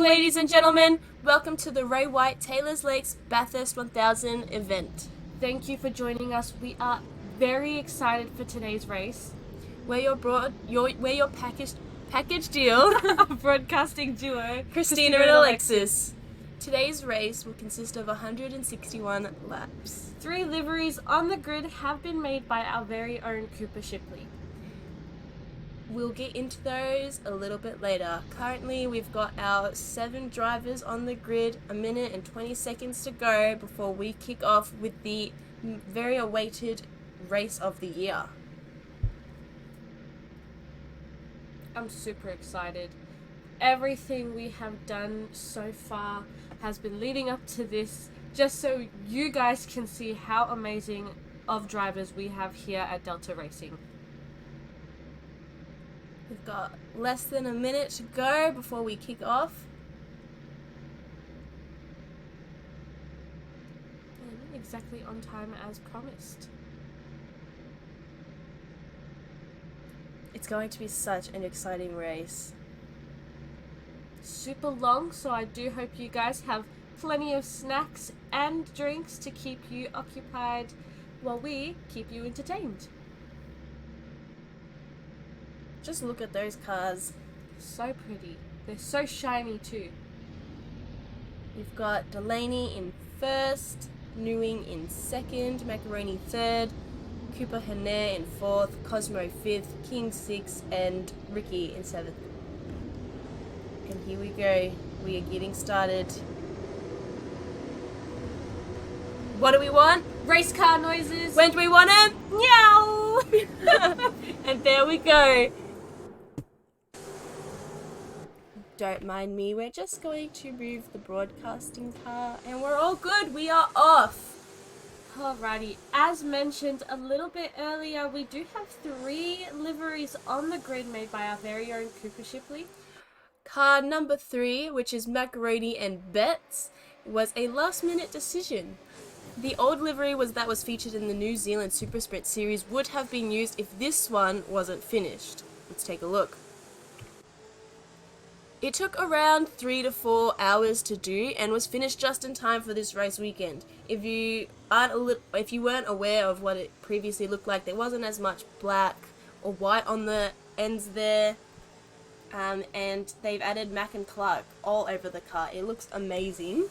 ladies and gentlemen. Welcome to the Ray White Taylor's Lakes Bathurst 1000 event. Thank you for joining us. We are very excited for today's race. We're your package deal Broadcasting duo, Christina and Alexis. Today's race will consist of 161 laps. 3 liveries on the grid have been made by our very own Cooper Shipley. We'll get into those a little bit later. Currently, we've got our 7 drivers on the grid, 1 minute and 20 seconds to go before we kick off with the very awaited race of the year. I'm super excited. Everything we have done so far has been leading up to this, just so you guys can see how amazing of drivers we have here at Delta Racing. We've got less than 1 minute to go before we kick off. And exactly on time as promised. It's going to be such an exciting race. Super long, so I do hope you guys have plenty of snacks and drinks to keep you occupied while we keep you entertained. Just look at those cars. So pretty. They're so shiny too. We've got Delaney in first, Newing in second, Macaroni third, Cooper Hanair in fourth, Cosmo fifth, King sixth, and Ricky in seventh. And here we go. We are getting started. What do we want? Race car noises. When do we want them? Meow! And there we go. Don't mind me, we're just going to move the broadcasting car and we're all good. We are off. Alrighty, as mentioned a little bit earlier, we do have 3 liveries on the grid made by our very own Cooper Shipley. Car number 3, which is Macaroni and Betts, was a last minute decision. The old livery that was featured in the New Zealand Super Sprint series would have been used if this one wasn't finished. Let's take a look. It took around 3 to 4 hours to do and was finished just in time for this race weekend. If you weren't aware of what it previously looked like, there wasn't as much black or white on the ends there, and they've added Mac and Clark all over the car. It looks amazing.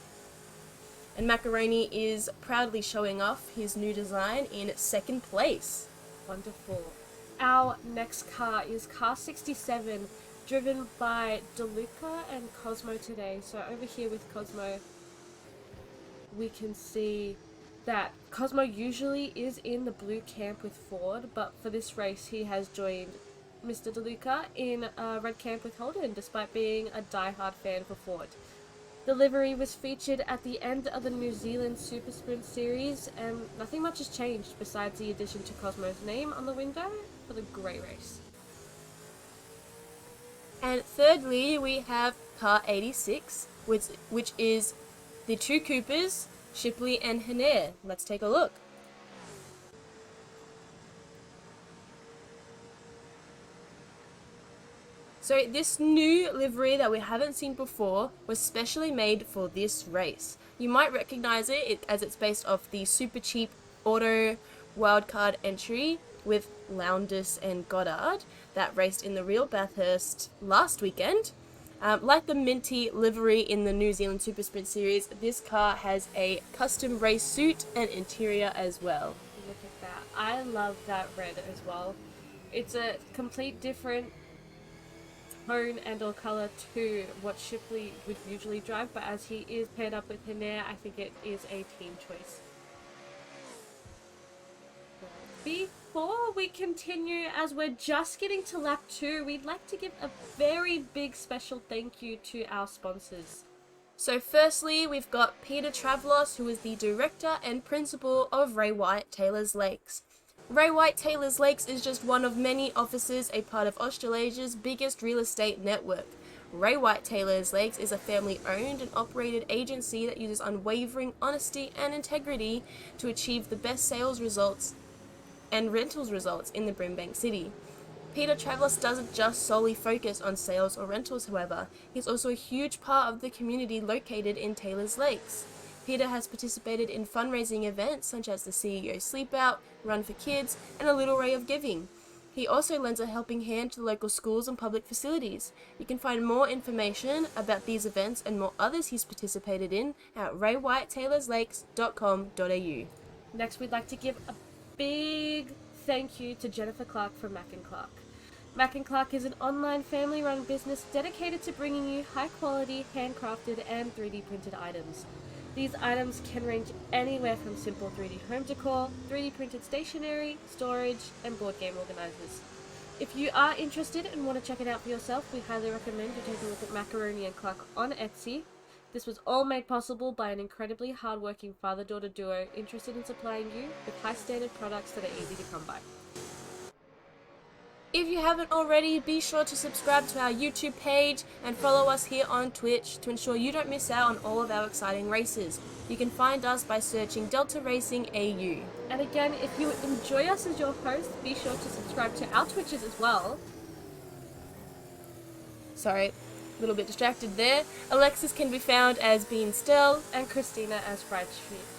And Macaroni is proudly showing off his new design in second place. Wonderful. Our next car is car 67, driven by DeLuca and Cosmo today. So over here with Cosmo, we can see that Cosmo usually is in the blue camp with Ford, but for this race he has joined Mr. DeLuca in a red camp with Holden, despite being a die-hard fan for Ford. The livery was featured at the end of the New Zealand Super Sprint series, and nothing much has changed besides the addition to Cosmo's name on the window for the grey race. And thirdly, we have car 86, which is the 2 Coopers, Shipley and Hanair. Let's take a look. So this new livery that we haven't seen before was specially made for this race. You might recognize it as it's based off the super cheap auto wildcard entry with Lowndes and Goddard that raced in the real Bathurst last weekend. Like the minty livery in the New Zealand Super Sprint series, this car has a custom race suit and interior as well. Look at that. I love that red as well. It's a complete different tone and or colour to what Shipley would usually drive, but as he is paired up with Hanair, I think it is a team choice. Before we continue, as we're just getting to lap 2, we'd like to give a very big special thank you to our sponsors. So firstly, we've got Peter Travlos, who is the director and principal of Ray White Taylor's Lakes. Ray White Taylor's Lakes is just one of many offices, a part of Australasia's biggest real estate network. Ray White Taylor's Lakes is a family-owned and operated agency that uses unwavering honesty and integrity to achieve the best sales results and rentals results in the Brimbank City. Peter Travelis doesn't just solely focus on sales or rentals, however. He's also a huge part of the community located in Taylor's Lakes. Peter has participated in fundraising events such as the CEO Sleepout, Run for Kids, and A Little Ray of Giving. He also lends a helping hand to local schools and public facilities. You can find more information about these events and more others he's participated in at raywhitetaylorslakes.com.au. Next, we'd like to give a big thank you to Jennifer Clark from Mac & Clark. Mac & Clark is an online family-run business dedicated to bringing you high-quality, handcrafted and 3D printed items. These items can range anywhere from simple 3D home decor, 3D printed stationery, storage, and board game organizers. If you are interested and want to check it out for yourself, we highly recommend you take a look at Macaroni and Clark on Etsy. This was all made possible by an incredibly hardworking father-daughter duo interested in supplying you with high-standard products that are easy to come by. If you haven't already, be sure to subscribe to our YouTube page and follow us here on Twitch to ensure you don't miss out on all of our exciting races. You can find us by searching Delta Racing AU. And again, if you enjoy us as your hosts, be sure to subscribe to our Twitches as well. Sorry, a little bit distracted there. Alexis can be found as Bean Stell. And Christina as Fried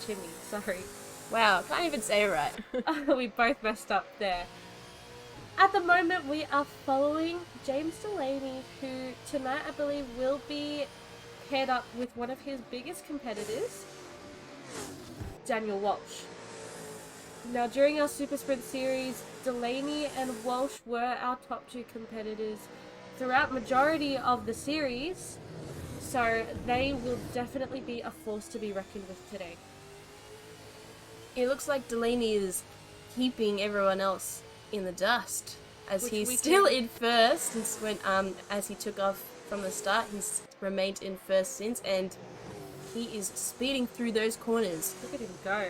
Chimney. Sorry. Wow, can't even say it right. We both messed up there. At the moment, we are following James Delaney, who tonight I believe will be paired up with one of his biggest competitors, Daniel Walsh. Now, during our Super Sprint series, Delaney and Walsh were our top two competitors throughout majority of the series, so they will definitely be a force to be reckoned with today. It looks like Delaney is keeping everyone else in the dust, as he's still in first. As he took off from the start, he's remained in first since, and he is speeding through those corners. Look at him go.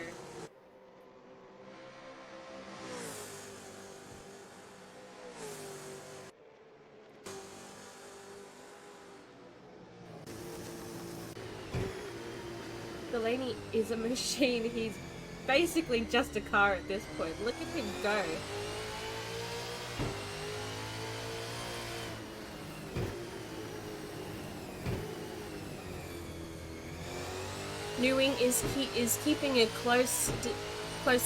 Delaney is a machine. He's basically just a car at this point. Look at him go. Newing is keeping a close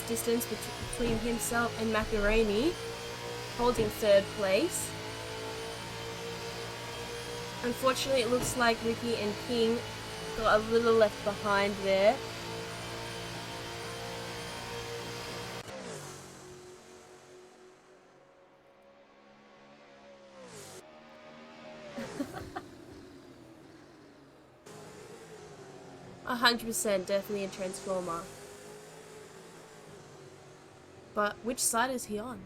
distance between himself and Macaroni, holding third place. Unfortunately, it looks like Ricky and King got a little left behind there. %, definitely a transformer. But which side is he on?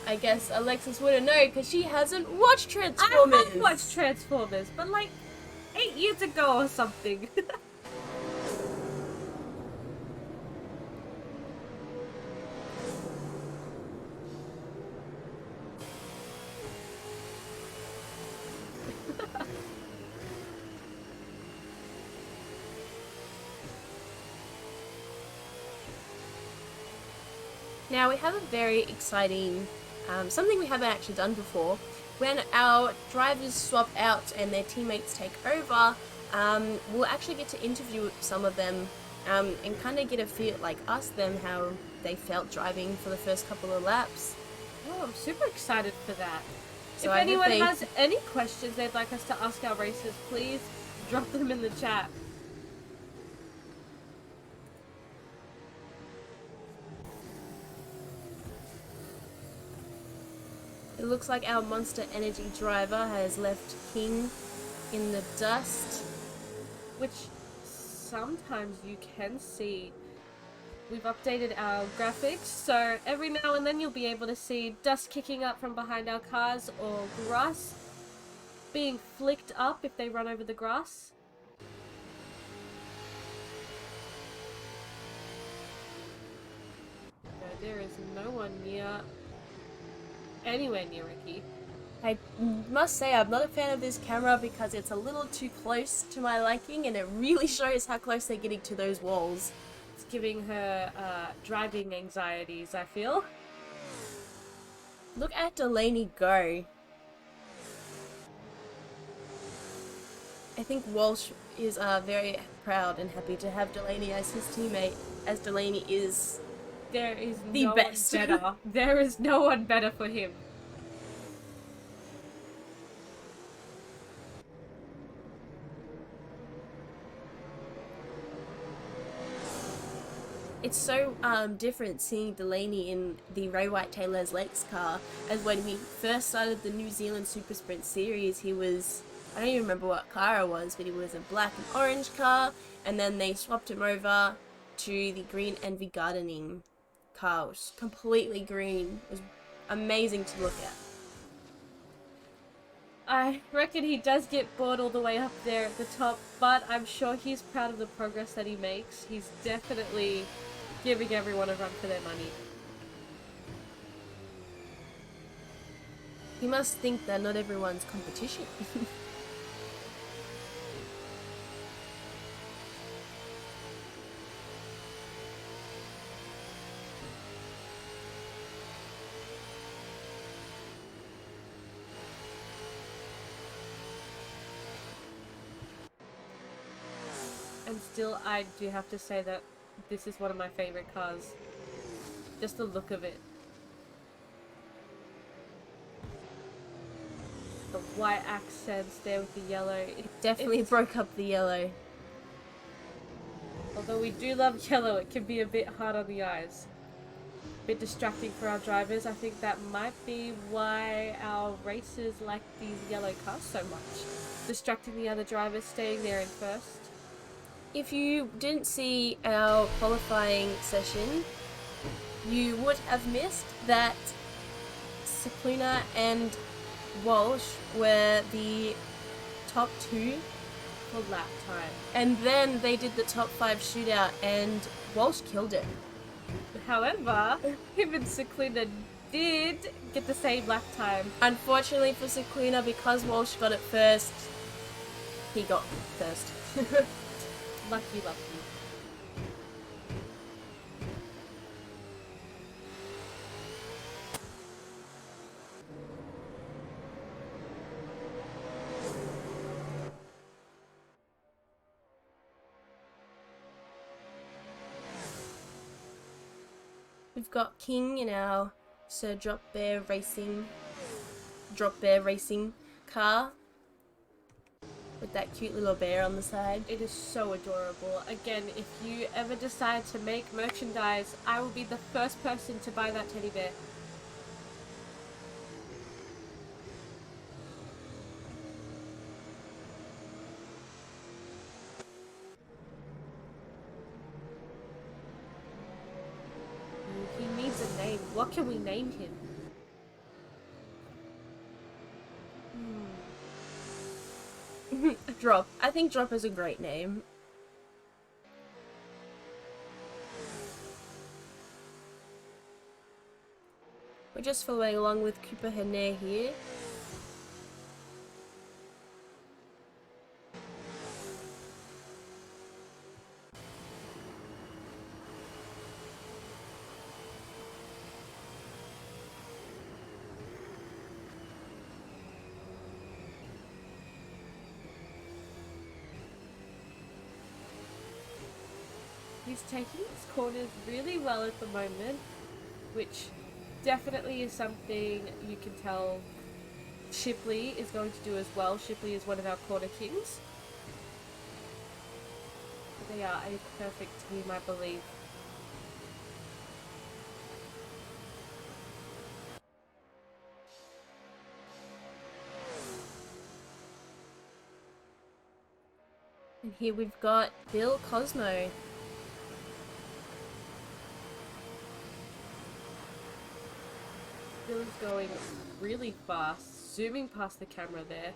I guess Alexis wouldn't know because she hasn't watched Transformers. I have watched Transformers, but like 8 years ago or something. 'Now we have a very exciting, something we haven't actually done before. When our drivers swap out and their teammates take over, we'll actually get to interview some of them and kind of get a feel, like ask them how they felt driving for the first couple of laps. Oh, I'm super excited for that. So if anyone has any questions they'd like us to ask our racers, please drop them in the chat. It looks like our Monster Energy driver has left King in the dust. Which sometimes you can see. We've updated our graphics, so every now and then you'll be able to see dust kicking up from behind our cars or grass being flicked up if they run over the grass. No, there is no one anywhere near Ricky. I must say I'm not a fan of this camera because it's a little too close to my liking and it really shows how close they're getting to those walls. It's giving her driving anxieties, I feel. Look at Delaney go. I think Walsh is very proud and happy to have Delaney as his teammate, as Delaney is There is the no best. one better. There is no one better for him. It's so different seeing Delaney in the Ray White Taylor's Lakes car, as when we first started the New Zealand Super Sprint series, he was, I don't even remember what car it was, but he was a black and orange car, and then they swapped him over to the green Envy Gardening car, which was completely green. It was amazing to look at. I reckon he does get bored all the way up there at the top, but I'm sure he's proud of the progress that he makes. He's definitely giving everyone a run for their money. He must think that not everyone's competition. And still, I do have to say that this is one of my favorite cars. Just the look of it. The white accents there with the yellow. It Definitely broke up the yellow. Although we do love yellow, it can be a bit hard on the eyes. A bit distracting for our drivers. I think that might be why our racers like these yellow cars so much. Distracting the other drivers, staying there in first. If you didn't see our qualifying session, you would have missed that Cicluna and Walsh were the top two For lap time. and then they did the top 5 shootout and Walsh killed it. However, him and Cicluna did get the same lap time. Unfortunately for Cicluna, because Walsh got it first, he got first. Lucky, lucky. We've got King in our Sir Drop Bear Racing car with that cute little bear on the side. It is so adorable. Again, if you ever decide to make merchandise, I will be the first person to buy that teddy bear. He needs a name. What can we name him? Drop. I think Drop is a great name. We're just following along with Cooper Hene here. He's taking his corners really well at the moment, which definitely is something you can tell Shipley is going to do as well. Shipley is one of our corner kings. They are a perfect team, I believe. And here we've got Bill Cosmo. Bill is going really fast, zooming past the camera there.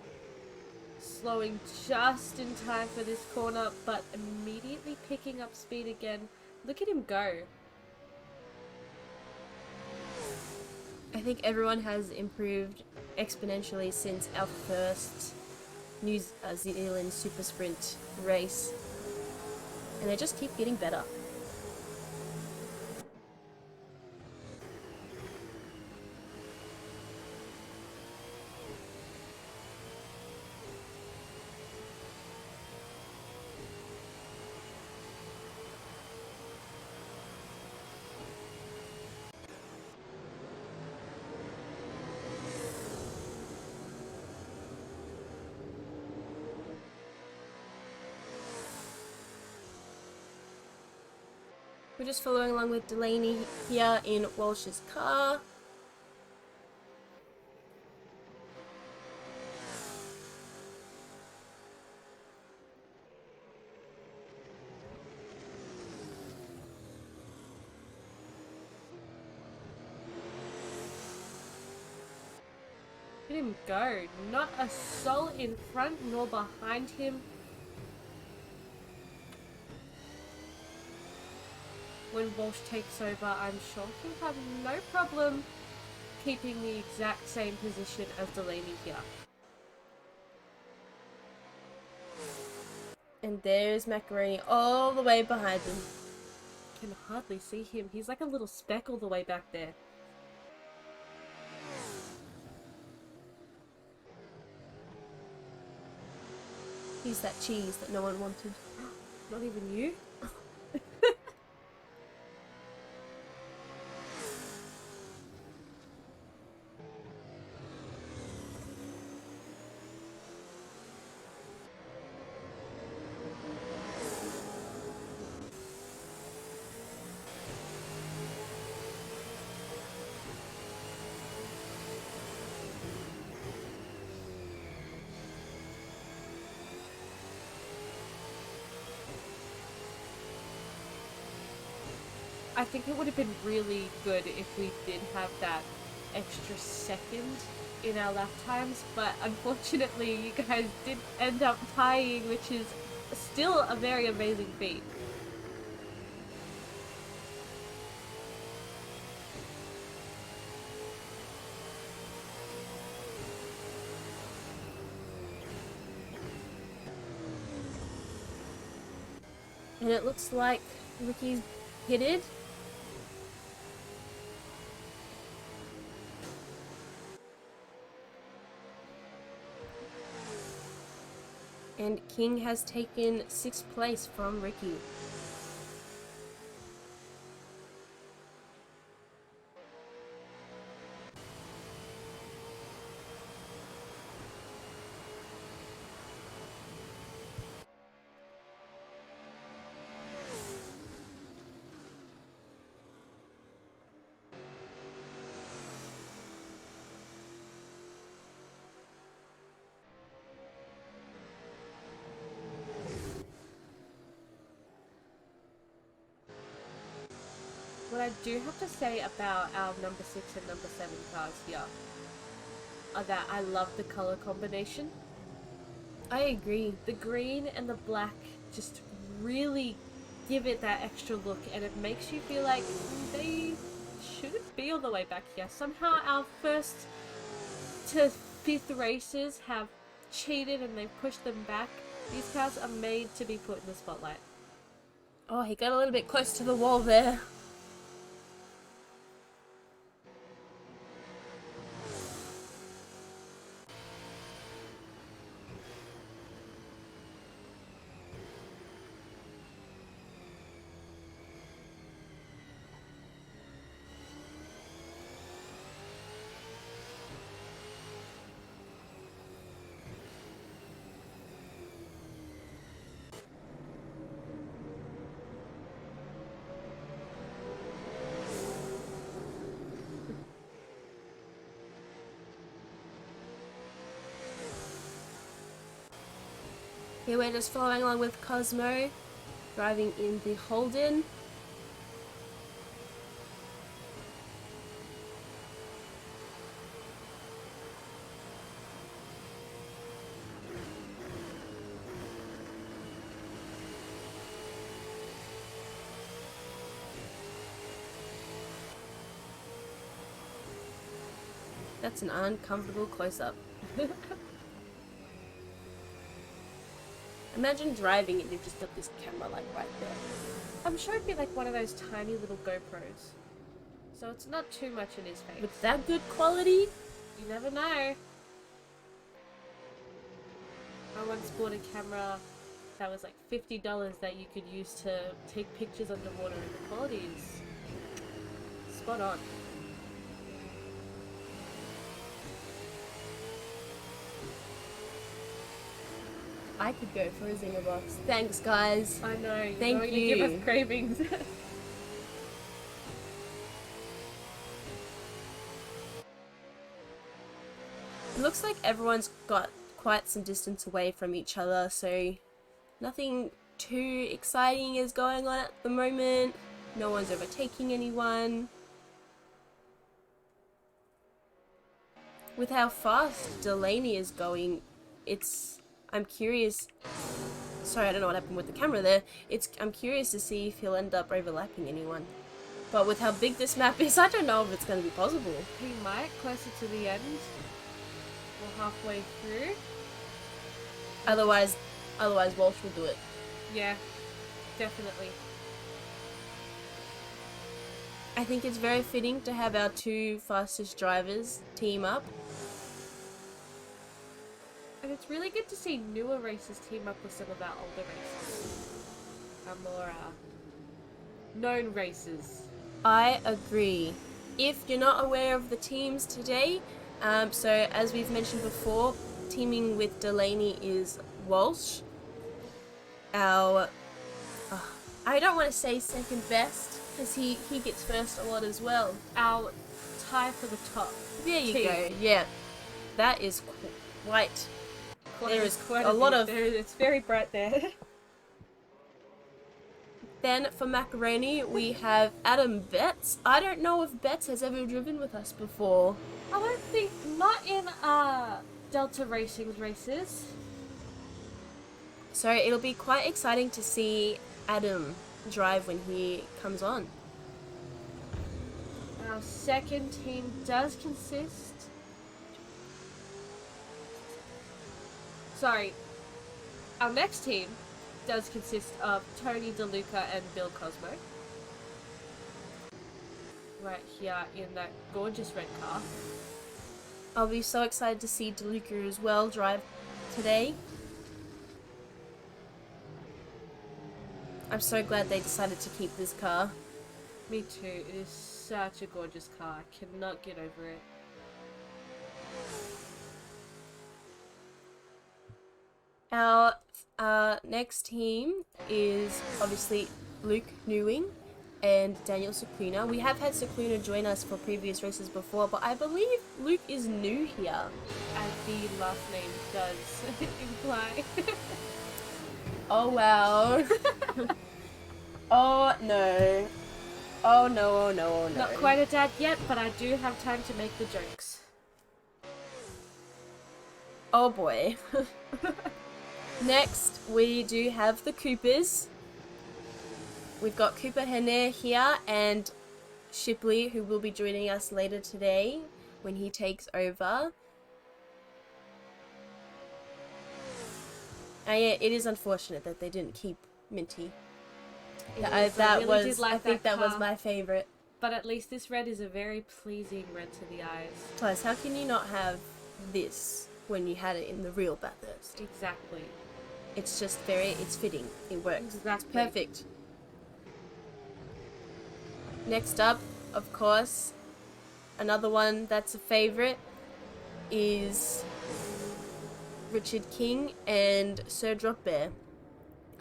Slowing just in time for this corner, but immediately picking up speed again. Look at him go. I think everyone has improved exponentially since our first New Zealand Super Sprint race. And they just keep getting better. We're just following along with Delaney here in Walsh's car. Let him go. Not a soul in front nor behind him. When Walsh takes over, I'm sure he'll have no problem keeping the exact same position as Delaney here. And there's Macaroni all the way behind them. Can hardly see him. He's like a little speck all the way back there. He's that cheese that no one wanted. Not even you? I think it would have been really good if we did have that extra second in our lap times, but unfortunately you guys did end up tying, which is still a very amazing feat. And it looks like Ricky's pitted. And King has taken 6th place from Ricky. What I do have to say about our number 6 and number 7 cars here are that I love the color combination. I agree. The green and the black just really give it that extra look, and it makes you feel like they shouldn't be all the way back here. Somehow our first to 5th races have cheated and they've pushed them back. These cars are made to be put in the spotlight. Oh, he got a little bit close to the wall there. Here we're just following along with Cosmo, driving in the Holden. That's an uncomfortable close-up. Imagine driving and you've just got this camera like right there. I'm sure it'd be like one of those tiny little GoPros. So it's not too much in his face. With that good quality? You never know. I once bought a camera that was like $50 that you could use to take pictures underwater, and the quality is spot on. I could go for a zinger box. Thanks, guys. I know, you're Thank going to you. give us cravings. looks like everyone's got quite some distance away from each other, so nothing too exciting is going on at the moment. No one's overtaking anyone. With how fast Delaney is going, I'm curious. Sorry, I don't know what happened with the camera there. I'm curious to see if he'll end up overlapping anyone. But with how big this map is, I don't know if it's going to be possible. He might, closer to the end. Or halfway through. Otherwise Walsh will do it. Yeah, definitely. I think it's very fitting to have our two fastest drivers team up. And it's really good to see newer racers team up with some of our older racers. Our more known racers. I agree. If you're not aware of the teams today, so as we've mentioned before, teaming with Delaney is Walsh. Our, I don't want to say second best, because he gets first a lot as well. Our tie for the top. There you team. go, yeah. That is quite... There is quite a lot of... It's very bright there. Then for Macaroni, we have Adam Betts. I don't know if Betts has ever driven with us before. I don't think, not in Delta Racing's races. So it'll be quite exciting to see Adam drive when he comes on. Our second team does consist... Sorry. Our next team does consist of Tony DeLuca and Bill Cosmo. Right here in that gorgeous red car. I'll be so excited to see DeLuca as well drive today. I'm so glad they decided to keep this car. Me too. It is such a gorgeous car. I cannot get over it. Our next team is obviously Luke Newing and Daniel Cicluna. We have had Cicluna join us for previous races before, but I believe Luke is new here. As the last name does imply. Oh wow. Oh no. Oh no, oh no, oh no. Not quite a dad yet, but I do have time to make the jokes. Oh boy. Next, we do have the Coopers. We've got Cooper Henner here and Shipley, who will be joining us later today when he takes over. Yeah, it is unfortunate that they didn't keep Minty. I think that was my favorite. But at least this red is a very pleasing red to the eyes. Plus, how can you not have this when you had it in the real Bathurst? Exactly. It's just it's fitting. It works. Exactly. It's perfect. Next up, of course, another one that's a favorite is Richard King and Sir Drop Bear.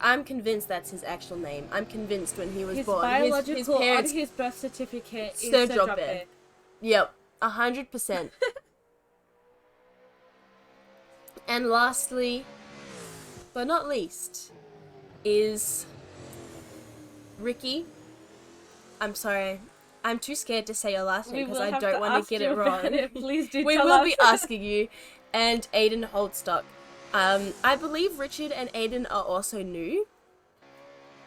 I'm convinced that's his actual name. I'm convinced when he was his born. Biological his parents, on his birth certificate is Sir Sir Drop Drop Bear. Bear. Yep, 100%. And lastly, but not least, is Ricky. I'm sorry. I'm too scared to say your last name because I don't want to get it wrong. Please do We tell will us. be asking you. And Aiden Holdstock. I believe Richard and Aiden are also new.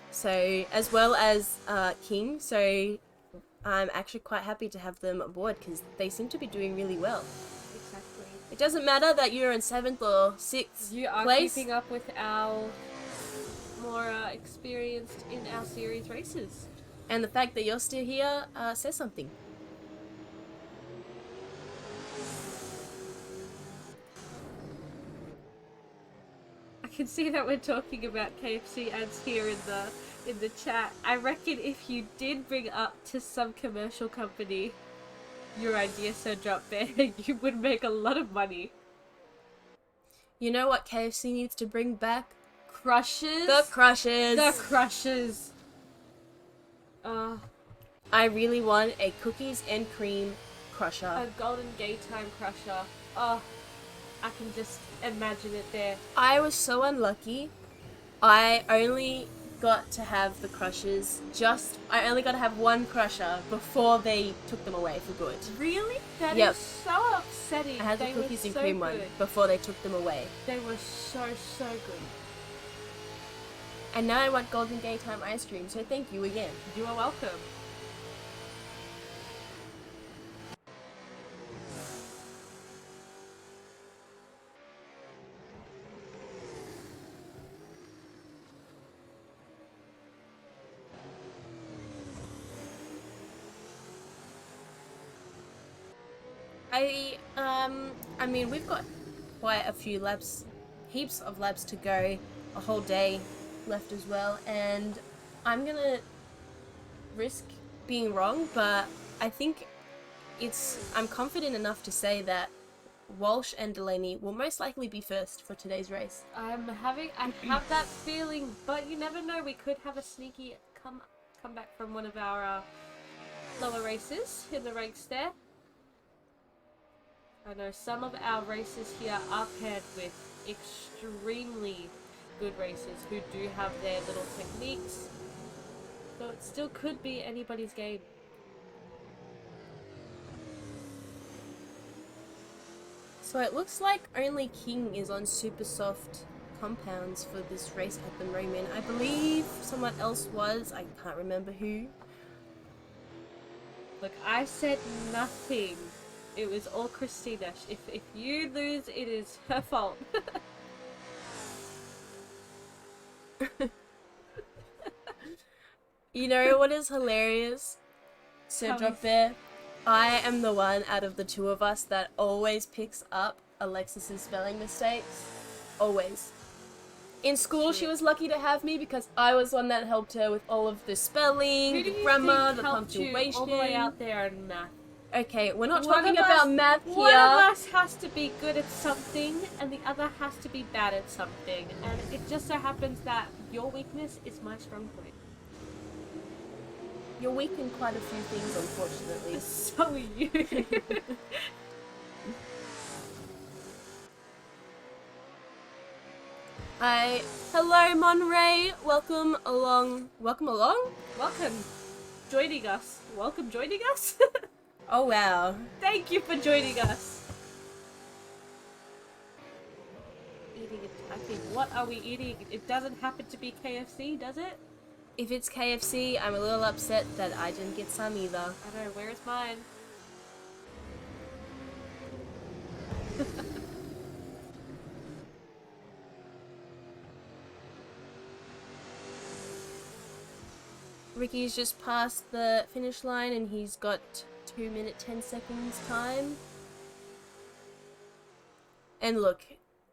So, as well as King. So, I'm actually quite happy to have them aboard because they seem to be doing really well. Exactly. It doesn't matter that you're in 7th or 6th You are place. keeping up with our more experienced in our series races. And the fact that you're still here says something. I can see that we're talking about KFC ads here in the chat. I reckon if you did bring up to some commercial company your idea, Sir Drop Bear, you would make a lot of money. You know what KFC needs to bring back? Crushes? The Crushes. The Crushes. I really want a cookies and cream crusher. A golden gay time crusher. Oh, I can just imagine it there. I was so unlucky. I only got to have the crushes I only got to have one crusher before they took them away for good. Really? That Yep. is so upsetting. I had the They cookies were and so cream good. one before they took them away. They were so good. And now I want Golden Gaytime ice cream, so thank you again. You are welcome. I mean, we've got quite a few laps, heaps of laps to go, a whole day left as well, and I'm gonna risk being wrong, but I think I'm confident enough to say that Walsh and Delaney will most likely be first for today's race. I have that feeling, but you never know. We could have a sneaky come back from one of our lower races in the ranks there. I know some of our races here are paired with extremely good racers who do have their little techniques, so it still could be anybody's game. So it looks like only King is on super soft compounds for this race at the moment. I believe someone else was, I can't remember who. Look, I said nothing. It was all Christina. If you lose, it is her fault. You know what is hilarious? Sir Drop Bear, I am the one out of the two of us that always picks up Alexis's spelling mistakes. Always. In school, she was lucky to have me because I was one that helped her with all of the spelling, the grammar, the punctuation. All the way out there in math. Okay, we're not talking about math here. One of us has to be good at something, and the other has to be bad at something. And it just so happens that your weakness is my strong point. You're weak in quite a few things, unfortunately. So are you. Hello, Monray. Welcome along. Welcome along? Welcome joining us. Welcome joining us? Oh, wow. Thank you for joining us. Eating it. I think, what are we eating? It doesn't happen to be KFC, does it? If it's KFC, I'm a little upset that I didn't get some either. I know, where is mine? Ricky's just passed the finish line and he's got 2 minute 10 seconds time. And look,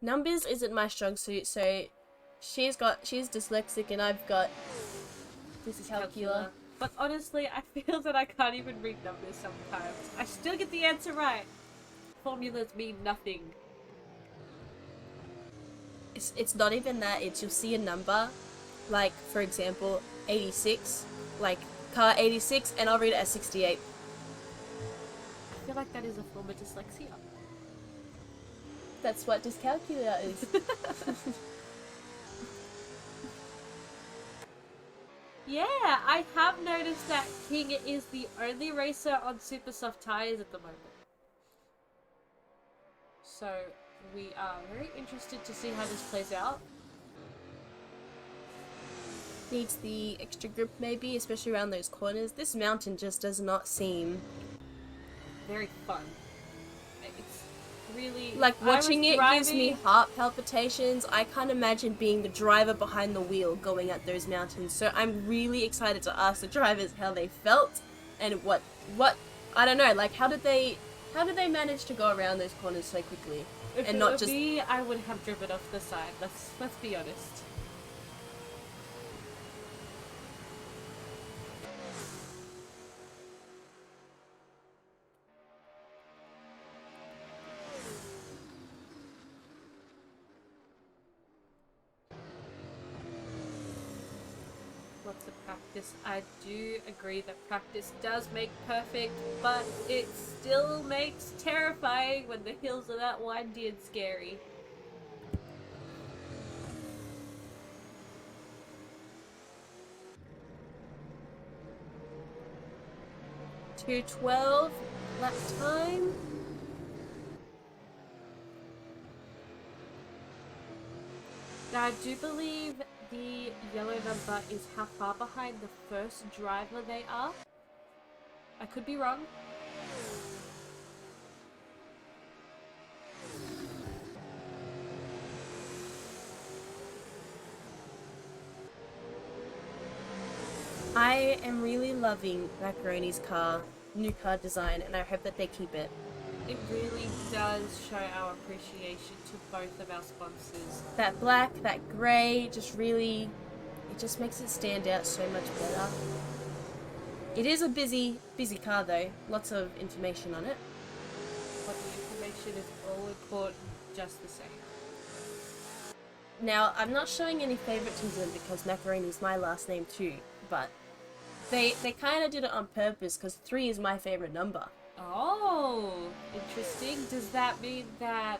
numbers isn't my strong suit, so she's dyslexic and I've got dyscalculia. But honestly, I feel that I can't even read numbers sometimes. I still get the answer right. Formulas mean nothing. It's not even that, it's you'll see a number, like for example 86, like car 86, and I'll read it as 68. I feel like that is a form of dyslexia. That's what dyscalculia is. Yeah, I have noticed that King is the only racer on super soft tires at the moment. So we are very interested to see how this plays out. Needs the extra grip maybe, especially around those corners. This mountain just does not seem very fun. It's really... like, watching it gives me heart palpitations. I can't imagine being the driver behind the wheel going up those mountains. So I'm really excited to ask the drivers how they felt and what I don't know, like how did they manage to go around those corners so quickly? If and it not were just me, I would have driven off the side. Let's be honest. lots of practice. I do agree that practice does make perfect, but it still makes terrifying when the hills are that windy and scary. 2:12 lap time. Now, I do believe the yellow number is how far behind the first driver they are. I could be wrong. I am really loving Macaroni's new car design, and I hope that they keep it. It really does show our appreciation to both of our sponsors. That black, that grey, it just makes it stand out so much better. It is a busy car though. Lots of information on it. But the information is all important just the same. Now, I'm not showing any favoritism because Macaroni's my last name too, but they kind of did it on purpose because 3 is my favorite number. Oh, interesting. Does that mean that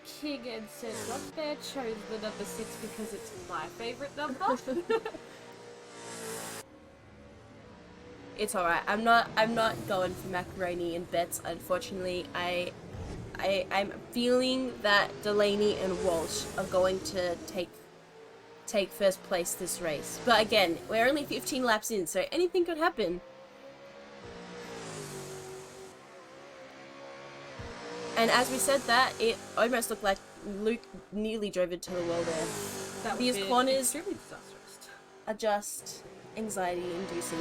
King and Said Not Fair chose the number 6 because it's my favorite number? It's alright. I'm not going for Macaroni in bets, unfortunately. I'm feeling that Delaney and Walsh are going to take first place this race. But again, we're only 15 laps in, so anything could happen. And as we said that, it almost looked like Luke nearly drove into the wall there. These corners extremely disastrous. are just anxiety inducing.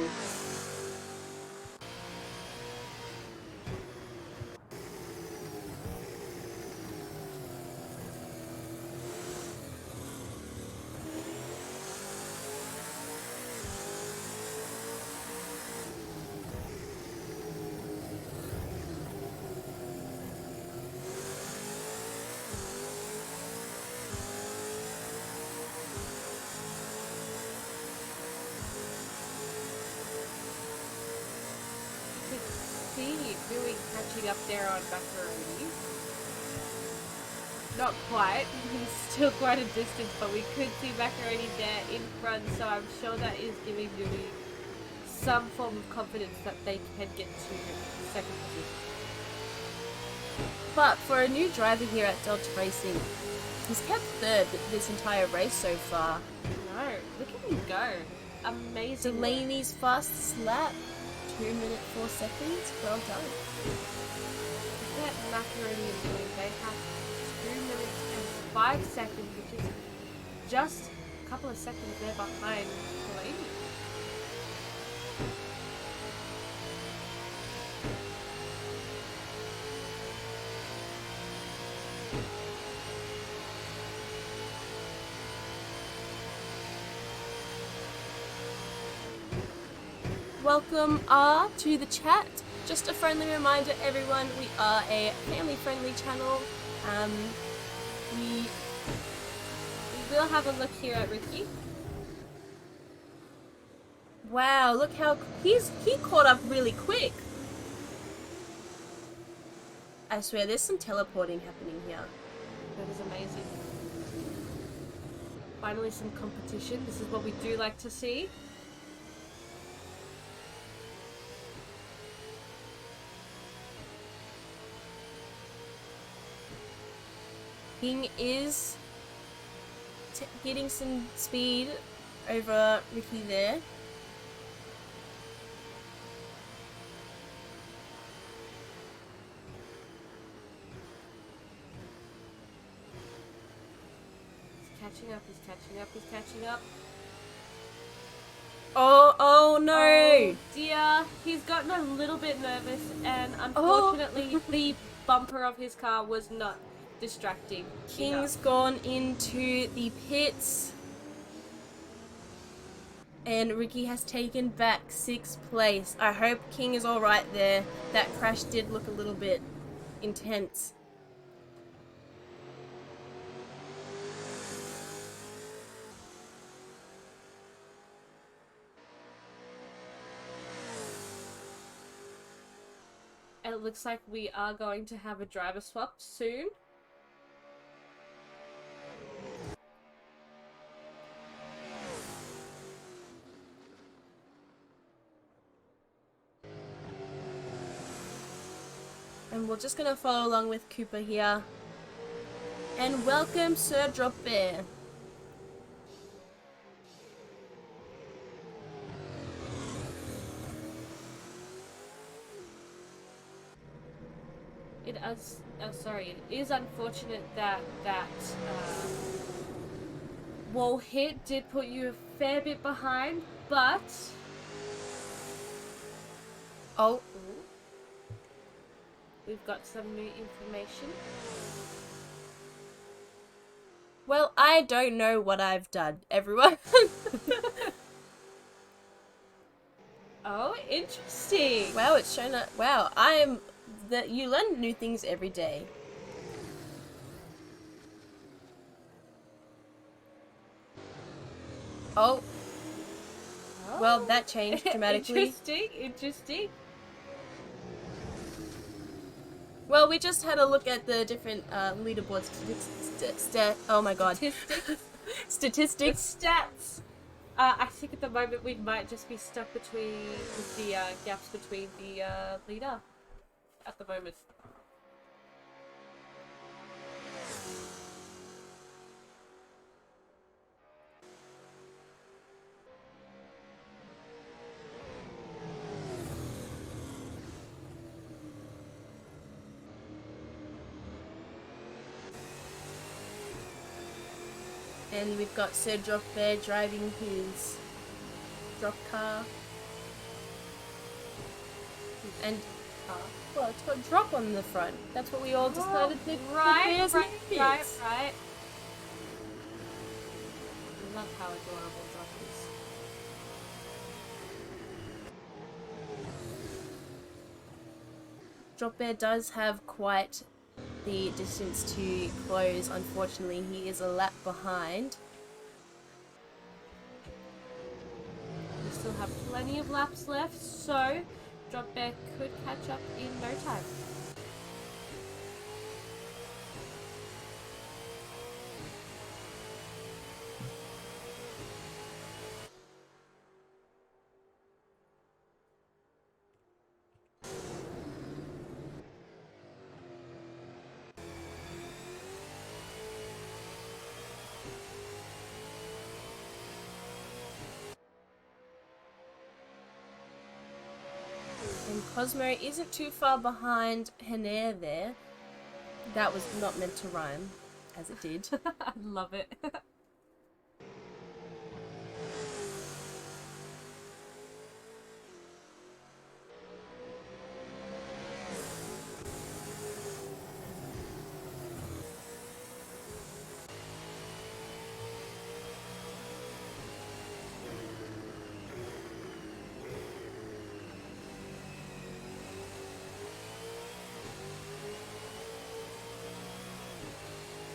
Really catching up there on Macaroni. Not quite, he's still quite a distance, but we could see Macaroni there in front, so I'm sure that is giving Dewey some form of confidence that they can get to second position. But for a new driver here at Delta Racing, he's kept third this entire race so far. No, look at him go. Amazing. Delaney's fastest lap, 2 minutes 4 seconds. Well done. Look at Macaroni and Dewey. They have 2 minutes and 5 seconds, which is just a couple of seconds there behind Delaney. Welcome to the chat. Just a friendly reminder, everyone, we are a family-friendly channel. We will have a look here at Ricky. Wow, look how he caught up really quick. I swear, there's some teleporting happening here. That is amazing. Finally, some competition. This is what we do like to see. King is getting some speed over Ricky there. He's catching up. Oh no! Oh dear, he's gotten a little bit nervous, and unfortunately the bumper of his car was not distracting. King's gone into the pits, and Ricky has taken back 6th place. I hope King is alright there. That crash did look a little bit intense. And it looks like we are going to have a driver swap soon. And we're just gonna follow along with Cooper here. And welcome Sir Drop Bear. It is unfortunate that wall hit did put you a fair bit behind, but Oh, we've got some new information. well, I don't know what I've done, everyone. Oh, interesting. Wow, it's shown up. Wow, you learn new things every day. Oh, well, that changed dramatically. Interesting. Well, we just had a look at the different leaderboard oh my god. Statistics. Statistics. Stats. I think at the moment we might just be stuck with the gaps between the leader at the moment. And we've got Sir Drop Bear driving his drop car. And, well, it's got drop on the front. That's what we all decided the bear's name is. Right. I love how adorable drop is. Drop Bear does have quite the distance to close. Unfortunately, he is a lap behind. We still have plenty of laps left, so Drop Bear could catch up in no time. And Cosmo isn't too far behind Henair there. That was not meant to rhyme, as it did. I love it.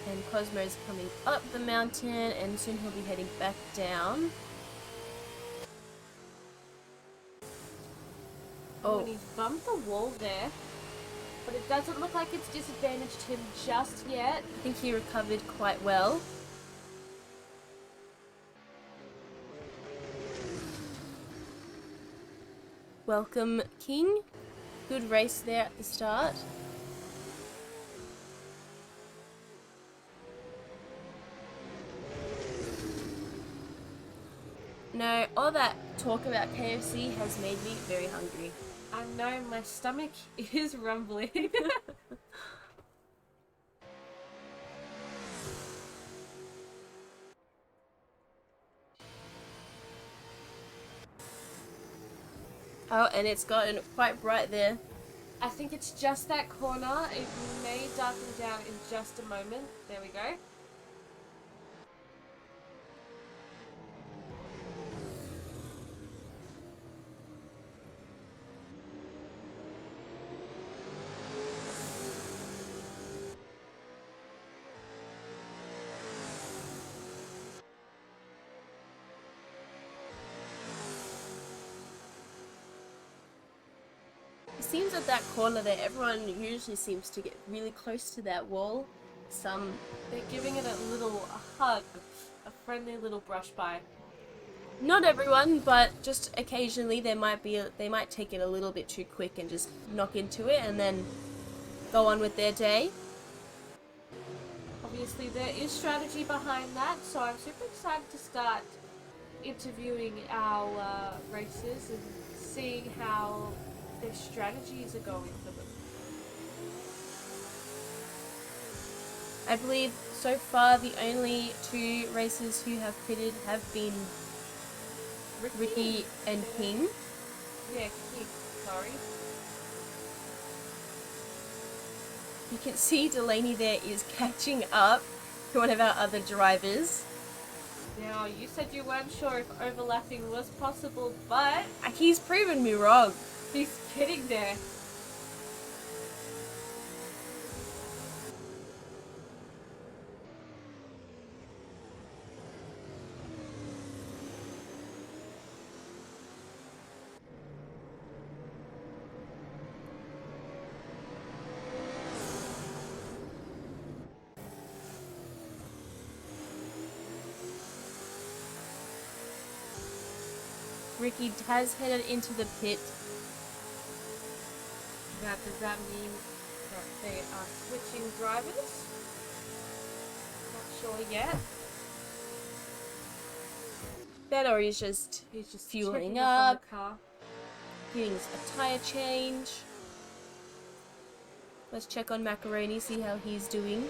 And Cosmo's coming up the mountain, and soon he'll be heading back down. Oh, and he's bumped the wall there, but it doesn't look like it's disadvantaged him just yet. I think he recovered quite well. Welcome, King. Good race there at the start. No, all that talk about KFC has made me very hungry. I know, my stomach is rumbling. Oh, and it's gotten quite bright there. I think it's just that corner. It may darken down in just a moment. There we go. seems at that corner there, everyone usually seems to get really close to that wall. They're giving it a little hug, a friendly little brush by. Not everyone, but just occasionally they might take it a little bit too quick and just knock into it and then go on with their day. Obviously, there is strategy behind that, so I'm super excited to start interviewing our racers and seeing how their strategies are going for them. I believe so far the only 2 racers who have pitted have been Ricky and King. Yeah, King, sorry. You can see Delaney there is catching up to one of our other drivers. Now, you said you weren't sure if overlapping was possible, but He's proven me wrong. he's getting there. Ricky has headed into the pit. Now, does that mean that they are switching drivers? Not sure yet. That or he's just fueling checking on up, the car. getting a tire change. Let's check on Macaroni, see how he's doing.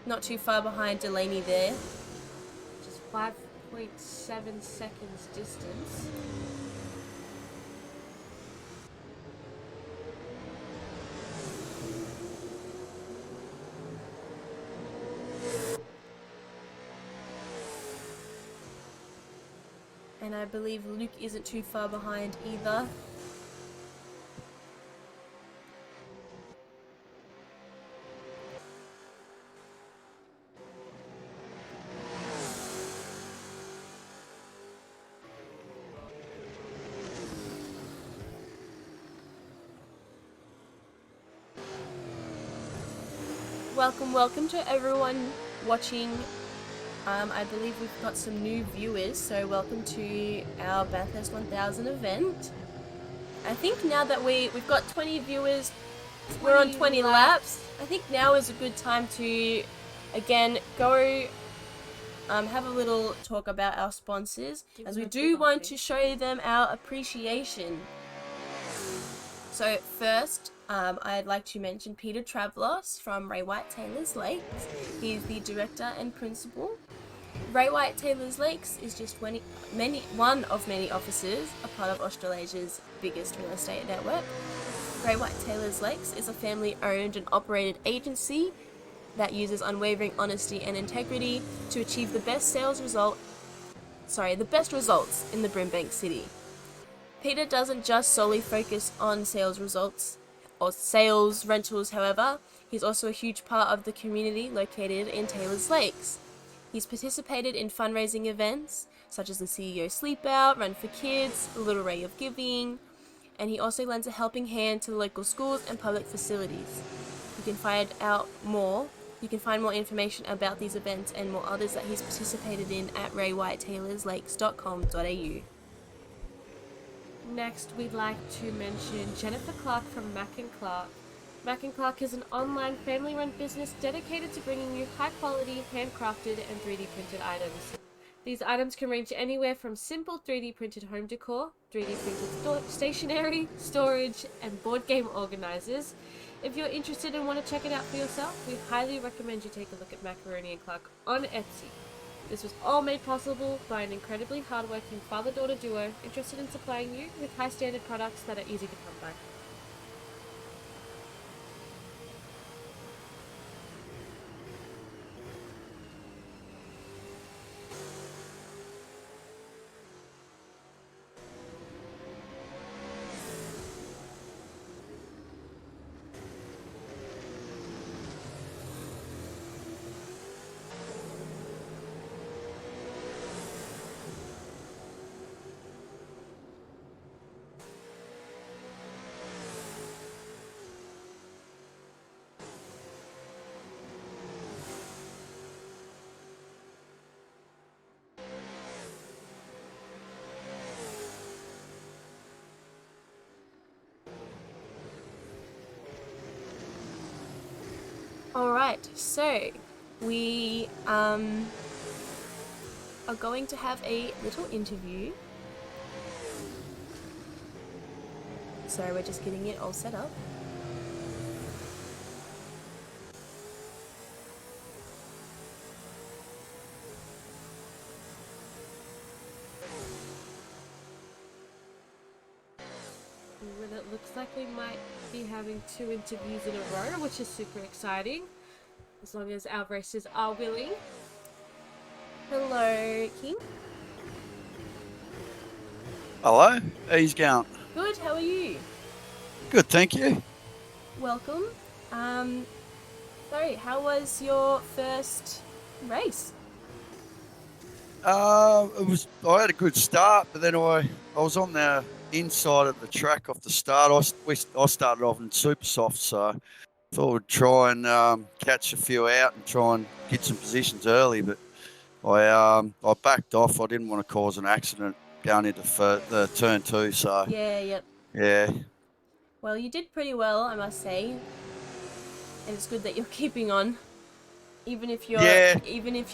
Not too far behind Delaney there. Just 5.7 seconds distance. And I believe Luke isn't too far behind either. Welcome to everyone watching. I believe we've got some new viewers, so welcome to our Bathurst 1000 event. I think now that we've got 20 viewers, we're on 20 laps. I think now is a good time to, again, go have a little talk about our sponsors, as we do want to show them our appreciation. So first, I'd like to mention Peter Travlos from Ray White Taylor's Lakes. He's the director and principal. Ray White Taylor's Lakes is just one of many offices, a part of Australasia's biggest real estate network. Ray White Taylor's Lakes is a family-owned and operated agency that uses unwavering honesty and integrity to achieve the best results in the Brimbank City. Peter doesn't just solely focus on sales results or sales rentals, however. He's also a huge part of the community located in Taylor's Lakes. He's participated in fundraising events such as the CEO Sleep Out, Run for Kids, A Little Ray of Giving, and he also lends a helping hand to the local schools and public facilities. You can find more information about these events and more others that he's participated in at raywhitetaylorslakes.com.au. Next, we'd like to mention Jennifer Clark from Mac & Clark. Mac & Clark is an online family-run business dedicated to bringing you high-quality, handcrafted and 3D printed items. These items can range anywhere from simple 3D printed home decor, 3D printed stationery, storage, and board game organizers. If you're interested and want to check it out for yourself, we highly recommend you take a look at Macaroni & Clark on Etsy. This was all made possible by an incredibly hardworking father-daughter duo interested in supplying you with high-standard products that are easy to come by. All right, so we are going to have a little interview. So we're just getting it all set up. And it looks like we might be having 2 interviews in a row, which is super exciting, as long as our racers are willing. Hello, King. Hello, how's it going? Good, how are you? Good, thank you. Welcome. Um, sorry, how was your first race? I had a good start, but then I was on the inside of the track off the start. I started off in super soft, so I thought I'd try and catch a few out and try and get some positions early. But I backed off. I didn't want to cause an accident going into the turn two. So Yeah, yep. yeah, Well, you did pretty well, I must say. And it's good that you're keeping on. Even if you're yeah,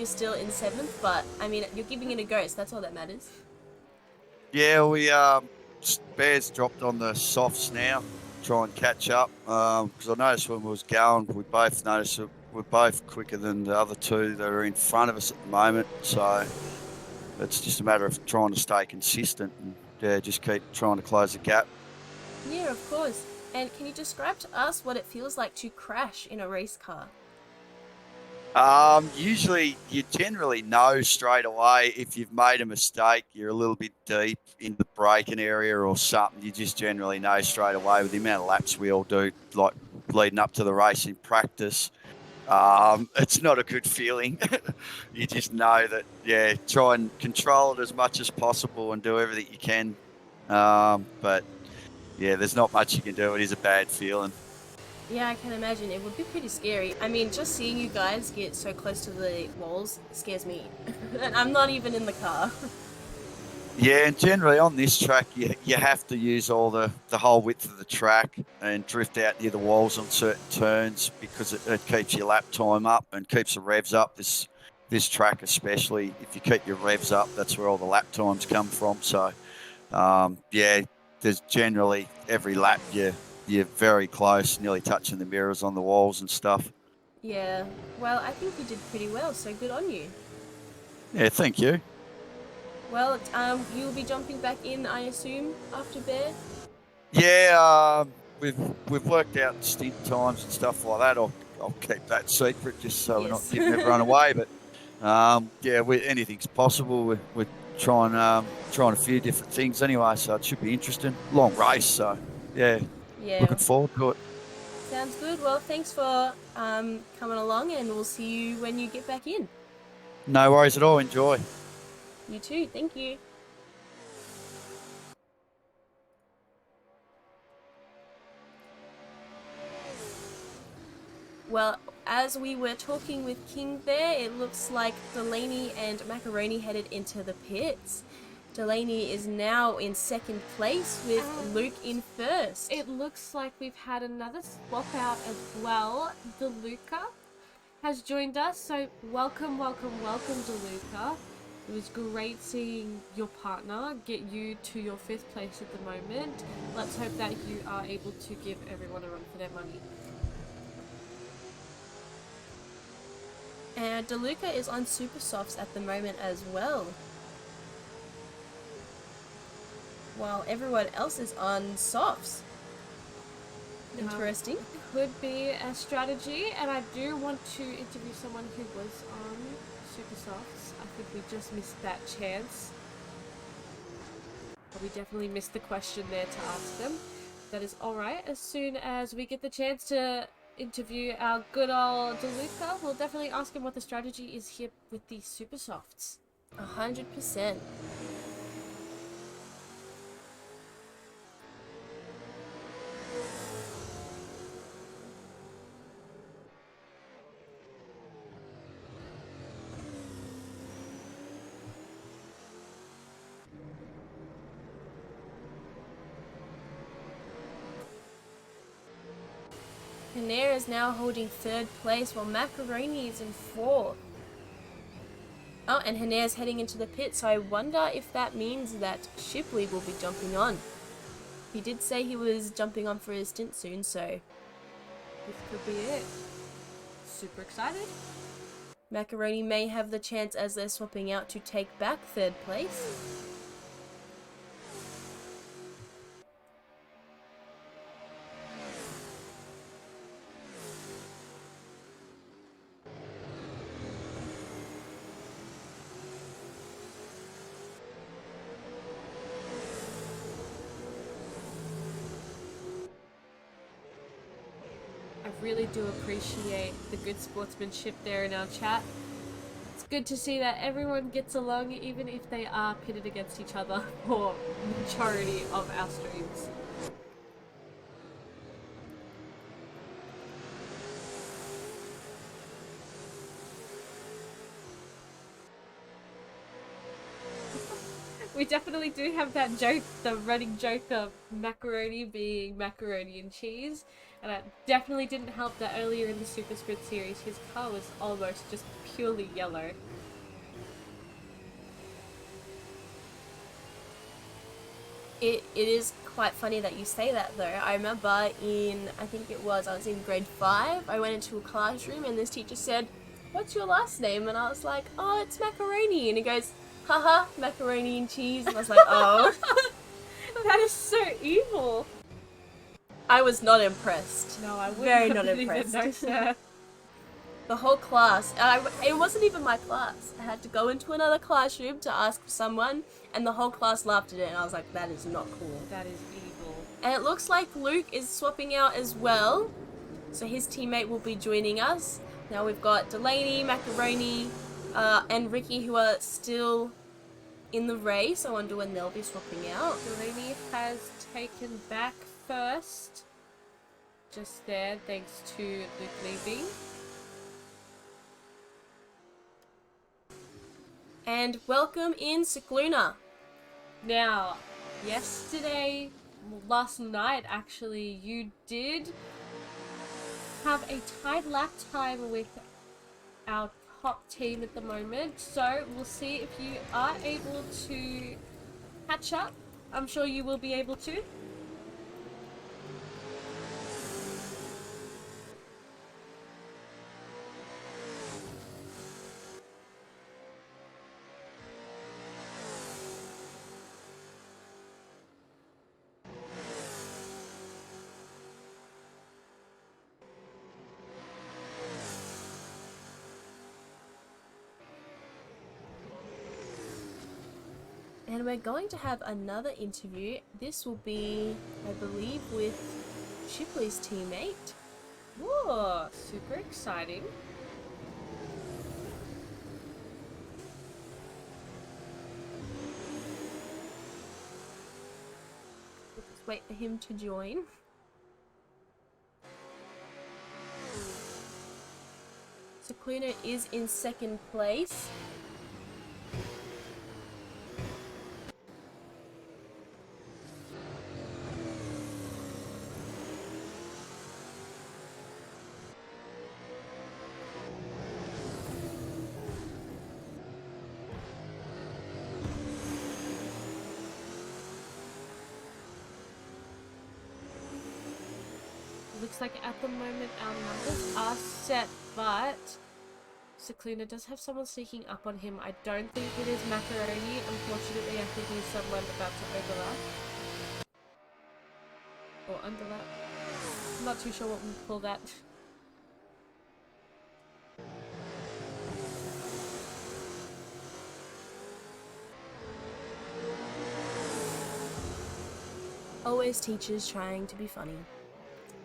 still in seventh, but I mean you're giving it a go, so that's all that matters. yeah. Bears dropped on the softs now, try and catch up. Because I noticed when we was going, we both noticed that we're both quicker than the other two that are in front of us at the moment. So it's just a matter of trying to stay consistent and just keep trying to close the gap. Yeah, of course. And can you describe to us what it feels like to crash in a race car? Usually you generally know straight away if you've made a mistake, you're a little bit deep in the braking area or something. You just generally know straight away with the amount of laps we all do, like leading up to the race in practice. It's not a good feeling. You just know that, try and control it as much as possible and do everything you can. But yeah, there's not much you can do. It is a bad feeling. Yeah, I can imagine it would be pretty scary. I mean, just seeing you guys get so close to the walls scares me. And I'm not even in the car. Yeah, and generally on this track, you have to use all the whole width of the track and drift out near the walls on certain turns because it keeps your lap time up and keeps the revs up. This track especially, if you keep your revs up, that's where all the lap times come from. So, there's generally every lap you're very close, nearly touching the mirrors on the walls and stuff. Yeah, well, I think you did pretty well, so good on you. Yeah, thank you. Well, you'll be jumping back in, I assume, after Bear? Yeah, we've worked out stint times and stuff like that. I'll keep that secret just so we're not Yes. giving everyone away. But anything's possible. We're trying a few different things anyway, so it should be interesting. Long race, so yeah, Yeah, looking forward to it. sounds good. Well, thanks for coming along, and we'll see you when you get back in. No worries at all. Enjoy. You too, thank you. Well, as we were talking with King there, it looks like Delaney and Macaroni headed into the pits. Delaney is now in second place with Luke in first. It looks like we've had another swap out as well. DeLuca has joined us, so welcome, DeLuca. It was great seeing your partner get you to your 5th place at the moment. Let's hope that you are able to give everyone a run for their money. And DeLuca is on super softs at the moment as well, while everyone else is on softs. Interesting. Could be a strategy, and I do want to interview someone who was on super softs. I think we just missed that chance. But we definitely missed the question there to ask them. That is alright. As soon as we get the chance to interview our good old DeLuca, we'll definitely ask him what the strategy is here with the super softs. 100%. Hanair is now holding 3rd place while Macaroni is in 4th. Oh, and Hanair's heading into the pit, so I wonder if that means that Shipley will be jumping on. He did say he was jumping on for his stint soon, so This could be it. Super excited. Macaroni may have the chance as they're swapping out to take back 3rd place. I really do appreciate the good sportsmanship there in our chat. It's good to see that everyone gets along even if they are pitted against each other for majority of our streams. We definitely do have that joke, the running joke of macaroni being macaroni and cheese. And it definitely didn't help that earlier in the Super Sprint series, his car was almost just purely yellow. It is quite funny that you say that though. I remember I was in grade 5, I went into a classroom and this teacher said, "What's your last name?" And I was like, "Oh, it's Macaroni." And he goes, "Haha, macaroni and cheese." And I was like, "Oh." That is so evil. I was not impressed. No, I wouldn't Very have not even impressed. noticed that. The whole class, it wasn't even my class. I had to go into another classroom to ask for someone, and the whole class laughed at it, and I was like, that is not cool. That is evil. And it looks like Luke is swapping out as well, so his teammate will be joining us. Now we've got Delaney, Macaroni, and Ricky who are still in the race. I wonder when they'll be swapping out. Delaney has taken back first. Just there, thanks to Luke leaving. And welcome in Cicluna. Now, last night actually, you did have a tied lap time with our top team at the moment. So we'll see if you are able to catch up. I'm sure you will be able to. And we're going to have another interview. This will be, I believe, with Shipley's teammate. Whoa, super exciting. We'll just wait for him to join. Cicluna is in 2nd place. Looks like at the moment our numbers are set, but Cicluna does have someone sneaking up on him. I don't think it is Macaroni. Unfortunately, I think he's someone about to overlap. Or underlap. I'm not too sure what we call that. Always teachers trying to be funny.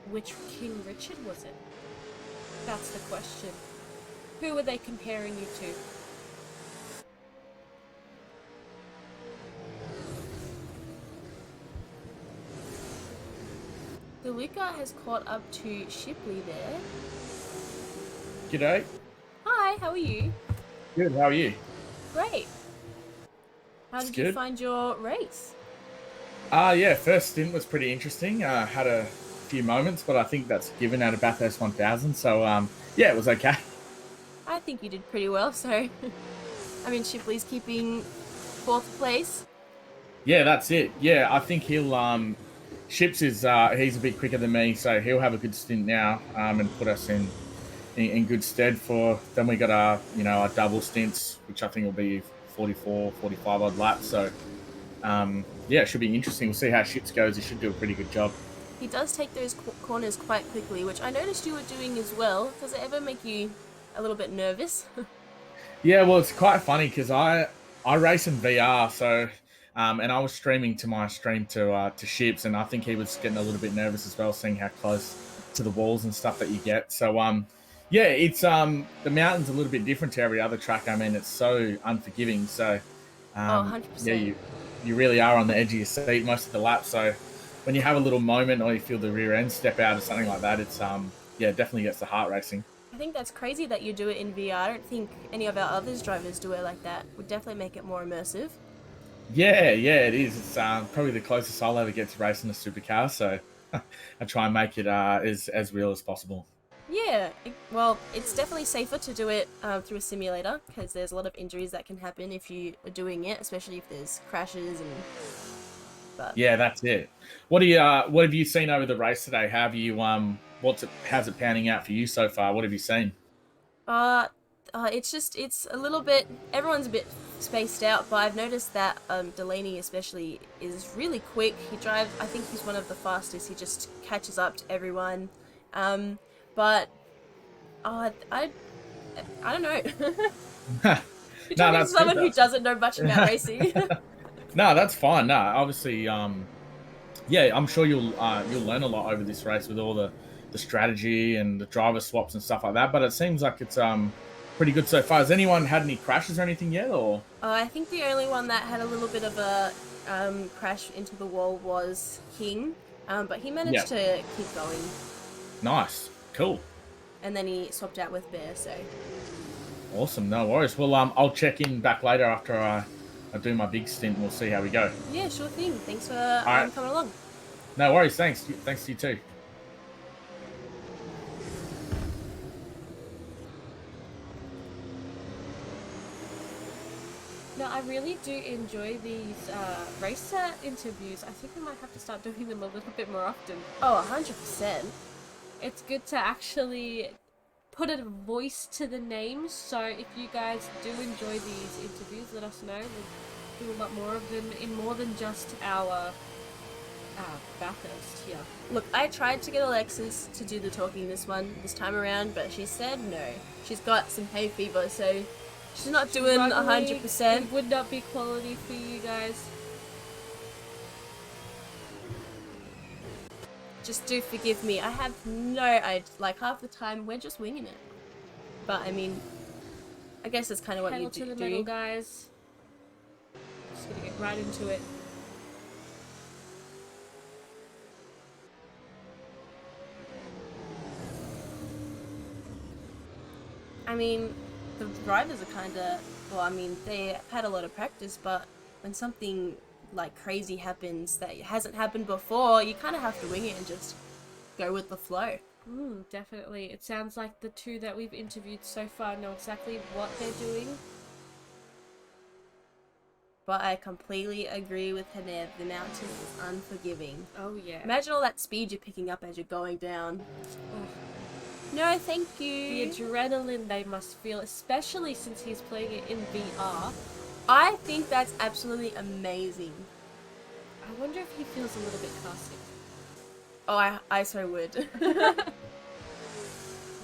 Which King Richard was it? That's the question. Who were they comparing you to? DeLuca has caught up to Shipley there. G'day. Hi, how are you? Good, how are you? Great. How That's did you good. find your race? Yeah, first stint was pretty interesting. Had a few moments, but I think that's given out of Bathurst 1000. So yeah, it was okay. I think you did pretty well, so I mean Shipley's keeping 4th place. Yeah, that's it. Yeah, I think he'll Ships is he's a bit quicker than me, so he'll have a good stint now and put us in good stead for then we got our double stints, which I think will be 44, 45 odd laps. So yeah, it should be interesting. We'll see how Ships goes. He should do a pretty good job. He does take those corners quite quickly, which I noticed you were doing as well. Does it ever make you a little bit nervous? Yeah, well, it's quite funny because I race in VR, so and I was streaming to my stream to Ships, and I think he was getting a little bit nervous as well, seeing how close to the walls and stuff that you get. So yeah, it's the mountain's a little bit different to every other track. I mean, it's so unforgiving. So Oh, yeah, 100%. you really are on the edge of your seat most of the lap. So when you have a little moment or you feel the rear end step out or something like that, it's yeah, definitely gets the heart racing. I think that's crazy that you do it in VR. I don't think any of our others drivers do it like that. Would definitely make it more immersive. Yeah, it is. It's probably the closest I'll ever get to racing a supercar. So I try and make it as real as possible. Yeah, well, it's definitely safer to do it through a simulator because there's a lot of injuries that can happen if you are doing it, especially if there's crashes and. But Yeah, that's it. What have you seen over the race today? Have you how's it panning out for you so far? What have you seen? it's a little bit. Everyone's a bit spaced out, but I've noticed that Delaney especially is really quick. He drives. I think he's one of the fastest. He just catches up to everyone. But I don't know. You're No, talking to that's someone good, who doesn't know much about racing. No, that's fine. No, obviously, yeah, I'm sure you'll learn a lot over this race with all the strategy and the driver swaps and stuff like that. But it seems like it's pretty good so far. Has anyone had any crashes or anything yet? Or I think the only one that had a little bit of a crash into the wall was King, but he managed to keep going. Nice, cool, And then he swapped out with Bear, so. awesome. No worries. Well, I'll check in back later after I do my big stint. And we'll see how we go. Yeah, sure thing. Thanks for right. coming along. No worries. Thanks to you too. No, I really do enjoy these racer interviews. I think I might have to start doing them a little bit more often. Oh, 100%. It's good to actually put a voice to the names, so if you guys do enjoy these interviews, let us know. We'll do a lot more of them in more than just our Bathurst here. Look, I tried to get Alexis to do the talking this time around, but she said no. She's got some hay fever, so she's not doing 100%. It would not be quality for you guys. Just do forgive me. I have like half the time we're just winging it. But I mean, I guess that's kind of what Pedal you to the do. metal, guys. Just gonna get right into it. I mean, the drivers are kind of, well, I mean, they had a lot of practice, but when something like crazy happens that hasn't happened before, you kind of have to wing it and just go with the flow. Definitely. It sounds like the two that we've interviewed so far know exactly what they're doing. But I completely agree with Hanev. The mountain is unforgiving. Oh, yeah. Imagine all that speed you're picking up as you're going down. No, thank you. The adrenaline they must feel, especially since he's playing it in VR. I think that's absolutely amazing. I wonder if he feels a little bit caustic. Oh, I so would.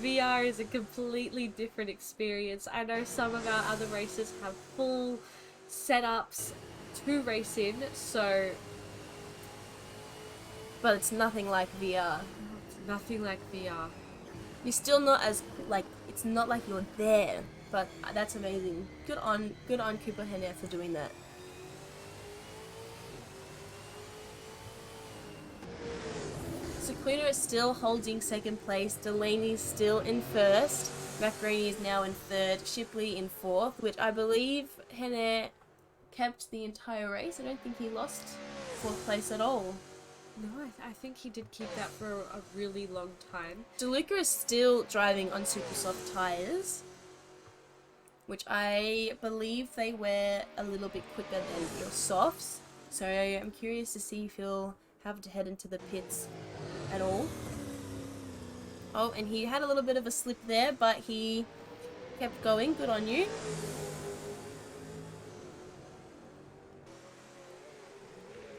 VR is a completely different experience. I know some of our other races have full setups to race in, so... But it's nothing like VR. It's nothing like VR. You're still not as, like, it's not like you're there, but that's amazing. Good on Cooper Henner for doing that. Sequina is still holding second place, Delaney's still in first, Macaroni is now in third, Shipley in fourth, which I believe Henner kept the entire race. I don't think he lost fourth place at all. No, I think he did keep that for a really long time. DeLuca is still driving on super soft tyres, which I believe they wear a little bit quicker than your softs. So I'm curious to see if he'll have to head into the pits at all. Oh, and he had a little bit of a slip there, but he kept going. Good on you.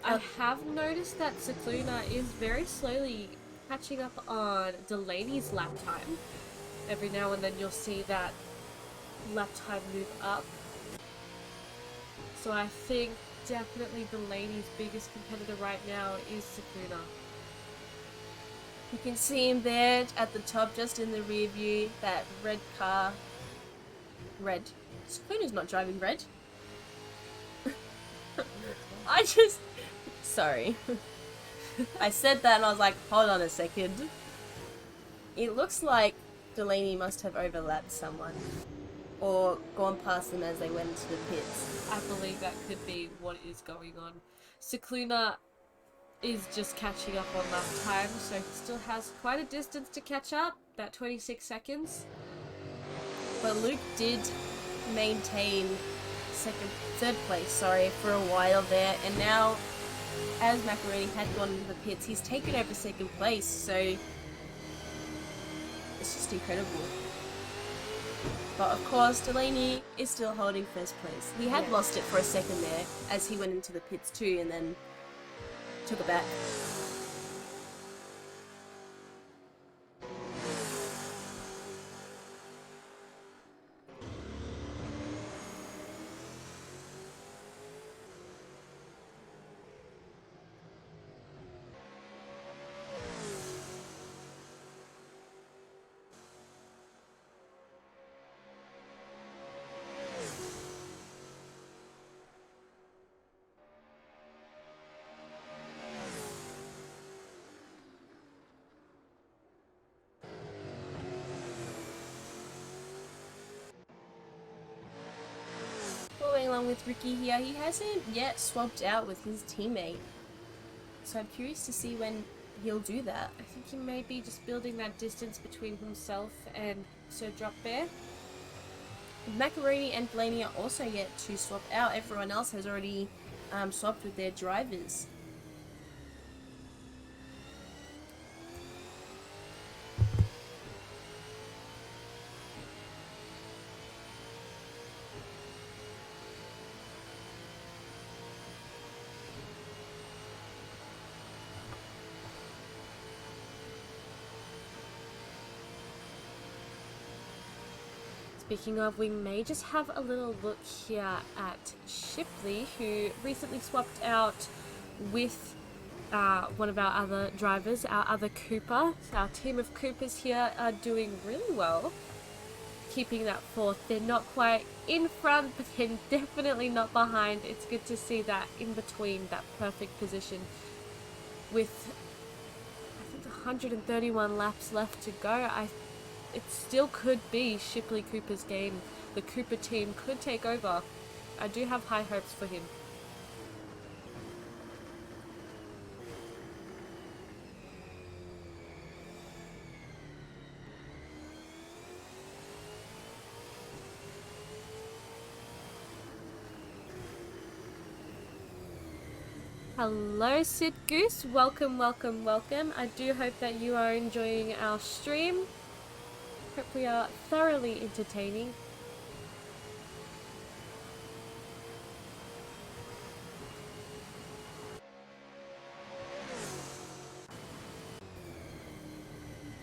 I have noticed that Cicluna is very slowly catching up on Delaney's lap time. Every now and then you'll see that lap time move up. So I think definitely Delaney's biggest competitor right now is Cicluna. You can see him there at the top, just in the rear view, that red car. Red. Sakuna's not driving red. Sorry. I said that and I was like, hold on a second. It looks like Delaney must have overlapped someone. Or gone past them as they went into the pits. I believe that could be what is going on. Cicluna is just catching up on lap time, so he still has quite a distance to catch up, that 26 seconds. But Luke did maintain third place, for a while there, and now, as Macaroni had gone into the pits, he's taken over second place, so it's just incredible. But of course, Delaney is still holding first place. He had lost it for a second there, as he went into the pits too, and then took it back. Following along with Ricky here, he hasn't yet swapped out with his teammate. So I'm curious to see when he'll do that. I think he may be just building that distance between himself and Sir Drop Bear. Macaroni and Delaney are also yet to swap out. Everyone else has already swapped with their drivers. Speaking of, we may just have a little look here at Shipley, who recently swapped out with one of our other drivers, our other Cooper. Our team of Coopers here are doing really well, keeping that fourth. They're not quite in front, but they're definitely not behind. It's good to see that in between, that perfect position. With, I think, 131 laps left to go, it still could be Shipley Cooper's game. The Cooper team could take over. I do have high hopes for him. Hello Sid Goose, welcome, welcome, welcome. I do hope that you are enjoying our stream. Hope we are thoroughly entertaining.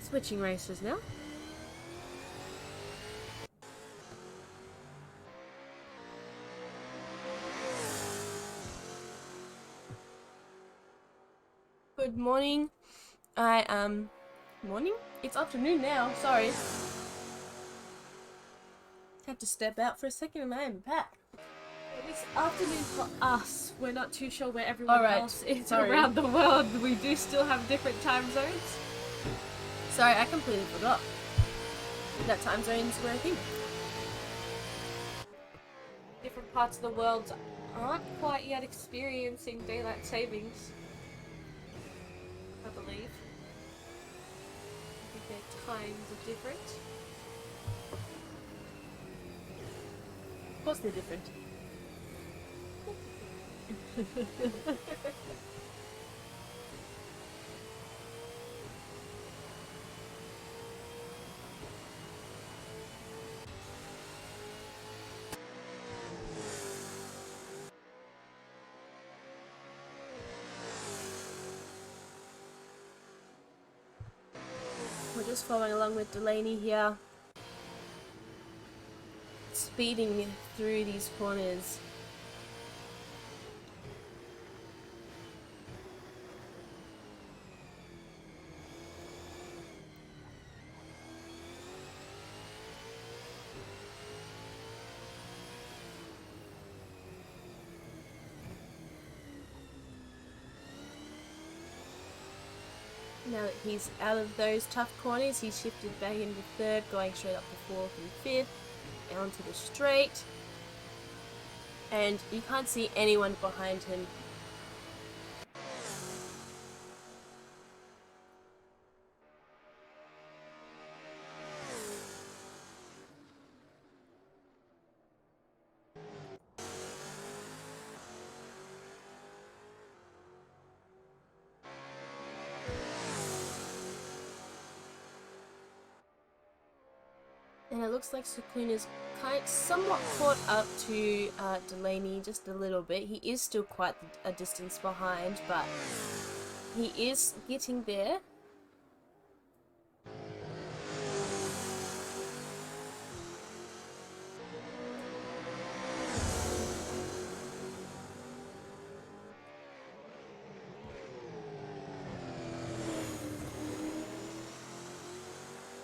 Switching races now. Good morning. Morning? It's afternoon now, sorry. Had to step out for a second and I am back. It's afternoon for us. We're not too sure where everyone else is Sorry. around the world. We do still have different time zones. Sorry, I completely forgot that time zones were a thing. Different parts of the world aren't quite yet experiencing daylight savings. I believe. I think their times are different. Of course they're different. We're just following along with Delaney here, speeding through these corners. Now that he's out of those tough corners, he's shifted back into third, going straight up to fourth and fifth, onto the straight. And you can't see anyone behind him. And it looks like Sukun is somewhat caught up to Delaney just a little bit. He is still quite a distance behind, but he is getting there.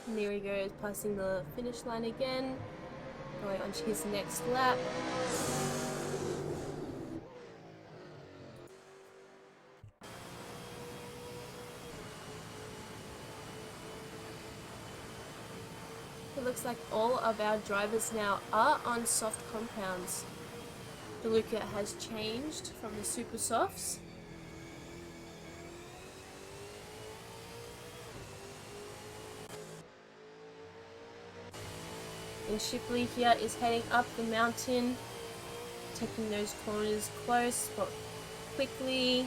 And there he goes, passing the finish line again, going on to his next lap. It looks like all of our drivers now are on soft compounds. DeLuca has changed from the super softs. And Shipley here is heading up the mountain, taking those corners close but quickly.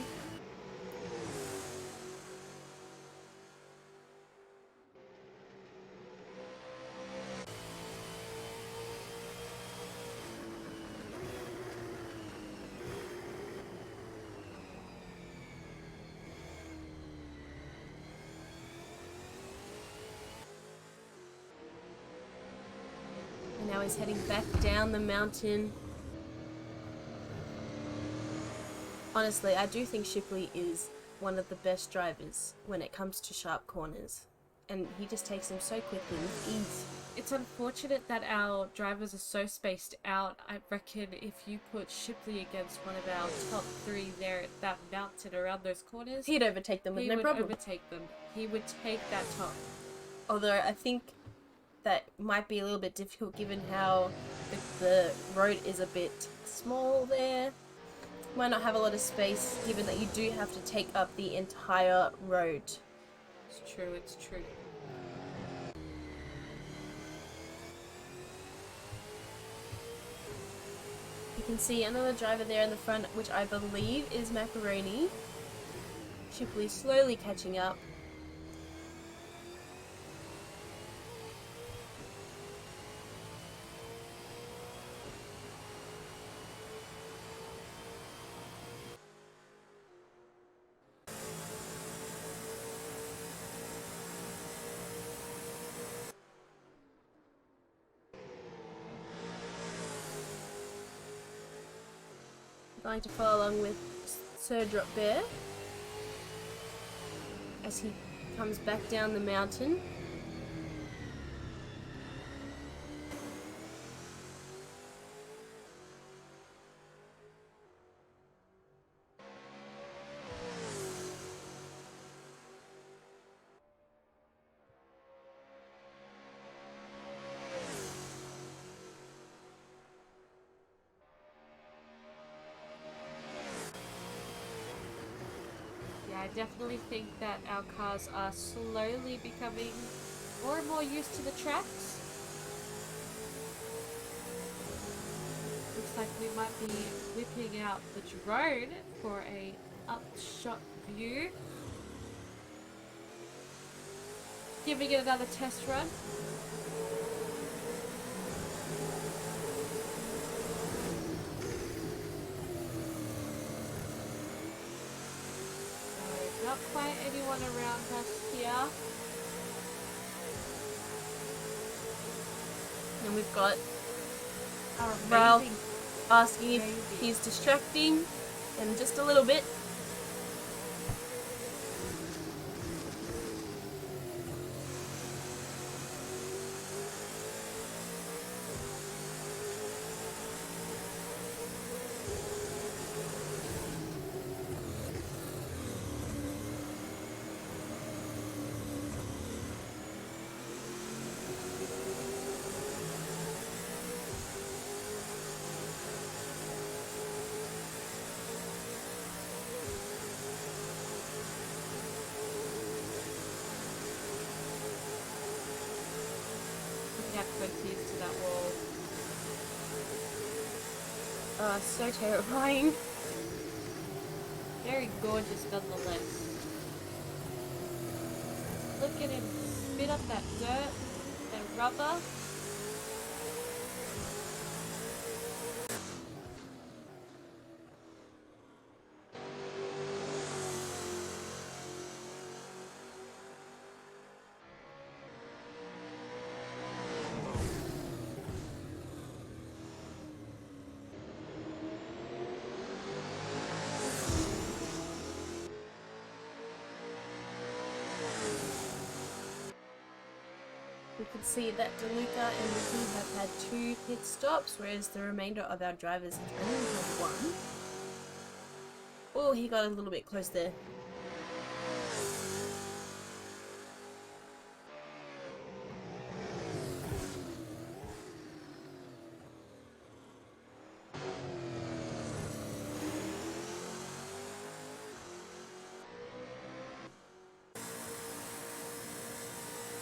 And now he's heading back down the mountain. Honestly, I do think Shipley is one of the best drivers when it comes to sharp corners. And he just takes them so quickly with ease. It's unfortunate that our drivers are so spaced out. I reckon if you put Shipley against one of our top three there at that mountain around those corners, He'd overtake them with he no would problem. overtake them. He would take that top. Although I think that might be a little bit difficult given how the road is a bit small there. Might not have a lot of space given that you do have to take up the entire road. It's true, it's true. You can see another driver there in the front, which I believe is Macaroni. Shipley slowly catching up. Going to follow along with Sir Drop Bear as he comes back down the mountain. I definitely think that our cars are slowly becoming more and more used to the tracks. Looks like we might be whipping out the drone for a upshot view. Giving it another test run. So, not quite anyone around us here. And we've got Our Ralph amazing asking if baby. he's distracting, and just a little bit. Looking how close he is to that wall. So terrifying. Very gorgeous nonetheless. Look at him spit up that dirt, that rubber. We can see that DeLuca and Ricky have had 2 pit stops, whereas the remainder of our drivers have only had 1. Oh, he got a little bit close there.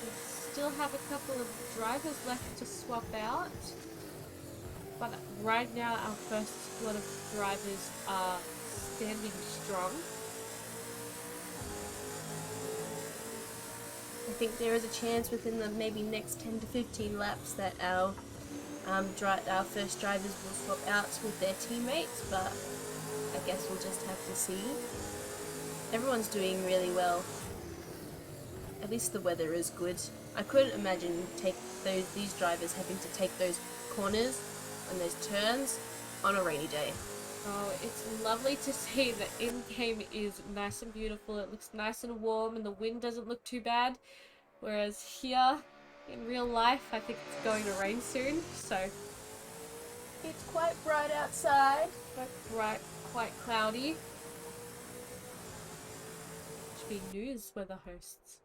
We still have a couple of drivers left to swap out. But right now our first lot of drivers are standing strong. I think there is a chance within the maybe next 10 to 15 laps that our first drivers will swap out with their teammates, but I guess we'll just have to see. Everyone's doing really well. At least the weather is good. I couldn't imagine these drivers having to take those corners and those turns on a rainy day. Oh, it's lovely to see that in-game is nice and beautiful. It looks nice and warm and the wind doesn't look too bad. Whereas here, in real life, I think it's going to rain soon. So, It's quite bright outside. quite bright, quite cloudy. Should be news weather hosts.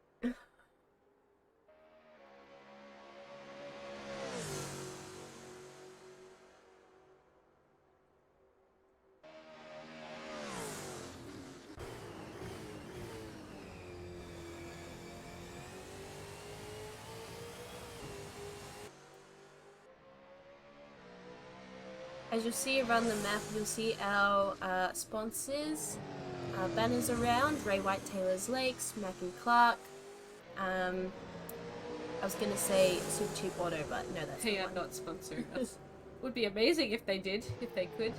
As you'll see around the map, you'll see our sponsors, banners around, Ray White Taylor's Lakes, Mac and Clark. I was going to say Super Cheap Auto, but no, that's They not are one. not sponsoring us. Would be amazing if they did, if they could.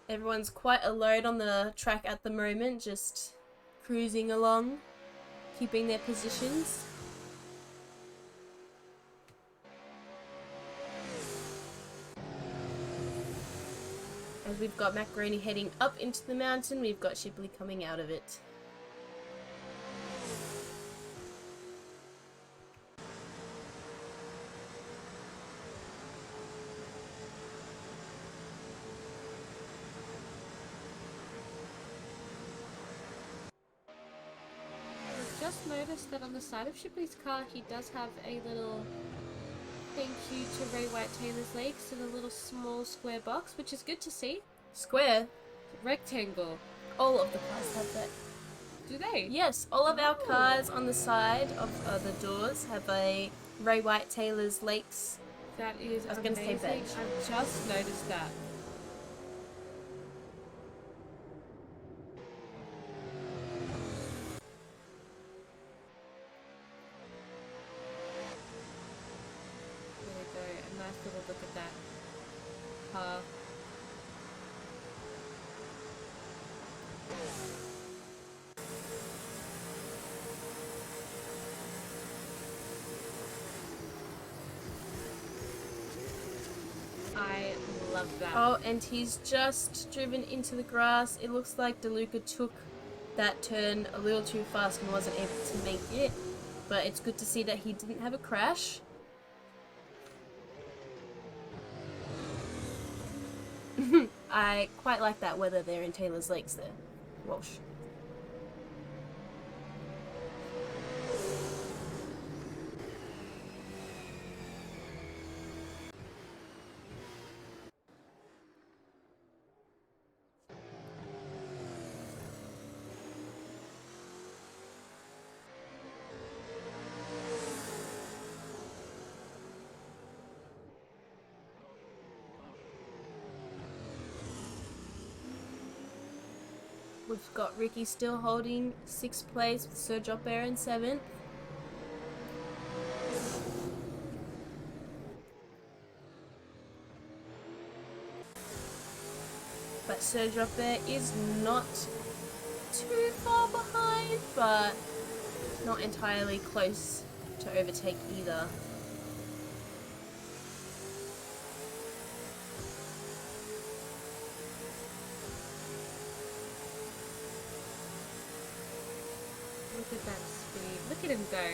Everyone's quite alone on the track at the moment, just cruising along, keeping their positions. As we've got Macaroni heading up into the mountain, we've got Shipley coming out of it. I've just noticed that on the side of Shipley's car, he does have a little thank you to to Ray White Taylor's Lakes in a little small square box, which is good to see. Square. Rectangle. All of the cars have that. Do they? Yes, all of our Oh. cars on the side of the doors have a Ray White Taylor's Lakes. That is I was gonna say amazing. beige. I've just noticed that. There we go. A nice little look at that car. I love that. Oh, and he's just driven into the grass. It looks like DeLuca took that turn a little too fast and wasn't able to make it. But it's good to see that he didn't have a crash. I quite like that weather there in Taylor's Lakes there, Walsh. We've got Ricky still holding 6th place with Sir Dropbear in 7th. But Sir Dropbear is not too far behind, but not entirely close to overtake either. Look at that speed. Look at him go.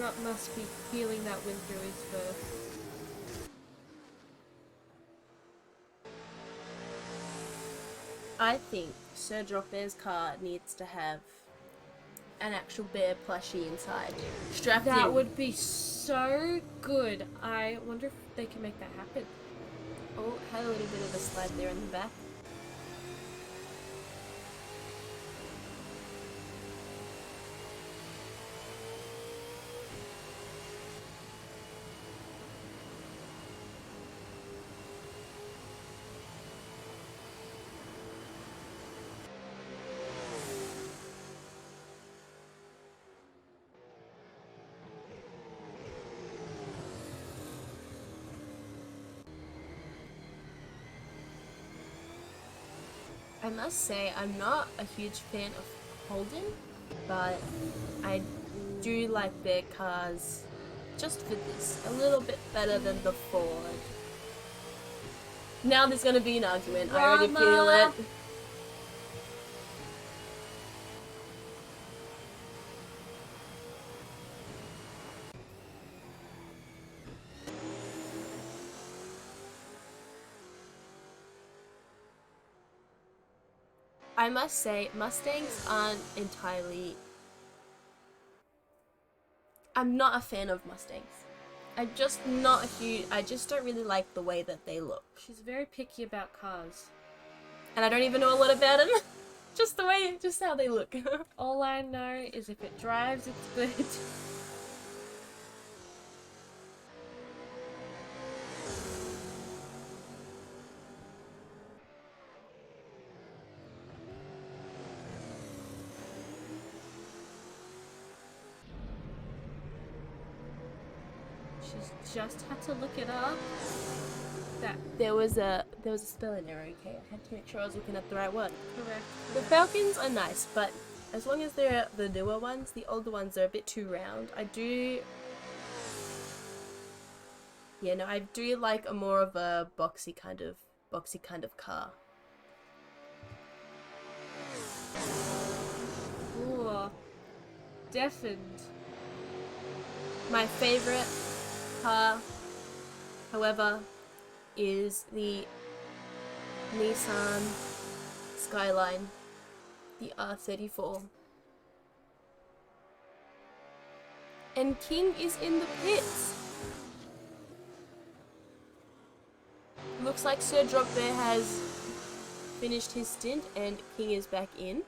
Rock must be feeling that wind through his fur. I think Sir Dropbear's car needs to have an actual bear plushie inside. Strapped in. That would be so good. I wonder if they can make that happen. Oh, had a little bit of a slide there in the back. I must say, I'm not a huge fan of Holden, but I do like their cars just for this a little bit better than the Ford. Now there's gonna be an argument. I already feel Drama. it. I must say, Mustangs aren't entirely... I'm not a fan of Mustangs. I'm just not a huge... I just don't really like the way that they look. She's very picky about cars. And I don't even know a lot about them. Just the way, just how they look. All I know is if it drives, it's good. She's just had to look it up. That There was a spelling error, okay? I had to make sure I was looking at the right one. correct. The Falcons are nice, but as long as they're the newer ones, the older ones are a bit too round. I do... Yeah, no, I do like a more of a boxy kind of car. Ooh. Deafened. My favorite car, however, is the Nissan Skyline, the R34. And King is in the pits. Looks like Sir Drop Bear has finished his stint and King is back in.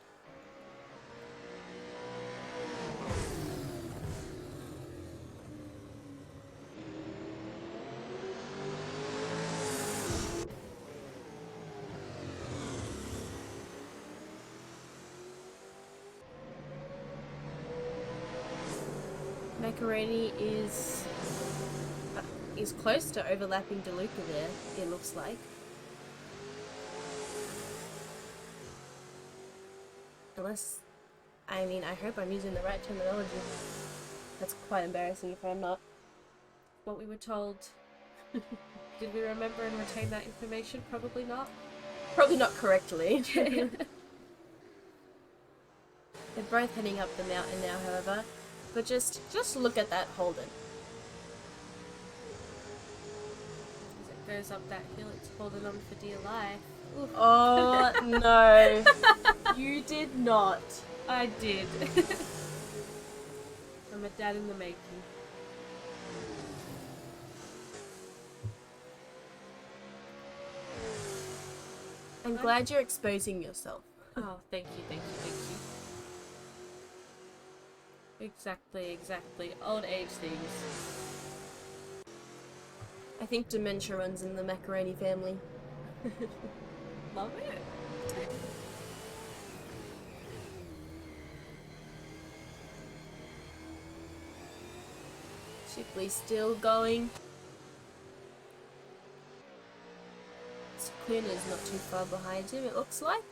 Macaroni is close to overlapping DeLuca there, it looks like. Unless, I mean, I hope I'm using the right terminology. That's quite embarrassing if I'm not. What we were told. Did we remember and retain that information? Probably not. Probably not correctly. They're both heading up the mountain now, however. But just look at that Holden. As it goes up that hill, it's holding on for dear life. Oof. Oh no. You did not. I did. I'm a dad in the making. I'm glad you're exposing yourself. Oh, thank you, thank you, thank you. Exactly. Old age things. I think dementia runs in the Macaroni family. Love it. Shipley's still going. Cluna's not too far behind him, it looks like.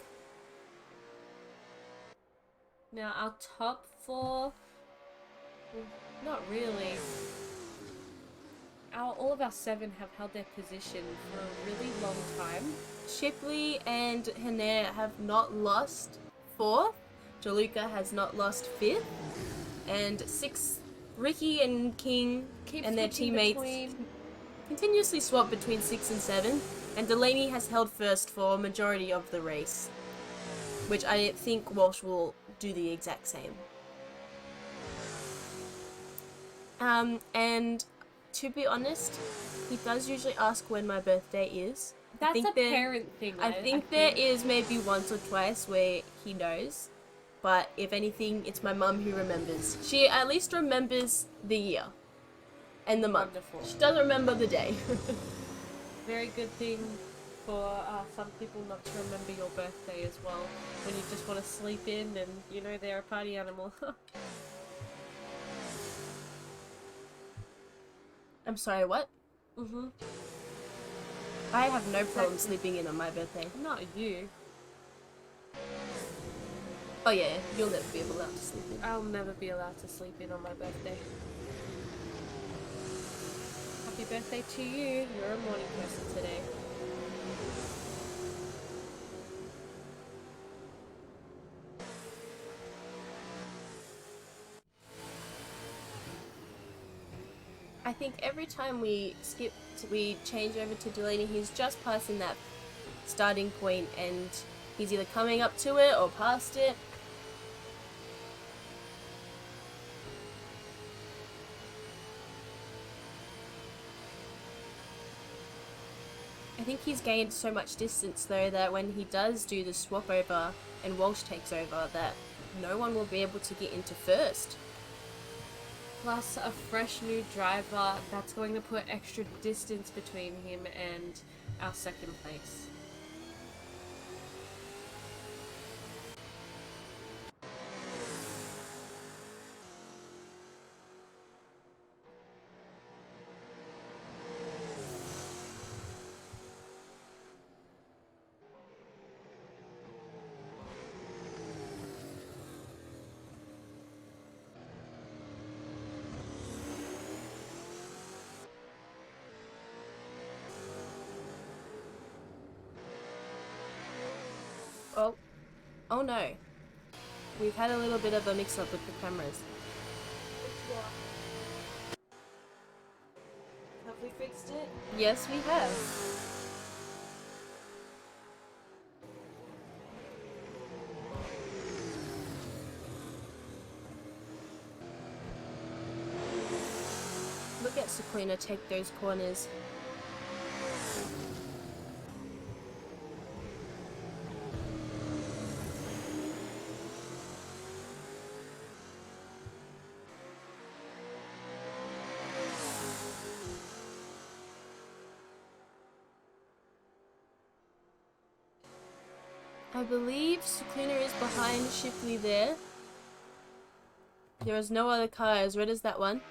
Now our top four, well, not really. All of our seven have held their position for a really long time. Shipley and Hanair have not lost 4th. Jaluka has not lost 5th. And 6th, Ricky and King Keep and their switching teammates between. continuously swap between 6 and 7. And Delaney has held first for a majority of the race. Which I think Walsh will do the exact same. And to be honest, he does usually ask when my birthday is. That's a parent thing. I think there is maybe once or twice where he knows. But if anything, it's my mum who remembers. She at least remembers the year. And the month. Wonderful. She doesn't remember the day. Very good thing for some people not to remember your birthday as well. When you just want to sleep in and, you know, they're a party animal. I'm sorry, what? Mm-hmm. I have no problem sleeping in on my birthday. Not you. Oh yeah, you'll never be allowed to sleep in. I'll never be allowed to sleep in on my birthday. Happy birthday to you. You're a morning person today. I think every time we change over to Delaney, he's just passing that starting point and he's either coming up to it or past it. I think he's gained so much distance though that when he does do the swap over and Walsh takes over, that no one will be able to get into first. Plus a fresh new driver, that's going to put extra distance between him and our second place. Oh no. We've had a little bit of a mix-up with the cameras. Have we fixed it? Yes, we have. get Sequina take those corners. I believe Sequina is behind Shipley there. There is no other car as red as that one.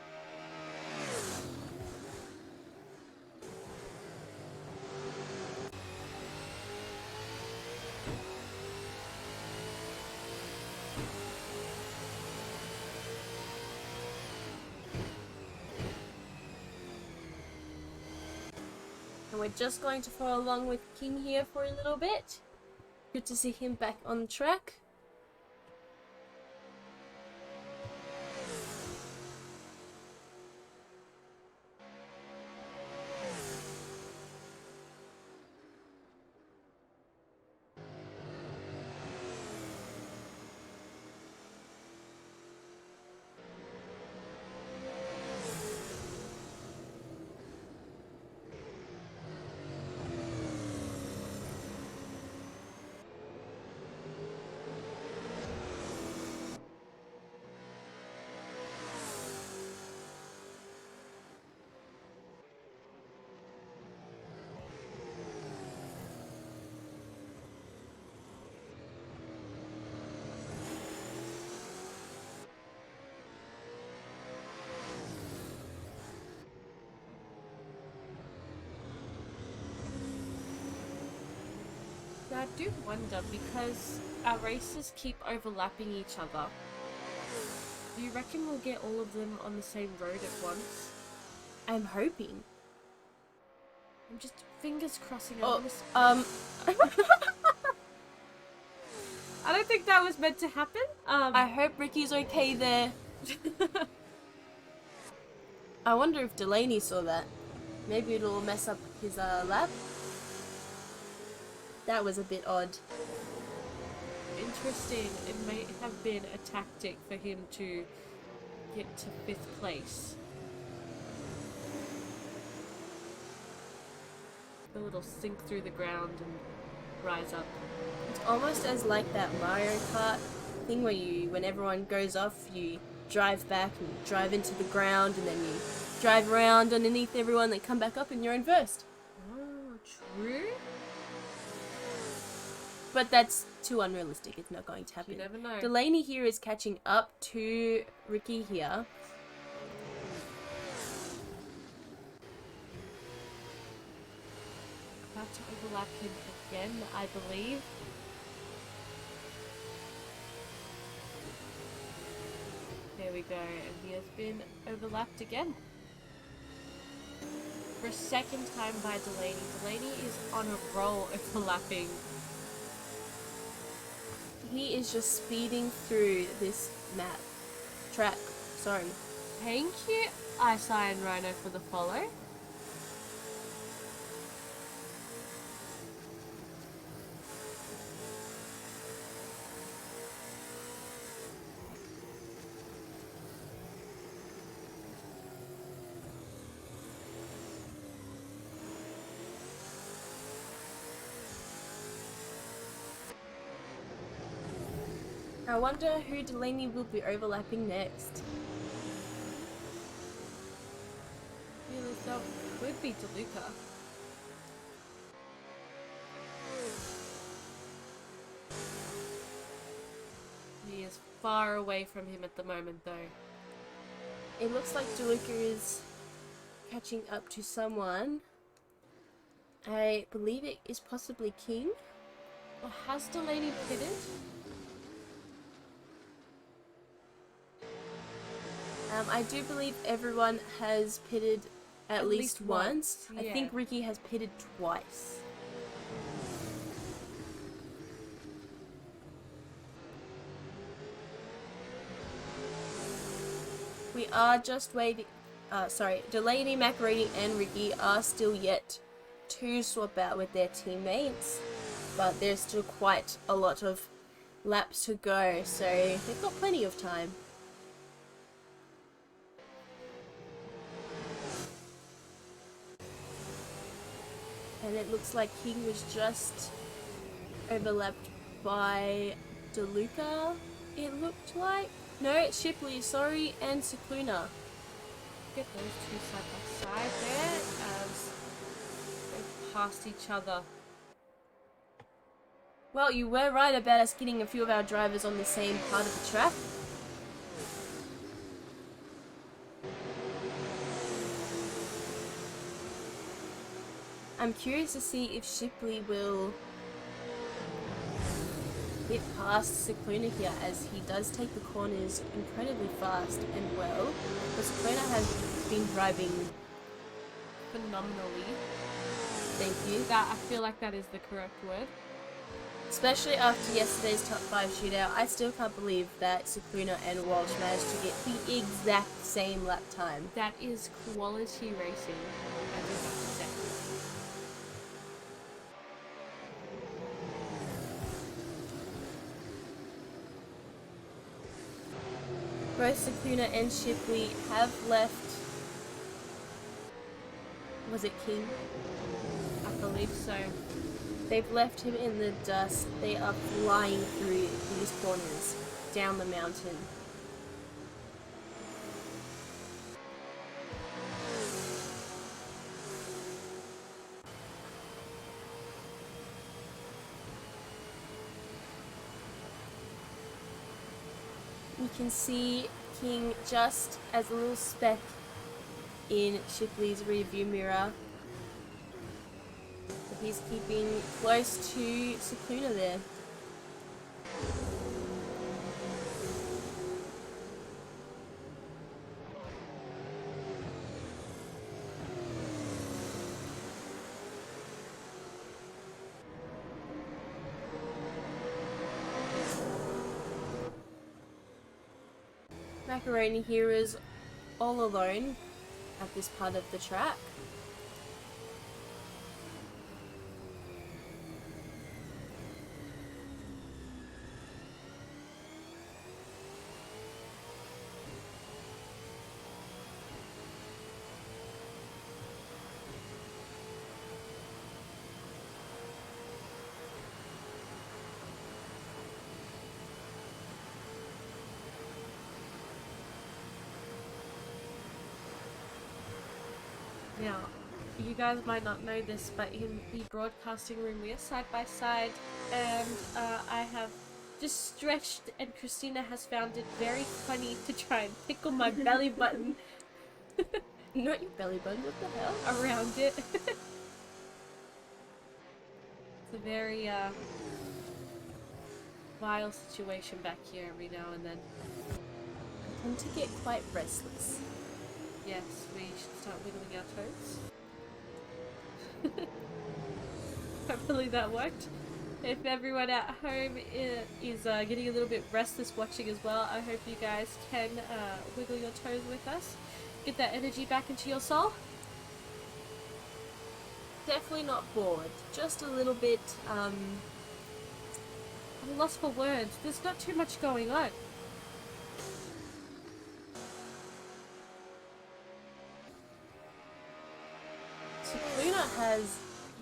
And we're just going to follow along with King here for a little bit. Good to see him back on the track. Now I do wonder, because our races keep overlapping each other, do you reckon we'll get all of them on the same road at once? I'm hoping. I'm just fingers crossing. Oh, I don't think that was meant to happen. I hope Ricky's okay there. I wonder if Delaney saw that. Maybe it'll mess up his lap. That was a bit odd. Interesting. It may have been a tactic for him to get to 5th place. The little sink through the ground and rise up. It's almost as like that Mario Kart thing where when everyone goes off, you drive back and you drive into the ground and then you drive around underneath everyone, then come back up and you're in first. Oh, true. But that's too unrealistic. It's not going to happen. You never know. Delaney here is catching up to Ricky here. About to overlap him again, I believe. There we go, and he has been overlapped again. For a second time by Delaney. Delaney is on a roll overlapping. He is just speeding through this track. Sorry. Thank you, Ice Iron Rhino, for the follow. I wonder who Delaney will be overlapping next. Really, so would be DeLuca. He is far away from him at the moment, though. It looks like DeLuca is catching up to someone. I believe it is possibly King. Or has Delaney pitted? I do believe everyone has pitted at least once. Yeah. I think Ricky has pitted twice. We are just waiting. Delaney, Macaroni, and Ricky are still yet to swap out with their teammates, but there's still quite a lot of laps to go, so they've got plenty of time. And it looks like King was just overlapped by DeLuca, it looked like. No, it's Shipley, sorry, and Cicluna. Get those two side by side there as they passed each other. Well, you were right about us getting a few of our drivers on the same part of the track. I'm curious to see if Shipley will get past Cicluna here, as he does take the corners incredibly fast and well. But Cicluna has been driving Phenomenally. thank you. That, I feel like that is the correct word. Especially after yesterday's top 5 shootout, I still can't believe that Cicluna and Walsh managed to get the exact same lap time. That is quality racing, I do have to say. Both Cicluna and Shipley have left. Was it King? I believe so. They've left him in the dust. They are flying through these corners down the mountain. You can see King just as a little speck in Shipley's rearview mirror. But he's keeping close to Cicluna there. Macaroni here is all alone at this part of the track. Now, you guys might not know this, but in the broadcasting room we are side by side, and I have just stretched, and Christina has found it very funny to try and tickle my belly button Not your belly button, what the hell? around it. It's a very vile situation back here every now and then. I tend to get quite restless. Yes, we should start wiggling our toes. Hopefully that worked. If everyone at home is getting a little bit restless watching as well, I hope you guys can wiggle your toes with us. Get that energy back into your soul. Definitely not bored, just a little bit, I'm lost for words. There's not too much going on. Cicluna has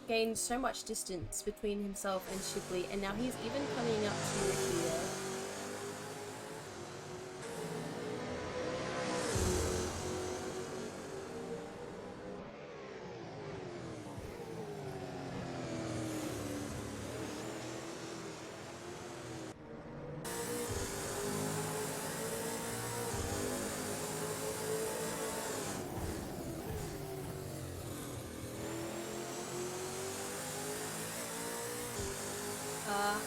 gained so much distance between himself and Shipley, and now he's even coming up to here.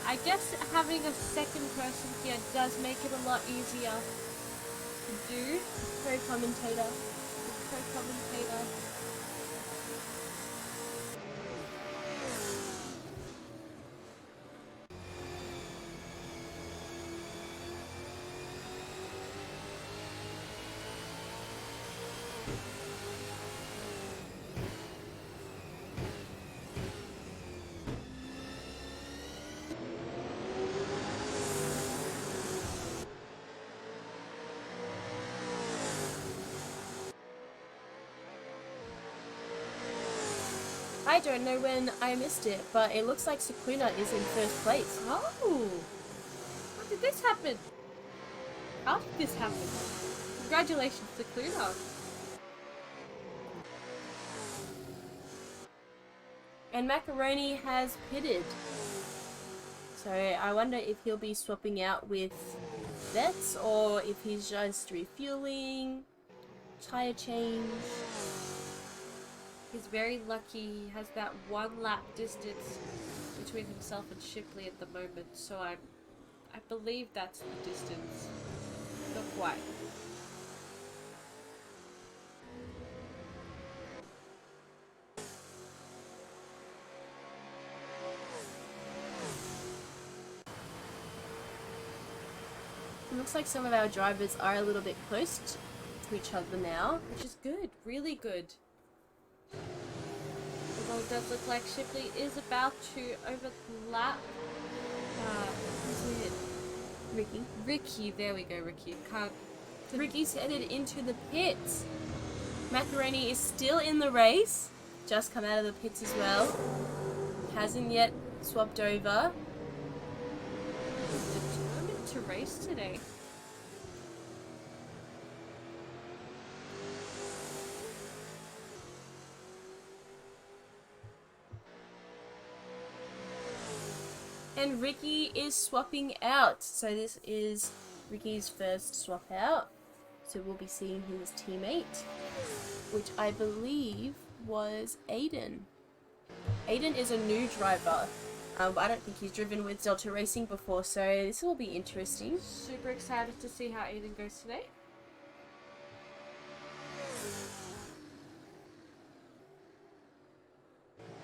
I guess having a second person here does make it a lot easier to do. Co-commentator. Co-commentator. I don't know when I missed it, but it looks like Sakuna is in first place. Oh! How did this happen? How did this happen? Congratulations to Cluna. And Macaroni has pitted. So I wonder if he'll be swapping out with Vets or if he's just refueling, tire change. He's very lucky. He has that 1 lap distance between himself and Shipley at the moment, so I believe that's the distance. Not quite. It looks like some of our drivers are a little bit close to each other now. Which is good, really good. Although it does look like Shipley is about to overlap. Who's it? Ricky. Ricky, there we go, Ricky. Can't. Ricky's headed into the pits. Macaroni is still in the race. Just come out of the pits as well. Hasn't yet swapped over. Determined to race today. And Ricky is swapping out. So this is Ricky's first swap out. So we'll be seeing his teammate, which I believe was Aiden. Aiden is a new driver. I don't think he's driven with Delta Racing before, so this will be interesting. Super excited to see how Aiden goes today.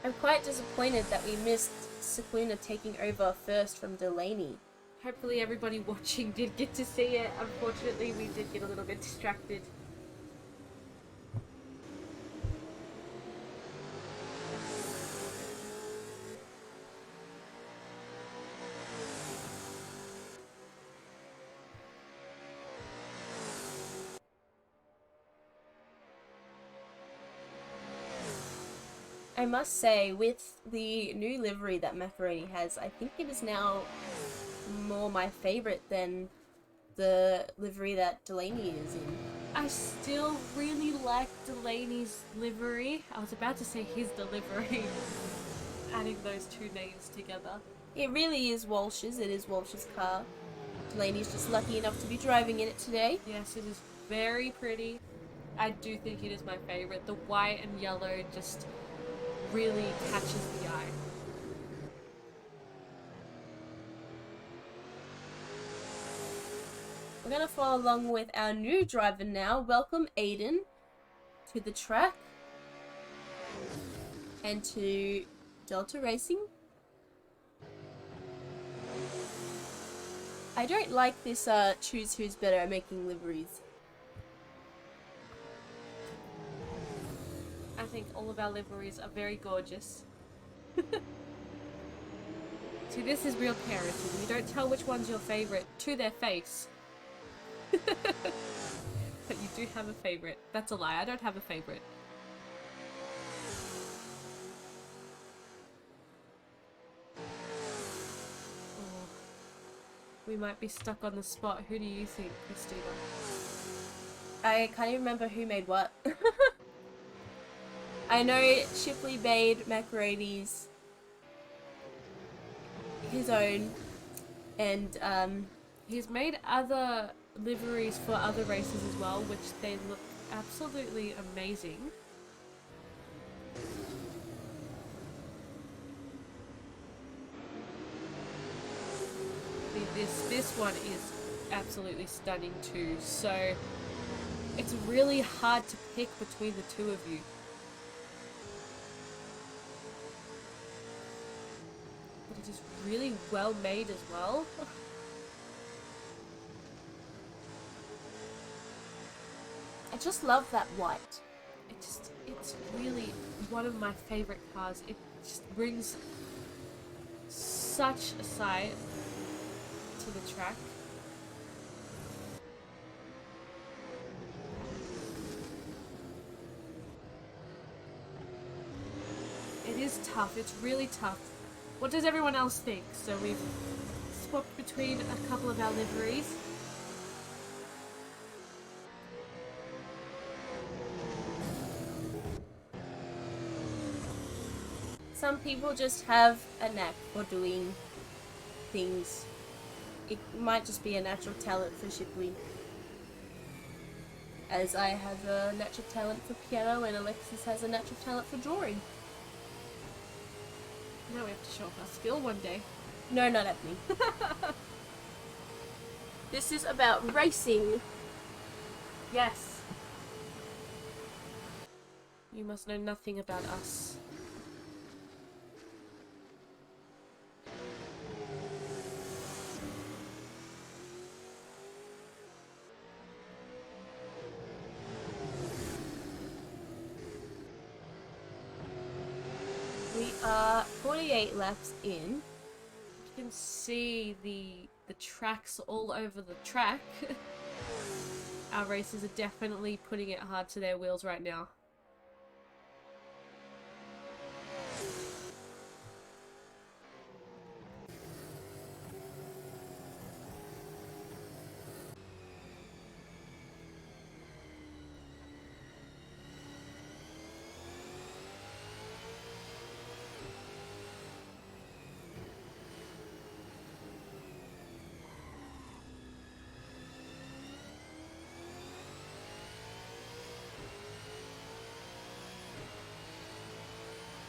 I'm quite disappointed that we missed Cicluna taking over first from Delaney. Hopefully everybody watching did get to see it. Unfortunately, we did get a little bit distracted. I must say, with the new livery that Macaroni has, I think it is now more my favourite than the livery that Delaney is in. I still really like Delaney's livery. I was about to say his delivery. Adding those two names together. It really is Walsh's. It is Walsh's car. Delaney's just lucky enough to be driving in it today. Yes, it is very pretty. I do think it is my favourite. The white and yellow just really catches the eye. We're going to follow along with our new driver now. Welcome Aiden to the track and to Delta Racing. I don't like this choose who's better at making liveries. I think all of our liveries are very gorgeous. See, this is real parenting. You don't tell which one's your favourite to their face. But you do have a favourite. That's a lie. I don't have a favourite. Oh. We might be stuck on the spot. Who do you think, Christina? I can't even remember who made what. I know Shipley made Macaroni's his own, and he's made other liveries for other races as well, which they look absolutely amazing. This one is absolutely stunning too, so it's really hard to pick between the two of you. But it is really well made as well. I just love that white. It's really one of my favorite cars. It just brings such a sight to the track. It It is tough. It's really tough. What does everyone else think? So we've swapped between a couple of our liveries. Some people just have a knack for doing things. It might just be a natural talent for Shipley. As I have a natural talent for piano and Alexis has a natural talent for drawing. Now we have to show off our skill one day. No, not happening. This is about racing. Yes. You must know nothing about us. We are 48 laps in. You can see the tracks all over the track. Our racers are definitely putting it hard to their wheels right now.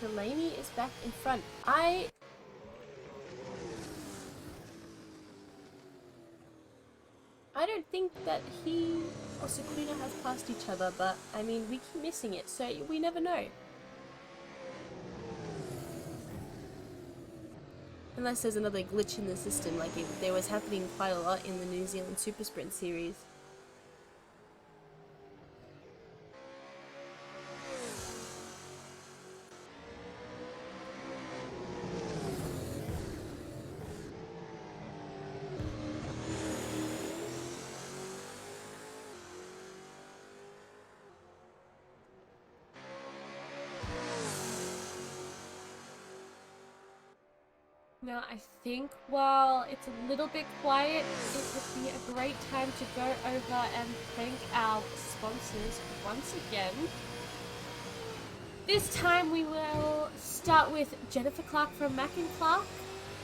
Delaney is back in front. I don't think that he or Sakuna have passed each other, but I mean, we keep missing it, so we never know. Unless there's another glitch in the system, like there was happening quite a lot in the New Zealand Super Sprint series. Now I think while it's a little bit quiet, it would be a great time to go over and thank our sponsors once again. This time we will start with Jennifer Clark from Mac & Clark.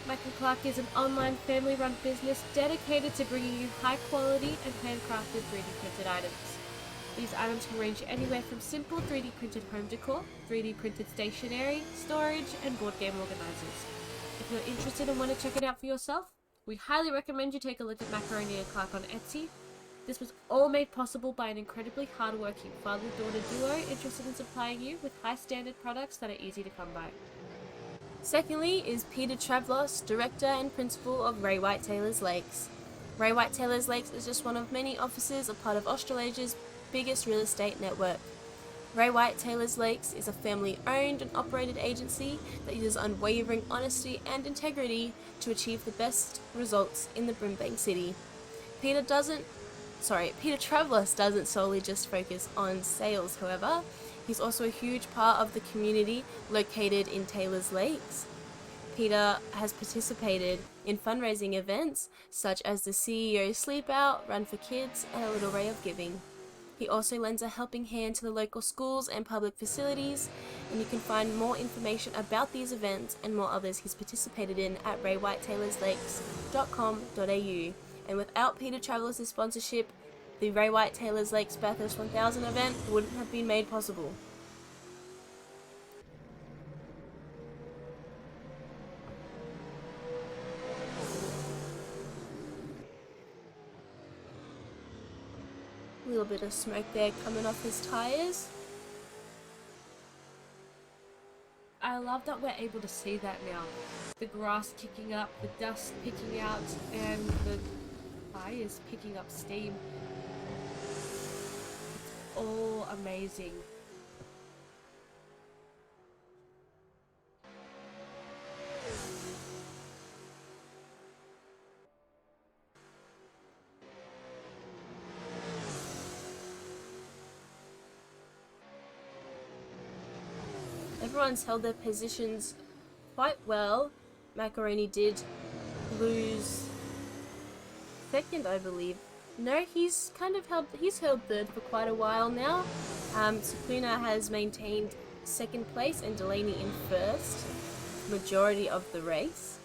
Mac & Clark is an online family-run business dedicated to bringing you high-quality and handcrafted 3D printed items. These items can range anywhere from simple 3D printed home decor, 3D printed stationery, storage, and board game organizers. If you're interested and want to check it out for yourself, we highly recommend you take a look at Macaroni and Clark on Etsy. This was all made possible by an incredibly hardworking father-daughter duo interested in supplying you with high-standard products that are easy to come by. Secondly is Peter Travlos, Director and Principal of Ray White Taylor's Lakes. Ray White Taylor's Lakes is just one of many offices a part of Australasia's biggest real estate network. Ray White Taylor's Lakes is a family-owned and operated agency that uses unwavering honesty and integrity to achieve the best results in the Brimbank City. Peter Travlos doesn't solely just focus on sales, however. He's also a huge part of the community located in Taylor's Lakes. Peter has participated in fundraising events such as the CEO Sleep Out, Run for Kids, and A Little Ray of Giving. He also lends a helping hand to the local schools and public facilities, and you can find more information about these events and more others he's participated in at raywhitetaylorslakes.com.au. And without Peter Travellers' sponsorship, the Ray White Taylor's Lakes Bathurst 1000 event wouldn't have been made possible. A little bit of smoke there coming off his tyres. I love that we're able to see that now. The grass kicking up, the dust picking out, and the fires picking up steam. It's all amazing. Everyone's held their positions quite well. Macaroni did lose second, I believe. No, he's held third for quite a while now. Sakluna has maintained second place and Delaney in first majority of the race.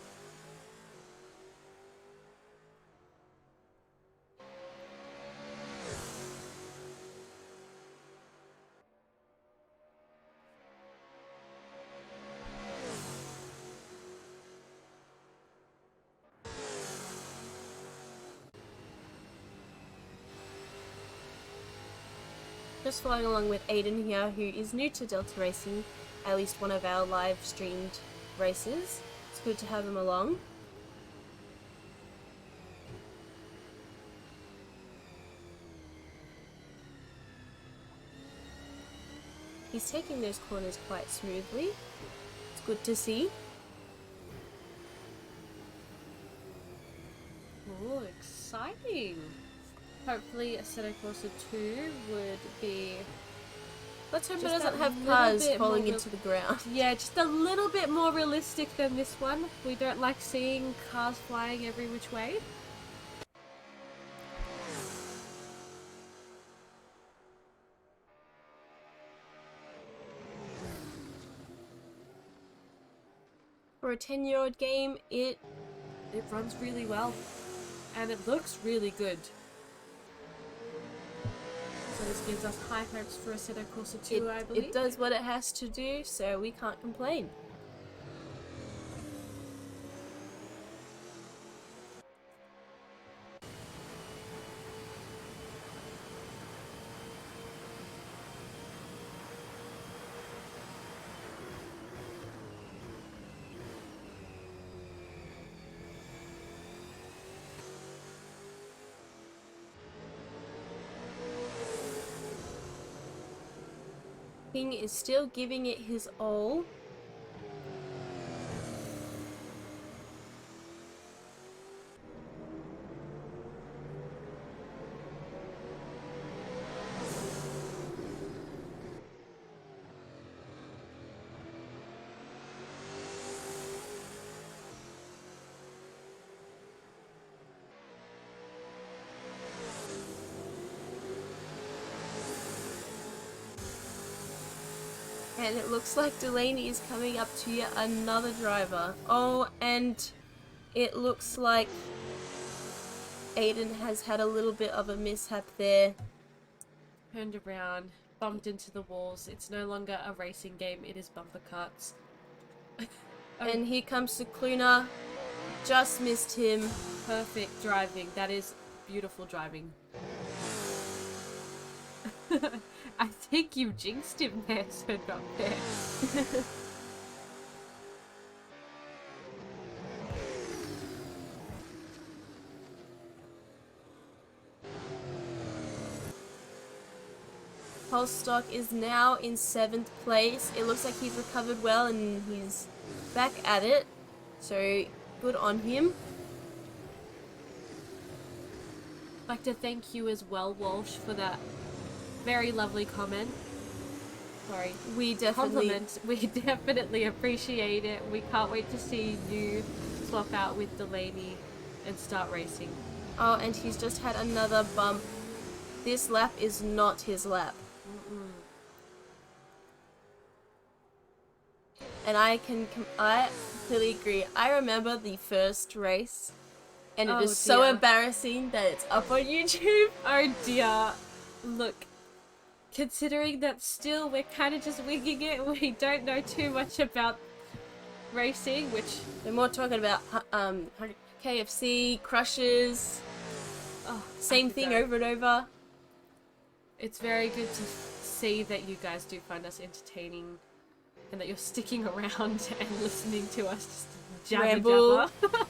Just following along with Aiden here, who is new to Delta Racing, at least one of our live streamed races. It's good to have him along. He's taking those corners quite smoothly. It's good to see. Oh, exciting. Hopefully Assetto Corsa 2 would be... Let's hope it Just doesn't that have little cars bit falling more into the ground. Yeah, just a little bit more realistic than this one. We don't like seeing cars flying every which way. For a 10-year-old game, it runs really well. And it looks really good. So this gives us high hopes for Assetto Corsa 2, I believe. it does what it has to do, so we can't complain. King is still giving it his all. And it looks like Delaney is coming up to yet another driver. Oh, and it looks like Aiden has had a little bit of a mishap there. Turned around, bumped into the walls. It's no longer a racing game, it is bumper carts. And here comes Sakluna. Just missed him. Perfect driving. That is beautiful driving. I think you jinxed him there, so not fair. Holstock is now in 7th place. It looks like he's recovered well and he's back at it. So good on him. I'd like to thank you as well, Walsh, for that very lovely comment. Sorry. We definitely Compliment. We definitely appreciate it. We can't wait to see you swap out with Delaney and start racing. Oh, and he's just had another bump. This lap is not his lap. And I completely agree. I remember the first race, and it is so dear. embarrassing that it's up on YouTube. Oh dear. Look, considering that still we're kind of just winging it, we don't know too much about racing, which... We're more talking about KFC, crushes, same thing over and over. It's very good to see that you guys do find us entertaining and that you're sticking around and listening to us just jabber Ramble. jabber.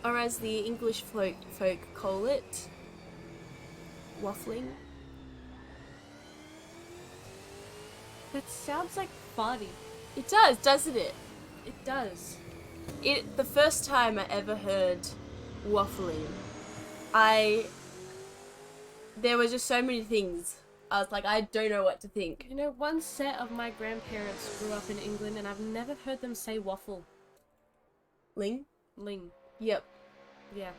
Or as the English folk call it, waffling. That sounds like fun. It does, doesn't it? It does. The first time I ever heard waffling, there were just so many things I was like, I don't know what to think. You know, one set of my grandparents grew up in England and I've never heard them say waffle. Ling? Ling. Yep. Yeah.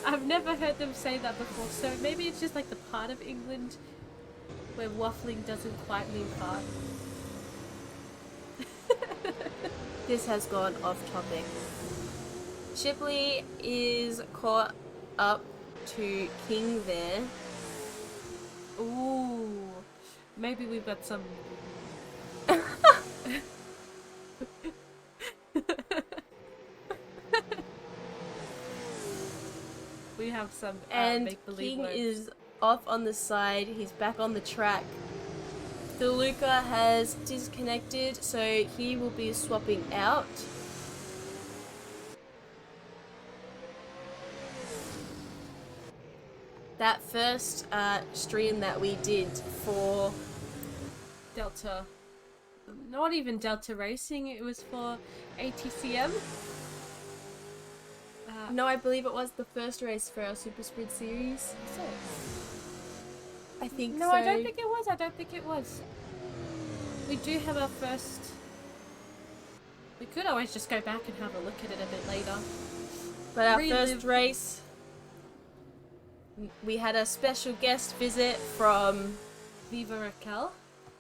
I've never heard them say that before, so maybe it's just like the part of England where waffling doesn't quite mean fart. This has gone off topic. Shipley is caught up to King there. Ooh. Maybe we've got some... we have some And make-believe King words. is off on the side. He's back on the track. DeLuca has disconnected, so he will be swapping out. That first stream that we did for Delta. Not even Delta Racing, it was for ATCM. no, I believe it was the first race for our Super Sprint series. I think No, so. I don't think it was. I don't think it was. We do have our first... We could always just go back and have a look at it a bit later. But our Relive. first race, we had a special guest visit from Viva Raquel.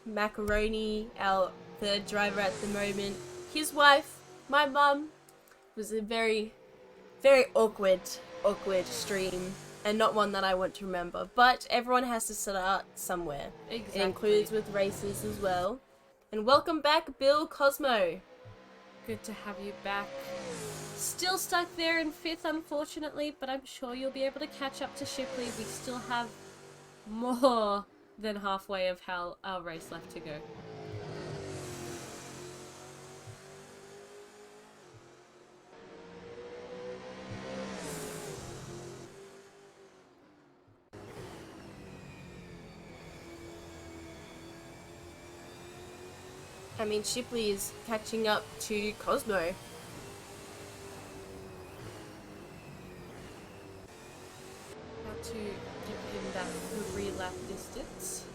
Macaroni, our third driver at the moment. His wife, my mum, was a very, very awkward stream, and not one that I want to remember. But everyone has to start somewhere. Exactly. It includes with races as well. And welcome back, Bill Cosmo. Good to have you back. Still stuck there in 5th, unfortunately, but I'm sure you'll be able to catch up to Shipley. We still have more than halfway of our race left to go. I mean, Shipley is catching up to Cosmo. How to give him that 3-lap distance.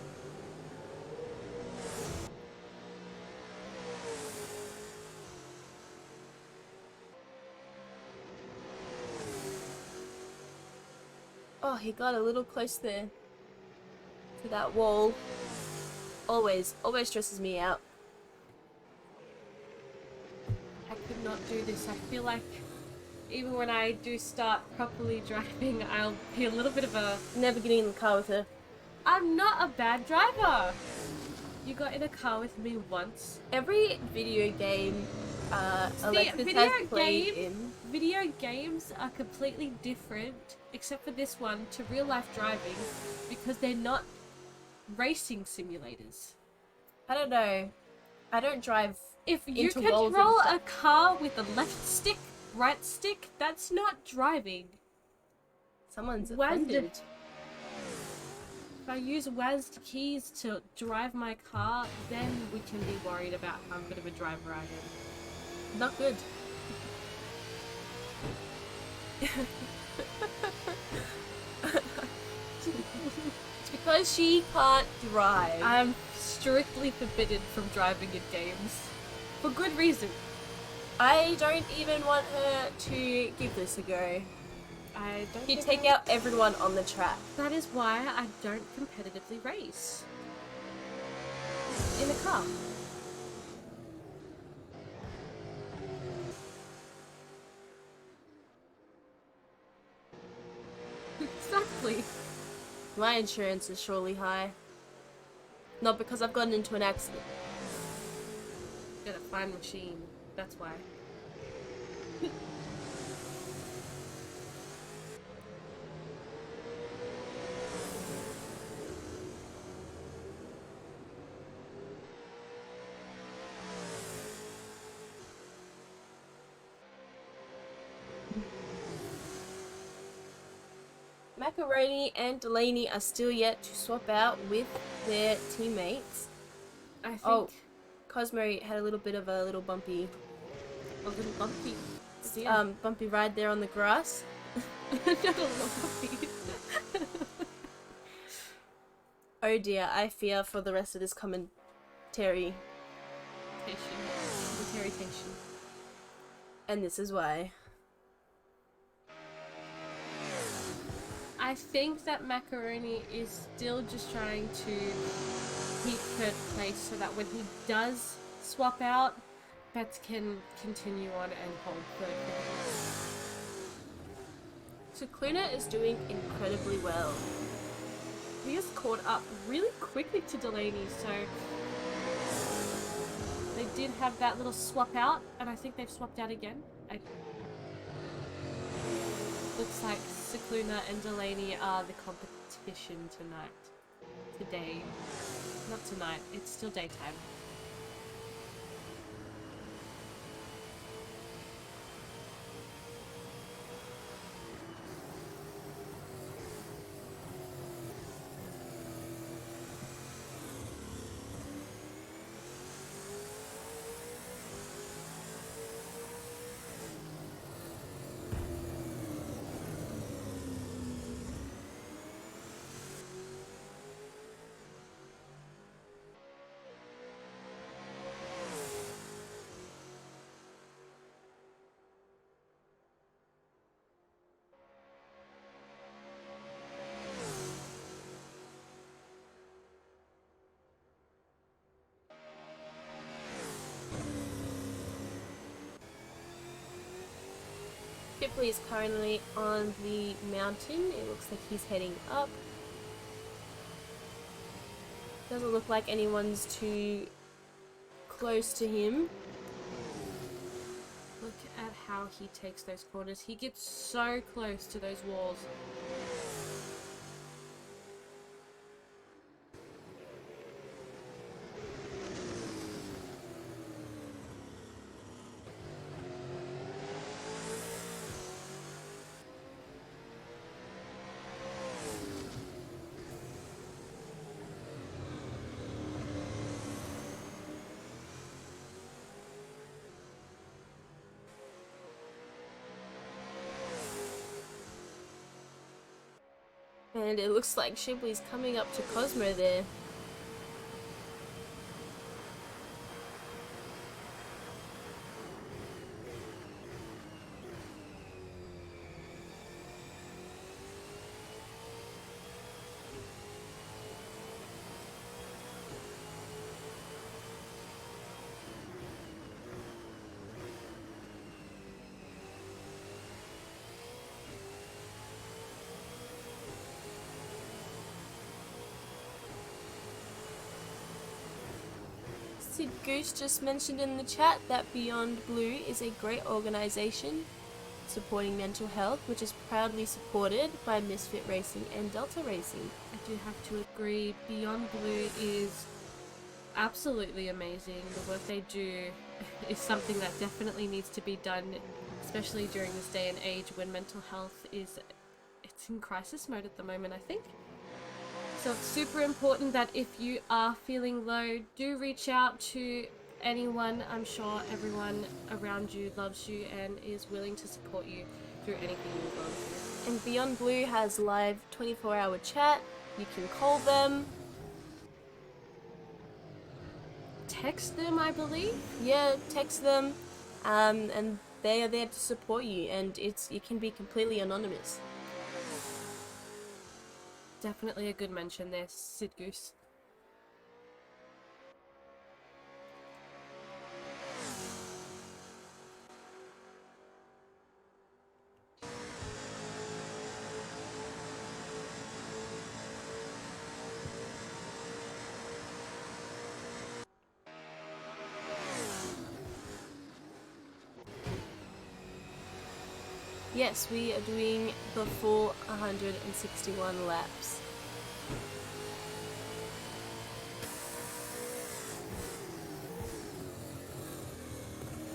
Oh, he got a little close there to that wall. Always stresses me out. I could not do this. I feel like even when I do start properly driving, I'll be a little bit of a... Never getting in the car with her. I'm not a bad driver! You got in a car with me once. Every video game Alexis has played in. Video games are completely different, except for this one, to real life driving, because they're not racing simulators. I don't know. I don't drive. If you into walls and control stuff. a car with a left stick, right stick, that's not driving. Someone's Where's the- offended. If I use WASD keys to drive my car, then we can be worried about how good of a driver I am. Not good. It's because she can't drive. I'm strictly forbidden from driving in games. For good reason. I don't even want her to give this a go. I don't You think take I- out everyone on the track. That is why I don't competitively race. In a car. Exactly. My insurance is surely high. Not because I've gotten into an accident. Got a fine machine. That's why. Macaroni and Delaney are still yet to swap out with their teammates. I think Oh, Cosmo had a little bit of a little bumpy, a little bumpy. bumpy ride there on the grass. Not a little bumpy. Oh dear, I fear for the rest of this commentary. Commentary-tation. And this is why. I think that Macaroni is still just trying to keep third place so that when he does swap out, Bets can continue on and hold third place. So Cluna is doing incredibly well. He has caught up really quickly to Delaney, so they did have that little swap out, and I think they've swapped out again. Looks like Cicluna and Delaney are the competition today. Not tonight, it's still daytime. Shipley is currently on the mountain. It looks like he's heading up. Doesn't look like anyone's too close to him. Look at how he takes those corners. He gets so close to those walls. And it looks like Shipley's coming up to Cosmo there. Sid Goose just mentioned in the chat that Beyond Blue is a great organisation supporting mental health, which is proudly supported by Misfit Racing and Delta Racing. I do have to agree, Beyond Blue is absolutely amazing. The work they do is something that definitely needs to be done, especially during this day and age when mental health it's in crisis mode at the moment, I think. So it's super important that if you are feeling low, do reach out to anyone. I'm sure everyone around you loves you and is willing to support you through anything you're going through. And Beyond Blue has live 24-hour chat. You can call them. Text them, I believe. Yeah, text them. And they are there to support you, and it can be completely anonymous. Definitely a good mention there, Sid Goose. Yes, we are doing the full 161 laps.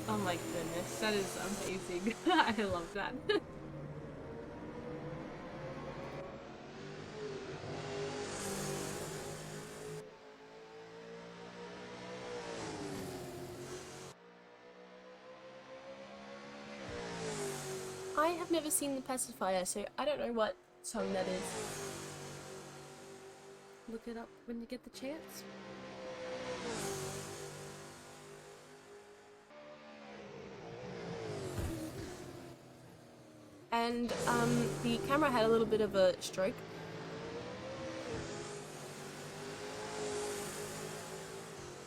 Oh my goodness, that is amazing. I love that. I have never seen The Pacifier, so I don't know what song that is. look it up when you get the chance. And the camera had a little bit of a stroke.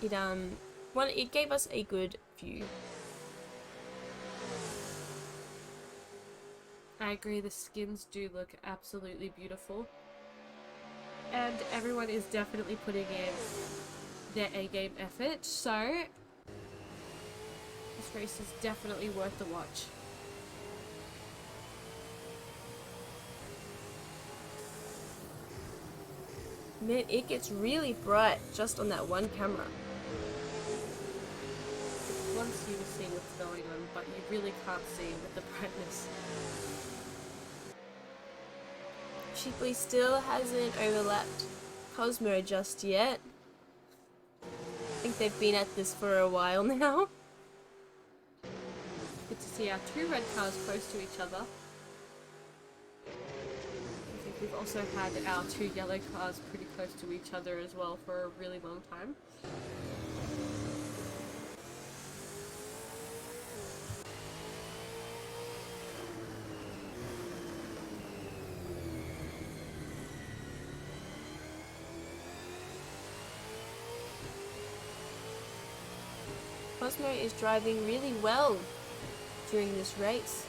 It gave us a good view. I agree, the skins do look absolutely beautiful. And everyone is definitely putting in their A-game effort, so this race is definitely worth the watch. Man, it gets really bright just on that one camera. It wants you to see what's going on, but you really can't see with the brightness. Shipley still hasn't overlapped Cosmo just yet. I think they've been at this for a while now. Good to see our two red cars close to each other. I think we've also had our two yellow cars pretty close to each other as well for a really long time. Cosmo is driving really well during this race.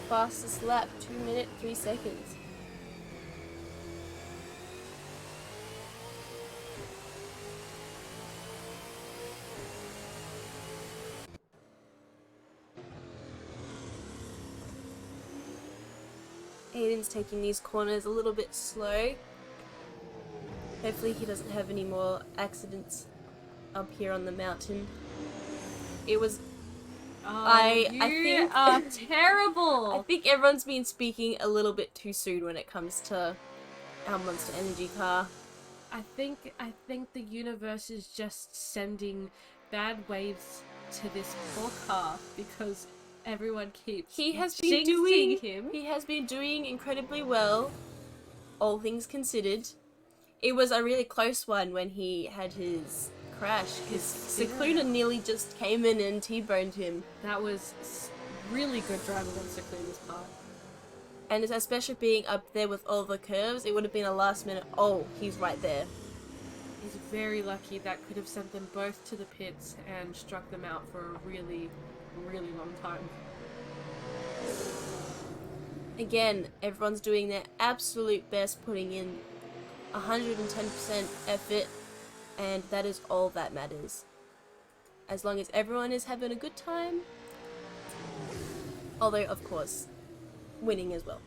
Fastest lap, 2 minutes, 3 seconds. Aiden's taking these corners a little bit slow. Hopefully he doesn't have any more accidents up here on the mountain. It was... Oh, I you think are terrible! I think everyone's been speaking a little bit too soon when it comes to our Monster Energy car. I think the universe is just sending bad waves to this poor car because everyone keeps He has been doing incredibly well, all things considered. It was a really close one when he had his crash, because Cicluna nearly just came in and T-boned him. That was really good driving on Cicluna's part. And especially being up there with all the curves, it would have been a last minute, oh, he's right there. He's very lucky. That could have sent them both to the pits and struck them out for a really, really long time. Again, everyone's doing their absolute best, putting in 110% effort, and that is all that matters. As long as everyone is having a good time, although of course, winning as well.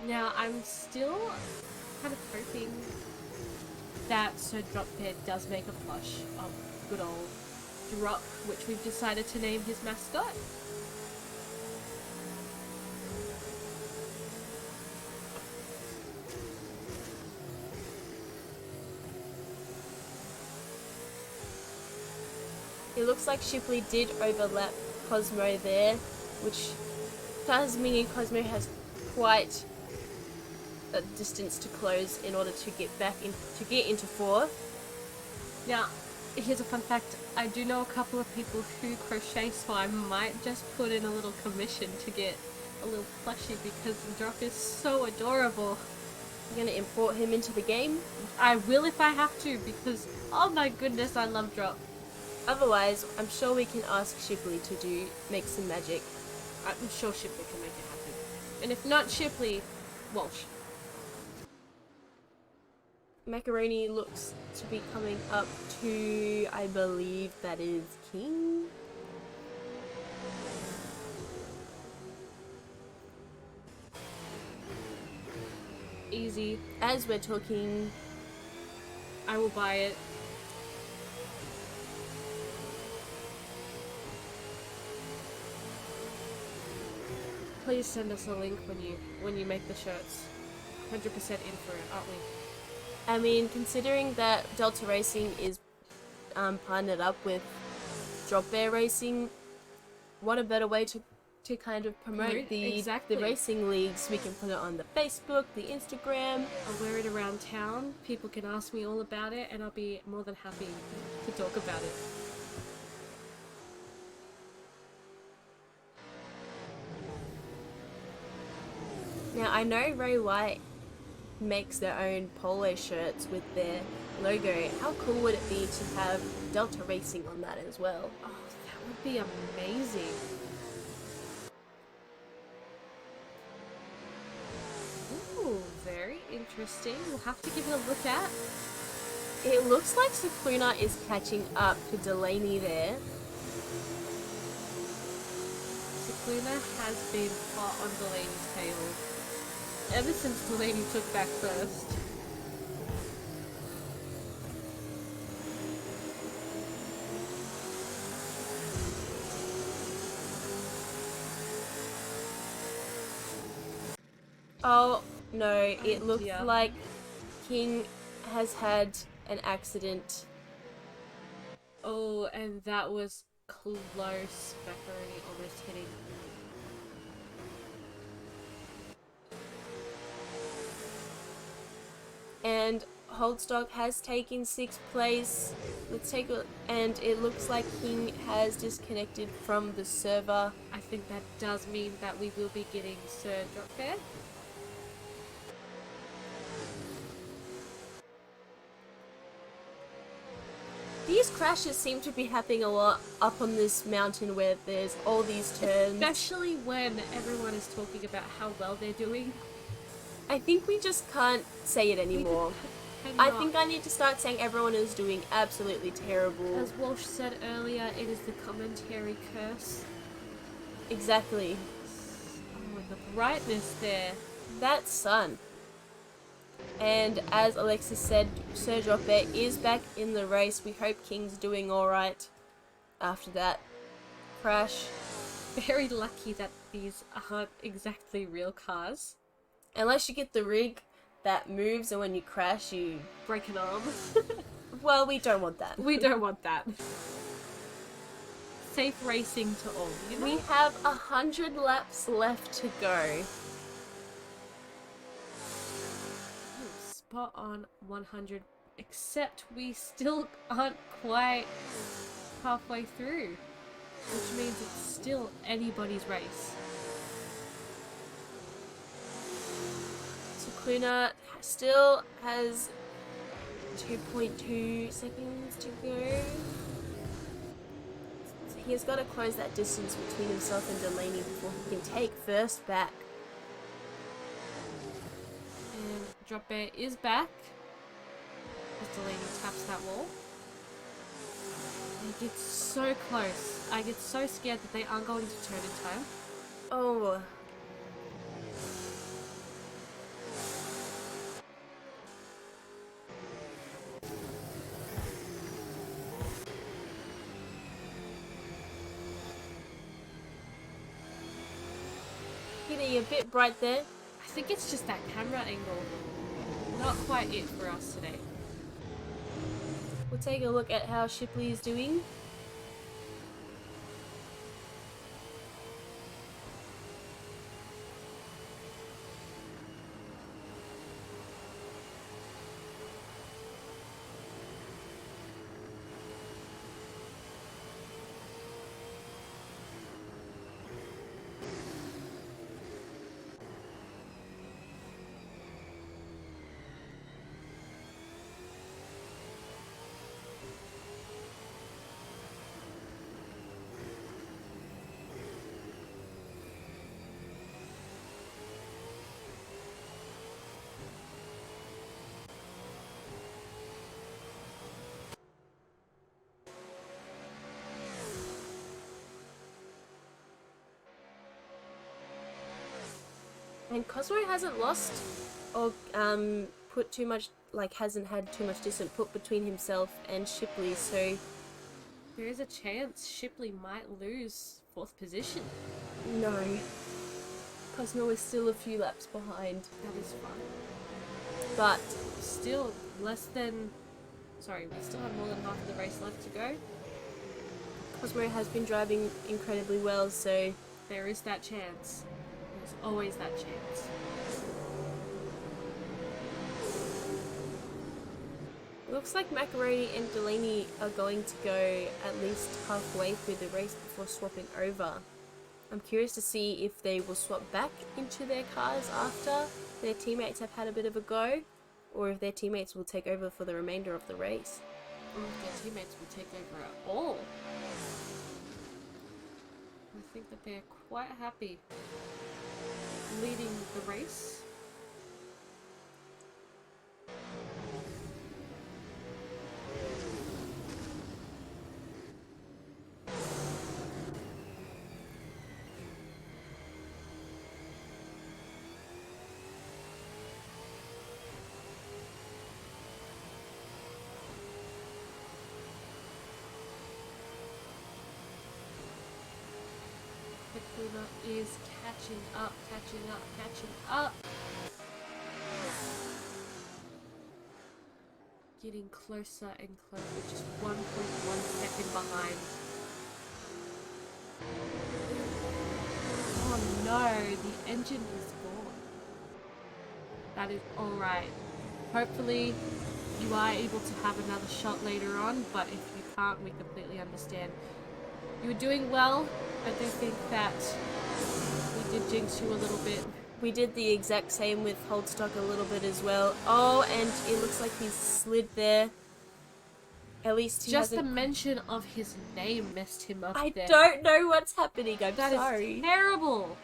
Now, I'm still kind of hoping that Sir Drop Dead does make a plush of good old Drop, which we've decided to name his mascot. It looks like Shipley did overlap Cosmo there, which does mean Cosmo has quite a distance to close in order to get into fourth. Now, here's a fun fact. I do know a couple of people who crochet, so I might just put in a little commission to get a little plushie because Drop is so adorable. You're gonna import him into the game. I will if I have to because, oh my goodness, I love Drop. Otherwise, I'm sure we can ask Shipley to make some magic. I'm sure Shipley can make it happen. And if not Shipley, Walsh. Macaroni looks to be coming up to, I believe that is King. Easy. As we're talking, I will buy it. Please send us a link when you make the shirts. 100% in for it, aren't we? I mean, considering that Delta Racing is partnered up with Drop Bear Racing, what a better way to kind of promote the racing leagues. We can put it on the Facebook, the Instagram. I'll wear it around town. People can ask me all about it, and I'll be more than happy to talk about it. Now, I know Ray White makes their own polo shirts with their logo. How cool would it be to have Delta Racing on that as well? Oh, that would be amazing. Ooh, very interesting. We'll have to give it a look at. It looks like Cicluna is catching up to Delaney there. Cicluna has been hot on Delaney's tail ever since Delaney took back first. Oh no, it looks dear. like King has had an accident. Oh, and that was close. Macaroni almost hitting. And Holdstock has taken 6th place. Let's take a, and it looks like King has disconnected from the server. I think that does mean that we will be getting Sir Drop Bear. These crashes seem to be happening a lot up on this mountain where there's all these turns. Especially when everyone is talking about how well they're doing. I think we just can't say it anymore. I think I need to start saying everyone is doing absolutely terrible. As Walsh said earlier, it is the commentary curse. Exactly. Oh, the brightness there. That sun. And as Alexis said, Sir Drop Bear is back in the race. We hope King's doing alright after that crash. Very lucky that these aren't exactly real cars. Unless you get the rig that moves and when you crash you... Break an arm. Well, we don't want that. We don't want that. Safe racing to all, you know? We have 100 laps left to go. Spot on 100, except we still aren't quite halfway through, which means it's still anybody's race. Cicluna still has 2.2 seconds to go. So he has got to close that distance between himself and Delaney before he can take first back. And Drop Bear is back as Delaney taps that wall. They get so close. I get so scared that they aren't going to turn in time. Oh. Getting a bit bright there. I think it's just that camera angle. Not quite it for us today. We'll take a look at how Shipley is doing. And Cosmo hasn't lost or put too much, like hasn't had too much distance put between himself and Shipley, so There is a chance Shipley might lose 4th position. no. Cosmo is still a few laps behind, That is fun. but Still less than... Sorry, we still have more than half of the race left to go. Cosmo has been driving incredibly well, so There is that chance. There's always that chance. looks like Macaroni and Delaney are going to go at least halfway through the race before swapping over. I'm curious to see if they will swap back into their cars after their teammates have had a bit of a go, or if their teammates will take over for the remainder of the race. Or if their teammates will take over at all. I think that they're quite happy leading the race. Luna is catching up. Getting closer and closer, just 1.1 second behind. Oh no, the engine is gone. That is alright. Hopefully you are able to have another shot later on, but if you can't, we completely understand. You were doing well. I do think that we did jinx you a little bit. We did the exact same with Holdstock a little bit as well. Oh, and it looks like he's slid there. At least he Just the hasn't... mention of his name messed him up I there. don't know what's happening. I'm That is sorry. terrible.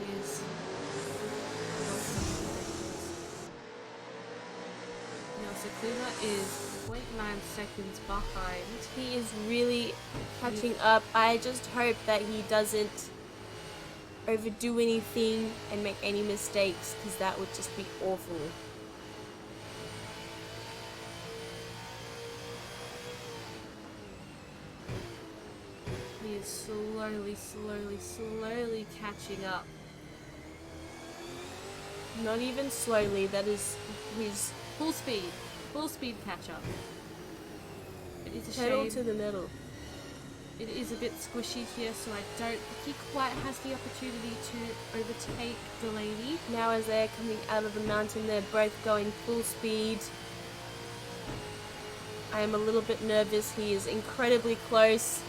It is. Now Sakuma is 0.9 seconds behind. He is really catching up. I just hope that he doesn't overdo anything and make any mistakes, because that would just be awful. He is slowly catching up. Not even slowly, that is his Full speed catch up. It is a pedal shame. to the metal. It is a bit squishy here, so I don't think he quite has the opportunity to overtake Delaney. Now as they're coming out of the mountain, they're both going full speed. I am a little bit nervous. He is incredibly close.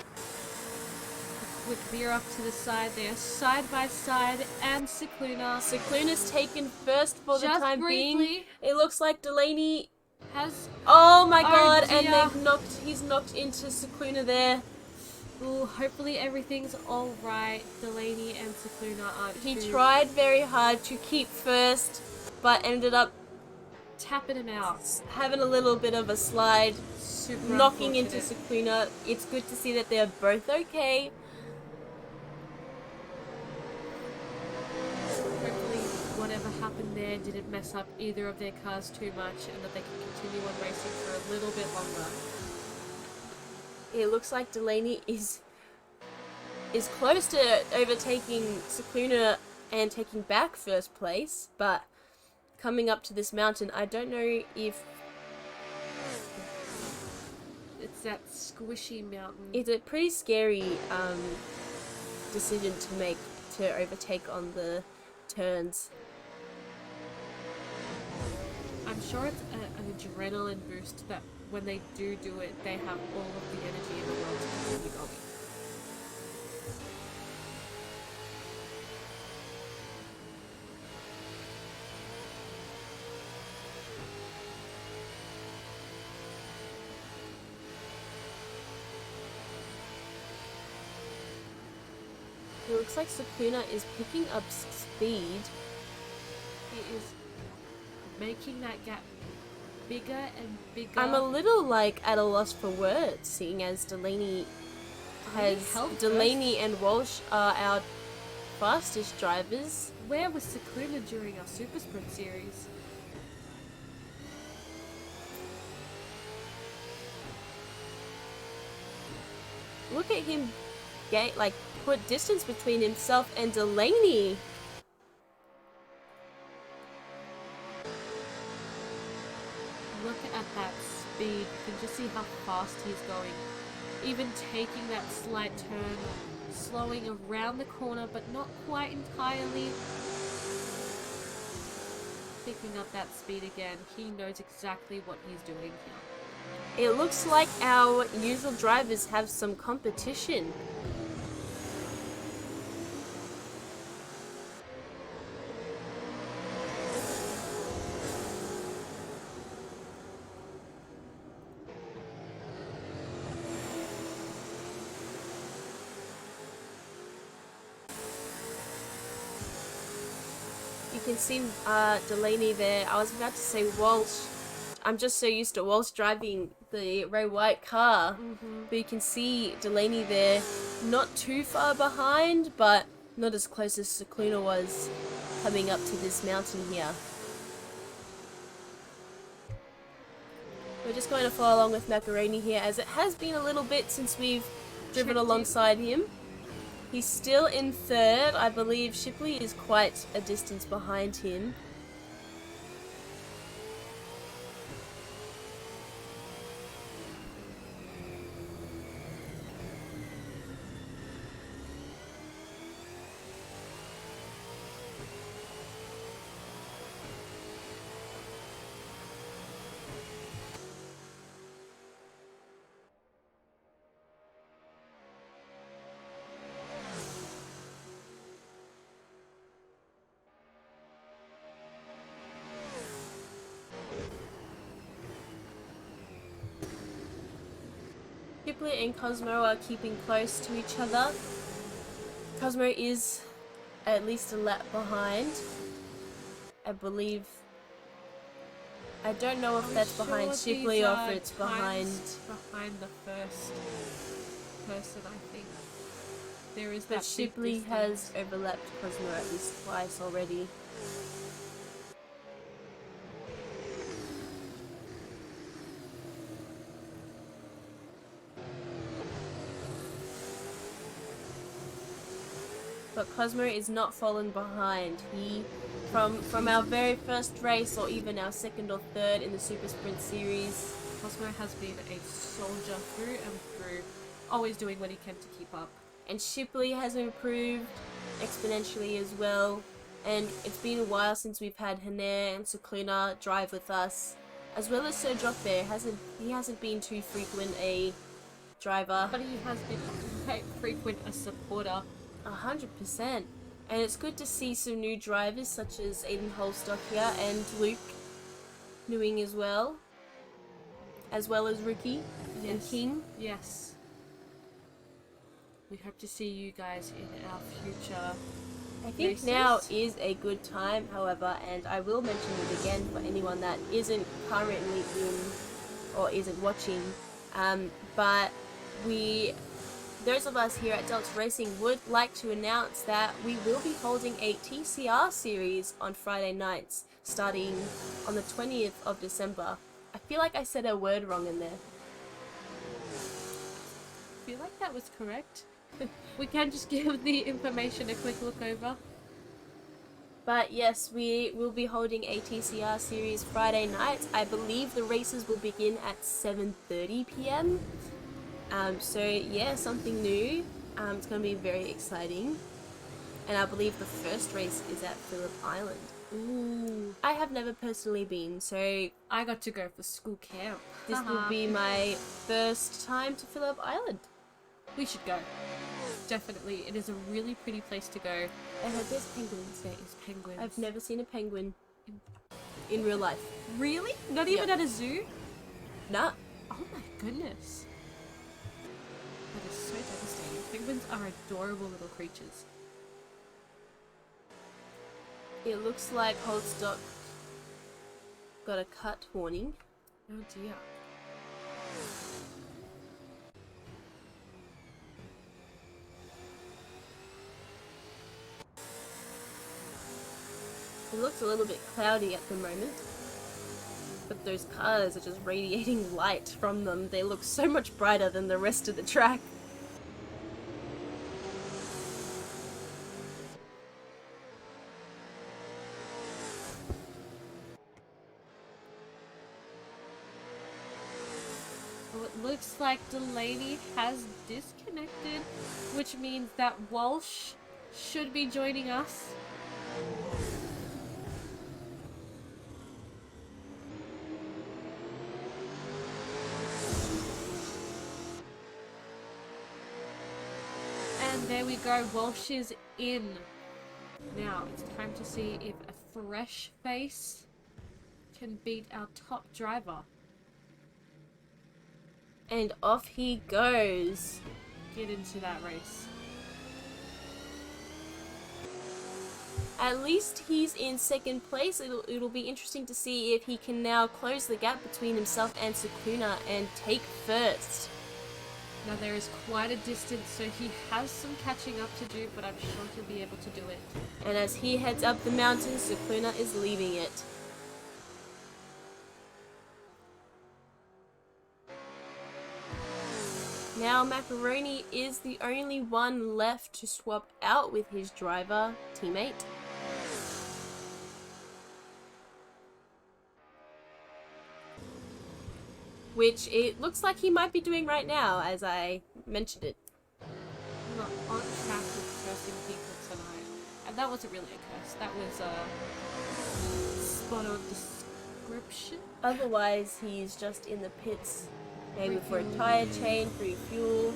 Quick veer off to the side. They are side by side, and Cicluna Cicluna's taken first for the just time being. briefly It looks like Delaney... has. Oh my Oh god, and dear. he's knocked into Cicluna there. Ooh, hopefully everything's all right. Delaney and Cicluna aren't. He too tried very hard to keep first, but ended up tapping him out. having a little bit of a slide, Super knocking into unfortunate. Cicluna. It's good to see that they're both okay. Hopefully, whatever happened there didn't mess up either of their cars too much, and that they can continue on racing for a little bit longer. It looks like Delaney is close to overtaking Cicluna and taking back first place, but coming up to this mountain, I don't know if It's that squishy mountain. it's a pretty scary decision to make, to overtake on the turns. I'm sure it's an adrenaline boost that when they do it, they have all of the energy in the world to continue going. looks like Sukuna is picking up speed. He is making that gap bigger and bigger. I'm a little like at a loss for words, seeing as Delaney and Walsh are our fastest drivers. Where was Sukuna during our Super Sprint series? Look at him put distance between himself and Delaney. Look at that speed. You can just see how fast he's going. Even taking that slight turn, slowing around the corner, but not quite entirely. Picking up that speed again. He knows exactly what he's doing here. It looks like our usual drivers have some competition. You can see Delaney there. I was about to say Walsh. I'm just so used to Walsh driving the Ray White car. But you can see Delaney there, not too far behind, but not as close as Sukuna was coming up to this mountain here. We're just going to follow along with Macaroni here, as it has been a little bit since we've driven alongside him. He's still in third. I believe Shipley is quite a distance behind him. Shipley and Cosmo are keeping close to each other. Cosmo is at least a lap behind. I believe. I don't know if that's behind Shipley or if it's behind the first person, I think. There is that. But Shipley has overlapped Cosmo at least twice already. But Cosmo is not fallen behind. He, from our very first race, or even our second or third in the Super Sprint series, Cosmo has been a soldier through and through, always doing what he can to keep up. And Shipley has improved exponentially as well. And it's been a while since we've had Hanair and Sukuna drive with us, as well as Sir Jock there. He hasn't been too frequent a driver, but he has been quite frequent a supporter. 100%. And it's good to see some new drivers such as Aiden Holstock here and Luke Newing as well as Rookie and King. Yes. We hope to see you guys in our future. I think races. Now is a good time, however, and I will mention it again for anyone that isn't currently in or isn't watching. But those of us here at Delta Racing would like to announce that we will be holding a TCR series on Friday nights, starting on the 20th of December. I feel like I said a word wrong in there. I feel like that was correct. We can just give the information a quick look over. But yes, we will be holding a TCR series Friday nights. I believe the races will begin at 7:30 p.m. So yeah, something new. It's going to be very exciting. And I believe the first race is at Phillip Island. Ooh. I have never personally been, so I got to go for school camp. This will be my first time to Phillip Island. We should go. Definitely. It is a really pretty place to go. I heard there's penguins. There is penguins. I've never seen a penguin in real life. Really? Not even at a zoo? Nah. Oh my goodness. That is so devastating. Penguins are adorable little creatures. It looks like Holdstock got a cut warning. Oh dear. It looks a little bit cloudy at the moment, but those cars are just radiating light from them. They look so much brighter than the rest of the track. Well, it looks like Delaney has disconnected, which means that Walsh should be joining us. And there we go, Walsh is in. Now it's time to see if a fresh face can beat our top driver. And off he goes. Get into that race. At least he's in second place. It'll be interesting to see if he can now close the gap between himself and Sukuna and take first. Now there is quite a distance, so he has some catching up to do, but I'm sure he'll be able to do it. And as he heads up the mountain, Sukuna is leaving it. Now Macaroni is the only one left to swap out with his driver teammate. Which it looks like he might be doing right now, as I mentioned it. I'm not on track with cursing people tonight. And that wasn't really a curse. That was a spot on description. Otherwise, he's just in the pits, maybe for a tire change, refuel.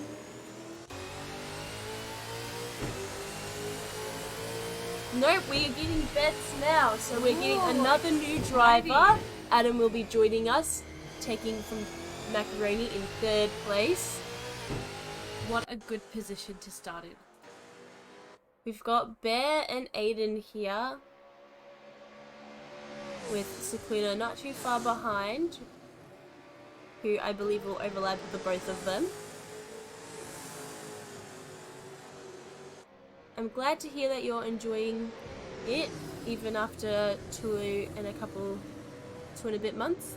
Nope, we are getting bets now, so we're getting another new driver. Adam will be joining us, taking from Macaroni in third place. What a good position to start in. We've got Bear and Aiden here, with Sukuna not too far behind, who I believe will overlap with the both of them. I'm glad to hear that you're enjoying it, even after two and a bit months.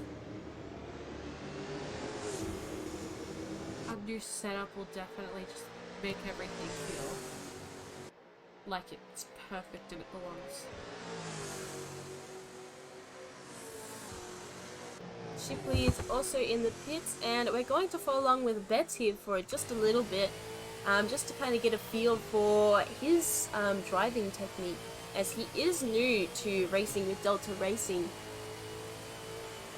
Our new setup will definitely just make everything feel like it's perfect and it belongs. Shipley is also in the pits, and we're going to follow along with Betts here for just a little bit, just to kind of get a feel for his driving technique, as he is new to racing with Delta Racing.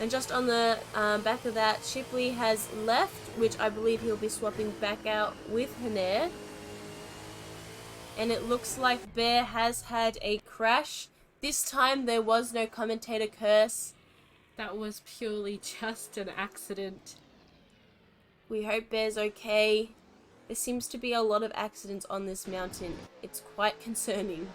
And just on the back of that, Shipley has left, which I believe he'll be swapping back out with Hanair. And it looks like Bear has had a crash. This time there was no commentator curse. That was purely just an accident. We hope Bear's okay. There seems to be a lot of accidents on this mountain. It's quite concerning.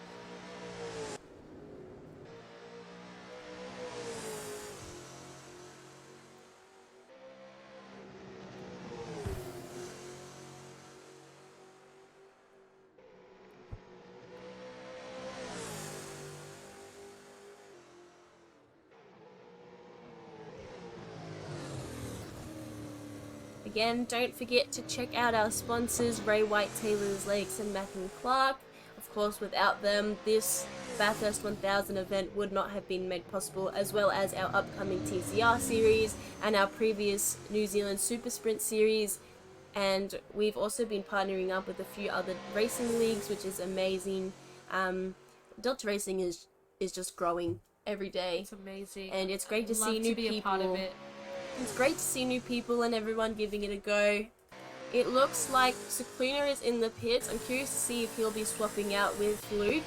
Again, don't forget to check out our sponsors, Ray White, Taylor's Lakes and Mac and Clark. Of course, without them, this Bathurst 1000 event would not have been made possible, as well as our upcoming TCR series and our previous New Zealand Super Sprint series. And we've also been partnering up with a few other racing leagues, which is amazing. Delta Racing is just growing every day. It's amazing. And it's great to Love see new be people. a part of it. It's great to see new people and everyone giving it a go. It looks like Sukuna is in the pits. I'm curious to see if he'll be swapping out with Luke.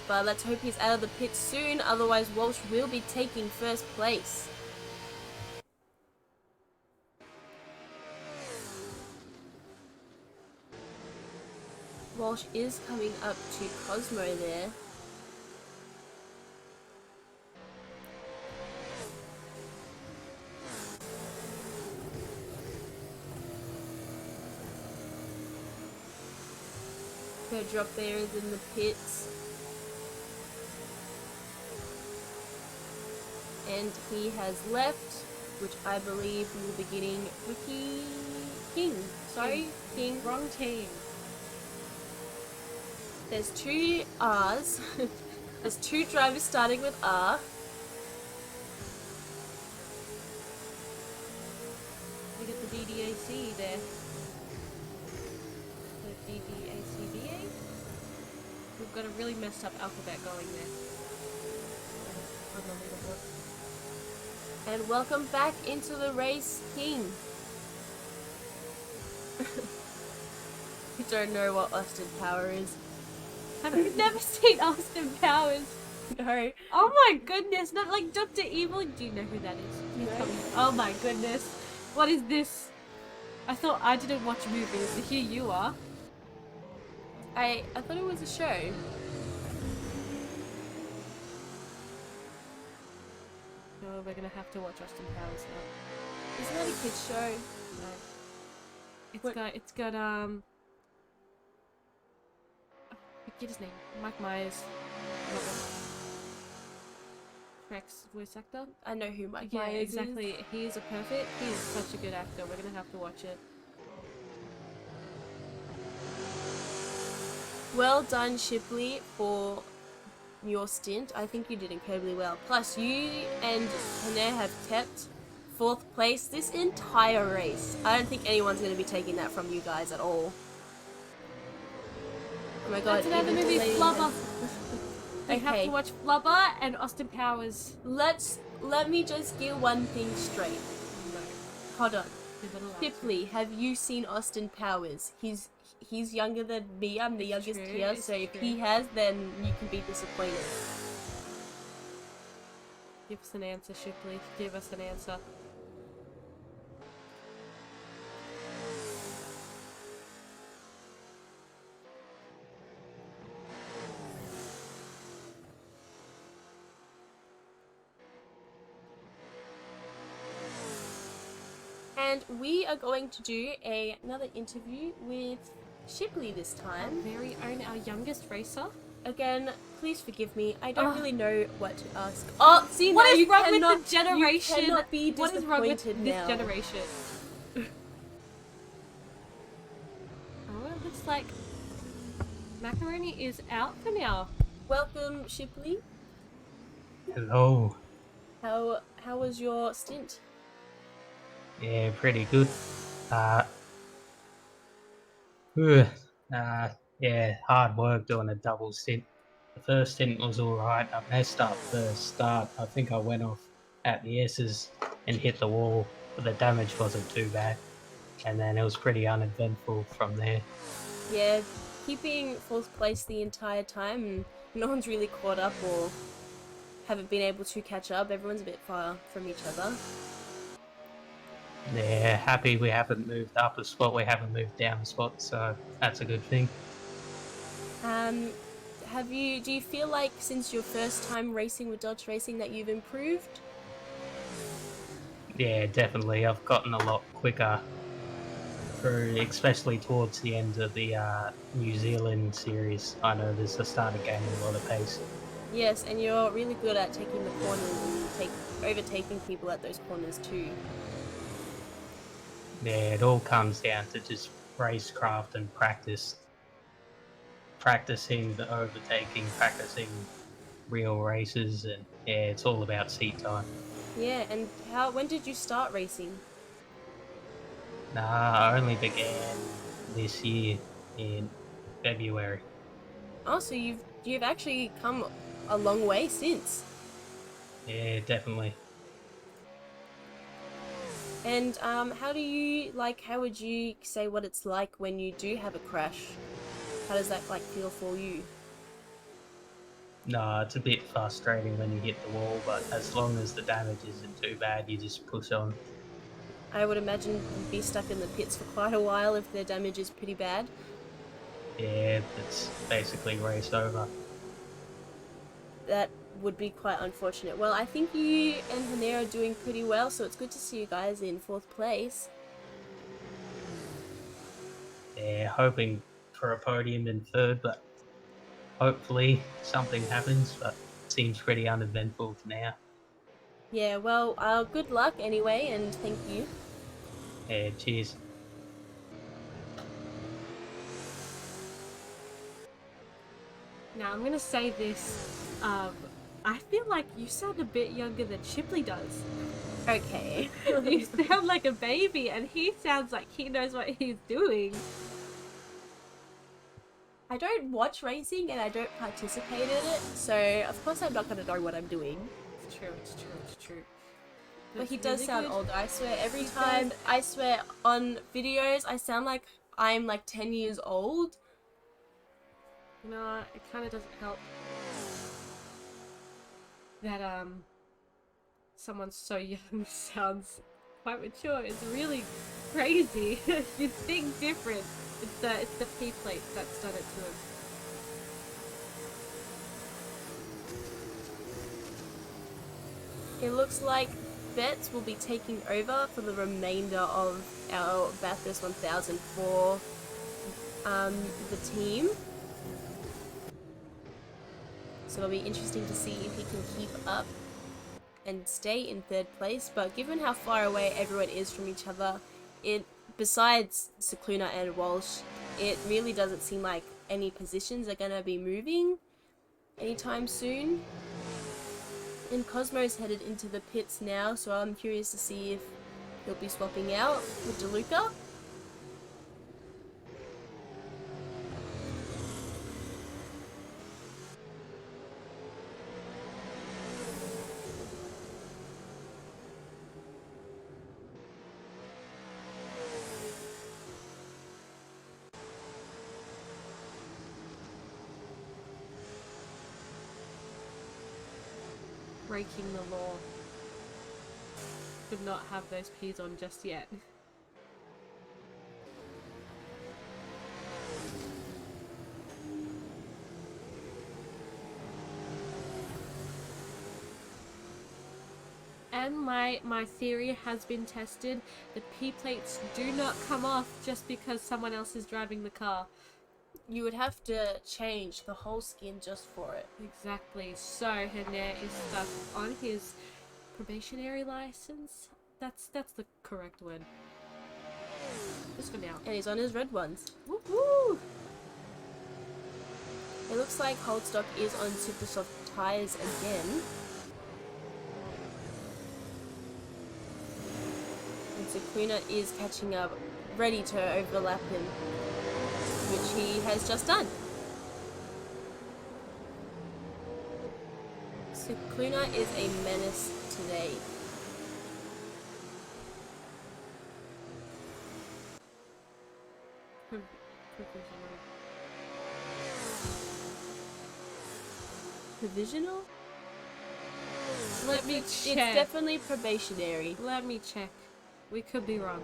But let's hope he's out of the pits soon, otherwise Walsh will be taking first place. Walsh is coming up to Cosmo there. Her drop there is in the pits. And he has left, which I believe will be getting Ricky King. Sorry, King. Wrong team. There's 2 R's. There's 2 drivers starting with R. We get the DDAC there. The DDACBA. We've got a really messed up alphabet going there. On the leaderboard. And welcome back into the race, King. You don't know what Austin Power is. Have you never seen Austin Powers? No. Oh my goodness, not like Dr. Evil. Do you know who that is? Please tell me. Oh my goodness. What is this? I thought I didn't watch movies, and here you are. I thought it was a show. Oh, we're gonna have to watch Austin Powers now. Isn't that a kid's show? No. What- It's got forget his name. Mike Myers. Rex voice actor. I know who Mike Yeah, Myers exactly. is. He is a perfect. He is such a good actor. We're gonna have to watch it. Well done, Shipley, for your stint. I think you did incredibly well. Plus, you and Hannah have kept 4th place this entire race. I don't think anyone's going to be taking that from you guys at all. Oh my god. That's another even movie, Delaney Flubber. has- We have Okay. to watch Flubber and Austin Powers. Let me just get one thing straight. No, Hold on. you're not allowed. Shipley, have you seen Austin Powers? He's younger than me. I'm the It's youngest true, here, it's so if true. he has, then you can be disappointed. Give us an answer, Shipley. Give us an answer. And we are going to do another interview with Shipley this time. Very own, our youngest racer. Again, please forgive me. I don't Oh. really know what to ask. Oh, see, What now is you wrong cannot, with the generation? You cannot be What is wrong with disappointed this now. generation? Oh, it looks like Macaroni is out for now. Welcome, Shipley. Hello. How was your stint? Yeah, pretty good. Whew, yeah, hard work doing a double stint. The first stint was alright. I messed up the start. I think I went off at the S's and hit the wall, but the damage wasn't too bad. And then it was pretty uneventful from there. Yeah, keeping 4th place the entire time, and no one's really caught up or haven't been able to catch up. Everyone's a bit far from each other. Yeah, happy we haven't moved up a spot, we haven't moved down a spot, so that's a good thing. Do you feel like since your first time racing with Dodge Racing that you've improved? Yeah, definitely. I've gotten a lot quicker through, especially towards the end of the New Zealand series. I noticed I started gaining a lot of pace. Yes, and you're really good at taking the corners and overtaking people at those corners too. Yeah, it all comes down to just racecraft and practice. Practicing the overtaking, practicing real races, and yeah, it's all about seat time. Yeah, and when did you start racing? Nah, I only began this year in February. Oh, so you've actually come a long way since. Yeah, definitely. And how would you say what it's like when you do have a crash? How does that feel for you? No, it's a bit frustrating when you hit the wall, but as long as the damage isn't too bad, you just push on. I would imagine you'd be stuck in the pits for quite a while if the damage is pretty bad. Yeah, it's basically race over. That would be quite unfortunate. Well, I think you and Hannah are doing pretty well, so it's good to see you guys in 4th place. Yeah, hoping for a podium in third, but hopefully something happens, but seems pretty uneventful for now. Yeah, well, good luck anyway, and thank you. Yeah, cheers. Now I'm gonna say this. I feel like you sound a bit younger than Shipley does. Okay. You sound like a baby, and he sounds like he knows what he's doing. I don't watch racing and I don't participate in it, so of course I'm not gonna know what I'm doing. It's true. It's true. It's true. But it's he does really sound good. older. I swear, every He time, does. I swear, on videos, I sound like I'm like 10 years old. No, it kind of doesn't help that someone so young sounds quite mature. It's really crazy. You'd think different. It's the P plate that's done it to him. It looks like Betts will be taking over for the remainder of our Bathurst 1000 for the team. So it'll be interesting to see if he can keep up and stay in third place. But given how far away everyone is from each other, besides Cicluna and Walsh, it really doesn't seem like any positions are going to be moving anytime soon. And Cosmo's headed into the pits now, so I'm curious to see if he'll be swapping out with DeLuca. Breaking the law. Could not have those P's on just yet. And my theory has been tested. The P plates do not come off just because someone else is driving the car. You would have to change the whole skin just for it. Exactly. So Hernay is stuck on his probationary license. That's the correct word. Just for now. And he's on his red ones. Woo-hoo! It looks like Holdstock is on super soft tyres again. And Cicluna is catching up, ready to overlap him, which he has just done. Cicluna is a menace today. Provisional? Let me It's check. definitely probationary. Let me check. We could be wrong.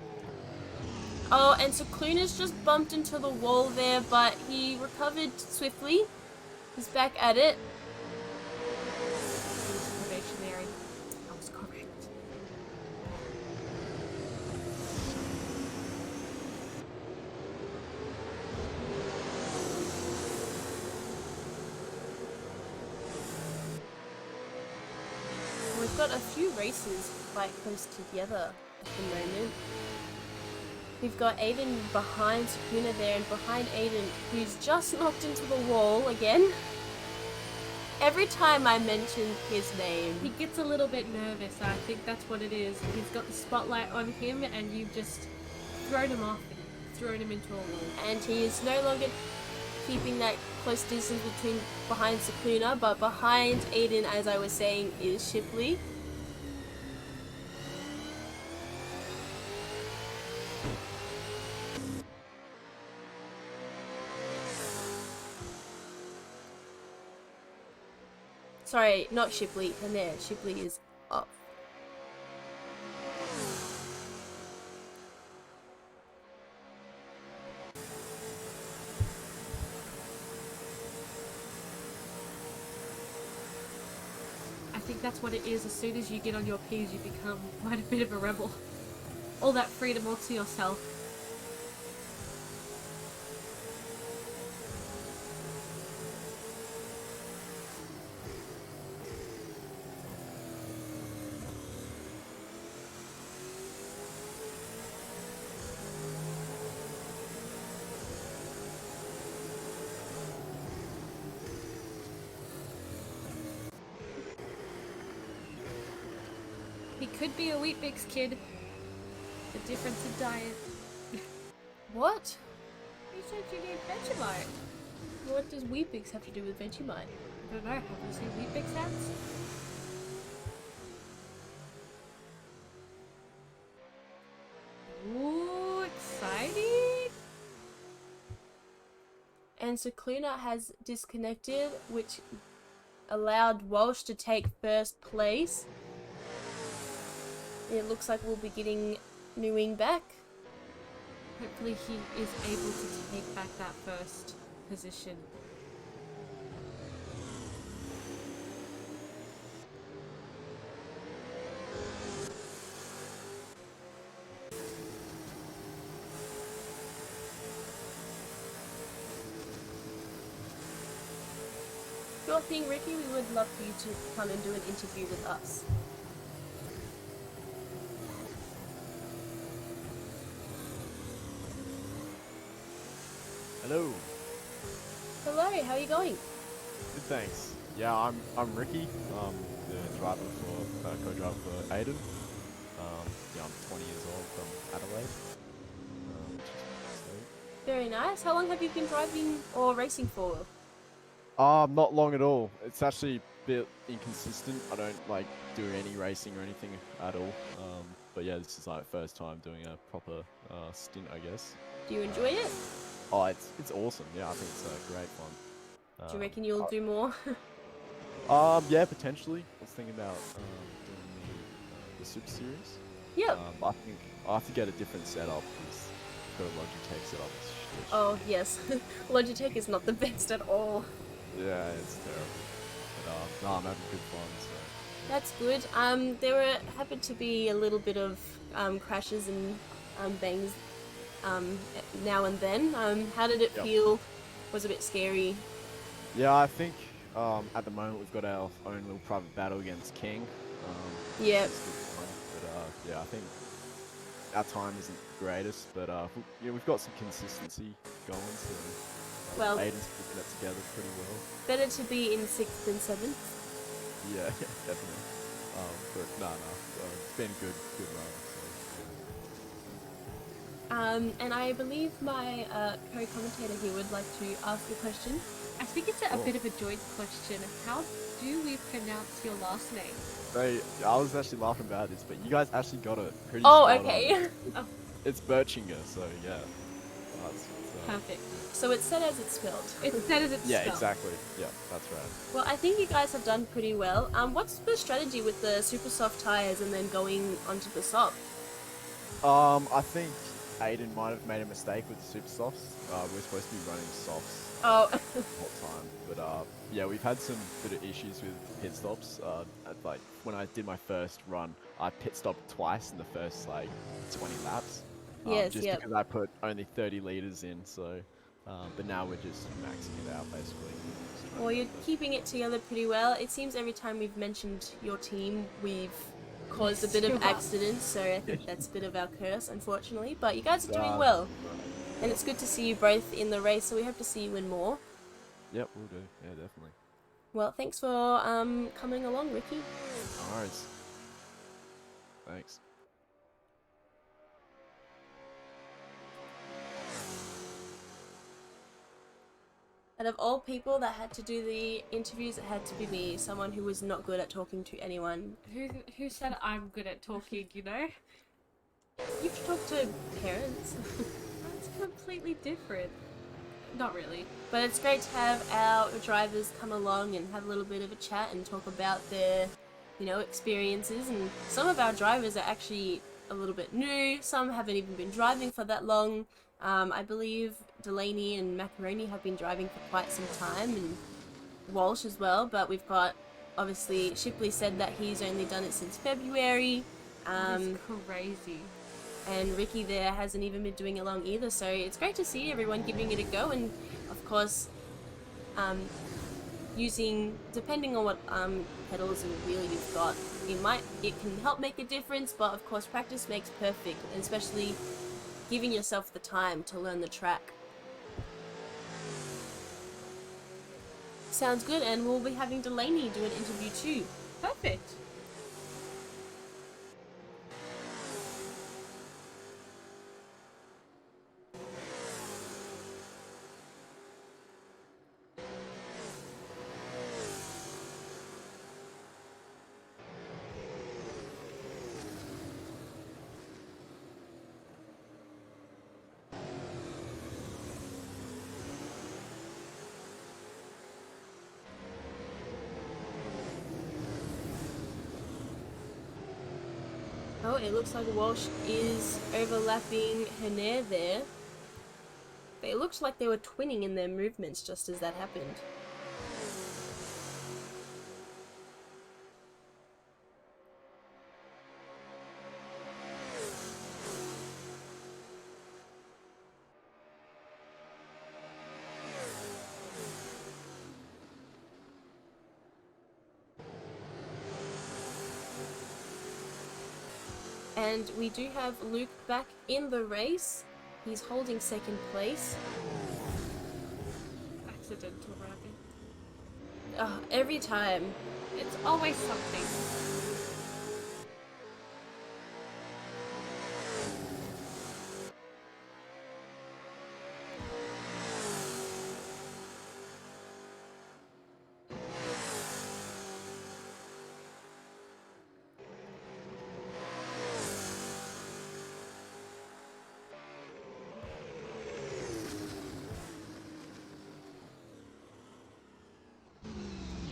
Oh, and Cicluna's just bumped into the wall there, but he recovered swiftly. He's back at it. Probationary. I was correct. We've got a few races quite close together at the moment. We've got Aiden behind Cicluna there, and behind Aiden, who's just knocked into the wall again. Every time I mention his name, He gets a little bit nervous. I think that's what it is. He's got the spotlight on him, and you've just thrown him off and thrown him into a wall. and he is no longer keeping that close distance between behind Cicluna, but behind Aiden, as I was saying, is Shipley. Sorry, not Shipley. Hernay. Shipley is up. I think that's what it is. As soon as you get on your P's, you become quite a bit of a rebel. All that freedom all to yourself. He could be a Weet-Bix kid. The difference in diet. What? You said you need Vegemite. What does Weet-Bix have to do with Vegemite? I don't know. Have you seen Weet-Bix ads? Ooh, exciting! And so Cluna has disconnected, which allowed Walsh to take first place. It looks like we'll be getting Nguyen back. Hopefully he is able to take back that first position. Sure thing, Ricky. We would love for you to come and do an interview with us. Hello. Hello, how are you going? Good, thanks. Yeah, I'm Ricky. I'm the driver for co-driver for Aiden. Yeah, I'm 20 years old from Adelaide. Which is sweet. Very nice. How long have you been driving or racing for? Not long at all. It's actually a bit inconsistent. I don't like do any racing or anything at all. But yeah, this is like first time doing a proper stint, I guess. Do you enjoy it? Oh, it's awesome. Yeah, I think it's great fun. Do you reckon you'll do more? Yeah, potentially. I was thinking about doing the Super Series. Yep. I think I have to get a different setup because the Logitech setup is shit. Oh, yes. Logitech is not the best at all. Yeah, it's terrible. But no, I'm having good fun. So That's good. Happened to be a little bit of crashes and bangs now and then. How did it Yep. feel? Was it a bit scary? yeah, I think at the moment we've got our own little private battle against King. Yep. It's good fun. But yeah, I think our time isn't the greatest, but yeah, we've got some consistency going. So Well- Aiden's putting it together pretty well. Better to be in 6th than 7th. Yeah, definitely. But no, it's been a good run. So. And I believe my co-commentator here would like to ask a question. I think it's a bit of a joint question. How do we pronounce your last name? So I was actually laughing about this, but you guys actually got it pretty Oh, spot on. okay. It's Birchinger, so yeah. That's, Perfect. So it's said as it's spelled. It's said as it's yeah, spelled. exactly. Yeah, that's right. Well, I think you guys have done pretty well. What's the strategy with the super soft tires and then going onto the soft? I think Aiden might have made a mistake with the super softs. We're supposed to be running softs Oh, the whole time, but yeah, we've had some bit of issues with pit stops. Like when I did my first run, I pit stopped twice in the first like 20 laps. Yes, just yep. because I put only 30 liters in, so. But now we're just maxing it out basically. Just trying well, to you're get the- keeping it together pretty well. It seems every time we've mentioned your team, we've caused a bit of accidents, so I think that's a bit of our curse, unfortunately. But you guys are doing well, and it's good to see you both in the race, so we hope to see you win more. Yep, we'll do. Yeah, definitely. Well, thanks for coming along, Ricky. No worries. Thanks. Out of all people that had to do the interviews, it had to be me, someone who was not good at talking to anyone. Who said I'm good at talking, you know? You should talk to parents. That's completely different. Not really. But it's great to have our drivers come along and have a little bit of a chat and talk about their, experiences. And some of our drivers are actually a little bit new. Some haven't even been driving for that long. I believe Delaney and Macaroni have been driving for quite some time, and Walsh as well. But we've got, obviously, Shipley said that he's only done it since February. It's crazy. And Ricky there hasn't even been doing it long either, so it's great to see everyone giving it a go, and of course using, depending on what pedals and wheel you've got, it can help make a difference, but of course practice makes perfect, and especially giving yourself the time to learn the track. Sounds good, and we'll be having Delaney do an interview too. Perfect. Oh, it looks like Walsh is overlapping Hanair there. But it looks like they were twinning in their movements just as that happened. And we do have Luke back in the race. He's holding second place. Accidental rabbit. Every time. It's always something.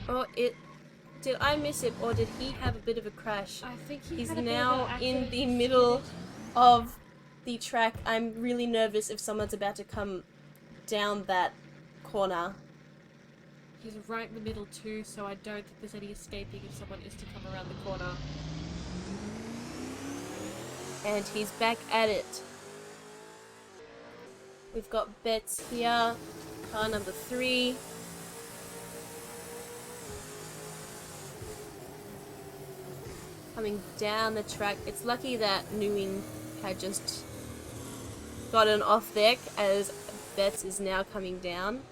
Oh, did I miss it, or did he have a bit of a crash? I think He's had a bit of now an in accident. the middle of the track. I'm really nervous if someone's about to come down that corner. He's right in the middle too, so I don't think there's any escaping if someone is to come around the corner. And he's back at it. We've got Betts here, car number 3. Coming down the track. It's lucky that Nguyen had just gotten off deck as Betts is now coming down.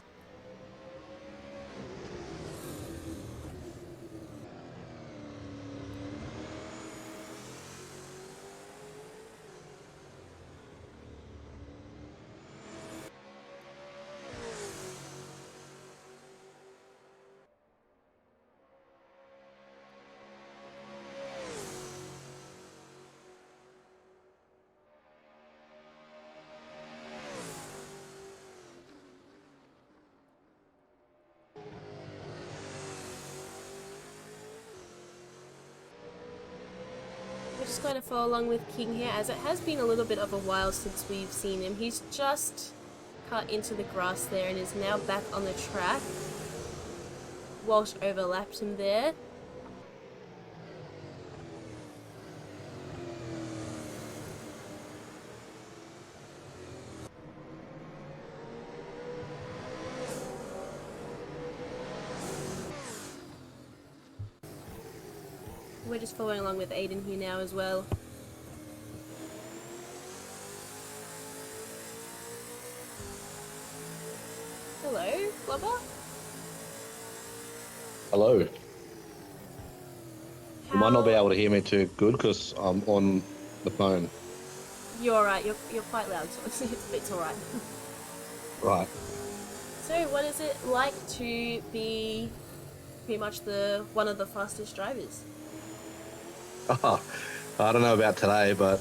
We're just going to follow along with King here, as it has been a little bit of a while since we've seen him. He's just cut into the grass there and is now back on the track. Walsh overlapped him there. We're just following along with Aiden here now as well. Hello, Blubber? Hello. You might not be How- able to hear me too good because I'm on the phone. You're alright, you're quite loud, so it's alright. Right. So, what is it like to be pretty much one of the fastest drivers? I don't know about today, but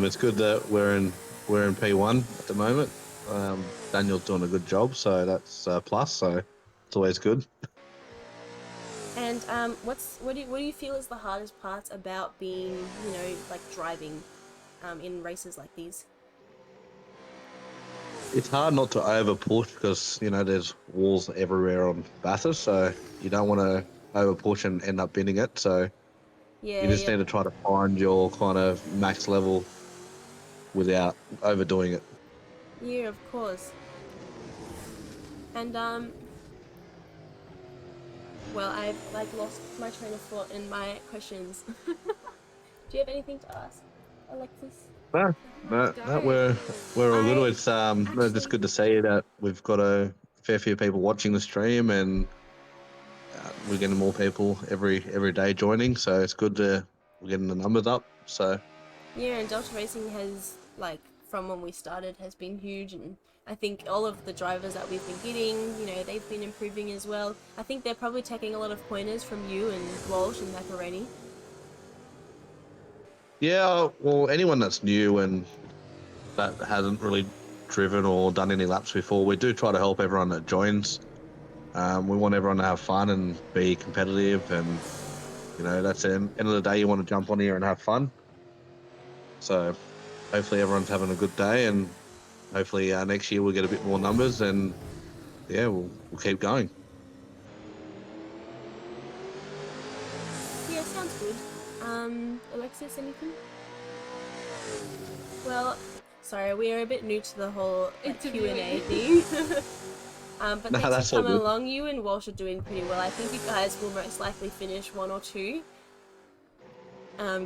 it's good that we're in P1 at the moment. Daniel's doing a good job, so that's a plus. So it's always good. And what do you feel is the hardest parts about being, like driving in races like these? It's hard not to over push because there's walls everywhere on Bathurst, so you don't want to over push and end up binning it. So Yeah, you just need to try to find your kind of max level without overdoing it. yeah, of course. And well, I've lost my train of thought in my questions. Do you have anything to ask, Alexis? No, we're all good. It's actually- just good to see that we've got a fair few people watching the stream, and we're getting more people every day joining. So it's good we're getting the numbers up. So Yeah, and Delta Racing has, from when we started, has been huge, and I think all of the drivers that we've been getting, they've been improving as well. I think they're probably taking a lot of pointers from you and Walsh and Macaroni. yeah, well, anyone that's new and that hasn't really driven or done any laps before, we do try to help everyone that joins. We want everyone to have fun and be competitive, and that's the end of the day. You want to jump on here and have fun. So hopefully everyone's having a good day, and hopefully next year we'll get a bit more numbers, and yeah, we'll keep going. Yeah, sounds good. Alexis, anything? Well, sorry, we are a bit new to the whole Q&A thing. But No, thanks that's for all coming good. along. You and Walsh are doing pretty well. I think you guys will most likely finish 1 or 2.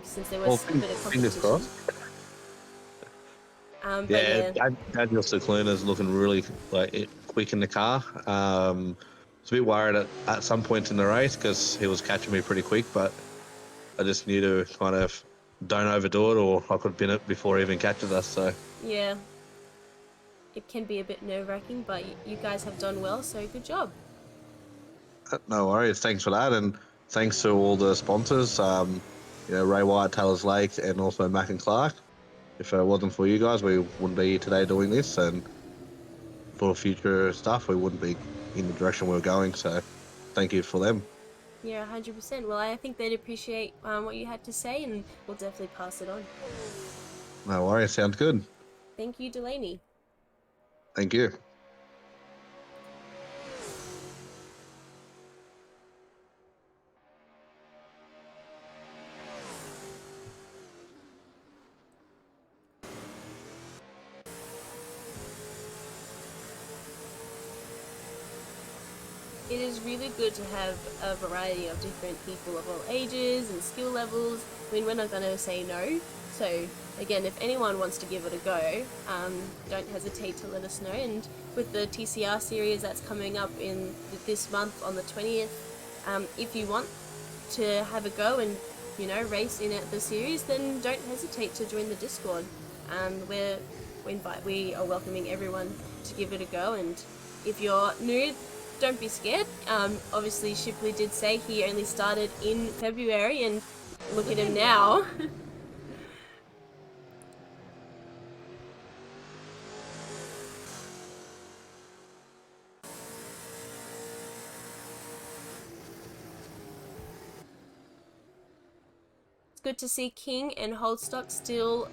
Since there Well, was a bit of fingers competition. crossed. But Yeah, yeah. Daniel Cicluna's looking really quick in the car. I was a bit worried at some point in the race because he was catching me pretty quick, but I just knew to kind of don't overdo it, or I could bin it before he even catches us. So Yeah. It can be a bit nerve-wracking, but you guys have done well, so good job. no worries. Thanks for that, and thanks to all the sponsors. Ray Wyatt, Taylor's Lake, and also Mac and Clark. If it wasn't for you guys, we wouldn't be here today doing this, and for future stuff, we wouldn't be in the direction we're going. So thank you for them. Yeah, 100%. Well, I think they'd appreciate what you had to say, and we'll definitely pass it on. No worries. Sounds good. Thank you, Delaney. Thank you. It is really good to have a variety of different people of all ages and skill levels. I mean, we're not going to say no. So, again, if anyone wants to give it a go, don't hesitate to let us know. And with the TCR series that's coming up in this month on the 20th, if you want to have a go and, race in at the series, then don't hesitate to join the Discord. We are welcoming everyone to give it a go. And if you're new, don't be scared. Obviously, Shipley did say he only started in February, and look at him now. It's good to see King and Holdstock still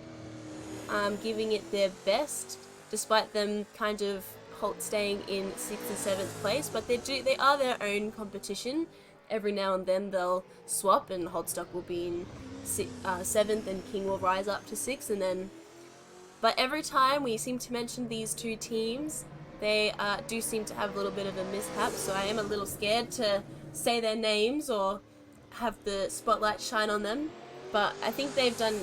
giving it their best, despite them kind of staying in 6th and 7th place. But they are their own competition. Every now and then they'll swap, and Holdstock will be in 7th, and King will rise up to 6th, and then. But every time we seem to mention these two teams, they do seem to have a little bit of a mishap. So I am a little scared to say their names or have the spotlight shine on them. But I think they've done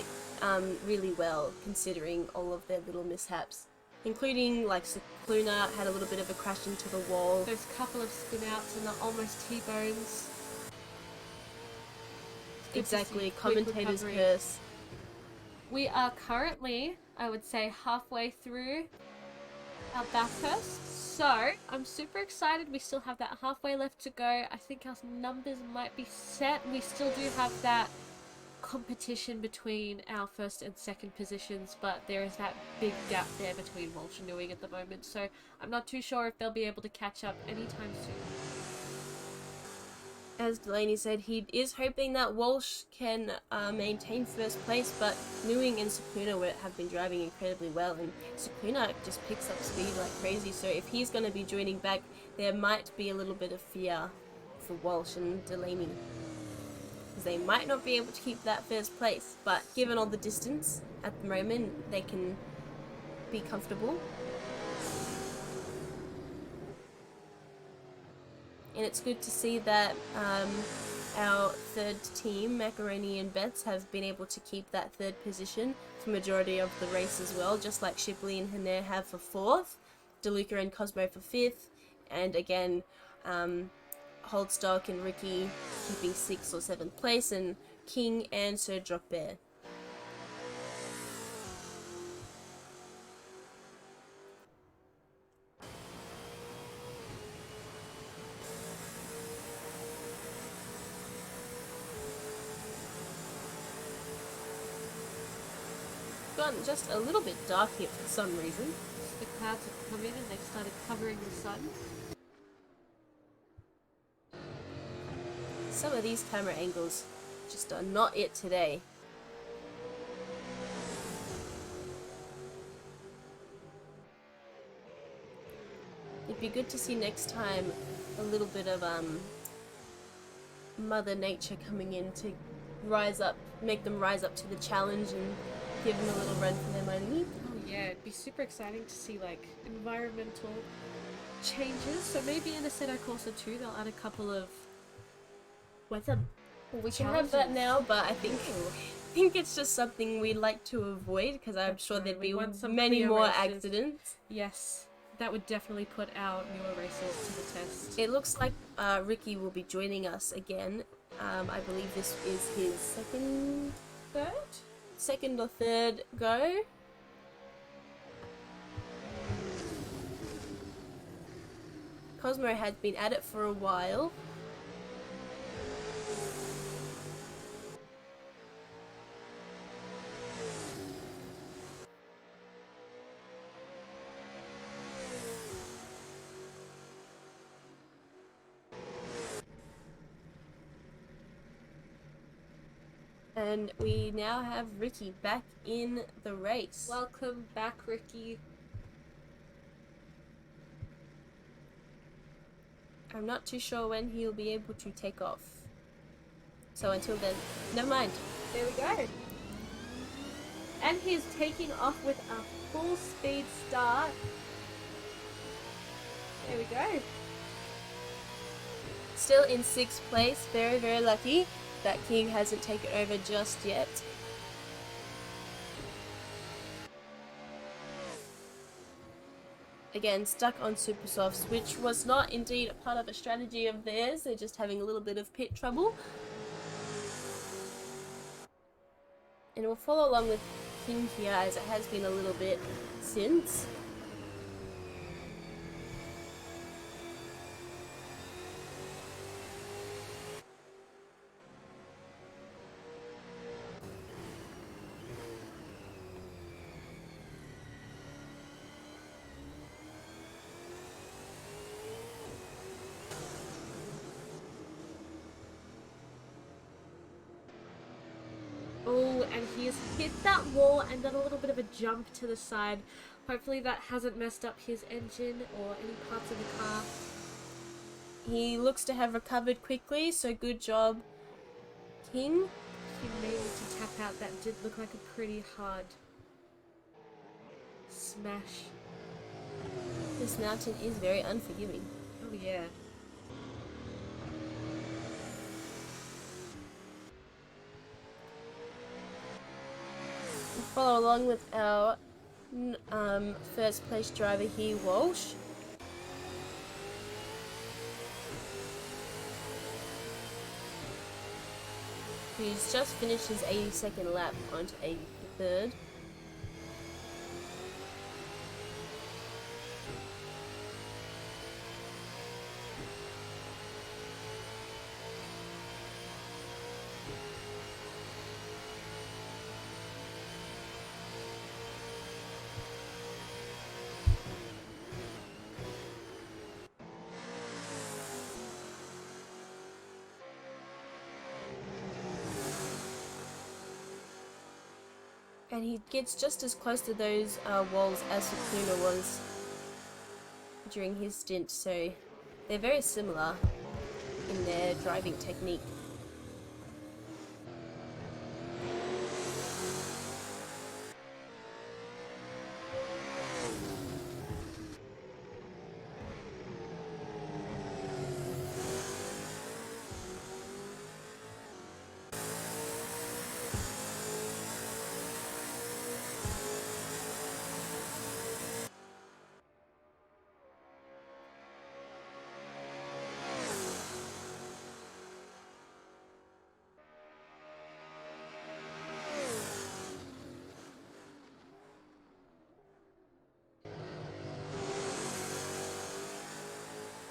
really well considering all of their little mishaps, including like Cicluna had a little bit of a crash into the wall. Those couple of spin outs and the almost T-bones. Exactly, commentator's recovery. curse. We are currently, I would say, halfway through our Bathurst. So I'm super excited. We still have that halfway left to go. I think our numbers might be set. We still do have that competition between our first and second positions, but there is that big gap there between Walsh and Newing at the moment. So I'm not too sure if they'll be able to catch up anytime soon. As Delaney said, he is hoping that Walsh can maintain first place, but Newing and Cicluna have been driving incredibly well, and Cicluna just picks up speed like crazy, so if he's going to be joining back, there might be a little bit of fear for Walsh and Delaney, because they might not be able to keep that first place, but given all the distance at the moment, they can be comfortable. And it's good to see that our third team, Macaroni and Bets, have been able to keep that third position for majority of the race as well, just like Shipley and Hanair have for 4th, DeLuca and Cosmo for 5th, and again, Holdstock and Ricky keeping 6th or 7th place, and King and Sir Drop Bear. Gotten just a little bit dark here for some reason. The clouds have come in and they've started covering the sun. Some of these camera angles just are not it today. It'd be good to see next time a little bit of Mother Nature coming in to make them rise up to the challenge and give them a little run for their money. Oh yeah, it'd be super exciting to see like environmental changes. So maybe in Assetto Corsa 2 they'll add a couple of weather. Well, we can have that Challenges. now, but I think it's just something we'd like to avoid because I'm That's sure right, there'd we be want some many clear more races. accidents. Yes, that would definitely put our newer races to the test. It looks like Ricky will be joining us again. I believe this is his second or third go. Cosmo has been at it for a while. And we now have Ricky back in the race. Welcome back, Ricky. I'm not too sure when he'll be able to take off. So until then, never mind. There we go. And he's taking off with a full speed start. There we go. Still in 6th place, very, very lucky that King hasn't taken over just yet. Again, stuck on super softs, which was not indeed a part of a strategy of theirs. They're just having a little bit of pit trouble. And we'll follow along with King here, as it has been a little bit since. Oh, and he has hit that wall and done a little bit of a jump to the side. Hopefully that hasn't messed up his engine or any parts of the car. He looks to have recovered quickly, so good job, King. He may need to tap out. That did look like a pretty hard smash. This mountain is very unforgiving. Oh yeah. We'll follow along with our first place driver here, Walsh. Who's just finished his 82nd lap onto 83rd. And he gets just as close to those walls as Sukuna was during his stint, so they're very similar in their driving technique.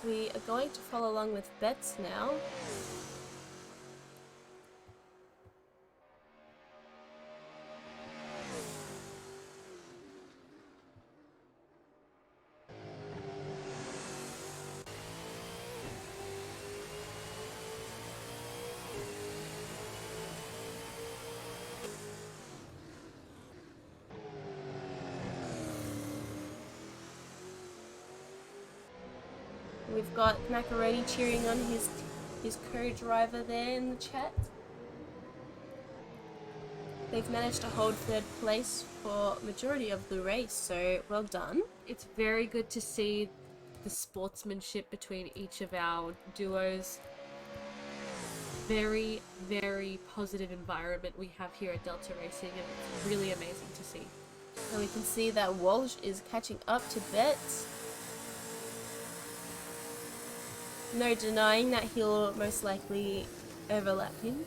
We are going to follow along with bets now. We've got Macaroni cheering on his co-driver there in the chat. They've managed to hold third place for majority of the race, so well done. It's very good to see the sportsmanship between each of our duos. Very, very positive environment we have here at Delta Racing, and it's really amazing to see. And we can see that Walsh is catching up to Betts. No denying that he'll most likely overlap him.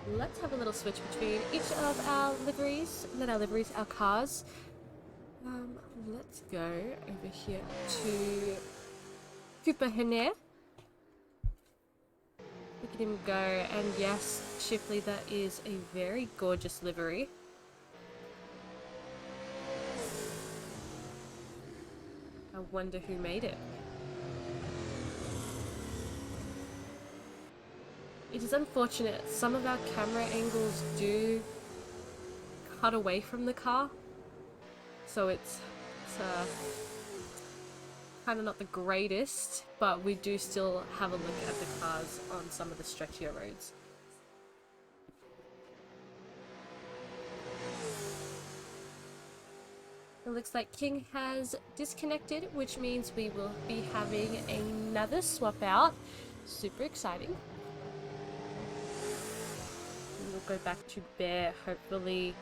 Let's have a little switch between each of our liveries, our cars. Let's go over here to Cooper Henner. Look at him go, and yes, Shipley, that is a very gorgeous livery. I wonder who made it. It is unfortunate, some of our camera angles do cut away from the car, so it's kind of not the greatest, but we do still have a look at the cars on some of the stretchier roads. It looks like King has disconnected, which means we will be having another swap out. Super exciting. We'll go back to Bear. Hopefully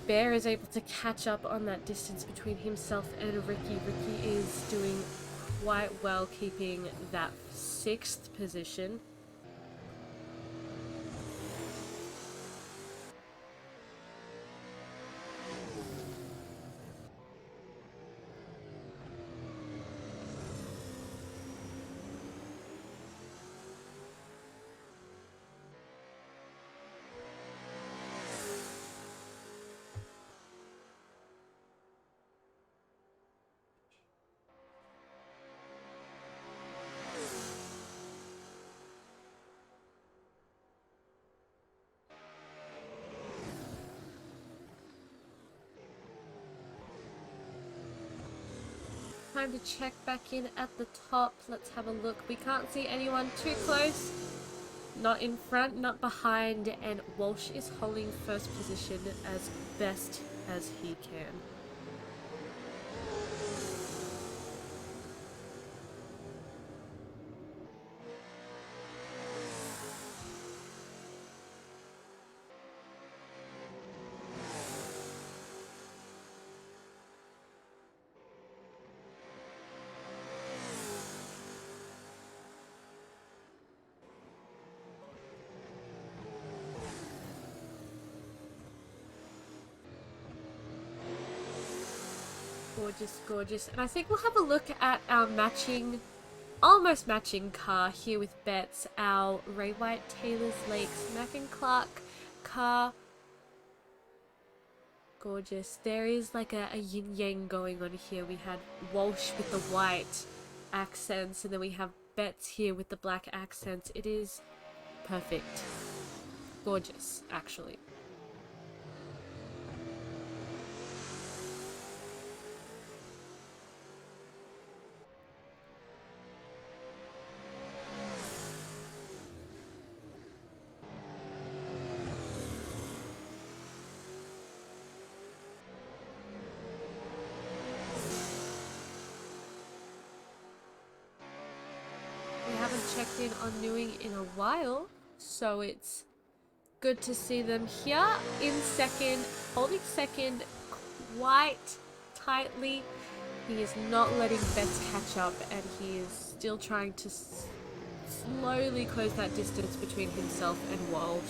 Bear is able to catch up on that distance between himself and Ricky. Ricky is doing quite well, keeping that 6th position. Time to check back in at the top. Let's have a look. We can't see anyone too close. Not in front, not behind, and Walsh is holding first position as best as he can. Gorgeous, gorgeous. And I think we'll have a look at our almost matching car here with Betts. Our Ray White, Taylor's Lakes, Mac and Clark car. Gorgeous. There is like a yin yang going on here. We had Walsh with the white accents, and then we have Betts here with the black accents. It is perfect. Gorgeous, actually. Checked in on Newing in a while, so it's good to see them here in second, holding second quite tightly. He is not letting Betts catch up, and he is still trying to slowly close that distance between himself and Walsh.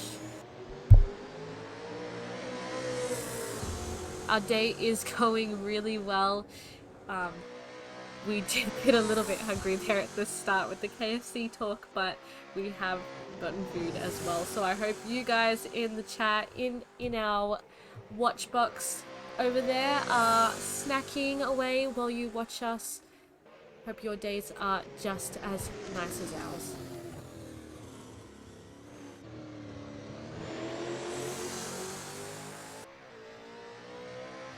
Our day is going really well. We did get a little bit hungry there at the start with the KFC talk, but we have gotten food as well. So I hope you guys in the chat, in our watch box over there, are snacking away while you watch us. Hope your days are just as nice as ours.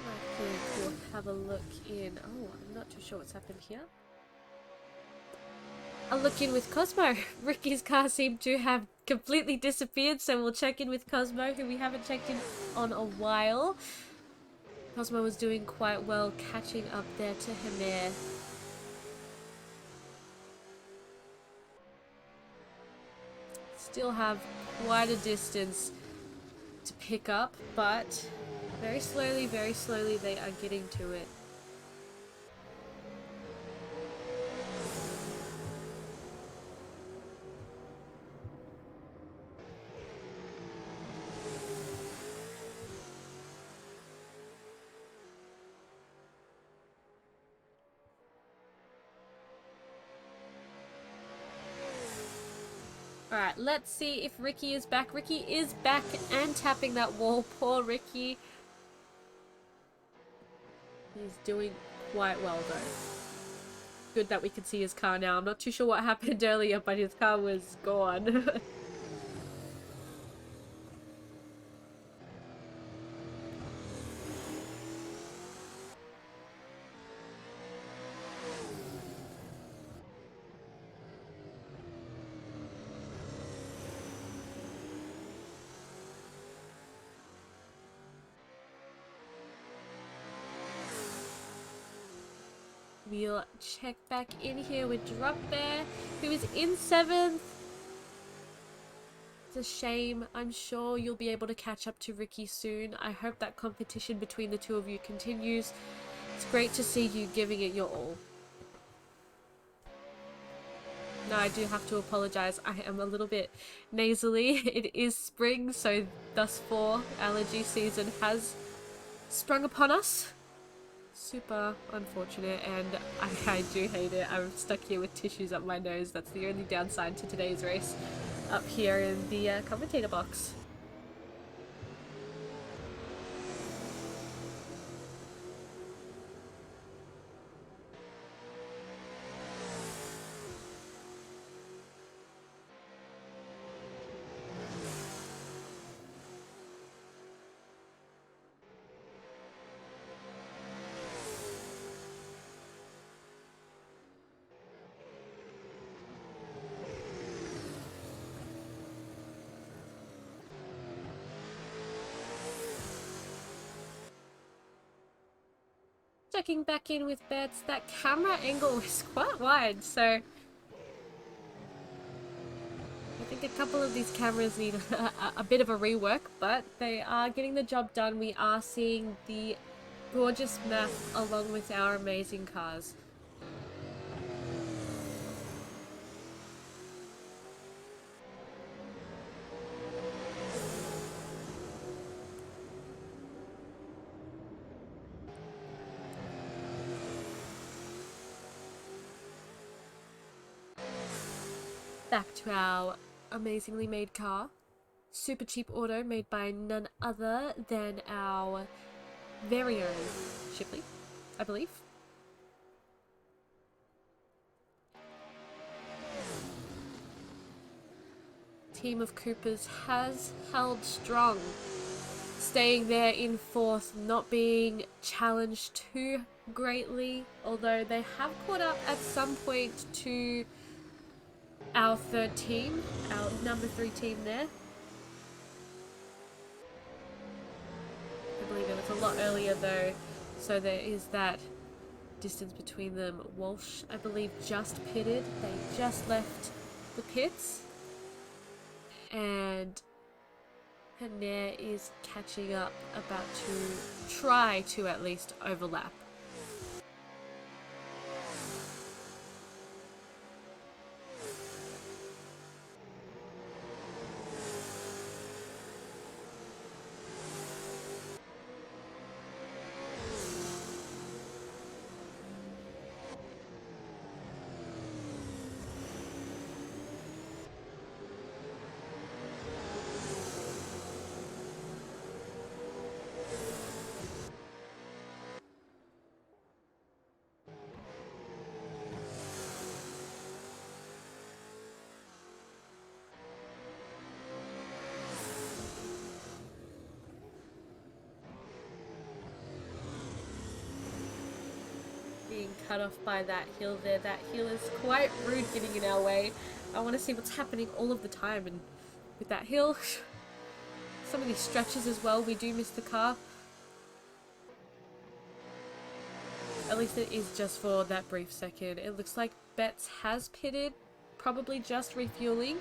I think we'll have a look in. Oh, I'm not too sure what's happened here. I'll look in with Cosmo. Ricky's car seemed to have completely disappeared, so we'll check in with Cosmo, who we haven't checked in on a while. Cosmo was doing quite well catching up there to Hamir. Still have quite a distance to pick up, but very slowly they are getting to it. Alright, let's see if Ricky is back. Ricky is back and tapping that wall. Poor Ricky. He's doing quite well though. Good that we can see his car now. I'm not too sure what happened earlier, but his car was gone. We'll check back in here with Drop Bear, who is in 7th. It's a shame. I'm sure you'll be able to catch up to Ricky soon. I hope that competition between the two of you continues. It's great to see you giving it your all. No, I do have to apologize. I am a little bit nasally. It is spring, so thus far allergy season has sprung upon us. Super unfortunate, and I do hate it. I'm stuck here with tissues up my nose. That's the only downside to today's race up here in the commentator box. Checking back in with Betts, that camera angle is quite wide, so I think a couple of these cameras need a bit of a rework, but they are getting the job done. We are seeing the gorgeous map along with our amazing cars. Back to our amazingly made car. Super cheap auto made by none other than our very own Shipley, I believe. Team of Coopers has held strong, staying there in fourth, not being challenged too greatly, although they have caught up at some point to our third team, our number 3 team there. I believe it was a lot earlier though, so there is that distance between them. Walsh, I believe, just pitted. They just left the pits. And Hanair is catching up, about to try to at least overlap. Being cut off by that hill there. That hill is quite rude getting in our way. I want to see what's happening all of the time, and with that hill, some of these stretches as well, we do miss the car. At least it is just for that brief second. It looks like Betts has pitted, probably just refueling.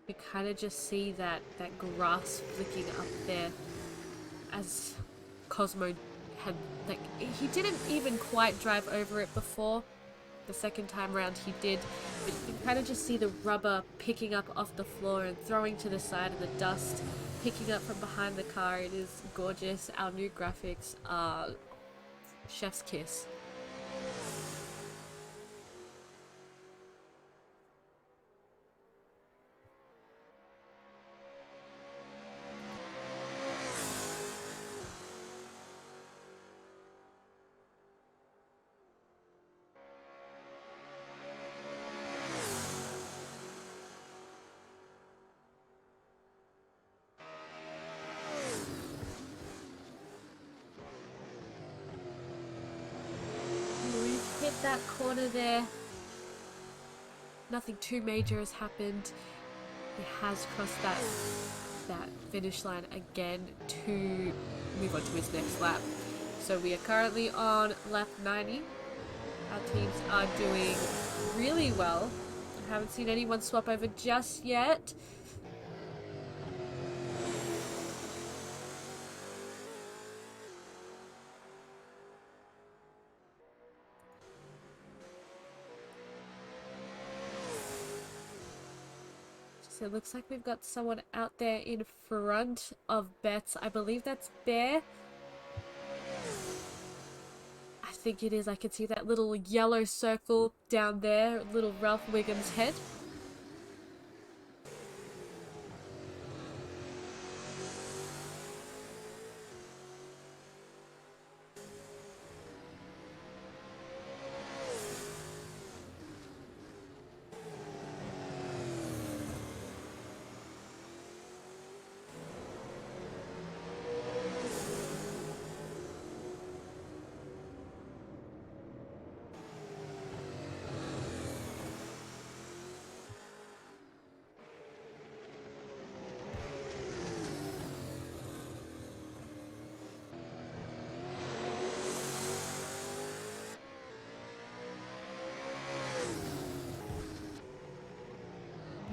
You kind of just see that grass flicking up there as Cosmo had, like, he didn't even quite drive over it before. The second time around he did, but you can kind of just see the rubber picking up off the floor and throwing to the side, and the dust picking up from behind the car. It is gorgeous. Our new graphics are chef's kiss. Hit that corner there. Nothing too major has happened. He has crossed that finish line again to move on to his next lap. So we are currently on lap 90. Our teams are doing really well. I haven't seen anyone swap over just yet. So it looks like we've got someone out there in front of Betts. I believe that's Bear. I think it is. I can see that little yellow circle down there, little Ralph Wiggum's head.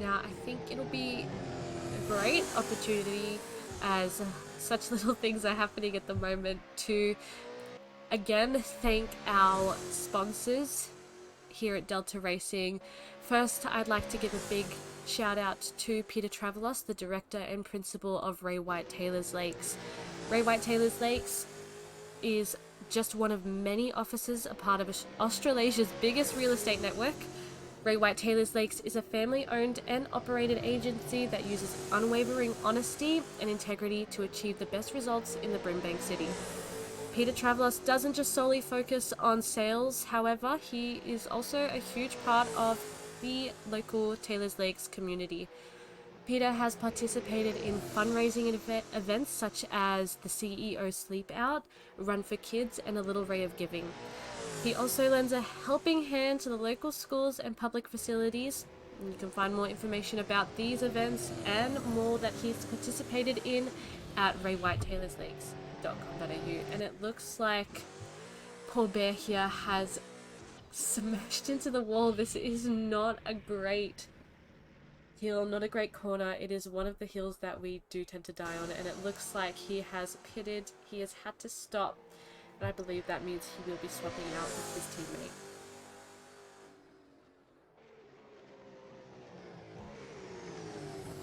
Now, I think it'll be a great opportunity, as such little things are happening at the moment, to again thank our sponsors here at Delta Racing. First, I'd like to give a big shout out to Peter Travelos, the director and principal of Ray White Taylors Lakes. Ray White Taylors Lakes is just one of many offices, a part of Australasia's biggest real estate network. Ray White Taylors Lakes is a family-owned and operated agency that uses unwavering honesty and integrity to achieve the best results in the Brimbank City. Peter Travelos doesn't just solely focus on sales, however, he is also a huge part of the local Taylors Lakes community. Peter has participated in fundraising events such as the CEO Sleep Out, Run for Kids, and A Little Ray of Giving. He also lends a helping hand to the local schools and public facilities. And you can find more information about these events and more that he's participated in at raywhitetaylorslakes.com.au. And it looks like poor Bear here has smashed into the wall. This is not a great hill, not a great corner. It is one of the hills that we do tend to die on, and it looks like he has pitted. He has had to stop, and I believe that means he will be swapping out with his teammate.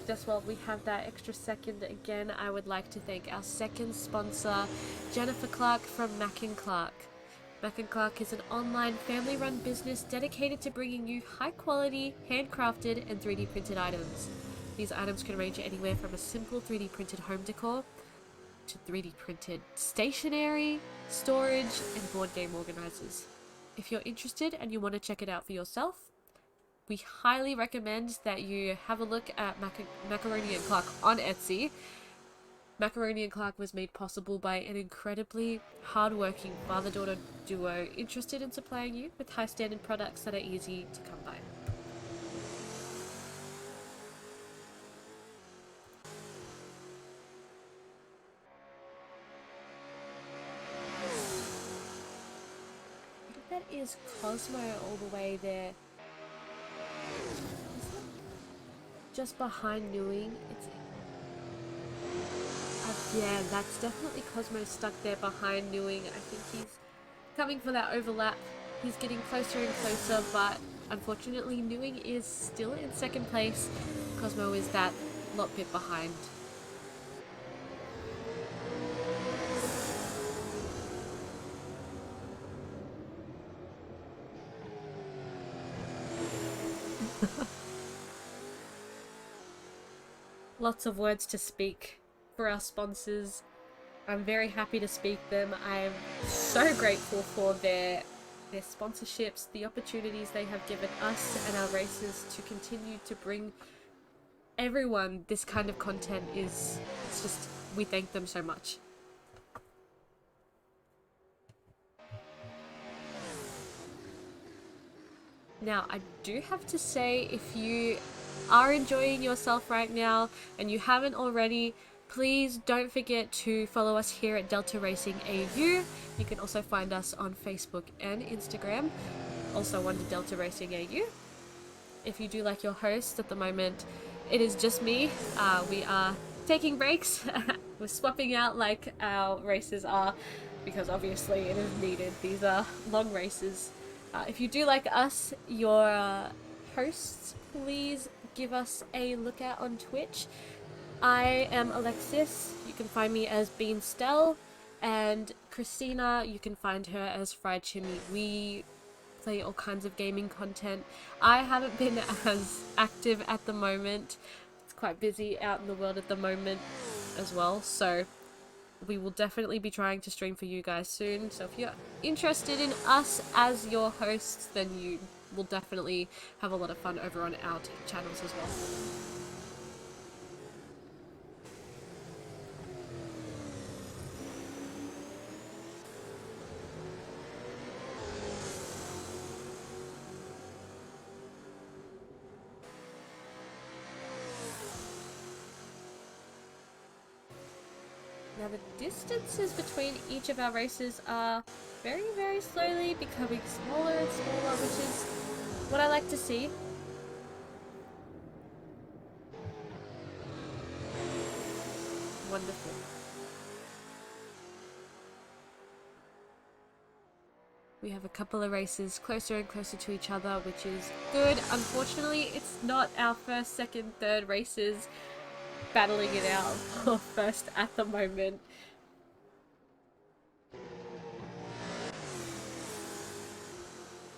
Just while we have that extra second, again, I would like to thank our second sponsor, Jennifer Clark from Mac & Clark. Mac & Clark is an online family-run business dedicated to bringing you high-quality, handcrafted and 3D printed items. These items can range anywhere from a simple 3D printed home decor to 3D printed stationery, storage and board game organizers. If you're interested and you want to check it out for yourself, we highly recommend that you have a look at Macaroni & Clark on Etsy. Macaroni & Clark was made possible by an incredibly hardworking father-daughter duo interested in supplying you with high-standard products that are easy to come by. I think that is Cosmo all the way there. Just behind Newing. Yeah, that's definitely Cosmo stuck there behind Newing. I think he's coming for that overlap. He's getting closer and closer, but unfortunately Newing is still in second place. Cosmo is that lot bit behind. Lots of words to speak for our sponsors. I'm very happy to speak them. I'm so grateful for their sponsorships, the opportunities they have given us and our racers to continue to bring everyone this kind of content. It's just, we thank them so much. Now, I do have to say, if you are enjoying yourself right now and you haven't already, please don't forget to follow us here at Delta Racing AU. You can also find us on Facebook and Instagram, also under Delta Racing AU. If you do like your host at the moment, it is just me. We are taking breaks. We're swapping out like our races are, because obviously it is needed. These are long races. If you do like us, your hosts, please give us a look out on Twitch. I am Alexis. You can find me as Bean Stell, and Christina, you can find her as Fried Chimney. We play all kinds of gaming content. I haven't been as active at the moment. It's quite busy out in the world at the moment as well, so we will definitely be trying to stream for you guys soon. So if you're interested in us as your hosts, then you will definitely have a lot of fun over on our channels as well. Now the distances between each of our races are very, very slowly becoming smaller and smaller, which is what I like to see. wonderful. We have a couple of races closer and closer to each other, which is good. Unfortunately, it's not our first, second, third races battling it out for first at the moment.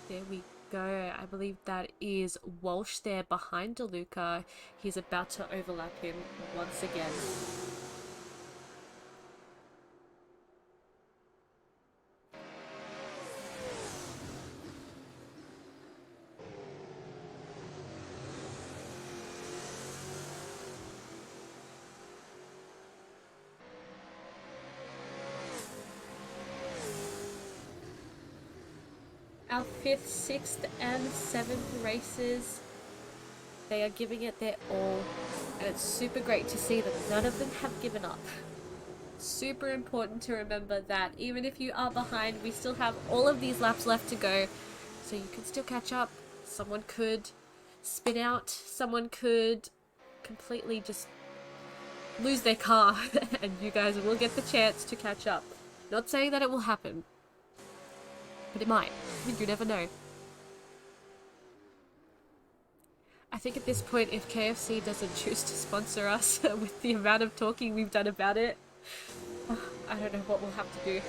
There we go. I believe that is Walsh there behind DeLuca. He's about to overlap him once again. Our 5th, 6th and 7th races, they are giving it their all, and it's super great to see that none of them have given up. Super important to remember that even if you are behind, we still have all of these laps left to go, so you can still catch up. Someone could spin out, someone could completely just lose their car, and you guys will get the chance to catch up. Not saying that it will happen, but it might. You never know. I think at this point, if KFC doesn't choose to sponsor us with the amount of talking we've done about it, I don't know what we'll have to do.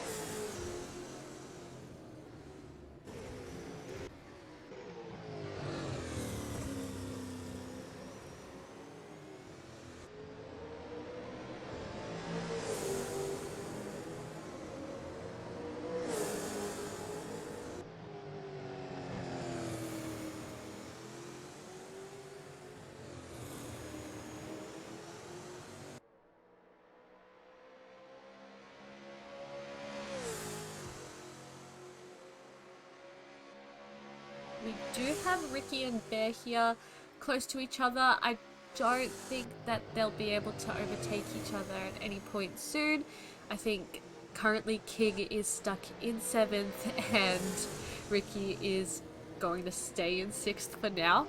We do have Ricky and Bear here close to each other. I don't think that they'll be able to overtake each other at any point soon. I think currently King is stuck in 7th and Ricky is going to stay in 6th for now.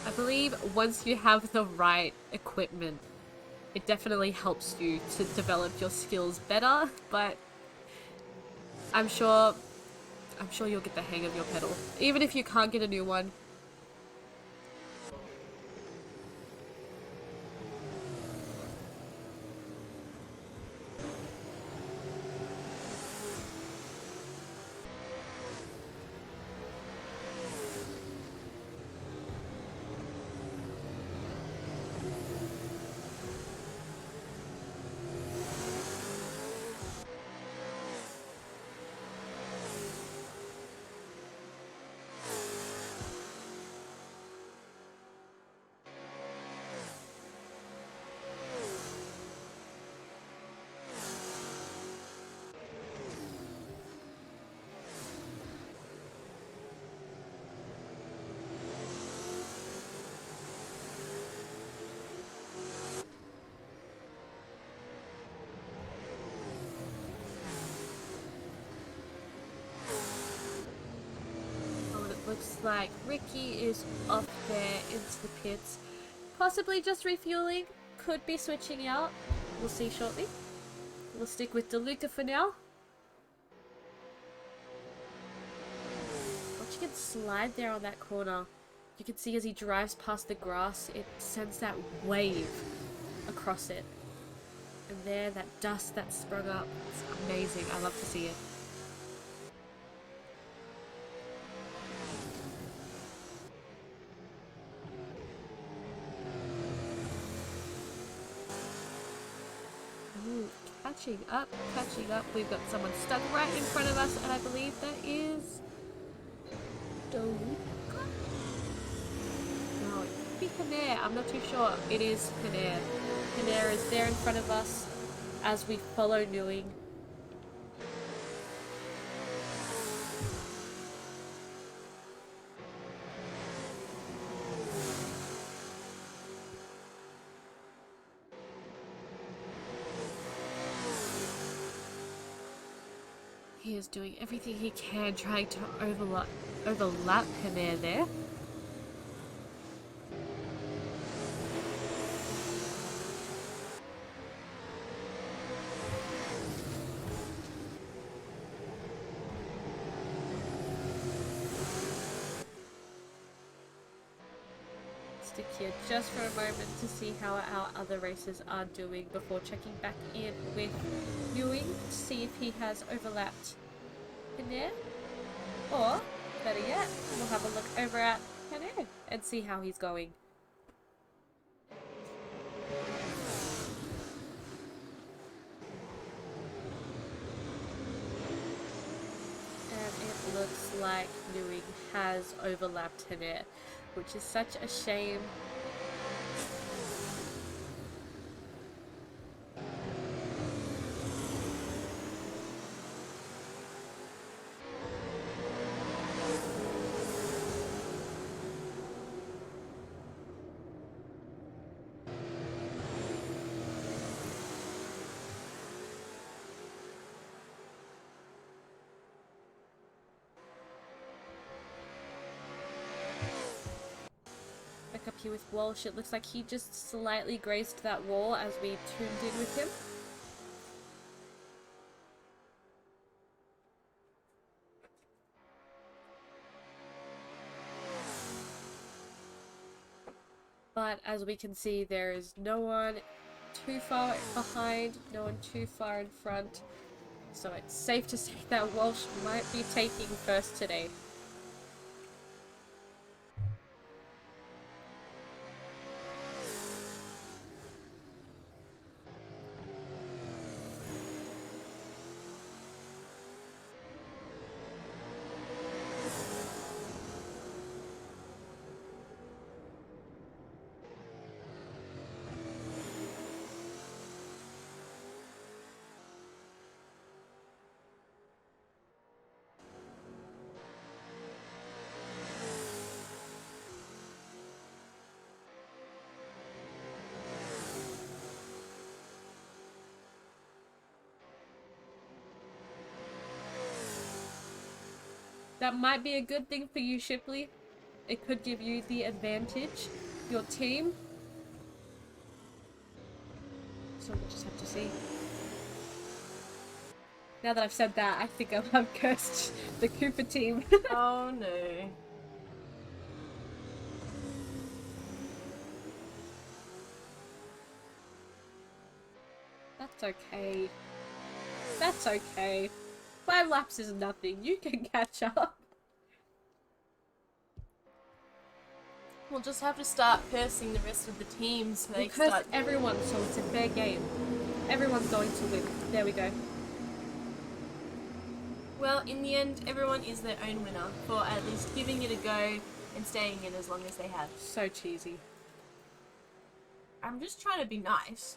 I believe once you have the right equipment, it definitely helps you to develop your skills better, but I'm sure you'll get the hang of your pedal, even if you can't get a new one. Looks like Ricky is off there into the pits. Possibly just refueling. Could be switching out. We'll see shortly. We'll stick with DeLuca for now. Watching it slide there on that corner. You can see as he drives past the grass, it sends that wave across it. And there, that dust that sprung up. It's amazing. I love to see it. Catching up. We've got someone stuck right in front of us, and I believe that is DeLuca? No, it could be Paner. I'm not too sure. It is Paner. Paner is there in front of us as we follow Newing. He is doing everything he can, trying to overlap Hanair there. Stick here just for a moment to see how our other racers are doing before checking back in with Ewing to see if he has overlapped Hanair. Or, better yet, we'll have a look over at Hanair and see how he's going. And it looks like Ewing has overlapped Hanair, which is such a shame. Back up here with Walsh, it looks like he just slightly grazed that wall as we tuned in with him. But as we can see, there is no one too far behind, no one too far in front. So it's safe to say that Walsh might be taking first today. That might be a good thing for you, Shipley. It could give you the advantage. Your team. So we'll just have to see. Now that I've said that, I think I've cursed the Cooper team. Oh no. That's okay. That's okay. 5 laps is nothing. You can catch up. We'll just have to start cursing the rest of the teams so they We'll curse start. everyone, so it's a fair game. Everyone's going to win. There we go. Well, in the end, everyone is their own winner for at least giving it a go and staying in as long as they have. So cheesy. I'm just trying to be nice.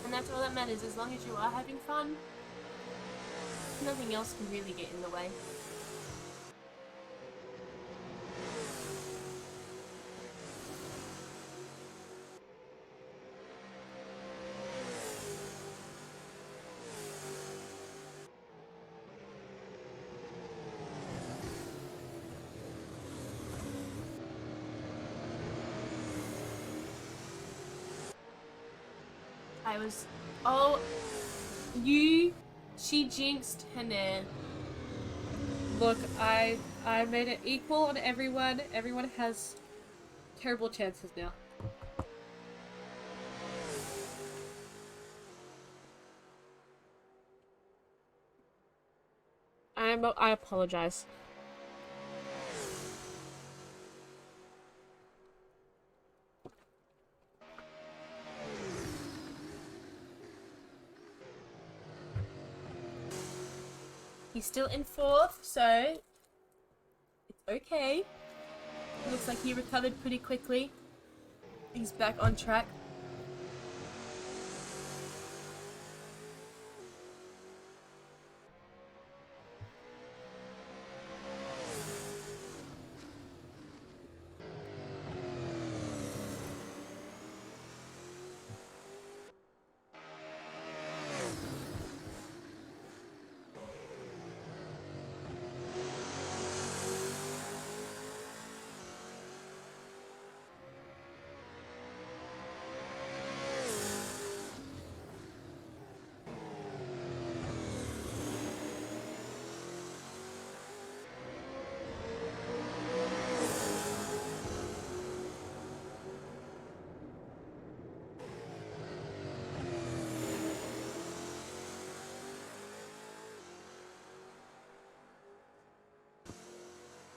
And that's all that matters. As long as you are having fun, nothing else can really get in the way. I was... Oh, she jinxed Hanair. Look, I made it equal on everyone. Everyone has terrible chances now. I apologize. He's still in 4th, so it's okay. Looks like he recovered pretty quickly. He's back on track.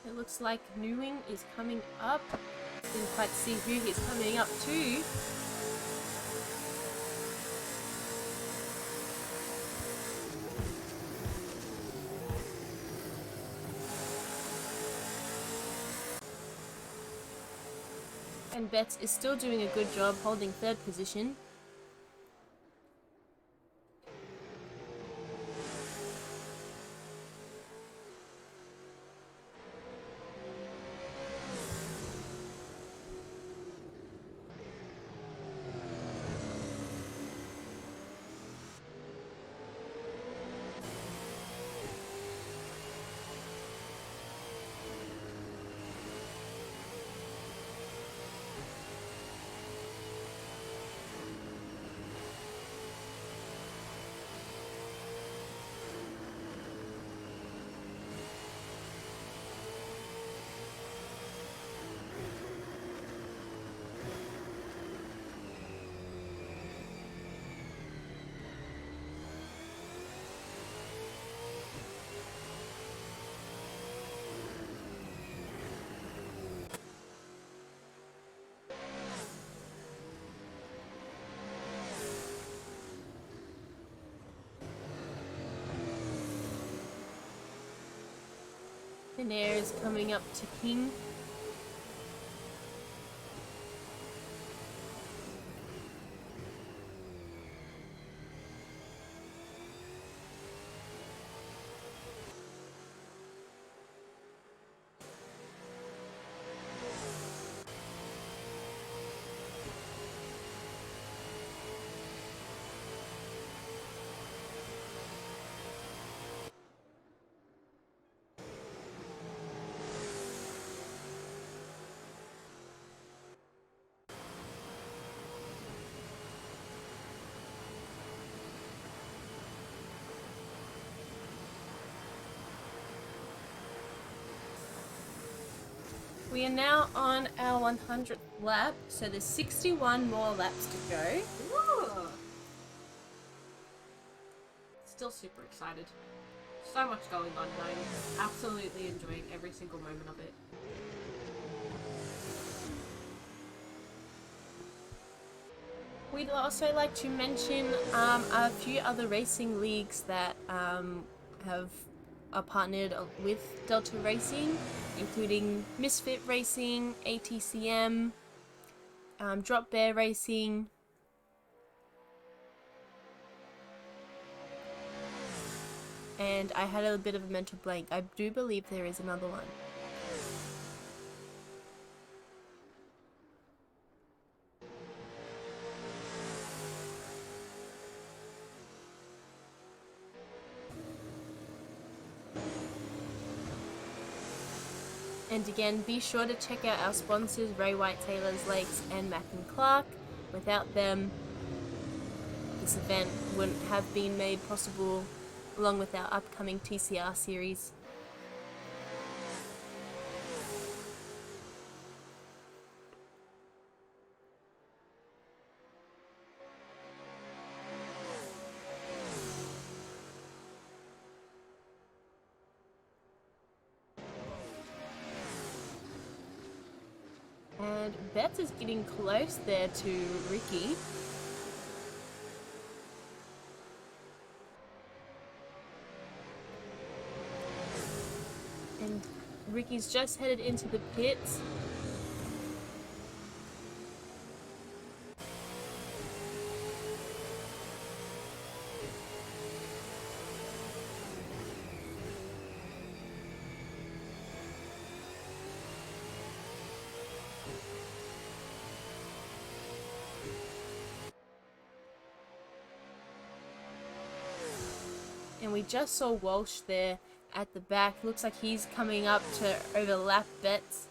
It looks like Newing is coming up. Didn't quite see who he's coming up to. And Betts is still doing a good job holding 3rd position. Nair is coming up to King. We are now on our 100th lap, so there's 61 more laps to go. Ooh. Still super excited. So much going on, and I'm absolutely enjoying every single moment of it. We'd also like to mention a few other racing leagues that are partnered with Delta Racing, including Misfit Racing, ATCM, Drop Bear Racing, and I had a bit of a mental blank. I do believe there is another one. And again, be sure to check out our sponsors, Ray White Taylor's Lakes and Mac and Clark. Without them, this event wouldn't have been made possible, along with our upcoming TCR series. And Betts is getting close there to Ricky. Ricky's just headed into the pits. And we just saw Walsh there at the back. Looks like he's coming up to overlap Betts.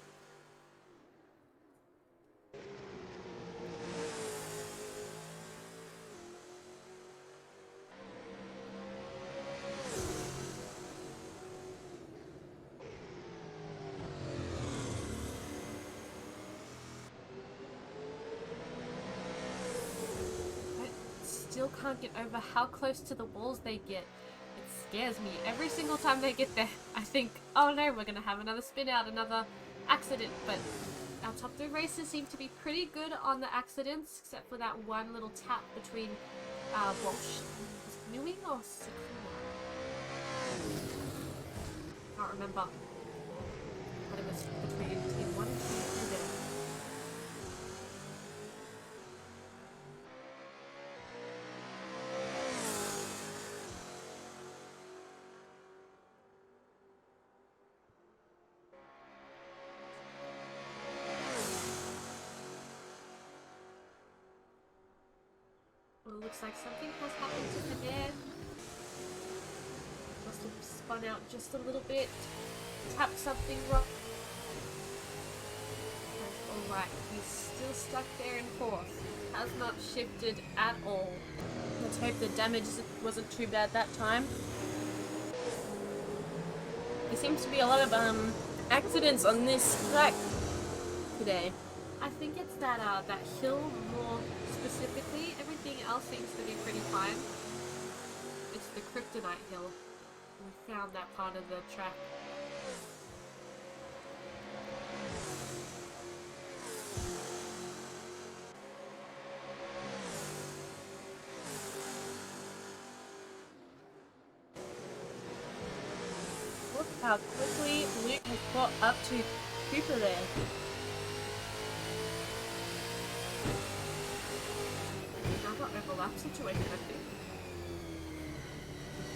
Still can't get over how close to the walls they get. It scares me. Every single time they get there, I think, oh no, we're gonna have another spin out, another accident. But our top 3 racers seem to be pretty good on the accidents, except for that one little tap between Walsh. Was it Newing or Sakuma? Can't remember. But it was between Team 1 and Team 2 there. Well, it looks like something has happened to the air. Must have spun out just a little bit. Tapped something wrong. Alright, he's still stuck there in 4th. Has not shifted at all. Let's hope the damage wasn't too bad that time. There seems to be a lot of accidents on this track today. I think it's that hill more specifically. Everything else seems to be pretty fine. It's the Kryptonite hill. We found that part of the track. Look how quickly Luke has got up to Cooper there. Another overlap situation, I think.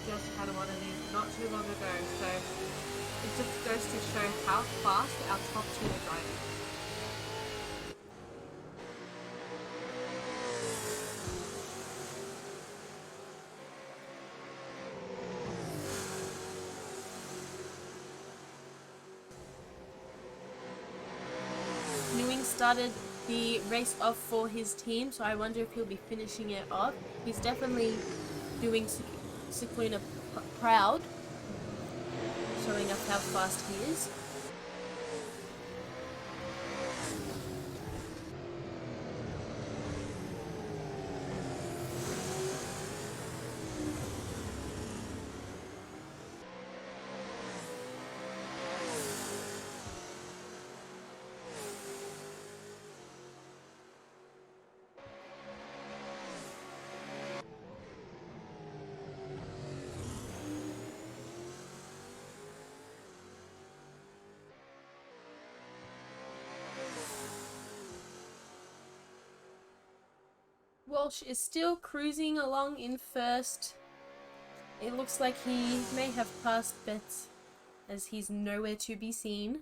Just had one of these not too long ago, so it just goes to show how fast our top 2 are driving. Newing started the race off for his team, so I wonder if he'll be finishing it off. He's definitely doing Cicluna proud, showing us how fast he is. Walsh is still cruising along in 1st. It looks like he may have passed Betts, as he's nowhere to be seen.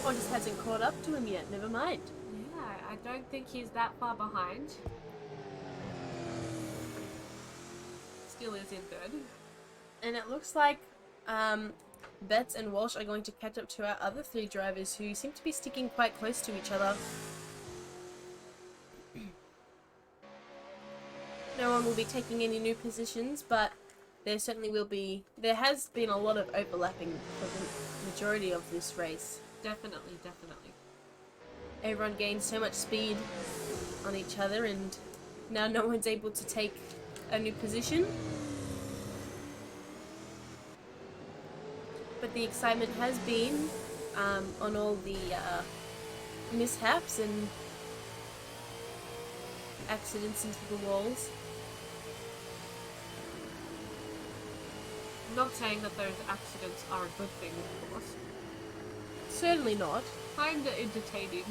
Or just hasn't caught up to him yet, never mind. Yeah, I don't think he's that far behind. Still is in 3rd. And it looks like Betts and Walsh are going to catch up to our other 3 drivers who seem to be sticking quite close to each other. No one will be taking any new positions, but there certainly will be. There has been a lot of overlapping for the majority of this race. Definitely, definitely. Everyone gained so much speed on each other, and now no one's able to take a new position. But that the excitement has been on all the mishaps and accidents into the walls. I'm not saying that those accidents are a good thing, of course. Certainly not. Kinda entertaining.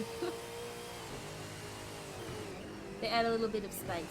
They add a little bit of spice.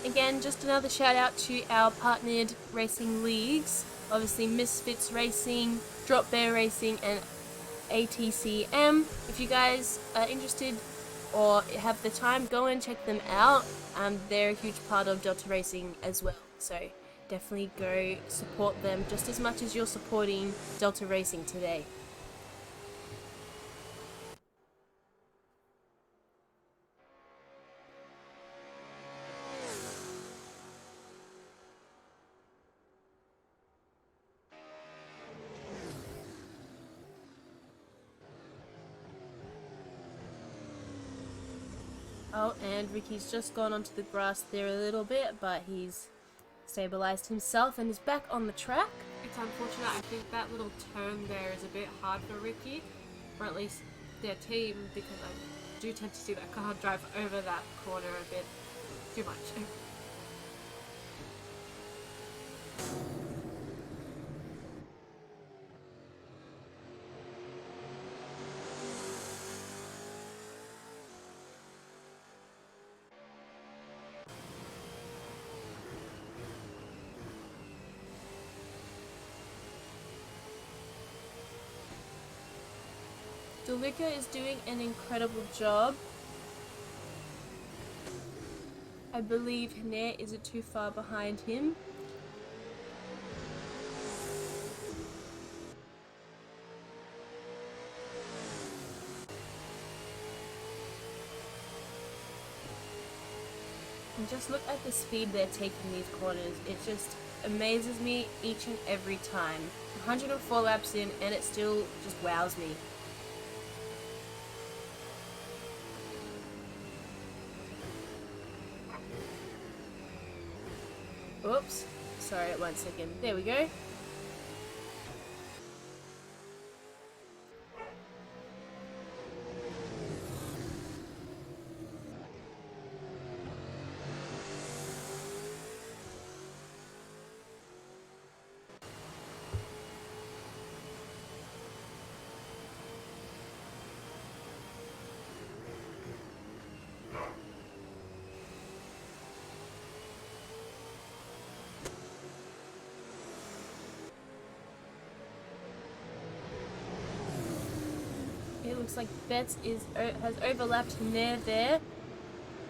Again, just another shout out to our partnered racing leagues. Obviously Misfits Racing, Drop Bear Racing and ATCM. If you guys are interested or have the time, go and check them out. They're a huge part of Delta Racing as well. So definitely go support them just as much as you're supporting Delta Racing today. Oh, and Ricky's just gone onto the grass there a little bit, but he's stabilized himself and is back on the track. It's unfortunate. I think that little turn there is a bit hard for Ricky, or at least their team, because I do tend to see that car drive over that corner a bit too much. Delica is doing an incredible job. I believe Hner isn't too far behind him. And just look at the speed they're taking these corners. It just amazes me each and every time. 104 laps in and it still just wows me. Oops. Sorry, 1 second. There we go. It looks like Betts has overlapped Hner there,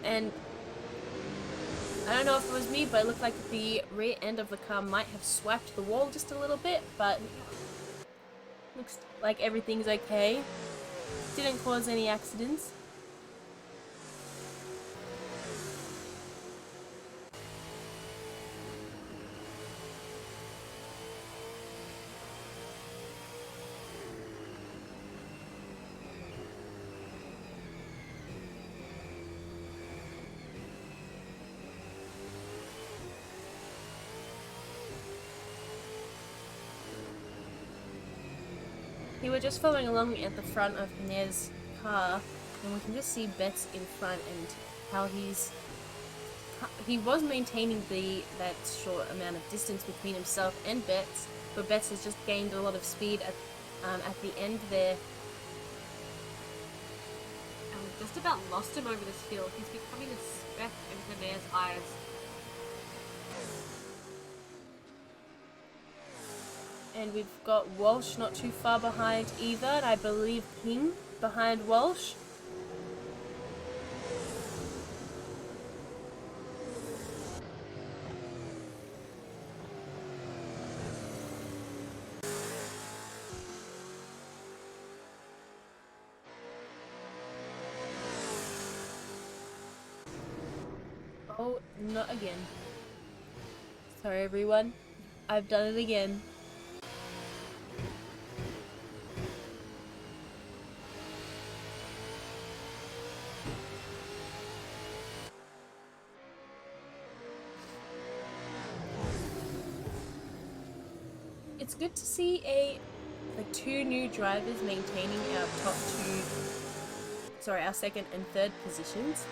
and I don't know if it was me, but it looked like the rear end of the car might have swiped the wall just a little bit, but looks like everything's okay. Didn't cause any accidents. We were just following along at the front of Hner's car, and we can just see Betts in front and how he's he was maintaining that short amount of distance between himself and Betts, but Betts has just gained a lot of speed at the end there. And we've just about lost him over this hill. He's becoming a speck in Hanair's eyes. And we've got Walsh not too far behind either, and I believe King behind Walsh. Oh, not again. Sorry everyone, I've done it again. It's good to see two new drivers maintaining our our second and third positions.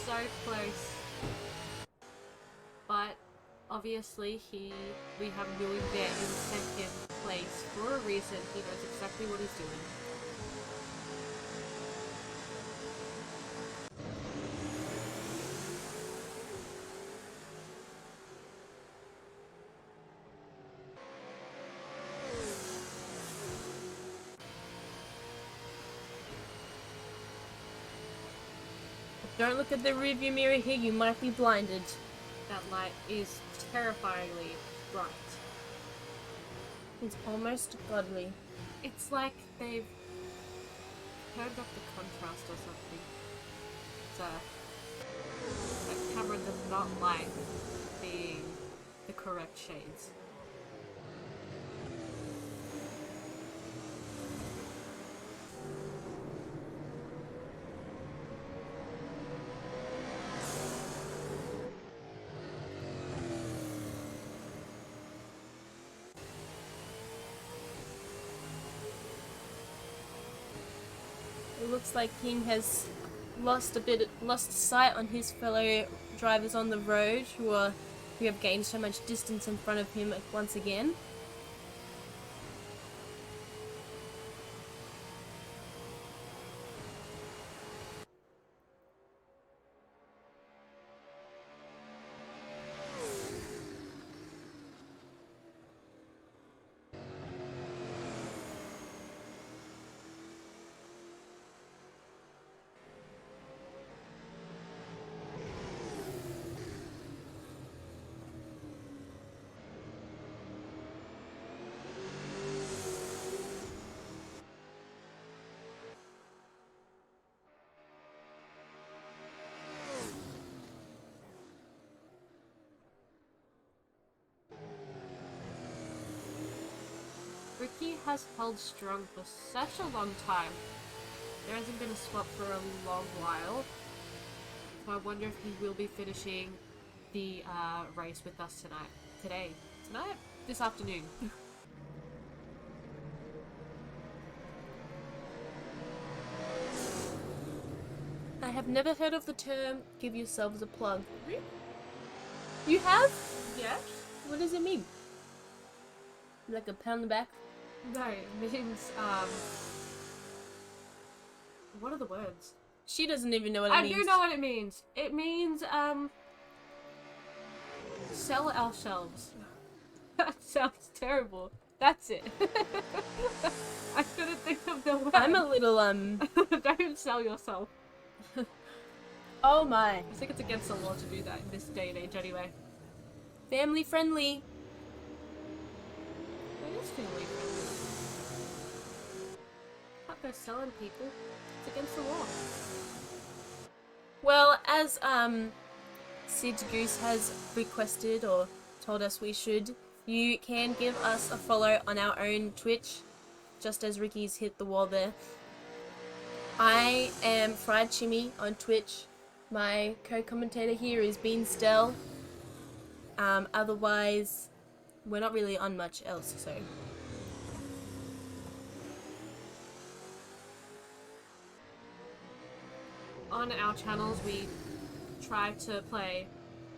So close, but obviously we have Newing there in second place for a reason. He knows exactly what he's doing. Don't look at the rearview mirror here, you might be blinded. That light is terrifyingly bright. It's almost godly. It's like they've turned up the contrast or something. That camera does not like being the correct shades. It looks like King has lost sight on his fellow drivers on the road who have gained so much distance in front of him once again. Ricky has held strong for such a long time. There hasn't been a swap for a long while. So I wonder if he will be finishing the race with us tonight. This afternoon. I have never heard of the term give yourselves a plug. You have? Yes? What does it mean? Like a pat on the back? No, it means, what are the words? She doesn't even know what it means. I do know what it means. It means, sell ourselves. That sounds terrible. That's it. I couldn't think of the word. I'm a little, Don't sell yourself. Oh my. I think it's against the law to do that in this day and age anyway. Family friendly. It is family friendly. can't go selling people. It's against the law. Well, as Sid Goose has requested or told us we should, you can give us a follow on our own Twitch, just as Ricky's hit the wall there. I am Fried Chimmy on Twitch. My co-commentator here is Bean Stell. Otherwise, we're not really on much else, so. On our channels, we try to play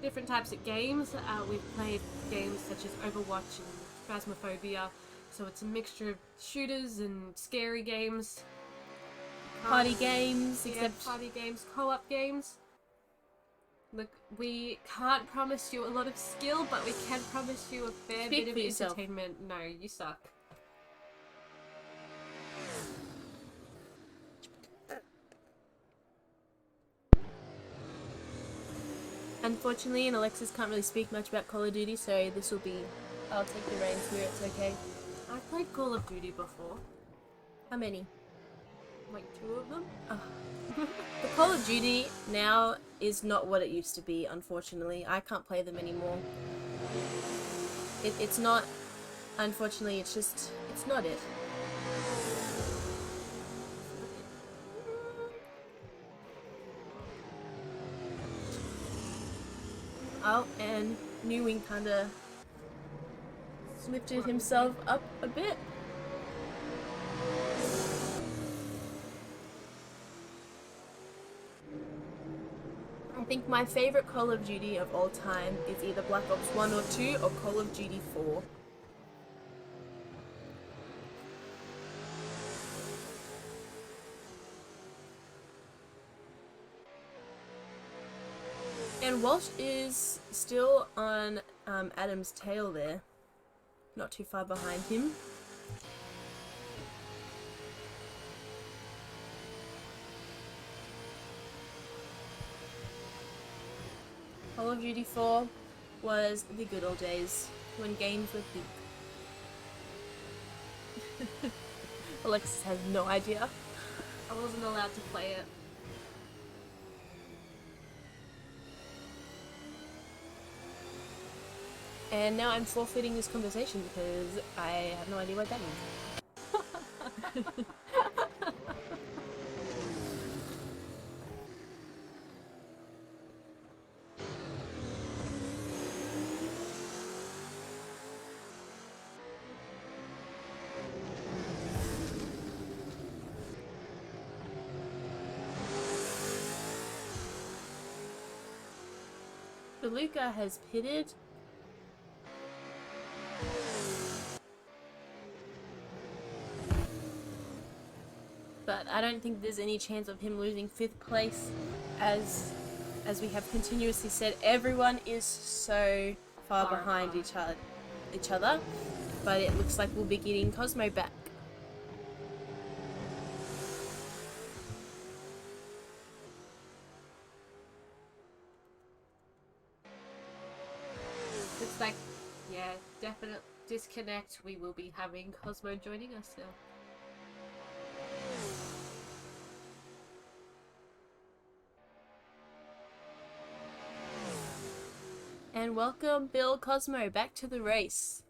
different types of games. We've played games such as Overwatch and Phasmophobia, so it's a mixture of shooters and scary games. Party games, Yeah, except party games, co-op games. Look, we can't promise you a lot of skill, but we can promise you a fair Speak bit of for yourself. entertainment. No, you suck. unfortunately, and Alexis can't really speak much about Call of Duty, so this will be, I'll take the reins here, it's okay. I've played Call of Duty before. How many? Like 2 of them. The Call of Duty now is not what it used to be, unfortunately. I can't play them anymore. It's not, unfortunately, it's not it. Oh, and New Wing kinda lifted himself up a bit. I think my favorite Call of Duty of all time is either Black Ops 1 or 2 or Call of Duty 4. And Walsh is still on Adam's tail there. Not too far behind him. Call of Duty 4 was the good old days when games were big. Alexis has no idea. I wasn't allowed to play it. And now I'm forfeiting this conversation because I have no idea what that means. DeLuca has pitted. But I don't think there's any chance of him losing 5th place, as we have continuously said. Everyone is so far Far behind apart. each other, but it looks like we'll be getting Cosmo back. It's like, yeah, definite disconnect. We will be having Cosmo joining us now. And welcome Bill Cosmo back to the race.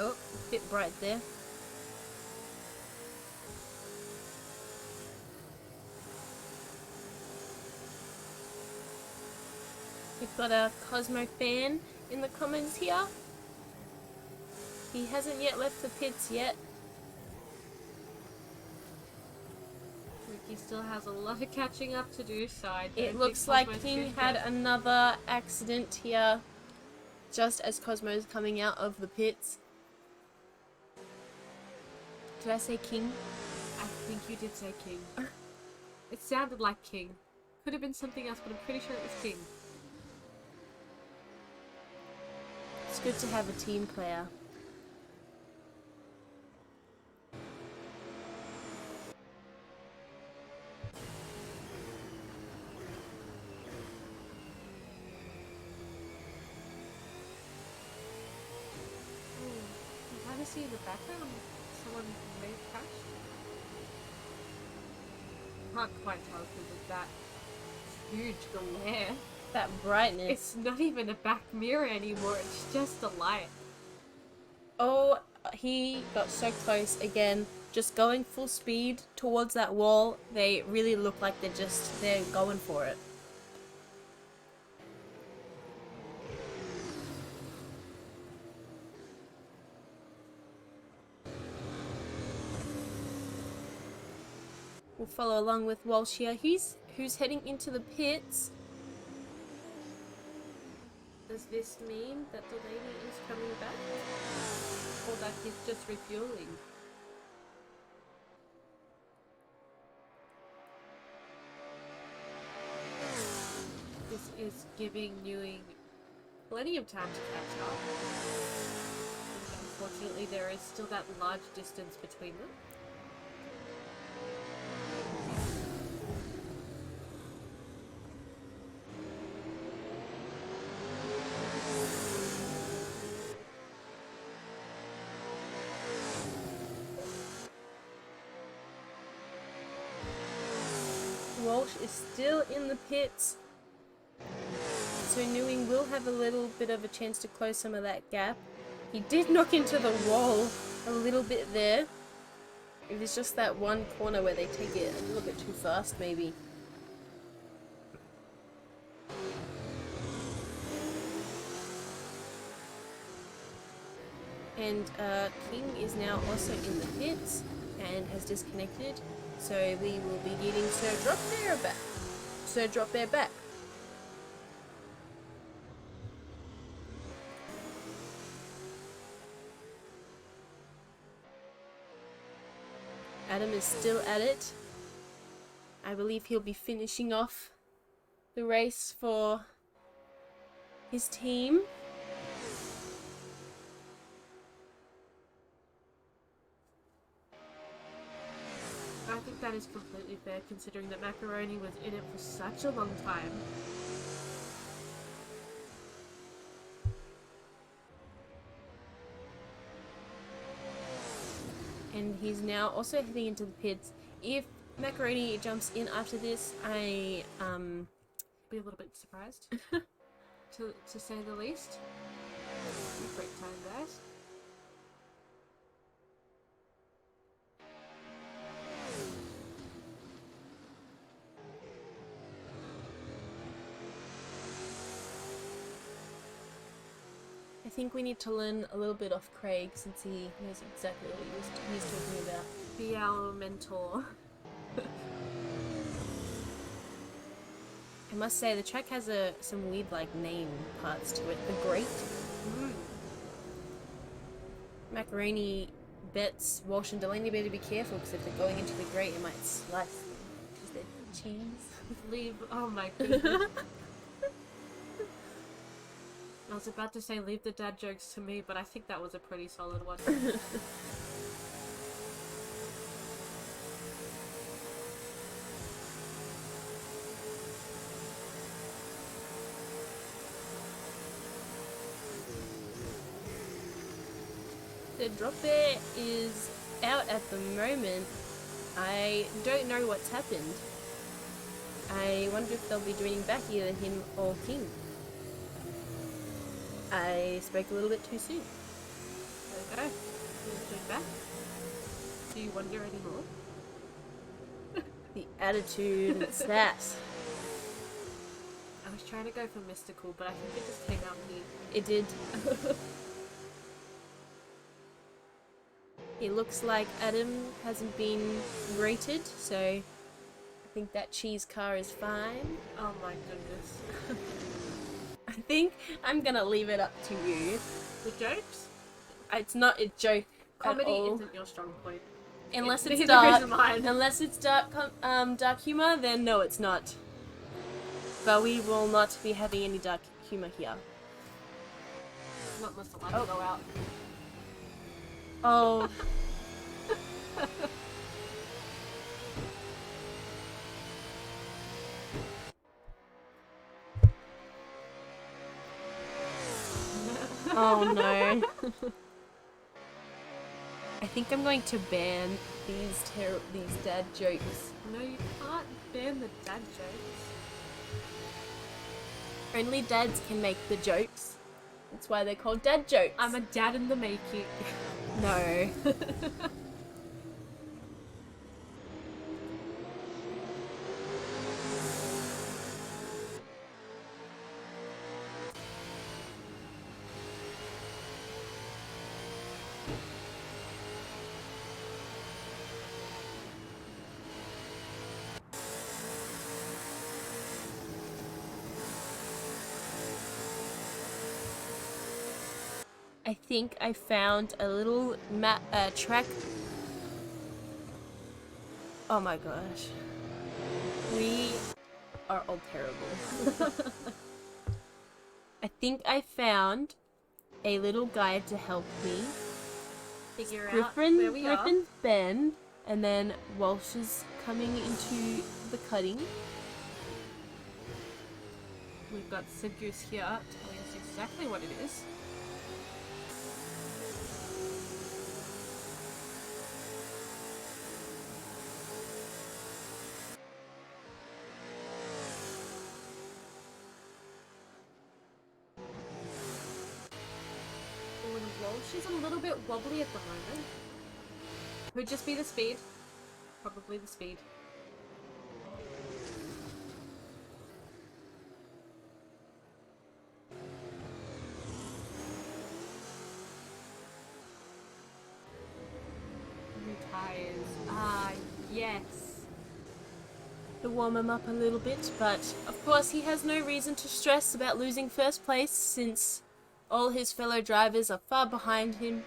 Oh, bit bright there. We've got a Cosmo fan in the comments here. He hasn't yet left the pits yet. Ricky still has a lot of catching up to do, so I don't It think looks like Cosmo's King good had yet. another accident here just as Cosmo's coming out of the pits. Did I say King? I think you did say King. It sounded like King. Could have been something else, but I'm pretty sure it was King. It's good to have a team player. You kind of see in the background someone may have crashed. Can't quite tell because of that huge glare. That brightness. It's not even a back mirror anymore, it's just a light. Oh, he got so close again. Just going full speed towards that wall. They really look like they're going for it. We'll follow along with Walsh here. Who's heading into the pits. Does this mean that the lady is coming back? Or that he's just refueling? This is giving Ewing plenty of time to catch up. And unfortunately, there is still that large distance between them. Walsh is still in the pits. So Newing will have a little bit of a chance to close some of that gap. He did knock into the wall a little bit there. It was just that one corner where they take it a little bit too fast, maybe. And King is now also in the pits and has disconnected. So we will be getting Sir Drop Bear back. Sir Drop Bear back. Adam is still at it. I believe he'll be finishing off the race for his team. I think that is completely fair considering that Macaroni was in it for such a long time. And he's now also heading into the pits. If Macaroni jumps in after this, I Be a little bit surprised, to say the least. Great time, guys. I think we need to learn a little bit off Craig since he knows exactly what he's talking about. Be our mentor. I must say the track has some weird like name parts to it. The Great. Macaroni bets Walsh and Delaney better be careful because if they're going into the Great, it might slice them. Is there cheese? Leave. Oh my goodness. I was about to say leave the dad jokes to me, but I think that was a pretty solid one. The Drop Bear is out at the moment. I don't know what's happened. I wonder if they'll be joining back, either him or King. I spoke a little bit too soon. There you go. You're back. Do you wonder anymore? The attitude and sass. I was trying to go for mystical, but I think it just came out weird. It did. It looks like Adam hasn't been rated, so I think that cheese car is fine. Oh my goodness. I think I'm gonna leave it up to you. The jokes? It's not a joke Comedy at all. isn't your strong point. Unless it's Neither dark. is mine. Unless it's dark, dark humor, then no, it's not. But we will not be having any dark humor here. Not unless the lights go out. Oh. Oh no. I think I'm going to ban these dad jokes. No, you can't ban the dad jokes. Only dads can make the jokes. That's why they're called dad jokes. I'm a dad in the making. No. I think I found a little track. Oh my gosh. We are all terrible. I think I found a little guide to help me Figure out where we are. Griffin's Bend, and then Walsh is coming into the cutting. We've got Sid Goose here telling us exactly what it is. She's a little bit wobbly at the moment. Could just be the speed. Probably the speed. New tires. Ah, yes. To warm him up a little bit, but of course he has no reason to stress about losing first place since all his fellow drivers are far behind him.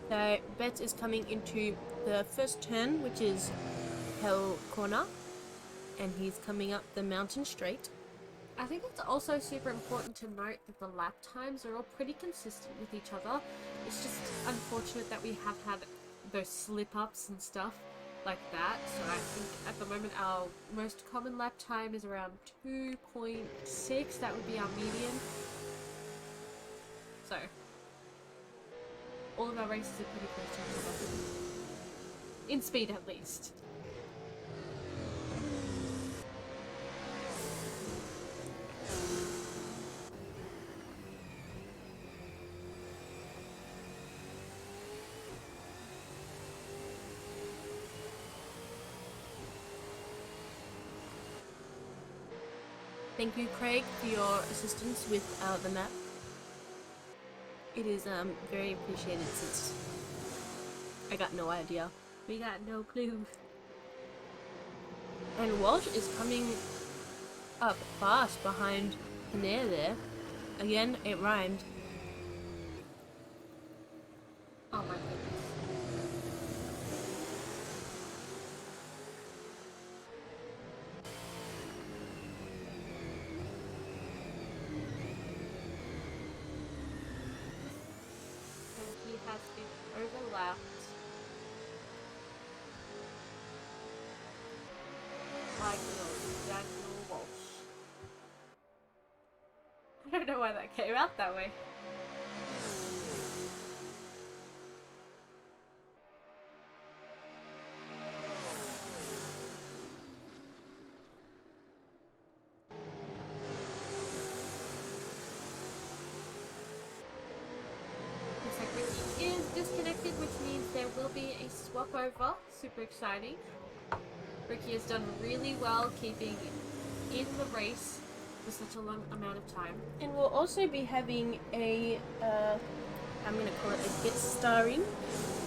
So Bet is coming into the first turn, which is Hell Corner, and he's coming up the mountain straight. I think it's also super important to note that the lap times are all pretty consistent with each other. It's just unfortunate that we have had those slip-ups and stuff like that. So I think at the moment our most common lap time is around 2.6. That would be our median. So all of our races are pretty close to each other. In speed at least. Thank you, Craig, for your assistance with the map. It is very appreciated since I got no idea. We got no clue. And Walsh is coming up fast behind Panay there. Again, it rhymed. Oh my goodness. And he has been overlapped by Daniel Walsh. I don't know why that came out that way. Looks like Ricky is disconnected, which means there will be a swap over. Super exciting. Ricky has done really well keeping in the race for such a long amount of time. And we'll also be having a, I'm going to call it a guest starring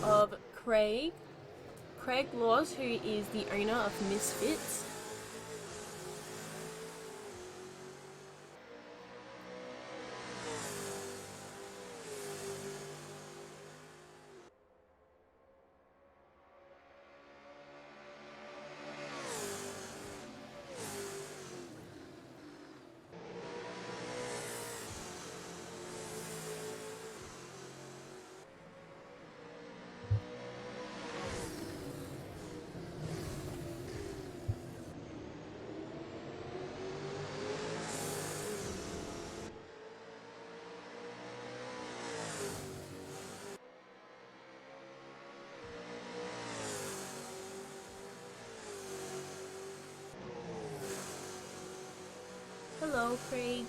of Craig Laws, who is the owner of Misfits. Hello, Craig.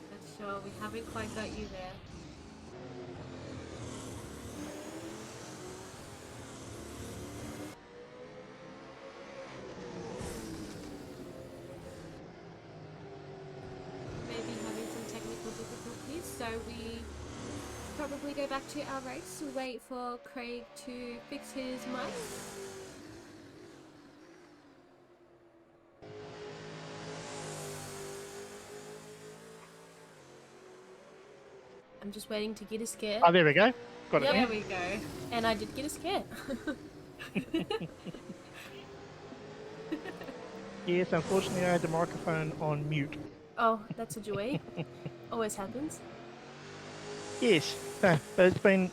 But sure, we haven't quite got you there. Maybe having some technical difficulties, so we probably go back to our race, wait for Craig to fix his mic. I'm just waiting to get a scare. Oh, there we go. Got Yep. it There now. we go. And I did get a scare. Yes, unfortunately, I had the microphone on mute. Oh, that's a joy. Always happens. Yes, but it's been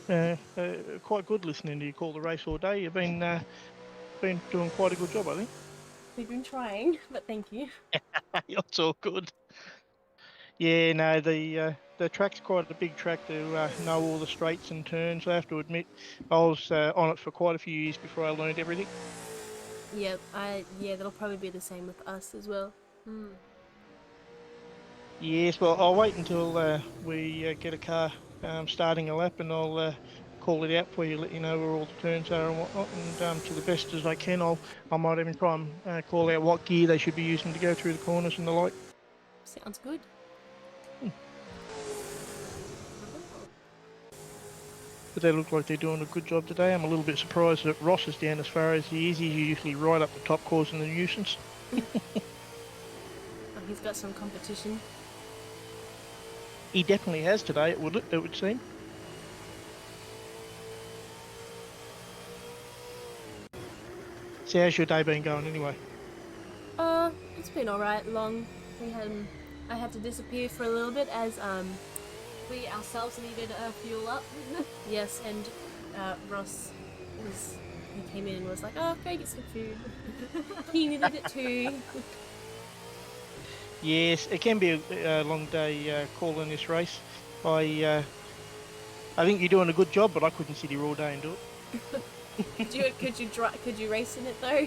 quite good listening to you call the race all day. You've been doing quite a good job, I think. We've been trying, but thank you. It's all good. Yeah, no, the track's quite a big track to know all the straights and turns. I have to admit, I was on it for quite a few years before I learned everything. Yep, yeah, that'll probably be the same with us as well. Yes, well, I'll wait until we get a car starting a lap, and I'll call it out for you, let you know where all the turns are and whatnot. And to the best as I can, I might even try and call out what gear they should be using to go through the corners and the like. Sounds good. But they look like they're doing a good job today. I'm a little bit surprised that Ross is down as far as he is. He's usually right up the top causing the nuisance. Oh, he's got some competition. He definitely has today, it would seem. So how's your day been going anyway? It's been alright. Long. I had to disappear for a little bit as We ourselves needed a fuel up. yes, and Ross he came in and was like, "Oh, go get some food." He needed it too. Yes, it can be a long day calling this race. I think you're doing a good job, but I couldn't sit here all day and do it. Could you race in it though?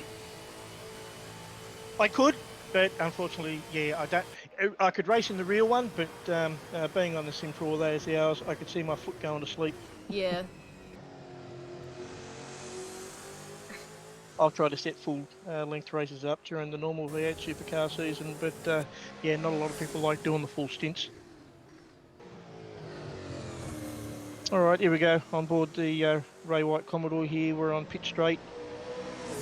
I could, but unfortunately, yeah, I don't. I could race in the real one, but being on the sim for all those hours, I could see my foot going to sleep. Yeah. I'll try to set full length races up during the normal V8 supercar season, but yeah, not a lot of people like doing the full stints. All right, here we go. On board the Ray White Commodore here, we're on pit straight.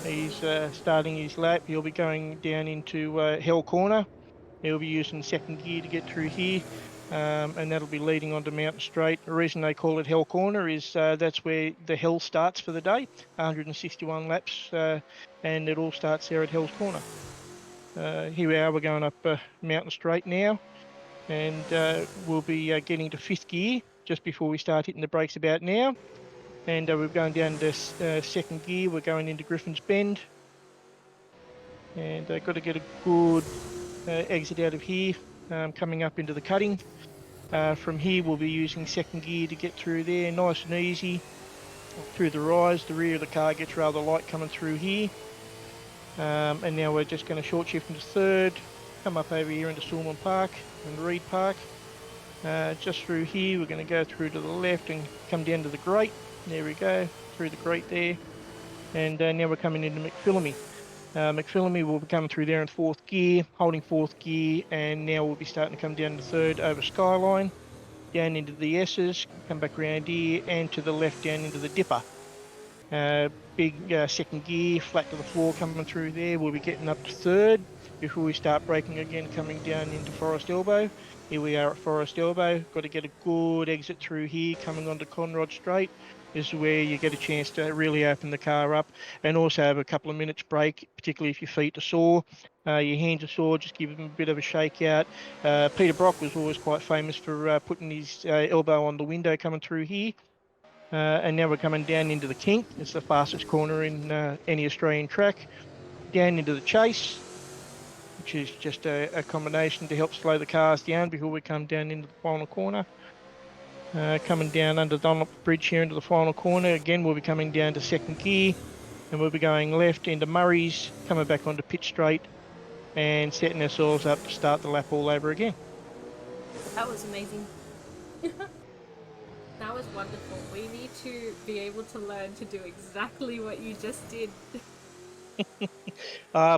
He's starting his lap. He'll be going down into Hell Corner. He'll be using second gear to get through here, and that'll be leading onto Mountain Straight. The reason they call it Hell Corner is that's where the hell starts for the day, 161 laps, and it all starts there at Hell's Corner. Here we are, we're going up Mountain Straight now, and we'll be getting to fifth gear just before we start hitting the brakes about now. And we're going down to second gear, we're going into Griffin's Bend. And I've got to get a good exit out of here, coming up into the cutting. From here, we'll be using second gear to get through there, nice and easy. Through the rise, the rear of the car gets rather light coming through here. And now we're just going to short shift into third, come up over here into Stillman Park and Reed Park. Just through here, we're going to go through to the left and come down to the grate. There we go, through the grate there. And now we're coming into McPhillamy. McPhillamy will be coming through there in fourth gear, holding fourth gear, and now we'll be starting to come down to third over Skyline, down into the S's, come back around here, and to the left down into the Dipper. Big second gear, flat to the floor coming through there. We'll be getting up to third before we start braking again, coming down into Forest Elbow. Here we are at Forest Elbow. Got to get a good exit through here, coming onto Conrod Straight. This is where you get a chance to really open the car up and also have a couple of minutes break, particularly if your feet are sore. Your hands are sore, just give them a bit of a shake out. Peter Brock was always quite famous for putting his elbow on the window coming through here. And now we're coming down into the Kink. It's the fastest corner in any Australian track. Down into the Chase, which is just a combination to help slow the cars down before we come down into the final corner. Coming down under Dunlop Bridge here into the final corner. Again, we'll be coming down to second gear, and we'll be going left into Murray's, coming back onto Pit Straight, and setting ourselves up to start the lap all over again. That was amazing. That was wonderful. We need to be able to learn to do exactly what you just did.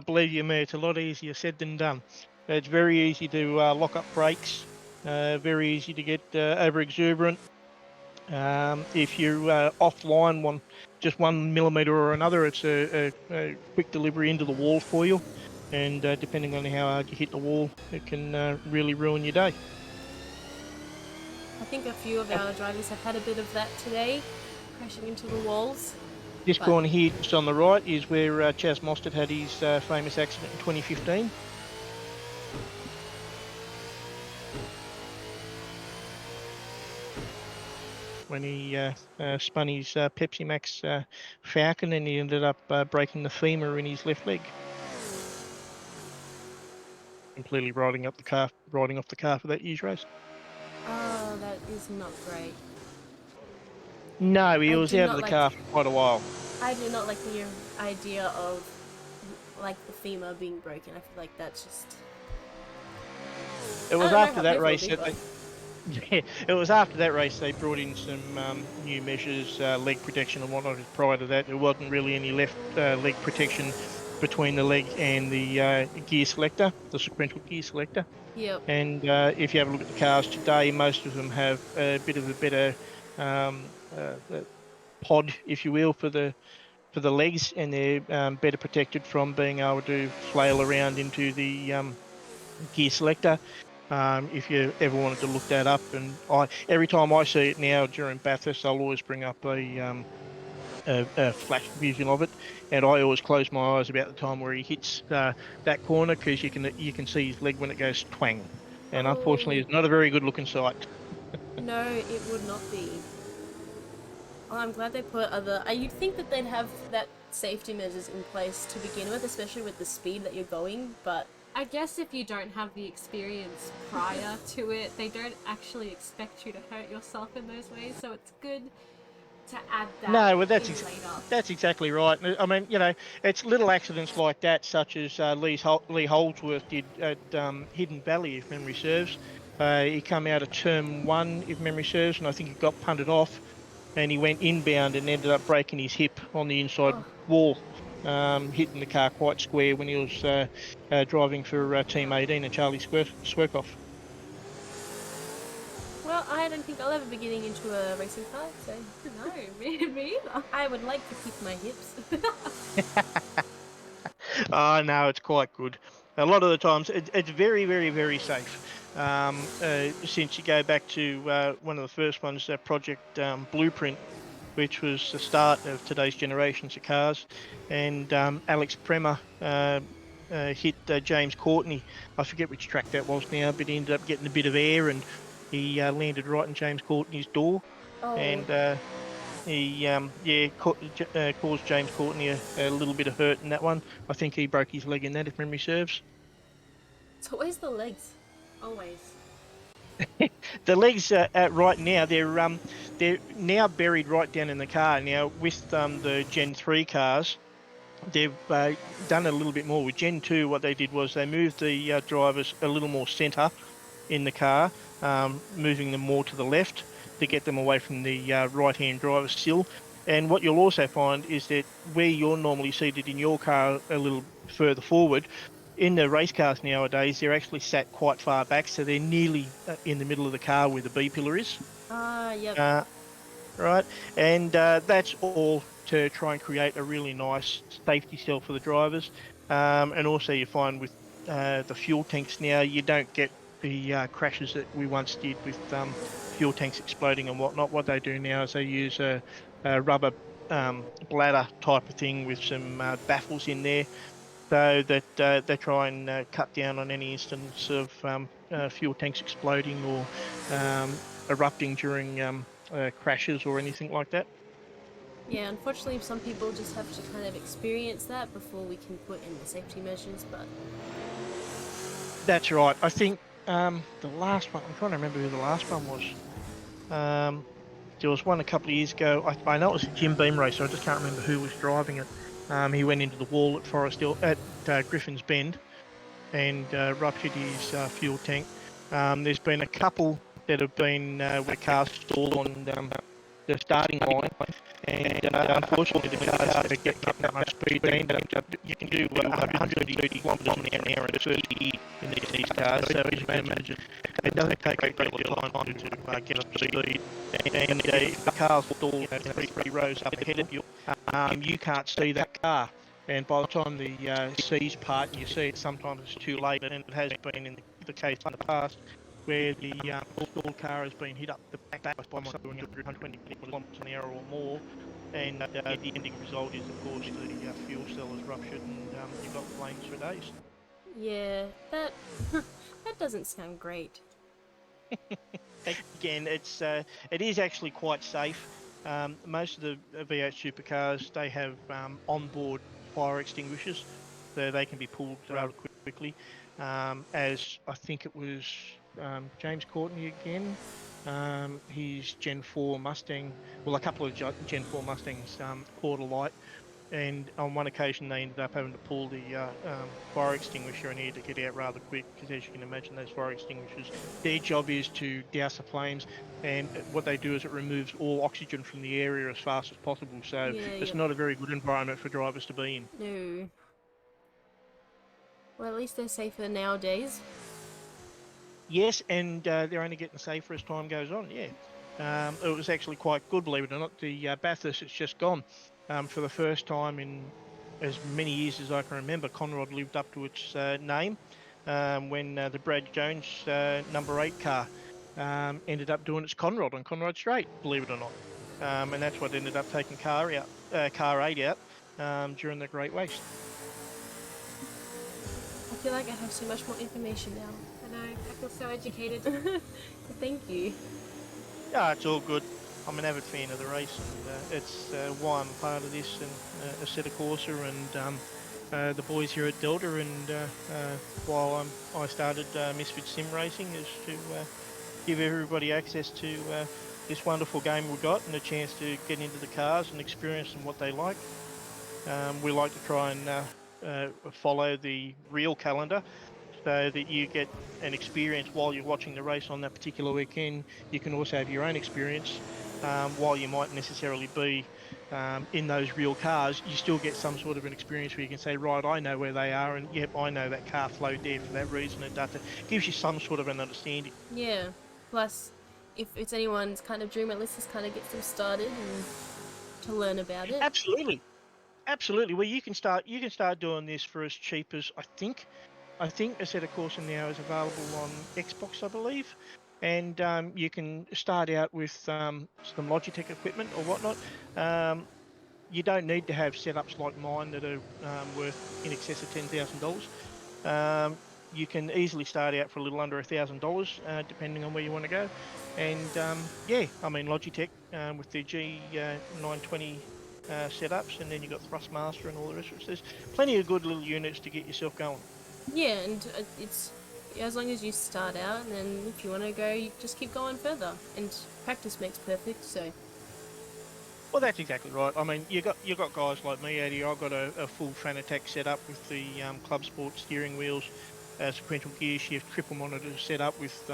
Believe you me, it's a lot easier said than done. It's very easy to lock up brakes, very easy to get over exuberant. If you're offline just 1 millimeter or another, it's a quick delivery into the wall for you. And depending on how hard you hit the wall, it can really ruin your day. I think a few of our drivers have had a bit of that today, crashing into the walls. This corner here, just on the right, is where Chaz Mostert had his famous accident in 2015. When he spun his Pepsi Max Falcon and he ended up breaking the femur in his left leg. Completely riding off the car for that year's race. Oh, that is not great. No, he I was do out not of the like- car for quite a while. I do not like the idea of like the femur being broken. I feel like that's just. It was I don't know after how that painful race it'd that be, they, yeah, it was after that race they brought in some new measures, leg protection and whatnot. Prior to that, there wasn't really any left leg protection between the leg and the gear selector, the sequential gear selector. Yep. And if you have a look at the cars today, most of them have a bit of a better pod, if you will, for the legs, and they're better protected from being able to flail around into the gear selector. If you ever wanted to look that up, and every time I see it now during Bathurst, I'll always bring up a flash vision of it, and I always close my eyes about the time where he hits that corner, because you can see his leg when it goes twang, and unfortunately, it's not a very good looking sight. No, it would not be. Well, I'm glad they put other. You'd think that they'd have that safety measures in place to begin with, especially with the speed that you're going. But I guess if you don't have the experience prior to it, they don't actually expect you to hurt yourself in those ways, so it's good to add that No, well, in that's later. exactly right. I mean, it's little accidents like that, such as Lee Holdsworth did at Hidden Valley, if memory serves. He come out of turn 1, if memory serves, and I think he got punted off, and he went inbound and ended up breaking his hip on the inside wall, hitting the car quite square when he was driving for Team 18 and Charlie Swerkoff. well, I don't think I'll ever be getting into a racing car, so No, me either. I would like to keep my hips. Oh, no, it's quite good. A lot of the times, it's very, very, very safe. Since you go back to one of the first ones, Project Blueprint, which was the start of today's generations of cars, and Alex Premer hit James Courtney. I forget which track that was now, but he ended up getting a bit of air, and he landed right in James Courtney's door. Oh. And he caused James Courtney a little bit of hurt in that one. I think he broke his leg in that, if memory serves. It's always the legs. Always. The legs right now, they're now buried right down in the car. Now with the Gen 3 cars, they've done a little bit more. With Gen 2, what they did was they moved the drivers a little more centre in the car, moving them more to the left. to get them away from the right-hand driver's sill. And what you'll also find is that where you're normally seated in your car a little further forward, in the race cars nowadays, they're actually sat quite far back, so they're nearly in the middle of the car where the B pillar is. Yep. Right, and that's all to try and create a really nice safety cell for the drivers. And also you find with the fuel tanks now, you don't get the crashes that we once did with fuel tanks exploding and whatnot. What they do now is they use a rubber bladder type of thing with some baffles in there, so that they try and cut down on any instance of fuel tanks exploding or erupting during crashes or anything like that. Yeah, unfortunately, some people just have to kind of experience that before we can put in the safety measures, but That's right. I think the last one, I'm trying to remember who the last one was. There was one a couple of years ago. I know it was a Jim Beam race, so I just can't remember who was driving it. He went into the wall at Forest Hill at Griffin's Bend and ruptured his fuel tank. There's been a couple that have been where cars stalled on the starting line, and unfortunately the cars get that much speed. You can do 130 kilometres an hour and 30 in these cars, so as you can imagine, it doesn't take a great deal of time to get up to speed. And if the car's stalled three rows up ahead of you, you can't see that car. And by the time the C's part and you see it, sometimes it's too late, and it has been in the case in the past where the stalled car has been hit up the back by someone doing 120 kilometres an hour or more, and the ending result is, of course, the fuel cell is ruptured and you've got flames for days. yeah, that that doesn't sound great. Again, it is actually quite safe. Most of the V8 supercars, they have onboard fire extinguishers, so they can be pulled rather quickly. As I think it was James Courtney again, his Gen 4 Mustang, well, a couple of Gen 4 Mustangs caught alight, and on one occasion they ended up having to pull the fire extinguisher, and he had to get out rather quick because, as you can imagine, those fire extinguishers, their job is to douse the flames, and what they do is it removes all oxygen from the area as fast as possible, so Yeah, it's not a very good environment for drivers to be in. No. Well, at least they're safer nowadays. Yes, and they're only getting safer as time goes on, yeah. It was actually quite good, believe it or not. The Bathurst, it's just gone. For the first time in as many years as I can remember, Conrod lived up to its name when the Brad Jones number 8 car ended up doing its Conrod on Conrod Straight, believe it or not. And that's what ended up taking car 8 out during the Great Waste. I feel like I have so much more information now. I know, I feel so educated. Thank you. Yeah, it's all good. I'm an avid fan of the race, and it's why I'm part of this and Assetto Corsa and the boys here at Delta. And while I started Misfit Sim Racing, is to give everybody access to this wonderful game we've got and a chance to get into the cars and experience them what they like. We like to try and follow the real calendar, so that you get an experience while you're watching the race on that particular weekend. You can also have your own experience while you might necessarily be in those real cars. You still get some sort of an experience where you can say, right, I know where they are, and yep, I know that car flowed there for that reason, and that gives you some sort of an understanding. Yeah. Plus, if it's anyone's kind of dream, at least this kind of gets them started and to learn about it. Absolutely. Well, you can start doing this for as cheap as I think Assetto Corsa now is available on Xbox, I believe, and you can start out with some Logitech equipment or whatnot. You don't need to have setups like mine that are worth in excess of $10,000. You can easily start out for a little under $1,000, depending on where you want to go. And yeah, I mean Logitech with the G920 setups, and then you've got Thrustmaster and all the rest of it. There's plenty of good little units to get yourself going. Yeah, and it's as long as you start out, and then if you want to go, you just keep going further. And practice makes perfect. So. Well, that's exactly right. I mean, you got guys like me out here. I've got a full Fanatec setup with the Club Sport steering wheels, sequential gear shift, triple monitor set up with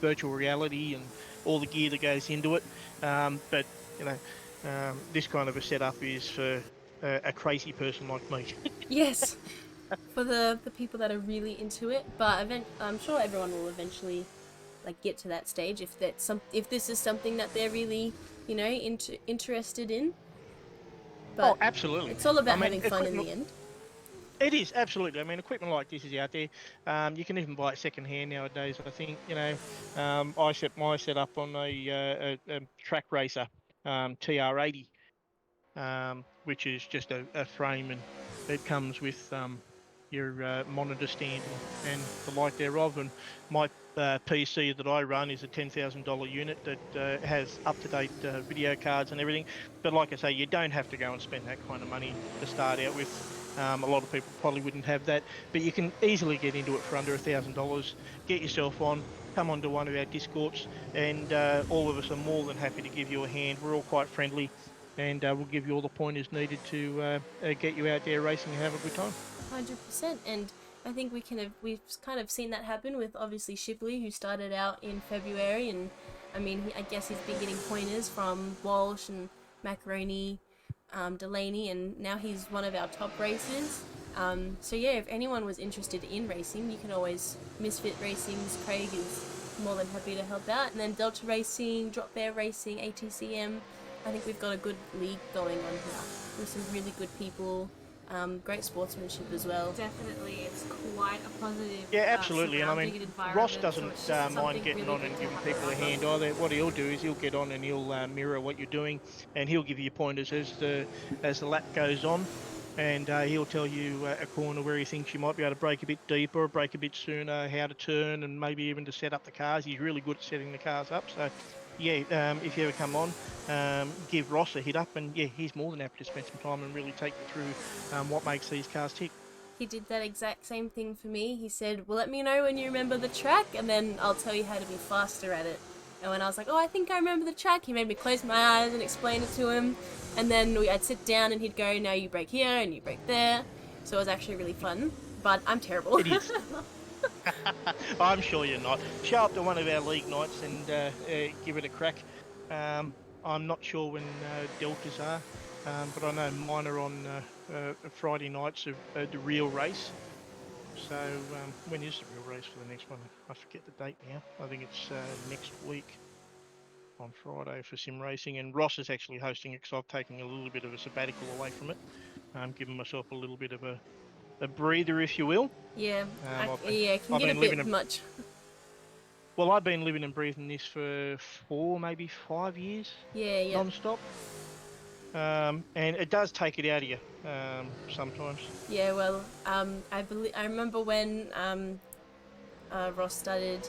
virtual reality and all the gear that goes into it. But you know, this kind of a setup is for a crazy person like me. Yes, for the people that are really into it. But I'm sure everyone will eventually like get to that stage if this is something that they're really interested in. Oh, But absolutely. it's all I about mean, having fun in equipment. the end. It is absolutely. I mean, equipment like this is out there. You can even buy it second hand nowadays. I think I set my setup on a track racer, TR80, which is just a frame, and it comes with your monitor stand and the like thereof. And my PC that I run is a $10,000 unit that has up-to-date video cards and everything. But like I say, you don't have to go and spend that kind of money to start out with. A lot of people probably wouldn't have that, but you can easily get into it for under $1,000. Get yourself on, come onto one of our Discords, and all of us are more than happy to give you a hand. We're all quite friendly, and we'll give you all the pointers needed to get you out there racing and have a good time. 100%. And I think we've kind of seen that happen with obviously Shipley, who started out in February, and I mean I guess he's been getting pointers from Walsh and Macaroni, Delaney, and now he's one of our top racers. So yeah, if anyone was interested in racing, you can always Misfit Racing's Craig is more than happy to help out, and then Delta Racing, Drop Bear Racing, ATCM. I think we've got a good league going on here with some really good people. Great sportsmanship as well. Definitely, it's quite a positive. Yeah, absolutely. And I mean, surrounding environment, Ross so doesn't it's just mind something getting really on good and to giving have people a around hand us. either. What he'll do is he'll get on and he'll mirror what you're doing, and he'll give you pointers as the lap goes on, and he'll tell you a corner where he thinks you might be able to brake a bit deeper, or brake a bit sooner, how to turn, and maybe even to set up the cars. He's really good at setting the cars up. So, yeah, if you ever come on, give Ross a hit up, and yeah, he's more than happy to spend some time and really take you through what makes these cars tick. He did that exact same thing for me. He said, well, let me know when you remember the track, and then I'll tell you how to be faster at it. And when I was like, oh, I think I remember the track, he made me close my eyes and explain it to him. And then I'd sit down and he'd go, now you brake here and you brake there. So it was actually really fun. But I'm terrible. It is. I'm sure you're not. Show up to one of our league nights and give it a crack. I'm not sure when Deltas are, but I know mine are on Friday nights of the real race. So when is the real race for the next one? I forget the date now. I think it's next week on Friday for sim racing. And Ross is actually hosting it because I've taken a little bit of a sabbatical away from it. I'm giving myself a little bit of a breather, if you will. Yeah, it can I've get a been bit much. Well, I've been living and breathing this for 4, maybe 5 years, Yeah. non-stop. And it does take it out of you sometimes. Yeah, well, I remember when Ross started,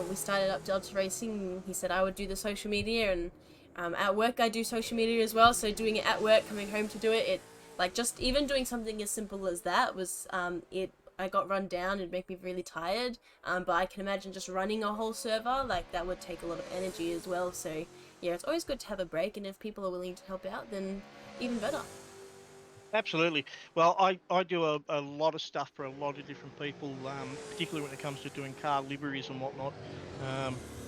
we started up Delta Racing. He said I would do the social media, and at work I do social media as well. So doing it at work, coming home to do it, like just even doing something as simple as that was it. I got run down. It'd make me really tired. But I can imagine just running a whole server, like that would take a lot of energy as well. So yeah, it's always good to have a break, and if people are willing to help out, then even better. Absolutely. Well, I do a lot of stuff for a lot of different people, particularly when it comes to doing car liveries and whatnot.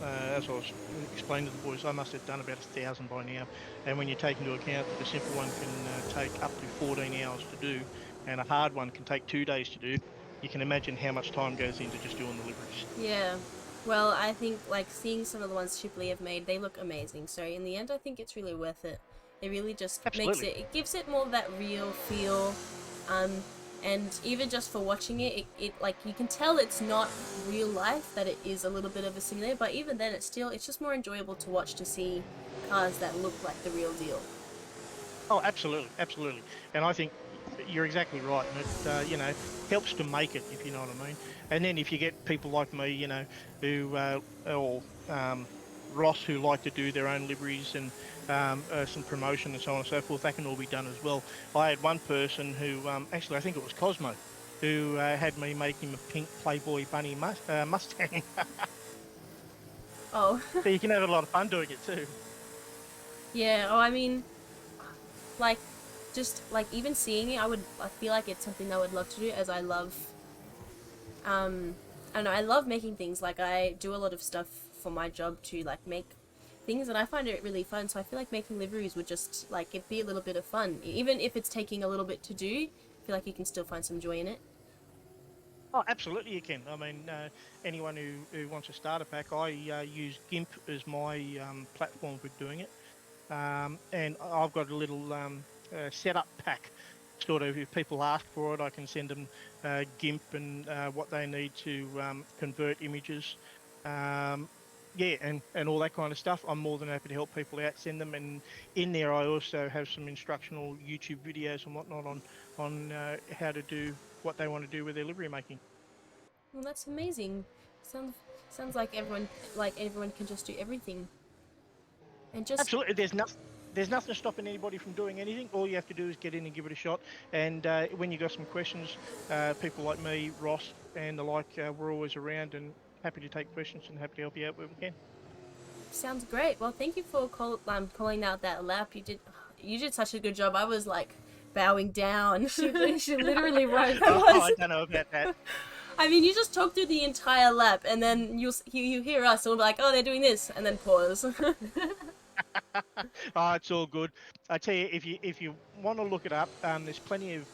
As I was explaining to the boys, I must have done about 1,000 by now. And when you take into account that a simple one can take up to 14 hours to do, and a hard one can take 2 days to do, you can imagine how much time goes into just doing the liveries. Yeah. Well, I think like seeing some of the ones Shipley have made, they look amazing. So in the end, I think it's really worth it. It really just Absolutely. it gives it more of that real feel. Um, and even just for watching it like you can tell it's not real life, that it is a little bit of a simulator. But even then, it's just more enjoyable to watch, to see cars that look like the real deal. Oh, absolutely, absolutely. And I think you're exactly right. And it, helps to make it, if you know what I mean. And then if you get people like me, who, or Ross, who like to do their own liveries and some promotion and so on and so forth, that can all be done as well. I had one person who, actually, I think it was Cosmo, who had me make him a pink Playboy Bunny Mustang. Oh. So you can have a lot of fun doing it too. Yeah. Oh, I mean, like just like even seeing it, I feel like it's something I would love to do, as I love I don't know, I love making things. Like, I do a lot of stuff for my job to, like, make things, and I find it really fun, so I feel like making liveries would just, like, it'd be a little bit of fun. Even if it's taking a little bit to do, I feel like you can still find some joy in it. Oh, absolutely you can. I mean, anyone who wants to start a pack, I use GIMP as my platform for doing it. And I've got a little setup pack. Sort of, if people ask for it, I can send them GIMP and what they need to convert images. Yeah, and all that kind of stuff. I'm more than happy to help people out, send them. And in there, I also have some instructional YouTube videos and whatnot on how to do what they want to do with their livery making. Well, that's amazing. Sounds like everyone can just do everything. And just Absolutely, there's nothing stopping anybody from doing anything. All you have to do is get in and give it a shot. And when you got some questions, people like me, Ross, and the like, we're always around and happy to take questions and happy to help you out where we can. sounds great. Well, thank you for calling out that lap. You did such a good job. I was like bowing down. She literally wrote. I don't know about that. I mean, you just talk through the entire lap, and then you hear us, and we'll be like, oh, they're doing this, and then pause. Oh, it's all good. I tell you, if you want to look it up, there's plenty of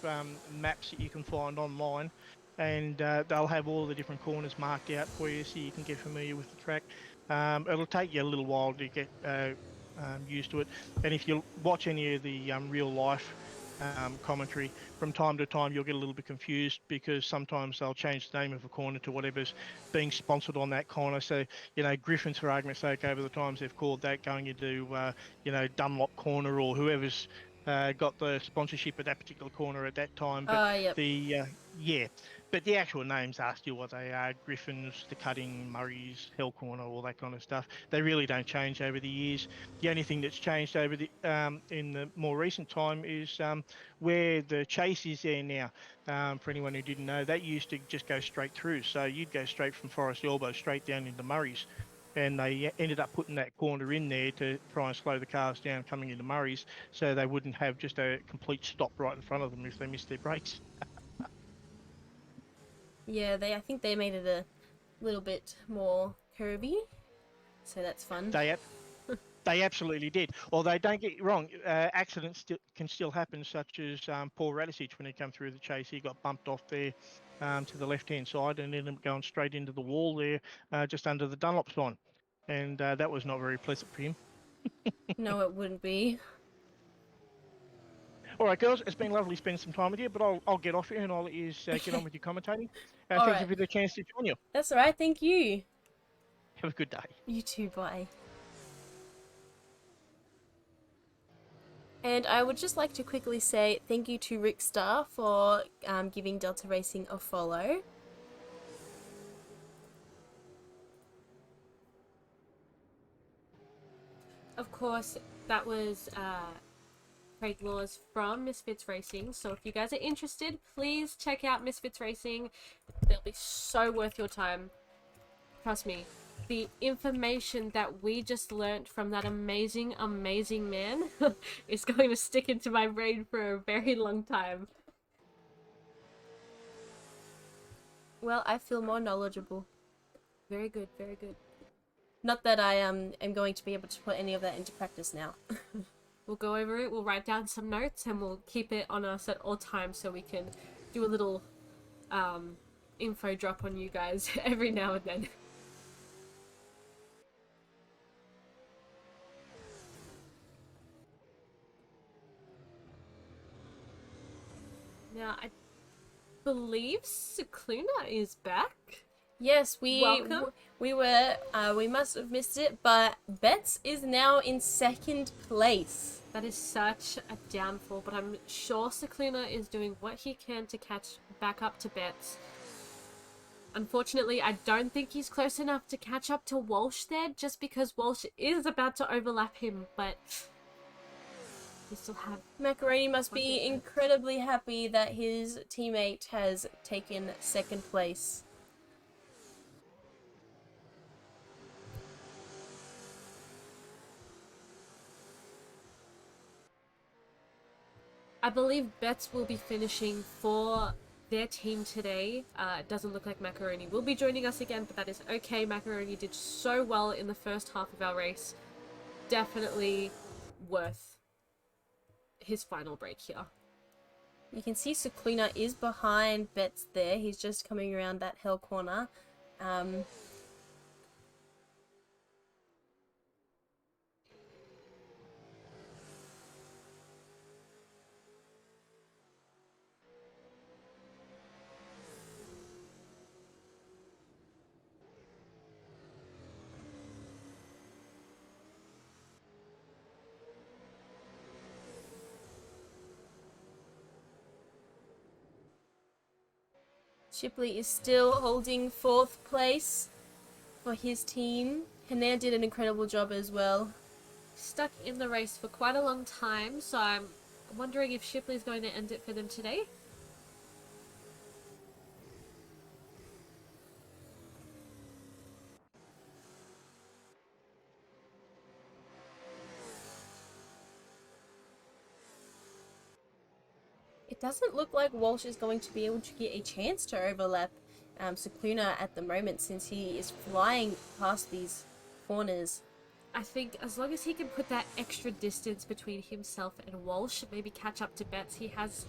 maps that you can find online, and they'll have all the different corners marked out for you, so you can get familiar with the track. It'll take you a little while to get used to it, and if you watch any of the real life commentary, from time to time you'll get a little bit confused because sometimes they'll change the name of a corner to whatever's being sponsored on that corner. So, Griffins, for argument's sake, over the times they've called that going into, Dunlop corner or whoever's got the sponsorship at that particular corner at that time. But Yep. yeah, but the actual names are still what they are: Griffins, the Cutting, Murray's, Hell Corner, all that kind of stuff. They really don't change over the years. The only thing that's changed over the in the more recent time is where the chase is there now. For anyone who didn't know, that used to just go straight through. So you'd go straight from Forest Elbow straight down into Murray's. And they ended up putting that corner in there to try and slow the cars down coming into Murray's, so they wouldn't have just a complete stop right in front of them if they missed their brakes. Yeah, I think they made it a little bit more curvy, so that's fun. They absolutely did. Although, don't get it wrong, accidents can still happen, such as Paul Radisich when he came through the chase. He got bumped off there to the left-hand side and ended up going straight into the wall there, just under the Dunlop sign. And that was not very pleasant for him. No, it wouldn't be. All right, girls, it's been lovely spending some time with you, but I'll get off here and I'll let you get on with your commentating. All Thank right. you for the chance to join you. That's all right. Thank you. Have a good day. You too. Bye. And I would just like to quickly say thank you to Rick Starr for giving Delta Racing a follow. Of course, that was Craig Laws from Misfits Racing. So if you guys are interested, please check out Misfits Racing. They'll be so worth your time. Trust me. The information that we just learnt from that amazing, amazing man is going to stick into my brain for a very long time. Well, I feel more knowledgeable. Very good, very good. Not that I am going to be able to put any of that into practice now. We'll go over it, we'll write down some notes, and we'll keep it on us at all times so we can do a little info drop on you guys every now and then. Now, I believe Cicluna is back. Yes, Welcome. we must have missed it, but Betts is now in second place. That is such a downfall, but I'm sure Cicluna is doing what he can to catch back up to Betts. Unfortunately, I don't think he's close enough to catch up to Walsh there, just because Walsh is about to overlap him, but we still have... Macaroni must be incredibly happy that his teammate has taken second place. I believe Betts will be finishing for their team today. It doesn't look like Macaroni will be joining us again, but that is okay. Macaroni did so well in the first half of our race. Definitely worth his final break here. You can see Cicluna is behind Betts there. He's just coming around that hill corner. Shipley is still holding 4th place for his team. Hanair did an incredible job as well. Stuck in the race for quite a long time, so I'm wondering if Shipley's going to end it for them today. It doesn't look like Walsh is going to be able to get a chance to overlap Cicluna at the moment, since he is flying past these corners. I think as long as he can put that extra distance between himself and Walsh, maybe catch up to Betts, he has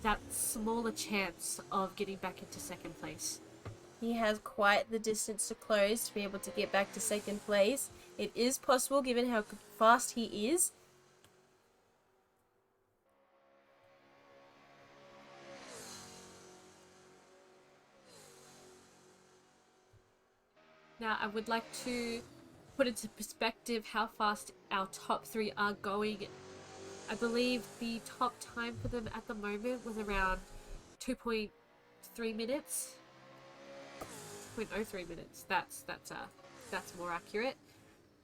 that smaller chance of getting back into 2nd place. He has quite the distance to close to be able to get back to 2nd place. It is possible given how fast he is. Now, I would like to put into perspective how fast our top 3 are going. I believe the top time for them at the moment was around 2.3 minutes. 0.03 minutes. That's more accurate.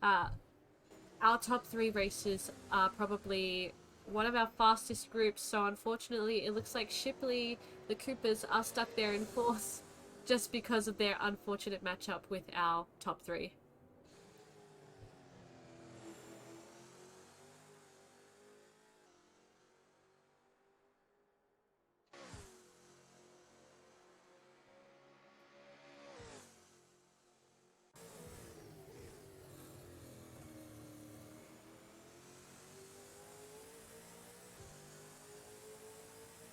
Our top 3 races are probably one of our fastest groups, so unfortunately it looks like Shipley, the Coopers, are stuck there in 4th. Just because of their unfortunate matchup with our top 3.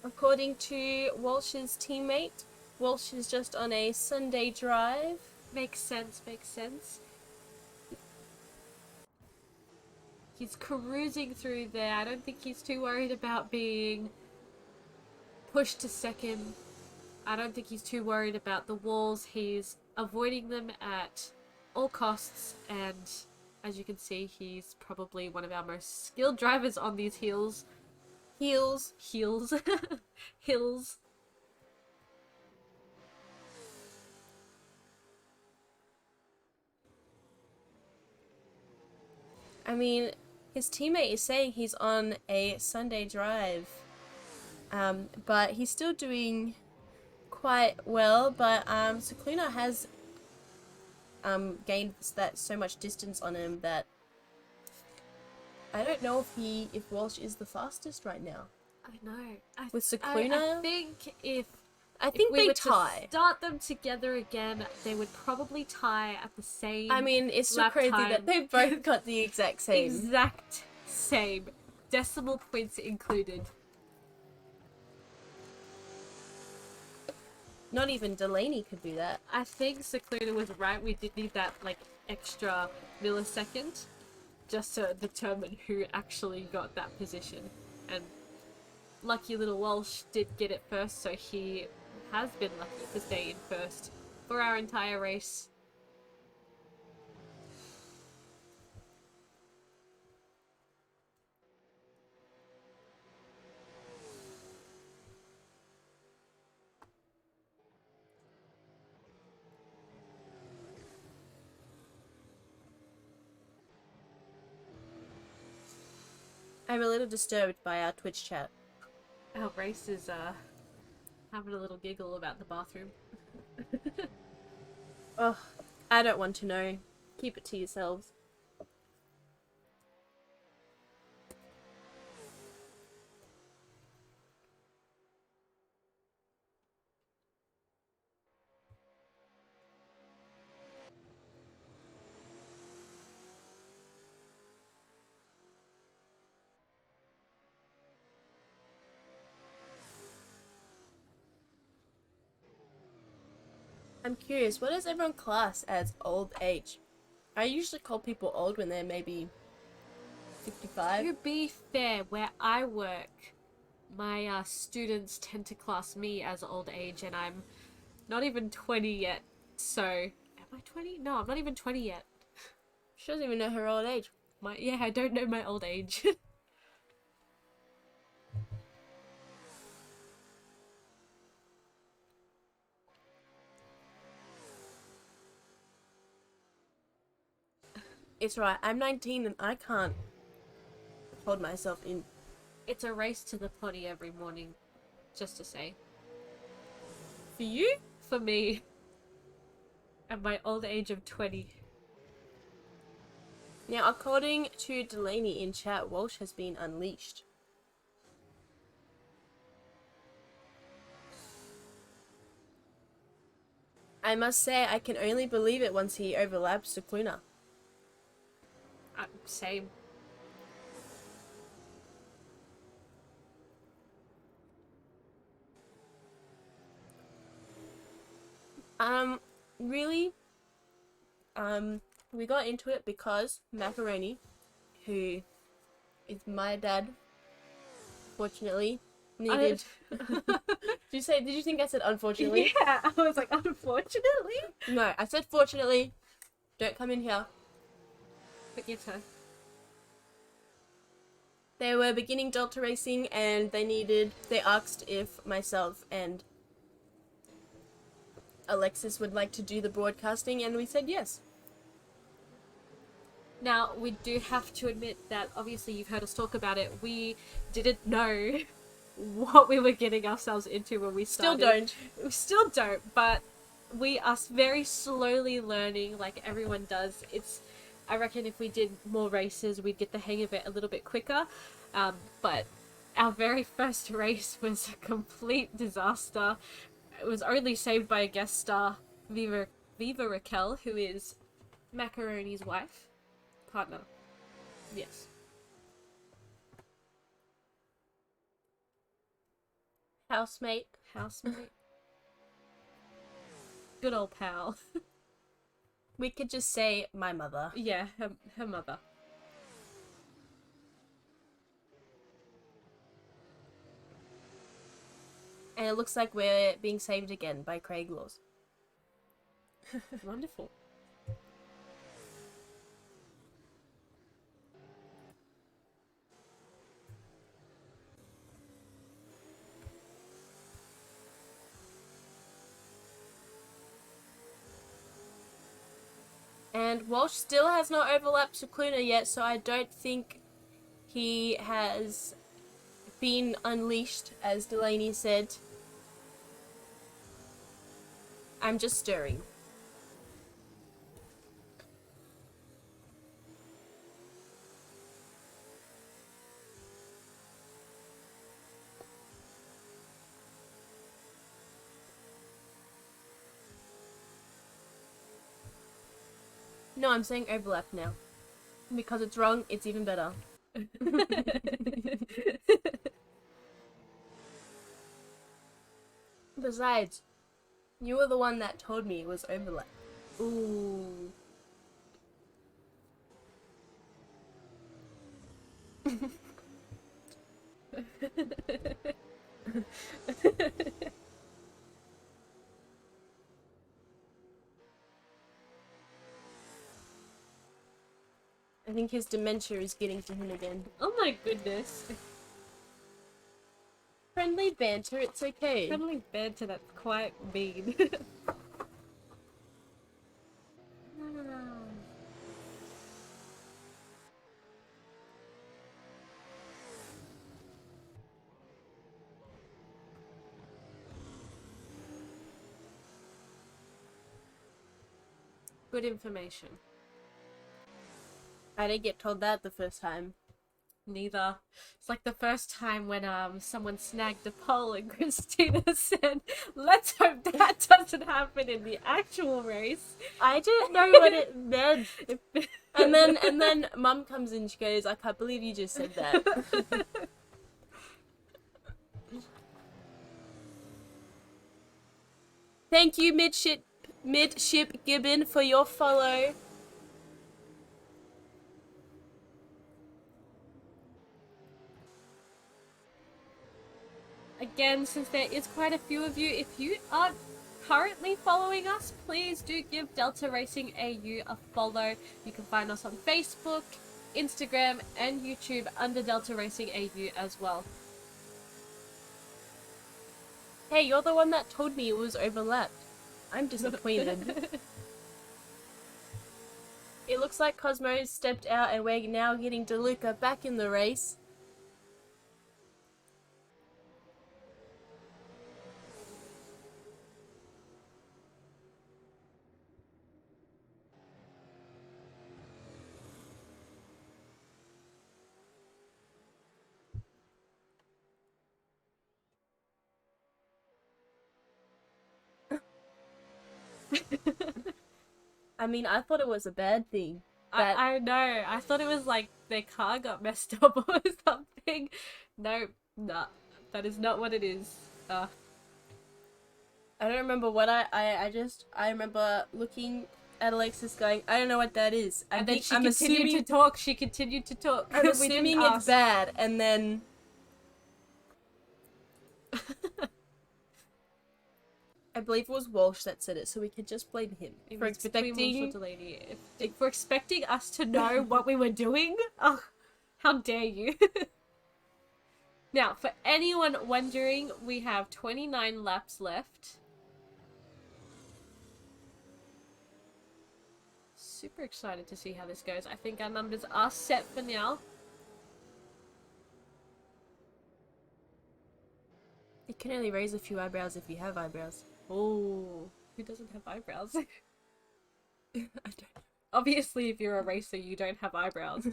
According to Walsh's teammate, Walsh is just on a Sunday drive. Makes sense, makes sense. He's cruising through there. I don't think he's too worried about being pushed to 2nd. I don't think he's too worried about the walls. He's avoiding them at all costs, and as you can see, he's probably one of our most skilled drivers on these hills. Hills. I mean, his teammate is saying he's on a Sunday drive, but he's still doing quite well. But Cicluna has gained that so much distance on him that I don't know if Walsh is the fastest right now. I know. With Cicluna, I think if we they were tie. Start them together again, they would probably tie at the same. I mean, it's still lap crazy time. that they both got the exact same. Exact same. Decimal points included. Not even Delaney could do that. I think Cicluna was right. We did need that extra millisecond just to determine who actually got that position. And lucky little Walsh did get it first, so he has been lucky to stay in first for our entire race. I'm a little disturbed by our Twitch chat. Our race is having a little giggle about the bathroom. Oh, I don't want to know. Keep it to yourselves. I'm curious, what does everyone class as old age? I usually call people old when they're maybe 55. To be fair, where I work, my students tend to class me as old age, and I'm not even 20 yet. So, am I 20? No, I'm not even 20 yet. She doesn't even know her old age. Yeah, I don't know my old age. It's right, I'm 19 and I can't hold myself in. It's a race to the potty every morning, just to say. For you? For me, at my old age of 20. Now, according to Delaney in chat, Walsh has been unleashed. I must say, I can only believe it once he overlaps Sequuna. Same. Really, we got into it because Macaroni, who is my dad, fortunately, needed... Did you think I said unfortunately? Yeah, I was like, unfortunately? No, I said fortunately. Don't come in here. But your turn. They were beginning Delta racing and they asked if myself and Alexis would like to do the broadcasting, and we said yes. Now, we do have to admit that obviously you've heard us talk about it. We didn't know what we were getting ourselves into when we started. Still don't. We still don't, but we are very slowly learning like everyone does. I reckon if we did more races, we'd get the hang of it a little bit quicker. But our very first race was a complete disaster. It was only saved by a guest star, Viva Raquel, who is Macaroni's wife. Partner. Yes. Housemate. Good old pal. We could just say my mother. Yeah, her mother. And it looks like we're being saved again by Craig Laws. Wonderful. And Walsh still has not overlapped Sequuna yet, so I don't think he has been unleashed, as Delaney said. I'm just stirring. No, I'm saying overlap now. Because it's wrong, it's even better. Besides, you were the one that told me it was overlap. Ooh. I think his dementia is getting to him again. Oh my goodness. Friendly banter, it's okay. Friendly banter, that's quite mean. Good information. I didn't get told that the first time. Neither. It's like the first time when someone snagged a pole and Christina said, "Let's hope that doesn't happen in the actual race." I didn't know what it meant. And then Mum comes in, she goes, "I can't believe you just said that." Thank you, midship Midship Gibbon for your follow. Again, since there is quite a few of you, if you aren't currently following us, please do give Delta Racing AU a follow. You can find us on Facebook, Instagram, and YouTube under Delta Racing AU as well. Hey, you're the one that told me it was overlapped. I'm disappointed. It looks like Cosmo stepped out and we're now getting DeLuca back in the race. I mean, I thought it was a bad thing. I know. I thought it was like their car got messed up or something. No, nah. That is not what it is. I don't remember what I remember looking at Alexis going, I don't know what that is. And then she continued to talk. She continued to talk. I'm assuming it's bad, and then... I believe it was Walsh that said it, so we could just blame him for expecting us to know what we were doing. Oh, how dare you! Now, for anyone wondering, we have 29 laps left. Super excited to see how this goes. I think our numbers are set for now. You can only raise a few eyebrows if you have eyebrows. Oh, who doesn't have eyebrows? I don't know. Obviously, if you're a racer, you don't have eyebrows.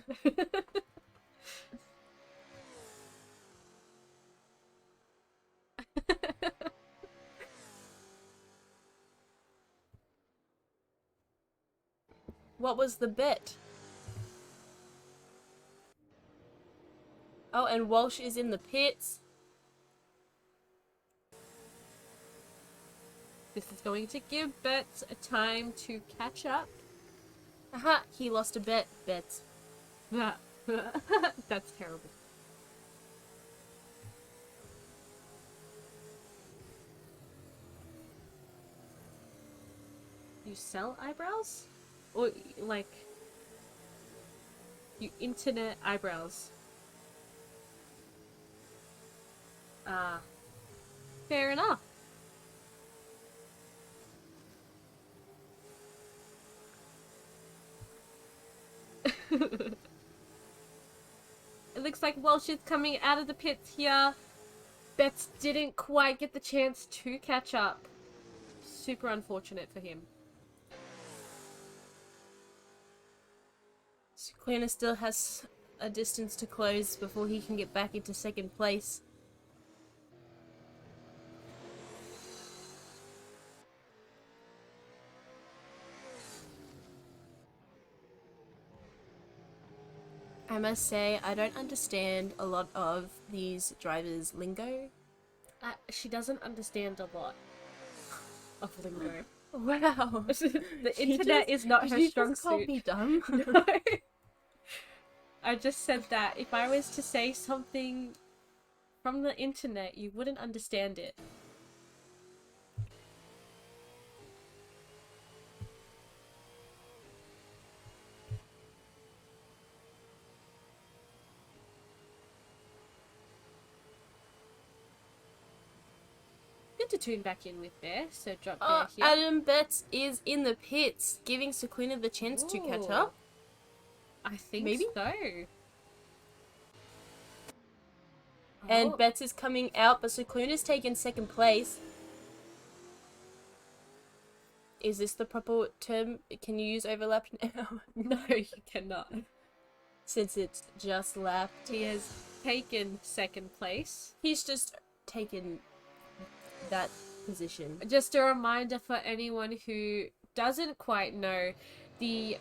What was the bet? Oh, and Walsh is in the pits. This is going to give Bets a time to catch up. Aha, he lost a bet. Bets. That's terrible. You sell eyebrows? Or, like, you internet eyebrows? Ah. Fair enough. It looks like Welsh is coming out of the pits here. Betts didn't quite get the chance to catch up. Super unfortunate for him. Cicluna still has a distance to close before he can get back into second place. I must say, I don't understand a lot of these drivers' lingo. She doesn't understand a lot of lingo. Wow. The internet is not her strong suit. Call me dumb. No. I just said that if I was to say something from the internet, you wouldn't understand it. Good to tune back in with there, so drop there here. Adam Betts is in the pits, giving Cicluna the chance to catch up. I think Maybe? so. And Betts is coming out, but Cicluna's taken second place. Is this the proper term? Can you use overlap now? No, you cannot. Since it's just lapped. He has taken second place. He's just taken that position. Just a reminder for anyone who doesn't quite know, the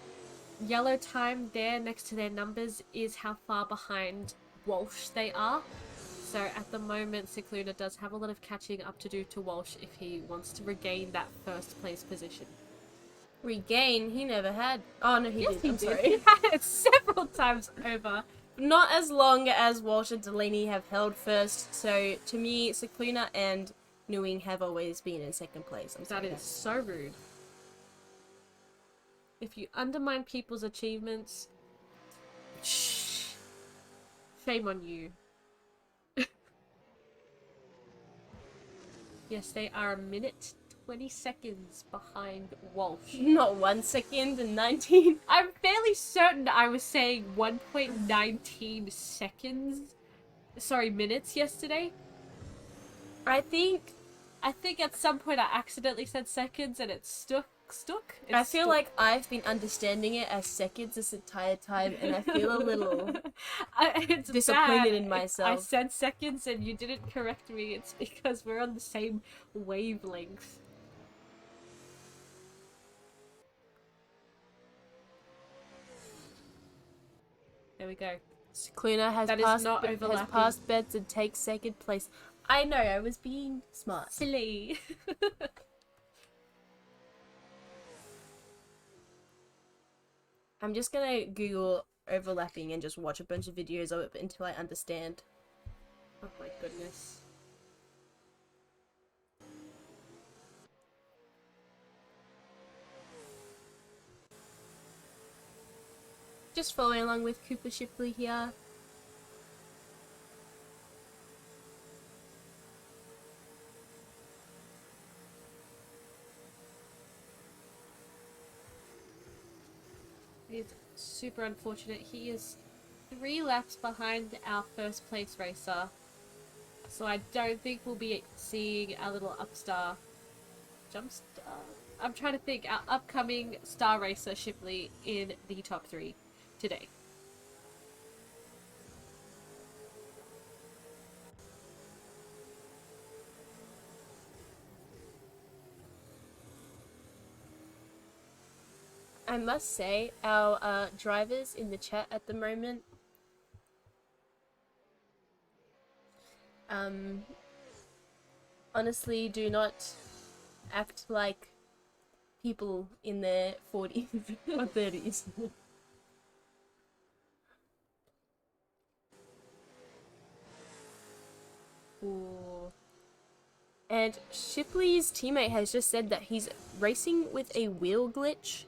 yellow time there next to their numbers is how far behind Walsh they are. So at the moment, Cicluna does have a lot of catching up to do to Walsh if he wants to regain that first place position. Regain? He never had. Oh, no, he Yes, did. he I'm did. sorry. He had it several times over. Not as long as Walsh and Delaney have held first. So, to me, Cicluna and Newing have always been in second place. I'm That sorry. is so rude. If you undermine people's achievements, shame on you. Yes, they are 1 minute 20 seconds behind Walsh. Not 1 second and 19. I'm fairly certain I was saying 1.19 seconds. Sorry, minutes yesterday. I think at some point I accidentally said seconds and it stuck. I feel like I've been understanding it as seconds this entire time, and I feel a little it's disappointed bad. in myself. I said seconds and you didn't correct me. It's because we're on the same wavelength. There we go. Cicluna has That is passed, not has overlapping. passed bets and takes second place. I know, I was being smart. Silly. I'm just gonna Google overlapping and just watch a bunch of videos of it until I understand. Oh my goodness. Just following along with Cooper Shipley here. It's super unfortunate. He is 3 laps behind our first place racer. So I don't think we'll be seeing our little upstar jump star. I'm trying to think our upcoming star racer Shipley in the top 3 today. I must say, our drivers in the chat at the moment, honestly do not act like people in their 40s or 30s. Ooh. And Shipley's teammate has just said that he's racing with a wheel glitch.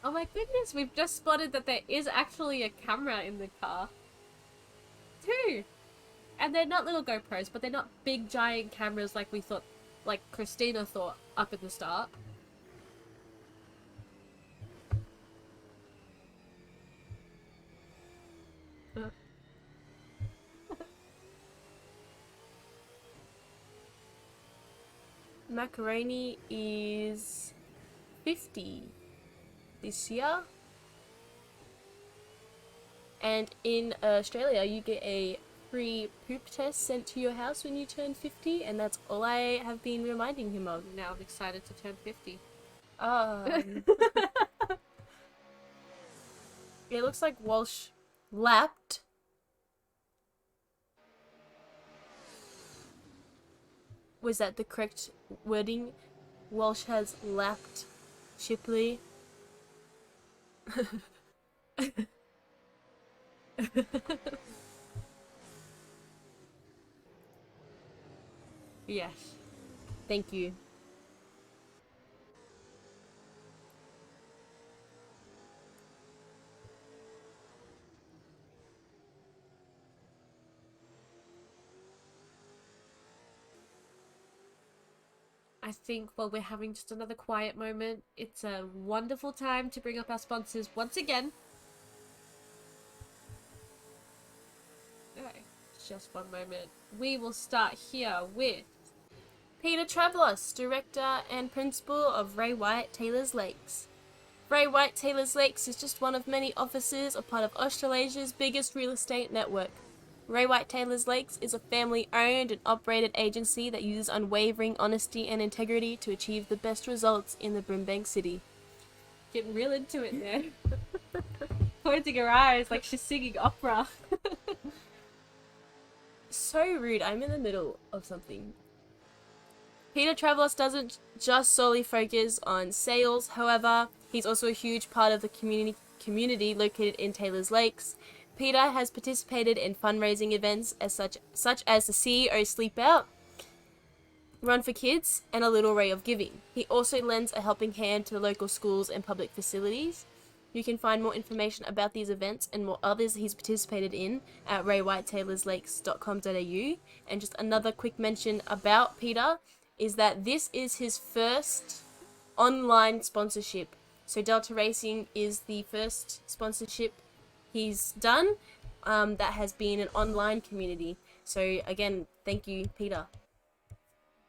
Oh my goodness, we've just spotted that there is actually a camera in the car. 2! And they're not little GoPros, but they're not big giant cameras like we thought, like Christina thought up at the start. Macaroni is 50 this year. And in Australia, you get a free poop test sent to your house when you turn 50, and that's all I have been reminding him of. Now I'm excited to turn 50. It looks like Walsh lapped. Was that the correct wording? Walsh has lapped Shipley. Yes. Thank you. I think while we're having just another quiet moment, it's a wonderful time to bring up our sponsors once again. Okay, just one moment. We will start here with Peter Travelos, director and principal of Ray White Taylor's Lakes. Ray White Taylor's Lakes is just one of many offices, a part of Australasia's biggest real estate network. Ray White Taylor's Lakes is a family-owned and operated agency that uses unwavering honesty and integrity to achieve the best results in the Brimbank City. Getting real into it there. Pointing her eyes like she's singing opera. So rude, I'm in the middle of something. Peter Travelos doesn't just solely focus on sales, however, he's also a huge part of the community located in Taylor's Lakes. Peter has participated in fundraising events such as the CEO Sleep Out, Run for Kids, and A Little Ray of Giving. He also lends a helping hand to local schools and public facilities. You can find more information about these events and more others he's participated in at raywhitetaylorslakes.com.au. And just another quick mention about Peter is that this is his first online sponsorship. So Delta Racing is the first sponsorship he's done that has been an online community. So again, thank you, Peter.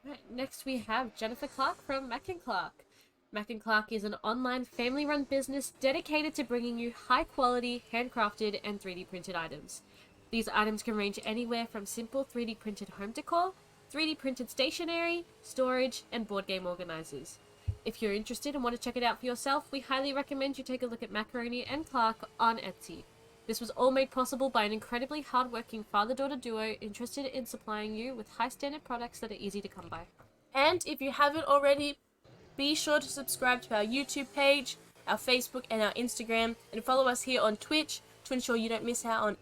Right, next we have Jennifer Clark from Mac & Clark. Mac & Clark is an online family-run business dedicated to bringing you high-quality, handcrafted, and 3D printed items. These items can range anywhere from simple 3D printed home decor, 3D printed stationery, storage, and board game organizers. If you're interested and want to check it out for yourself, we highly recommend you take a look at Macaroni and Clark on Etsy. This was all made possible by an incredibly hardworking father-daughter duo interested in supplying you with high-standard products that are easy to come by. And if you haven't already, be sure to subscribe to our YouTube page, our Facebook, and our Instagram, and follow us here on Twitch to ensure you don't miss out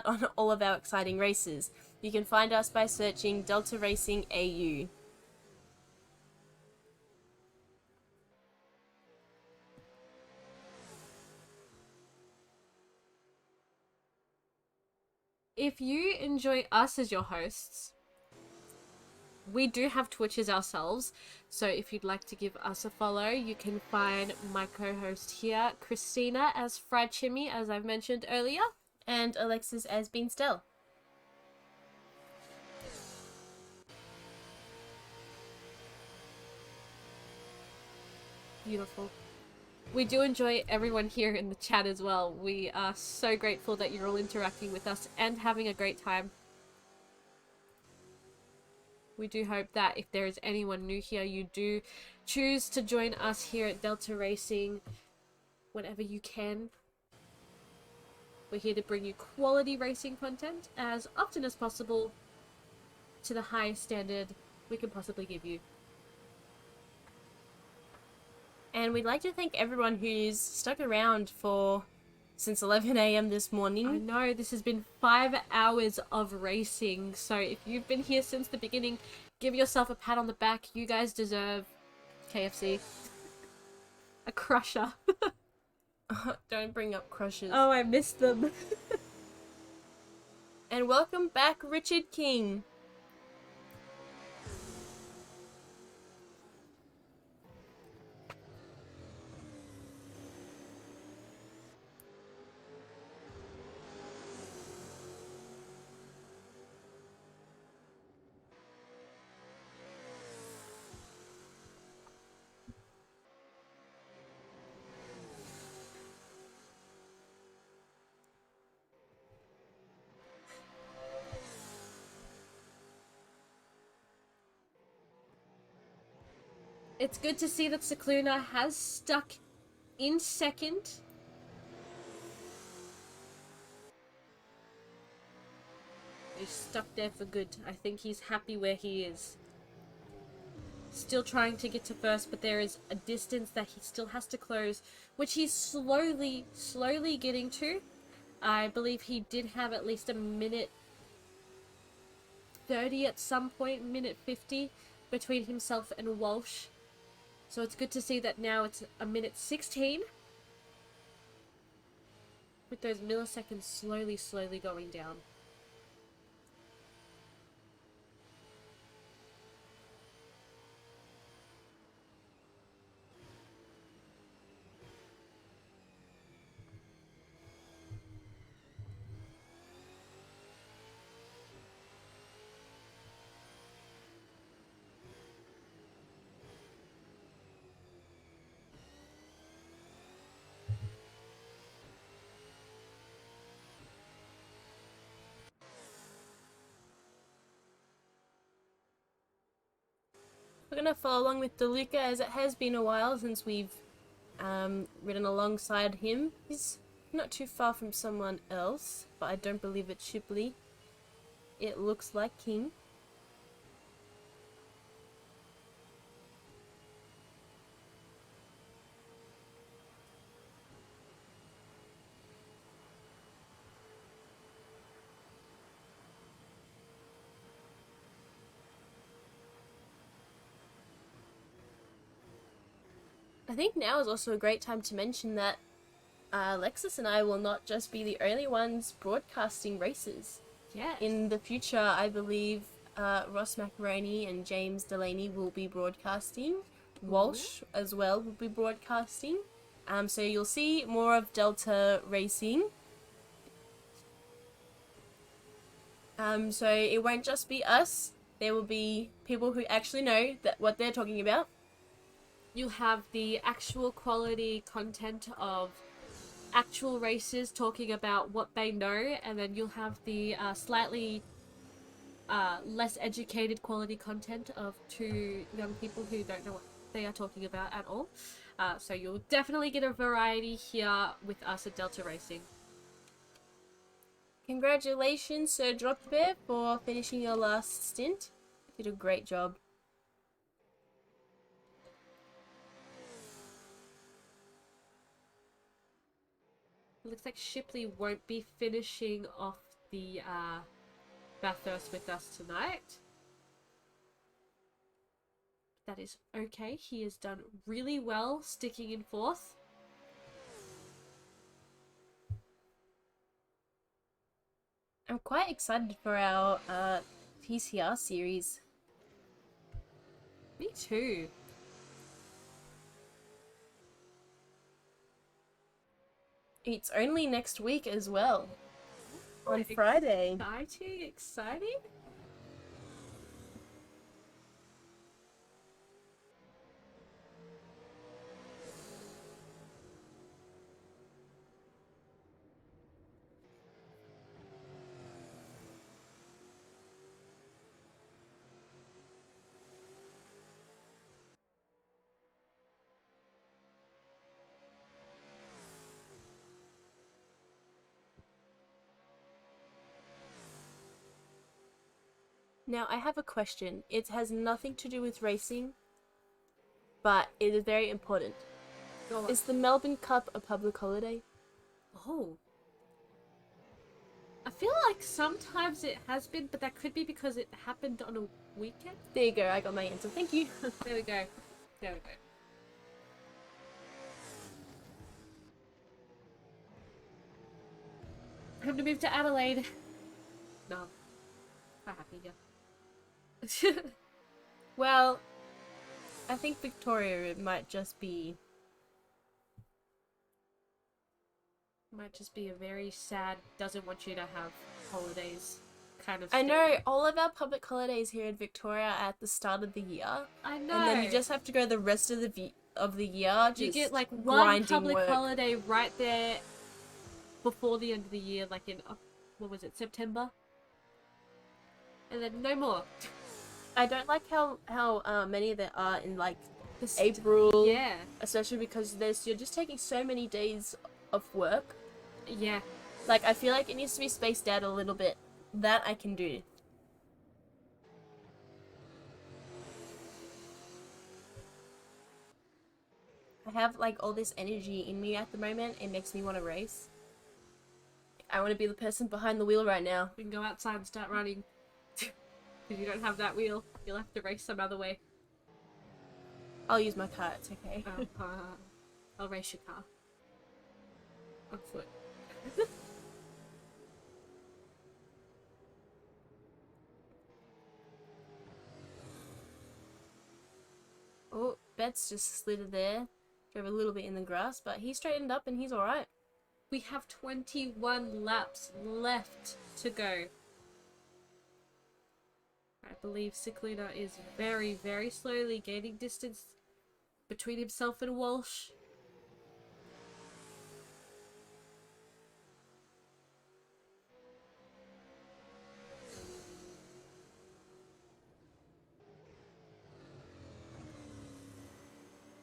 on all of our exciting races. You can find us by searching Delta Racing AU. If you enjoy us as your hosts, we do have Twitches ourselves, so if you'd like to give us a follow, you can find my co-host here, Christina, as Fried Chimney, as I've mentioned earlier. And Alexis as Beanstel. Beautiful. We do enjoy everyone here in the chat as well. We are so grateful that you're all interacting with us and having a great time. We do hope that if there is anyone new here, you do choose to join us here at Delta Racing whenever you can. We're here to bring you quality racing content as often as possible to the highest standard we can possibly give you. And we'd like to thank everyone who's stuck around since 11 a.m. this morning. I know, this has been 5 hours of racing, so if you've been here since the beginning, give yourself a pat on the back. You guys deserve KFC. A crusher. Don't bring up crushes. Oh, I missed them. And welcome back, Richard King. It's good to see that Cicluna has stuck in second. He's stuck there for good. I think he's happy where he is. Still trying to get to first, but there is a distance that he still has to close, which he's slowly getting to. I believe he did have at least a minute 30 at some point, minute 50 between himself and Walsh. So it's good to see that now it's a minute 16. With those milliseconds slowly going down. We're gonna follow along with DeLuca, as it has been a while since we've ridden alongside him. He's not too far from someone else, but I don't believe it's Shipley. It looks like King. I think now is also a great time to mention that Alexis and I will not just be the only ones broadcasting races. Yes. In the future, I believe Ross Macaroni and James Delaney will be broadcasting. Walsh as well will be broadcasting. So you'll see more of Delta racing. So it won't just be us. There will be people who actually know what they're talking about. You'll have the actual quality content of actual racers talking about what they know, and then you'll have the slightly less educated quality content of two young people who don't know what they are talking about at all. So you'll definitely get a variety here with us at Delta Racing. Congratulations, Sir Dropbear, for finishing your last stint. You did a great job. It looks like Shipley won't be finishing off the Bathurst with us tonight. That is okay. He has done really well sticking in fourth. I'm quite excited for our PCR series. Me too. It's only next week as well. On Friday. Exciting. Now, I have a question. It has nothing to do with racing, but it is very important. Go on. Is the Melbourne Cup a public holiday? Oh. I feel like sometimes it has been, but that could be because it happened on a weekend. There you go, I got my answer. Thank you. There we go. There we go. Time to move to Adelaide. No. Quite happy here. Well, I think Victoria might just be a very sad, doesn't want you to have holidays kind of I state. know all of our public holidays here in Victoria are at the start of the year. I know. And then you just have to go the rest of the year just you get like one grinding public work. holiday right there before the end of the year, like in what was it, September? And then no more. I don't like how many there are in like April. Yeah. Especially because you're just taking so many days of work. Yeah. Like I feel like it needs to be spaced out a little bit. That I can do. I have like all this energy in me at the moment. It makes me want to race. I want to be the person behind the wheel right now. We can go outside and start running. If you don't have that wheel, you'll have to race some other way. I'll use my car, it's okay. I'll race your car. On foot. Oh, Bet's just slid there. Drove a little bit in the grass, but he straightened up and he's alright. We have 21 laps left to go. I believe Cicluna is very, very slowly gaining distance between himself and Walsh.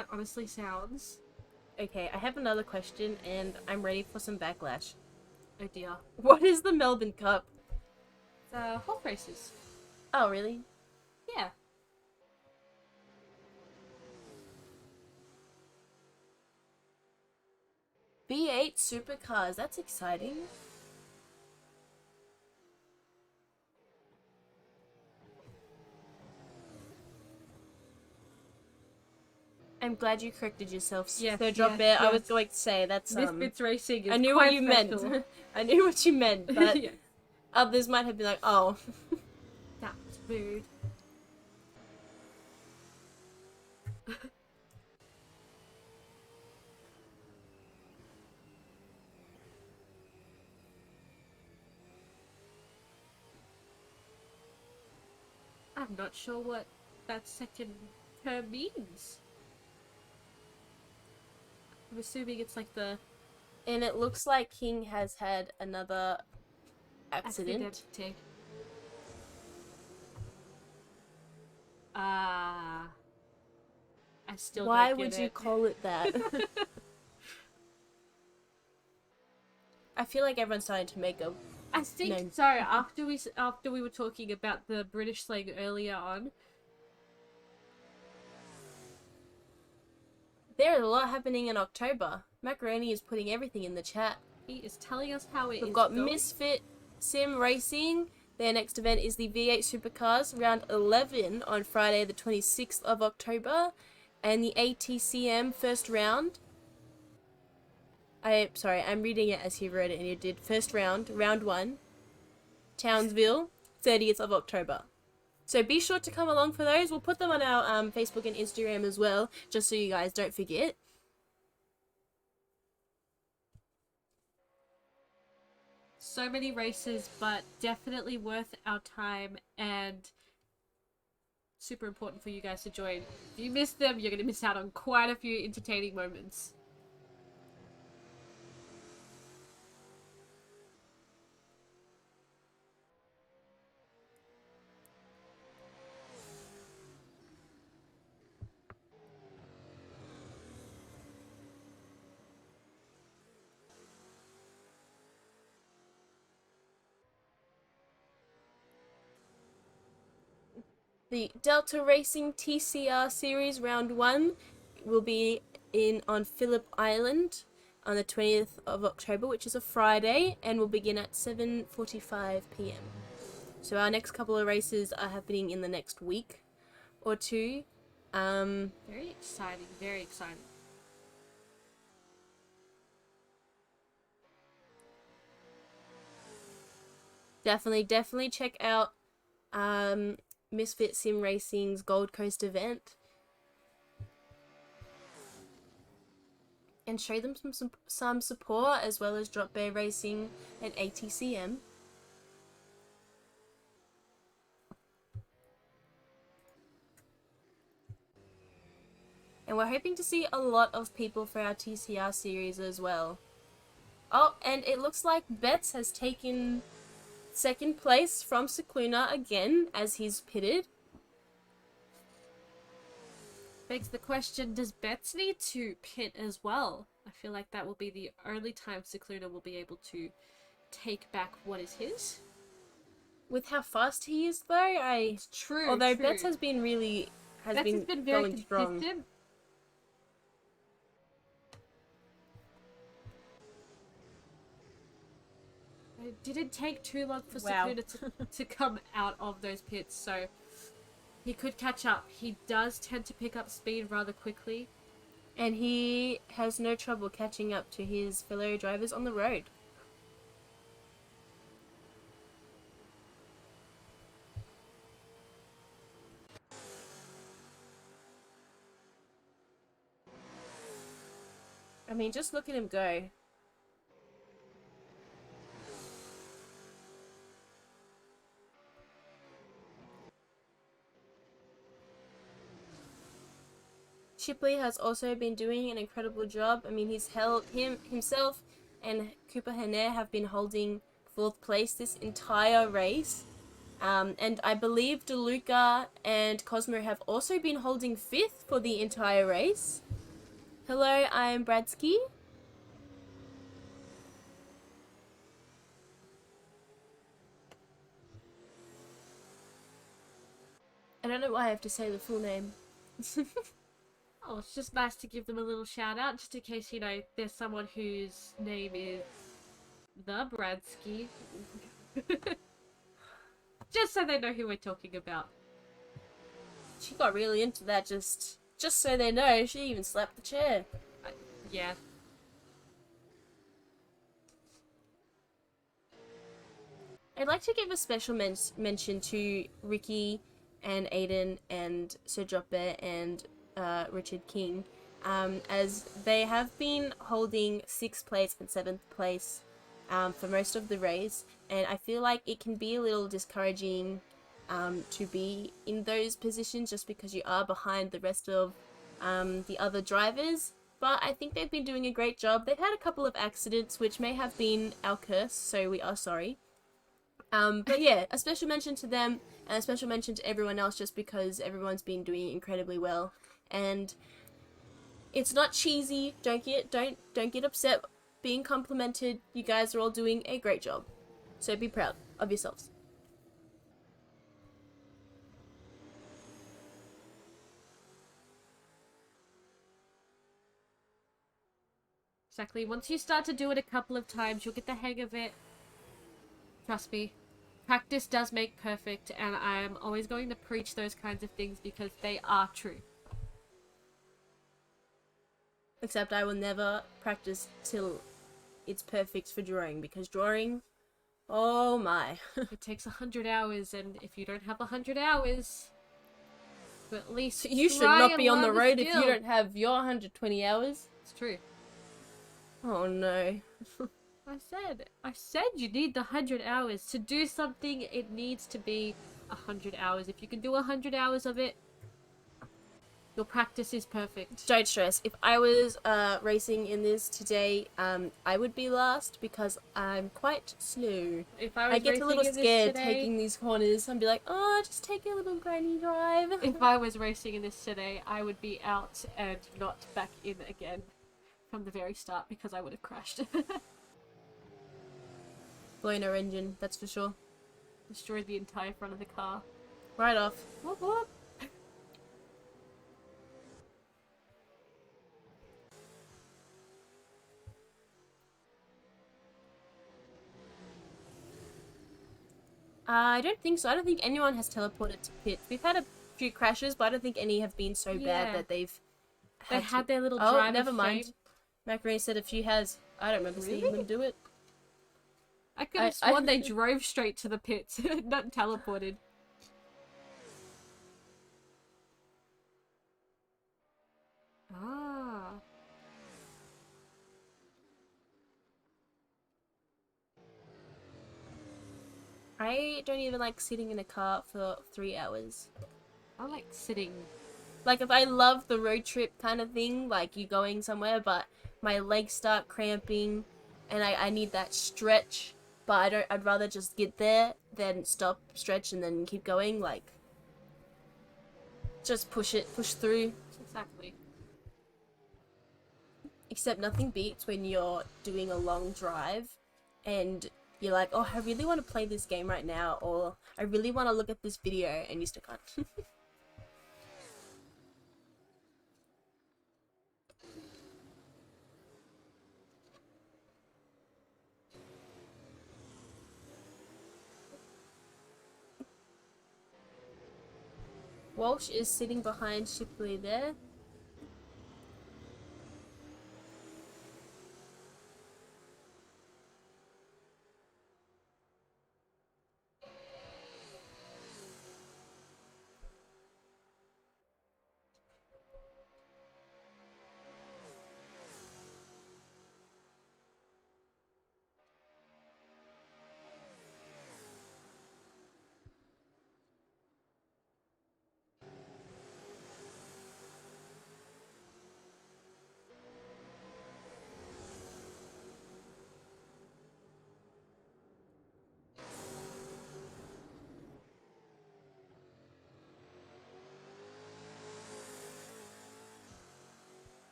that honestly sounds. Okay, I have another question, and I'm ready for some backlash. Oh dear. What is the Melbourne Cup? Horse races. Oh, really? Yeah. V8 supercars, that's exciting. I'm glad you corrected yourself, Yes, Third Drop yes, Bear. I was yes. going to say that's Misfits Racing is I knew quite what you special. meant. I knew what you meant, but Yeah. others might have been like, "Oh, That was rude. I'm not sure what that second term means. I'm assuming it's like the And it looks like King has had another accident. accident. I still Why don't get would you it. call it that? I feel like everyone's starting to make a... I think No. so. After we were talking about the British slang earlier on, There is a lot happening in October. Macaroni is putting everything in the chat. he is telling us how it We've is got going. Misfit Sim Racing. Their next event is the V8 Supercars, round 11 on Friday the 26th of October. And the ATCM first round. I'm reading it as he wrote it and he did. First round, round 1. Townsville, 30th of October. So be sure to come along for those. We'll put them on our Facebook and Instagram as well, just so you guys don't forget. So many races, but definitely worth our time and super important for you guys to join. If you miss them, you're going to miss out on quite a few entertaining moments. The Delta Racing TCR Series Round 1 will be on Phillip Island on the 20th of October, which is a Friday, and will begin at 7:45 p.m. So our next couple of races are happening in the next week or two. Very exciting, very exciting. Definitely check out Misfit Sim Racing's Gold Coast event and show them some support, as well as Drop Bear Racing and ATCM. And we're hoping to see a lot of people for our TCR series as well. Oh, and it looks like Betts has taken second place from Cicluna again as he's pitted. Begs the question, does Betts need to pit as well? I feel like that will be the only time Cicluna will be able to take back what is his. With how fast he is, though, It's true. although true. Betts has been really Betts has been very going strong. consistent. It didn't take too long for Wow. Cicluna to come out of those pits, so he could catch up. He does tend to pick up speed rather quickly. And he has no trouble catching up to his fellow drivers on the road. I mean, just look at him go. Shipley has also been doing an incredible job. I mean, himself and Cooper Henner have been holding 4th place this entire race. And I believe DeLuca and Cosmo have also been holding 5th for the entire race. Hello, I'm Bradsky. I don't know why I have to say the full name. Oh, it's just nice to give them a little shout out, just in case, you know, there's someone whose name is the Bradsky. Just so they know who we're talking about. She got really into that just so they know. She even slapped the chair. Yeah. I'd like to give a special mention to Ricky and Aiden and Sir Dropper and Richard King, as they have been holding 6th place and 7th place for most of the race, and I feel like it can be a little discouraging to be in those positions just because you are behind the rest of the other drivers. But I think they've been doing a great job. They've had a couple of accidents which may have been our curse, so we are sorry. But yeah, a special mention to them and a special mention to everyone else just because everyone's been doing incredibly well. And it's not cheesy. Don't get upset being complimented. You guys are all doing a great job. So be proud of yourselves. Exactly. Once you start to do it a couple of times, you'll get the hang of it. Trust me. Practice does make perfect, and I'm always going to preach those kinds of things because they are true. Except I will never practice till it's perfect for drawing, because drawing, oh my. It takes 100 hours, and if you don't have 100 hours, you at least You should try not and be on the learn road if you skill. don't have your 120 hours. It's true. Oh no. I said you need the 100 hours. To do something, it needs to be 100 hours. If you can do 100 hours of it, your practice is perfect. Don't stress. If I was racing in this today, I would be last because I'm quite slow. If I was I get a little racing in this scared today, taking these corners. I'd be like, oh, just take a little granny drive. if I was racing in this today, I would be out and not back in again from the very start because I would have crashed. Blown our engine, that's for sure. Destroyed the entire front of the car. Right off. What? I don't think so. I don't think anyone has teleported to pits. We've had a few crashes, but I don't think any have been so Yeah. bad that they've They had their little Oh, drive of never mind. fame. Macaroni said a few has. I don't remember seeing Really? them do it. I could have sworn they drove straight to the pits, not teleported. Ah. I don't even like sitting in a car for 3 hours. I like sitting. Like, if I love the road trip kind of thing, like you going somewhere, but my legs start cramping and I need that stretch, but I'd rather just get there than stop, stretch, and then keep going. Like, just push through. Exactly. Except nothing beats when you're doing a long drive and you're like, oh, I really want to play this game right now, or I really want to look at this video, and you still can't. Walsh is sitting behind Shipley there.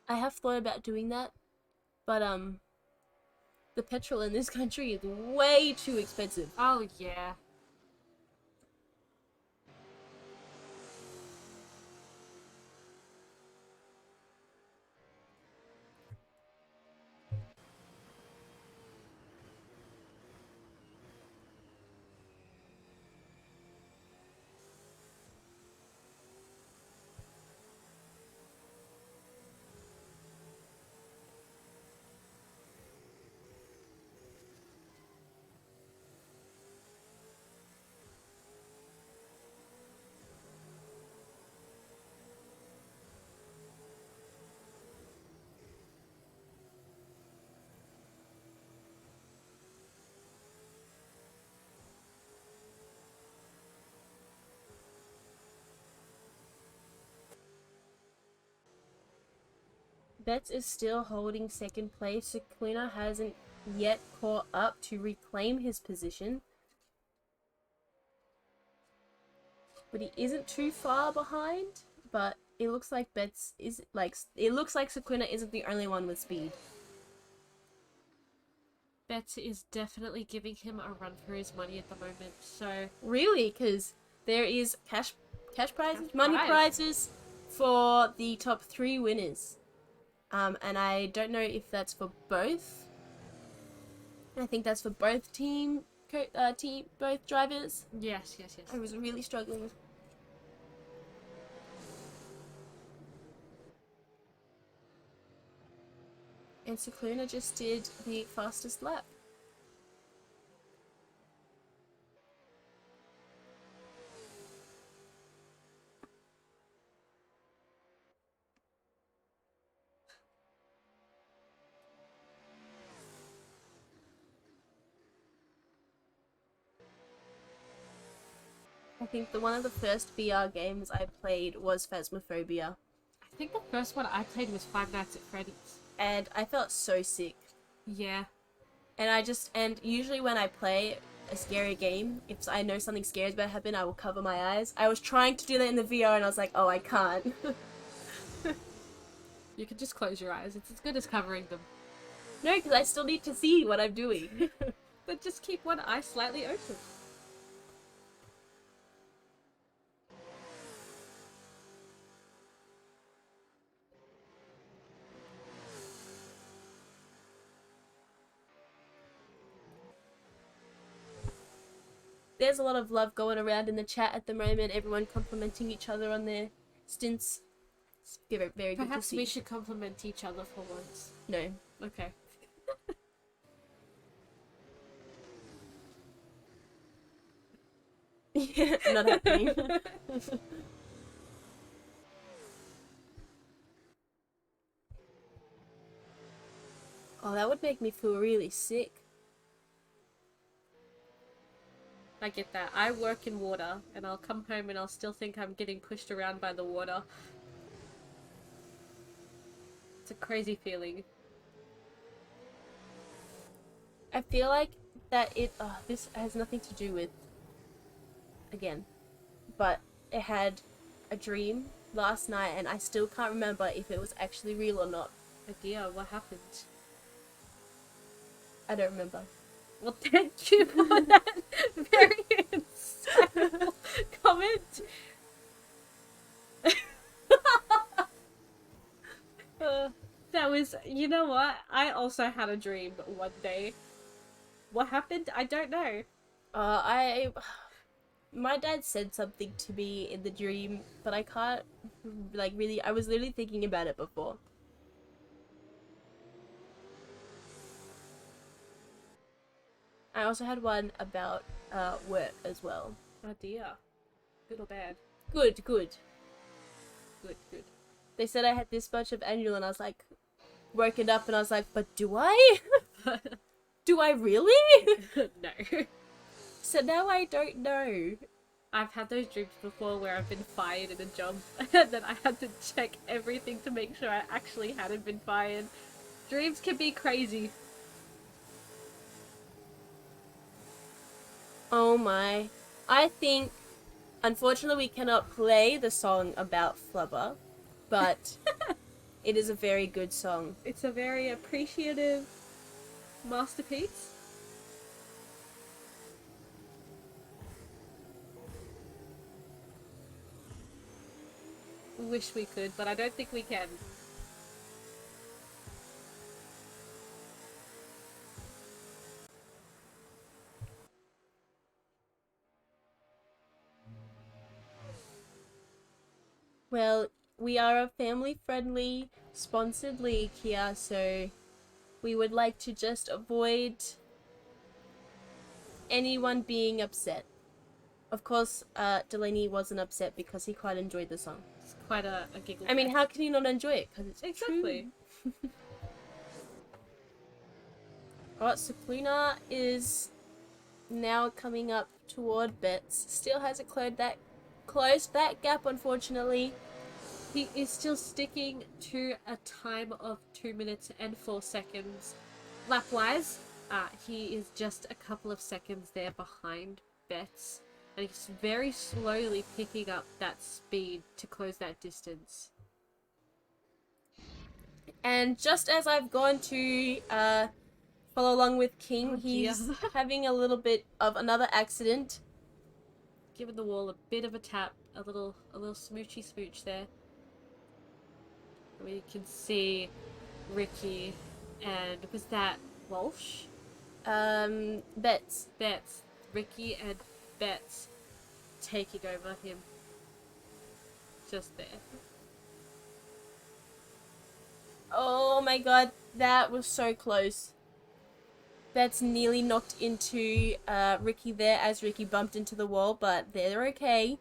I have thought about doing that, but the petrol in this country is way too expensive. Oh, yeah. Betts is still holding second place. Sequina hasn't yet caught up to reclaim his position. But he isn't too far behind. But it looks like Betts is it looks like Sequina isn't the only one with speed. Betts is definitely giving him a run for his money at the moment, so... Really? Because there is cash prizes, money prizes for the top 3 winners. And I don't know if that's for both. I think that's for both both drivers. Yes. I was really struggling. And Sequina just did the fastest lap. I think one of the first VR games I played was Phasmophobia. I think the first one I played was Five Nights at Freddy's. And I felt so sick. Yeah. And usually when I play a scary game, if I know something scary is about to happen, I will cover my eyes. I was trying to do that in the VR and I was like, oh, I can't. You can just close your eyes. It's as good as covering them. No, because I still need to see what I'm doing. But just keep one eye slightly open. There's a lot of love going around in the chat at the moment. Everyone complimenting each other on their stints. It's very, very good to Perhaps see. we should compliment each other for once. No. Okay. Yeah, not happening. Oh, that would make me feel really sick. I get that. I work in water, and I'll come home and I'll still think I'm getting pushed around by the water. It's a crazy feeling. I feel like that this has nothing to do with, again, but it had a dream last night and I still can't remember if it was actually real or not. Oh dear, what happened? I don't remember. Well, thank you for that very insightful comment. That was, you know what? I also had a dream one day. What happened? I don't know. My dad said something to me in the dream, but I can't, really, I was literally thinking about it before. I also had one about work as well. Oh dear. Good or bad? Good. Good. They said I had this much of annual and I was like, woken up and I was like, but do I? Do I really? No. So now I don't know. I've had those dreams before where I've been fired in a job and then I had to check everything to make sure I actually hadn't been fired. Dreams can be crazy. Oh my. I think, unfortunately we cannot play the song about Flubber, but It is a very good song. It's a very appreciative masterpiece. Wish we could, but I don't think we can. Well, we are a family-friendly, sponsored league here, so we would like to just avoid anyone being upset. Of course, Delaney wasn't upset because he quite enjoyed the song. It's quite a giggle. I mean, how can he not enjoy it? Because it's Exactly. true. Alright, so Luna is now coming up toward Betts. Still hasn't closed that gap, unfortunately. He is still sticking to a time of 2 minutes and 4 seconds. Lap-wise, he is just a couple of seconds there behind Betts. And he's very slowly picking up that speed to close that distance. And just as I've gone to follow along with King, Oh, he's dear. having a little bit of another accident. Giving the wall a bit of a tap, a little smoochy smooch there. We can see Ricky and was that Walsh? Betts. Betts. Ricky and Betts taking over him. Just there. Oh my god, that was so close. Betts nearly knocked into Ricky there as Ricky bumped into the wall, but they're okay.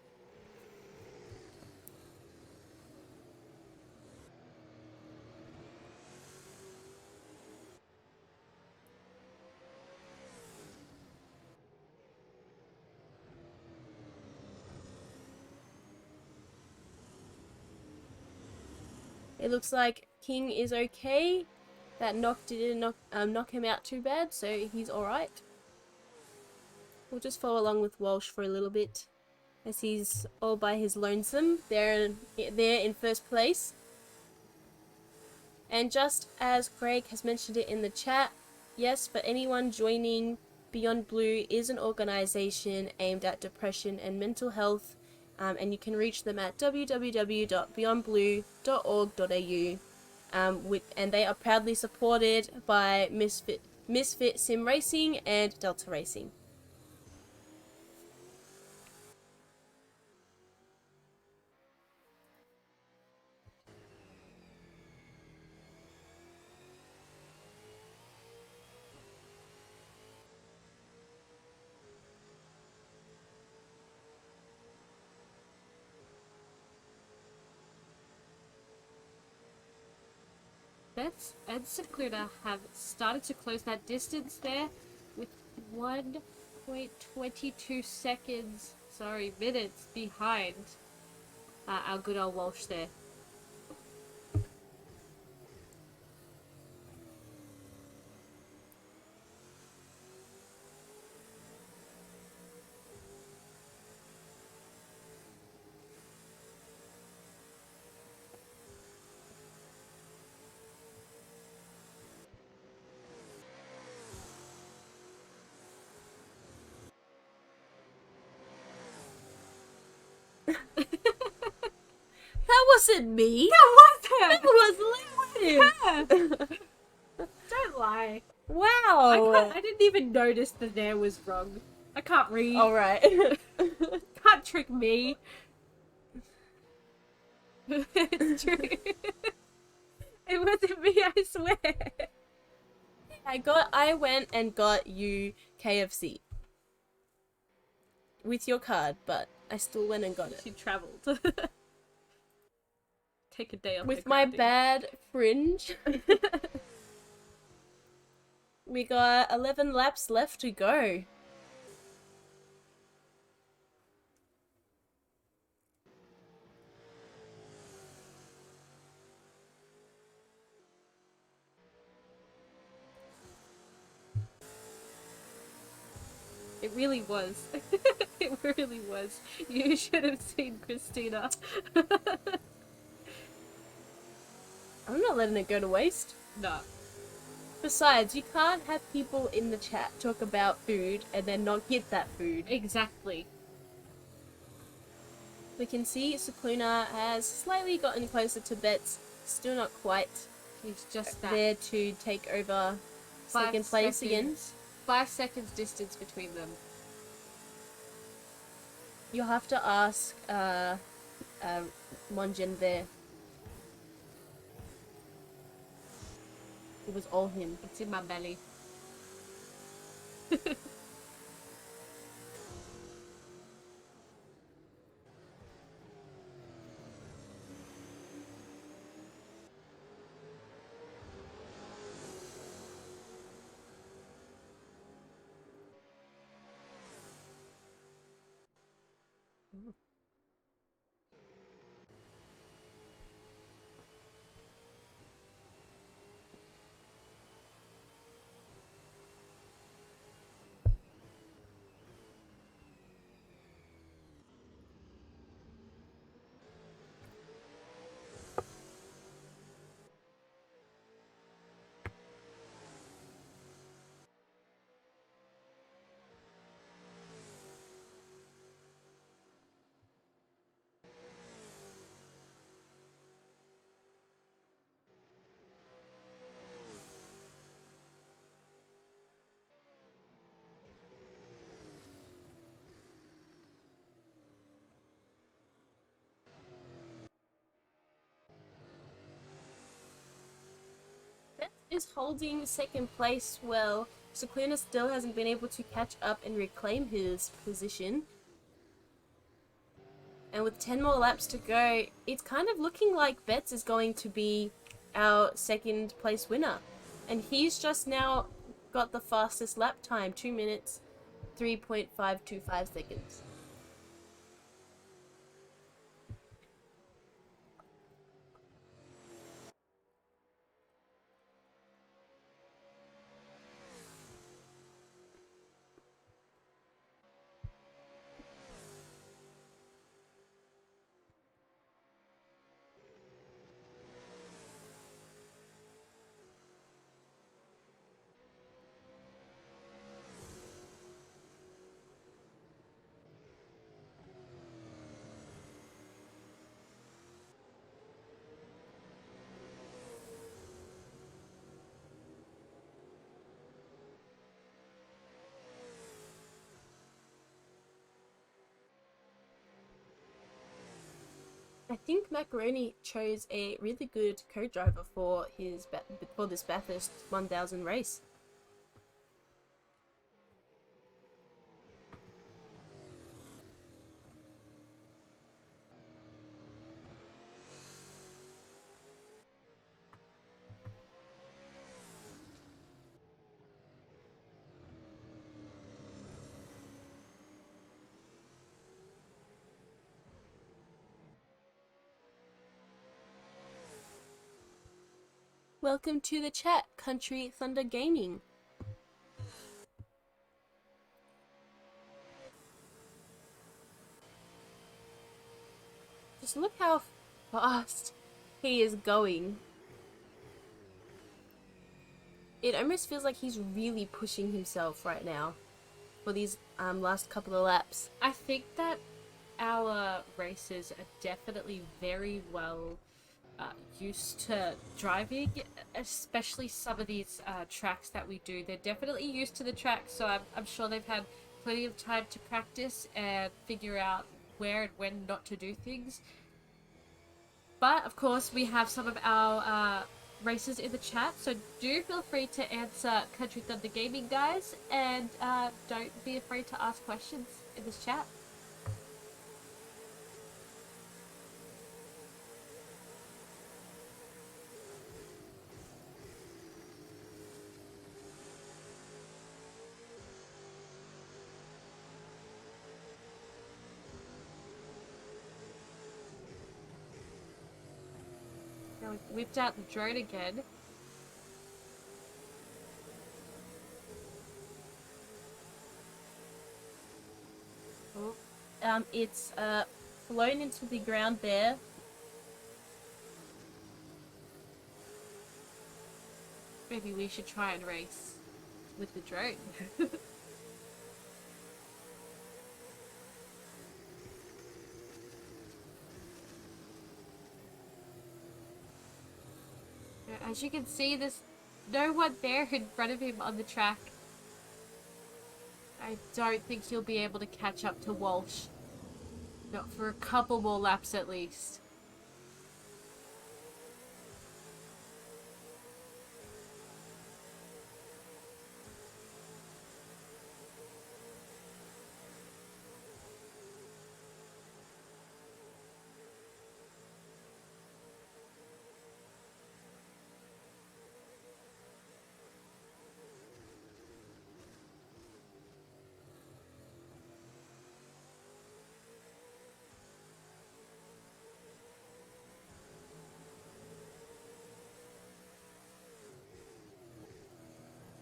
It looks like King is okay. That knock didn't knock him out too bad, so he's alright. We'll just follow along with Walsh for a little bit, as he's all by his lonesome. They're in first place. And just as Craig has mentioned it in the chat, yes, but anyone joining Beyond Blue is an organisation aimed at depression and mental health, and you can reach them at www.beyondblue.org.au. And they are proudly supported by Misfit Sim Racing and Delta Racing. Betts and Secluda have started to close that distance there with 1.22 seconds, minutes behind our good old Walsh there. That wasn't me! That was That was Liv! Don't lie. Wow! I didn't even notice the there was wrong. I can't read. Alright. Can't trick me. It's true. It wasn't me, I swear. I went and got you KFC. With your card, but I still went and got it. She travelled. Take a day off. With my bad fringe. We got 11 laps left to go. It really was. It really was. You should have seen Christina. I'm not letting it go to waste. No. Besides, you can't have people in the chat talk about food and then not get that food. Exactly. We can see Sukluna has slightly gotten closer to Betts, still not quite He's just that there to take over 5 second place again. seconds. 5 seconds distance between them. You'll have to ask Monjin there. It was all him. It's in my belly. Betts is holding second place well. Sukluna still hasn't been able to catch up and reclaim his position. And with 10 more laps to go, it's kind of looking like Betts is going to be our second place winner. And he's just now got the fastest lap time, 2 minutes, 3.525 seconds. I think Macaroni chose a really good co-driver for this Bathurst 1000 race. Welcome to the chat, Country Thunder Gaming. Just look how fast he is going. It almost feels like he's really pushing himself right now for these last couple of laps. I think that our racers are definitely very well used to driving, especially some of these tracks that we do. They're definitely used to the track, so I'm sure they've had plenty of time to practice and figure out where and when not to do things. But of course, we have some of our racers in the chat, so do feel free to answer Country Thunder Gaming, guys, and don't be afraid to ask questions in this chat. Now we've whipped out the drone again. Oh, it's flown into the ground there. Maybe we should try and race with the drone. As you can see, there's no one there in front of him on the track. I don't think he'll be able to catch up to Walsh. Not for a couple more laps at least.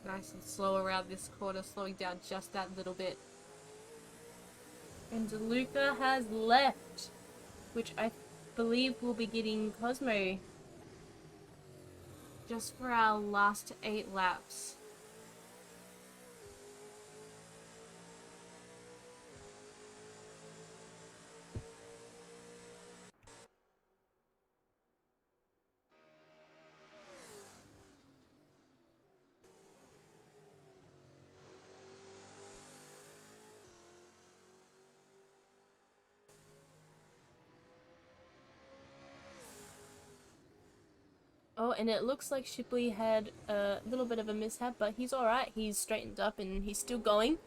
Nice and slow around this corner, slowing down just that little bit. And Luca has left, which I believe will be getting Cosmo just for our last 8 laps. Oh, and it looks like Shipley had a little bit of a mishap, but he's alright. He's straightened up and he's still going.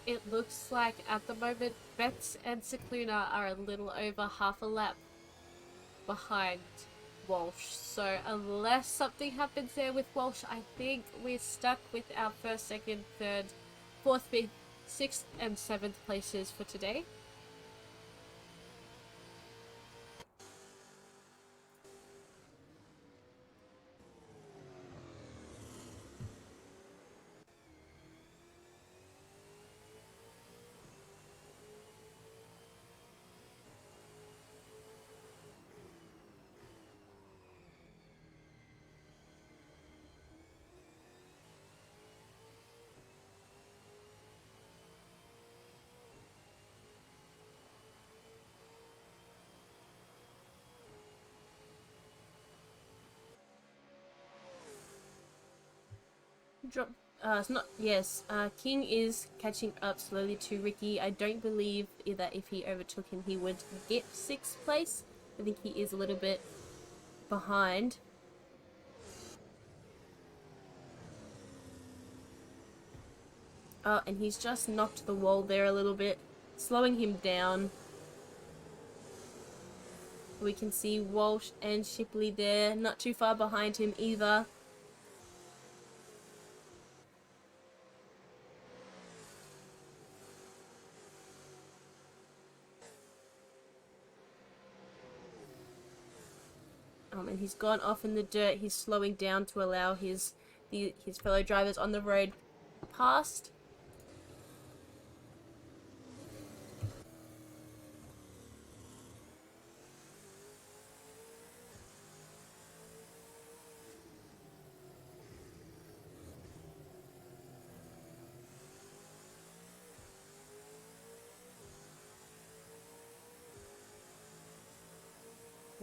It looks like at the moment Betts and Cicluna are a little over half a lap behind Walsh. So unless something happens there with Walsh, I think we're stuck with our first, second, third, fourth, fifth, sixth and seventh places for today. It's not, yes, King is catching up slowly to Ricky. I don't believe that if he overtook him, he would get 6th place. I think he is a little bit behind. And he's just knocked the wall there a little bit, slowing him down. We can see Walsh and Shipley there, not too far behind him either. And he's gone off in the dirt. He's slowing down to allow his his fellow drivers on the road past.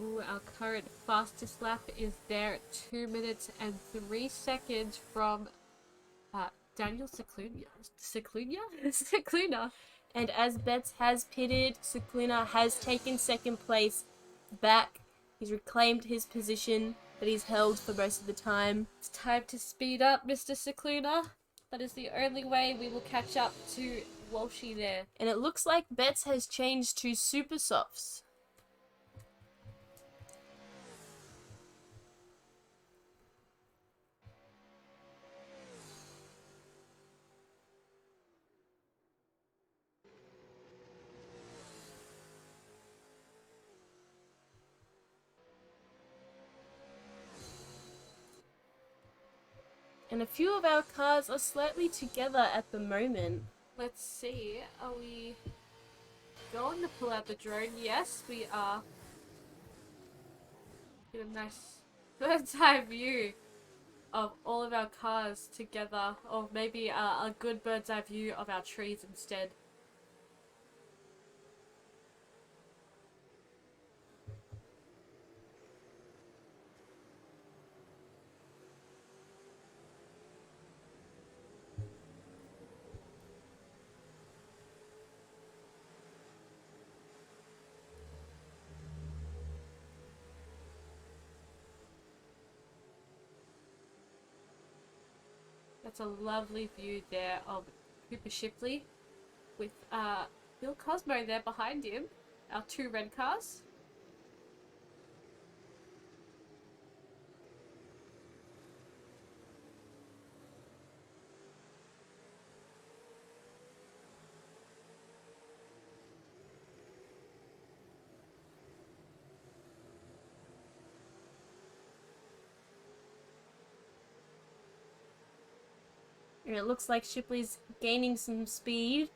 Ooh, our current fastest lap is there at 2 minutes and 3 seconds from Daniel Cicluna. Cicluna. And as Betts has pitted, Cicluna has taken second place back. He's reclaimed his position that he's held for most of the time. It's time to speed up, Mr. Cicluna. That is the only way we will catch up to Walshy there. And it looks like Betts has changed to super softs. And a few of our cars are slightly together at the moment. Let's see, are we going to pull out the drone? Yes, we are. Get a nice bird's eye view of all of our cars together, or maybe a good bird's eye view of our trees instead. That's a lovely view there of Cooper Shipley with Bill Cosmo there behind him. Our two red cars. And it looks like Shipley's gaining some speed.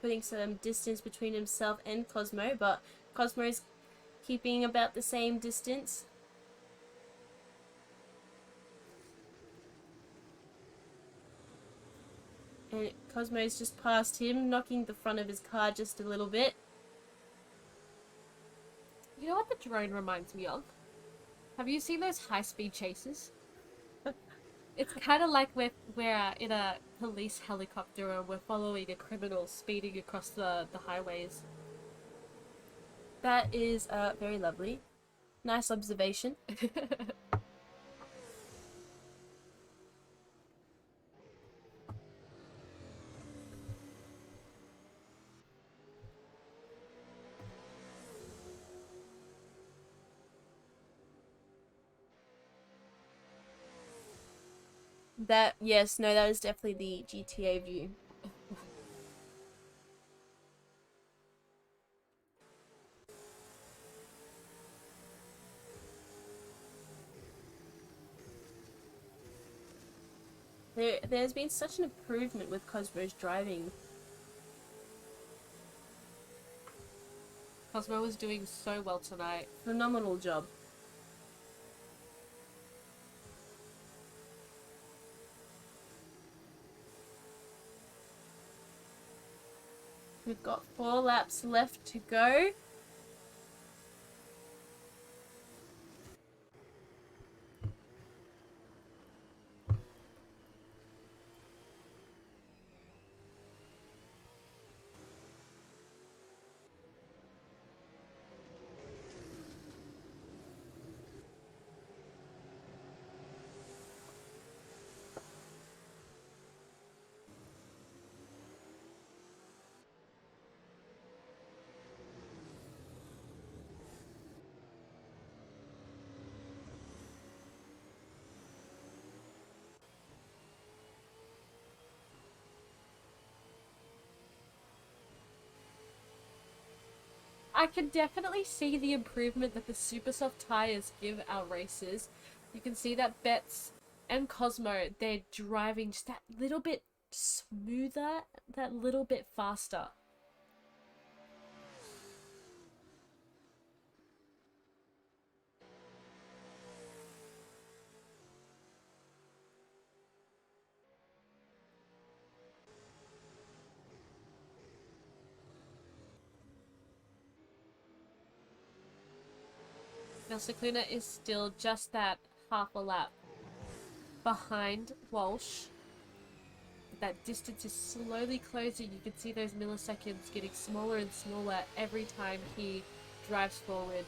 Putting some distance between himself and Cosmo, but Cosmo's keeping about the same distance. And Cosmo's just past him, knocking the front of his car just a little bit. You know what the drone reminds me of? Have you seen those high-speed chases? It's kind of like we're in a police helicopter and we're following a criminal speeding across the highways. That is very lovely. Nice observation. That, yes, no, that is definitely the GTA view. There's been such an improvement with Cosmo's driving. Cosmo was doing so well tonight. Phenomenal job. We've got 4 laps left to go. I can definitely see the improvement that the super soft tires give our racers. You can see that Betts and Cosmo, they're driving just that little bit smoother, that little bit faster. Now Cicluna is still just that half a lap behind Walsh. That distance is slowly closing. You can see those milliseconds getting smaller and smaller every time he drives forward.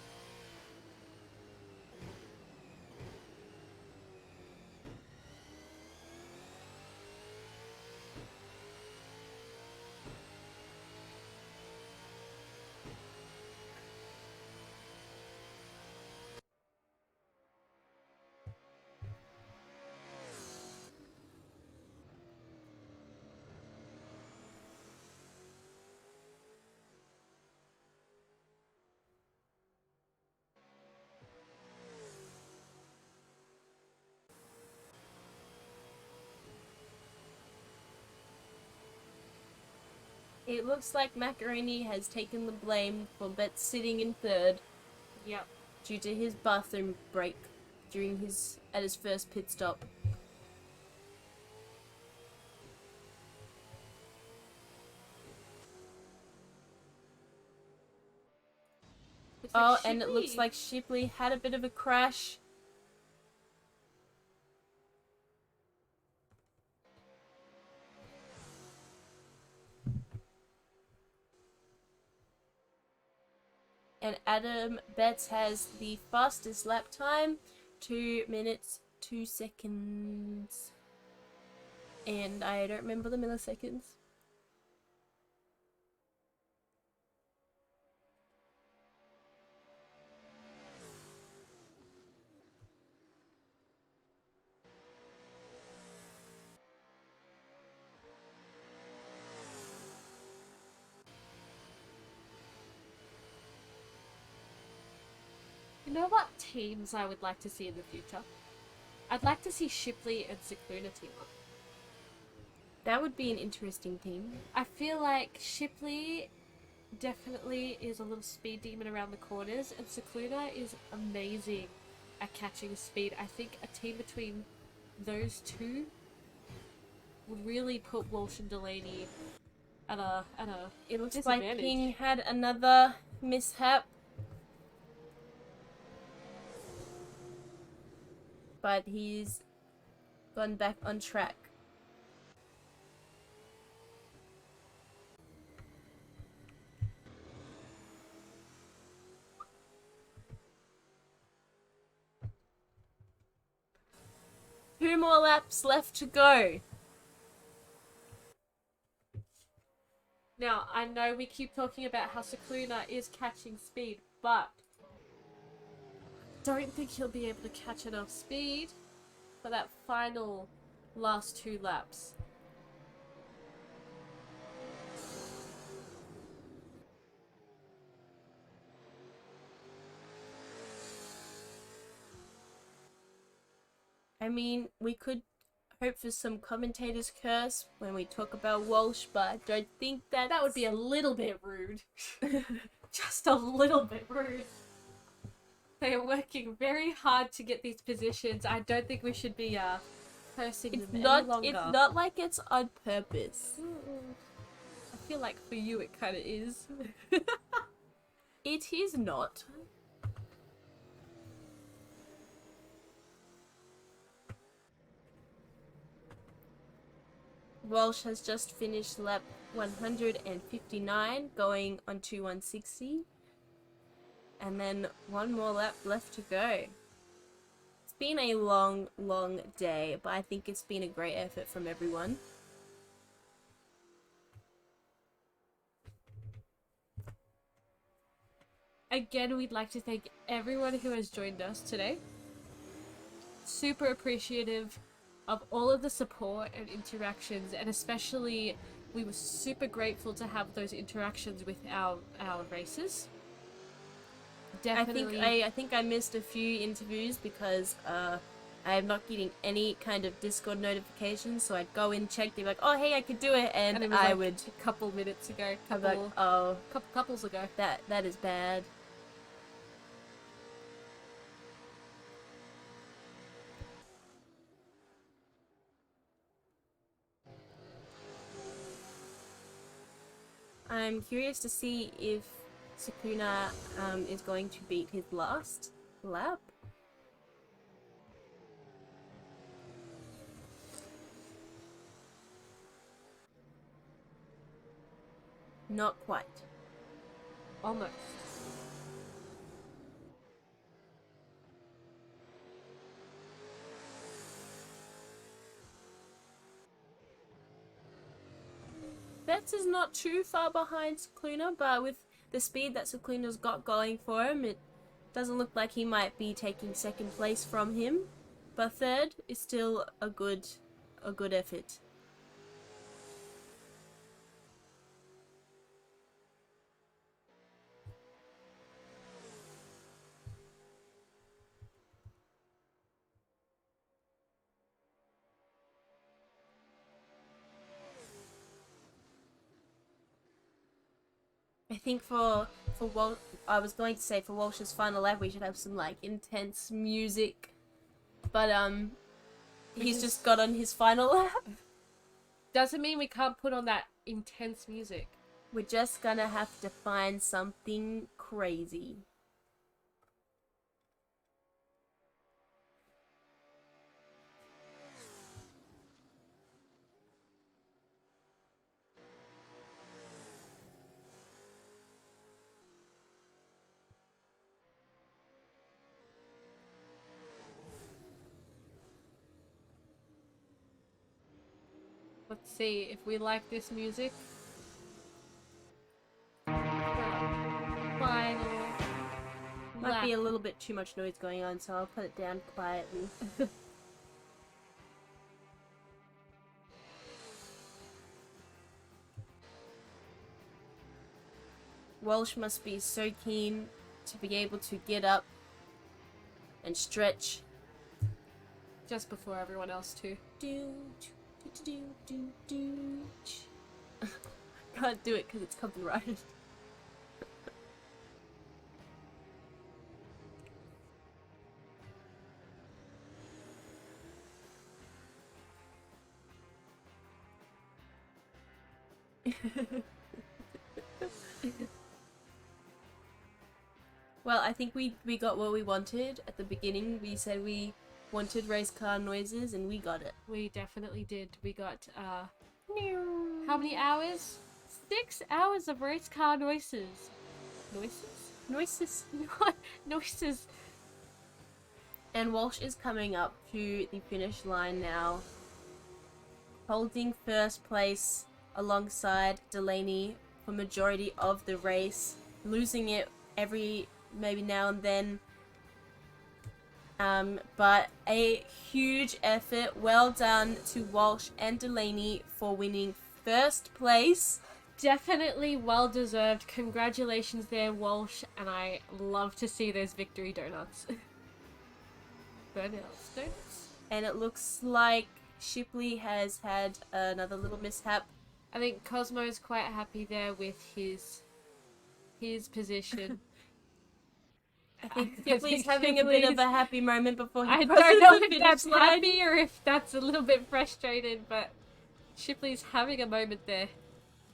It looks like Macaroni has taken the blame for Betts sitting in third Yep. due to his bathroom break at his first pit stop. And it looks like Shipley had a bit of a crash. And Adam Betts has the fastest lap time, 2 minutes, 2 seconds. And I don't remember the milliseconds. You know what teams I would like to see in the future? I'd like to see Shipley and Cicluna team up. That would be an interesting team. I feel like Shipley definitely is a little speed demon around the corners, and Cicluna is amazing at catching speed. I think a team between those two would really put Walsh and Delaney at a It looks like disadvantage. King had another mishap. But he's gone back on track. Two more laps left to go. Now, I know we keep talking about how Cicluna is catching speed, but don't think he'll be able to catch enough speed for that final last 2 laps. I mean, we could hope for some commentator's curse when we talk about Walsh, but I don't think That would be a little bit rude. Just a little bit rude. They are working very hard to get these positions. I don't think we should be cursing them any longer. It's not like it's on purpose. I feel like for you it kind of is. It is not. Walsh has just finished lap 159, going on to 160. And then one more lap left to go. It's been a long, long day, but I think it's been a great effort from everyone. Again, we'd like to thank everyone who has joined us today. Super appreciative of all of the support and interactions, and especially we were super grateful to have those interactions with our racers. Definitely. I think I missed a few interviews because I am not getting any kind of Discord notifications. So I'd go in, check, they'd be like, "Oh, hey, I could do it," and it was I like would. a couple minutes ago, I'd be like, couple "Oh, couples ago. that is bad." I'm curious to see if Sukuna is going to beat his last lap. Not quite. Almost. Betts is not too far behind Sukuna, but with the speed that Sukuna's got going for him, it doesn't look like he might be taking second place from him. But third is still a good effort. I think for I was going to say for Walsh's final lap we should have some like intense music, but he's just got on his final lap. Doesn't mean we can't put on that intense music. We're just gonna have to find something crazy. Let's see if we like this music. Final Might be a lap. little bit too much noise going on, so I'll put it down quietly. Walsh must be so keen to be able to get up and stretch. Just before everyone else too. Can't do it because it's copyrighted. Well, I think we got what we wanted at the beginning. We said we wanted race car noises and we got it. We definitely did. We got how many hours? 6 hours of race car noises. Noises? Noises. And Walsh is coming up to the finish line now, holding first place alongside Delaney for majority of the race, losing it every maybe now and then. But a huge effort. Well done to Walsh and Delaney for winning first place. Definitely well deserved. Congratulations there, Walsh, and I love to see those victory donuts. Donuts. And it looks like Shipley has had another little mishap. I think Cosmo's quite happy there with his position. I think Shipley's having a bit of a happy moment before he I crosses don't know the if finish that's line. happy or if that's a little bit frustrated, but Shipley's having a moment there.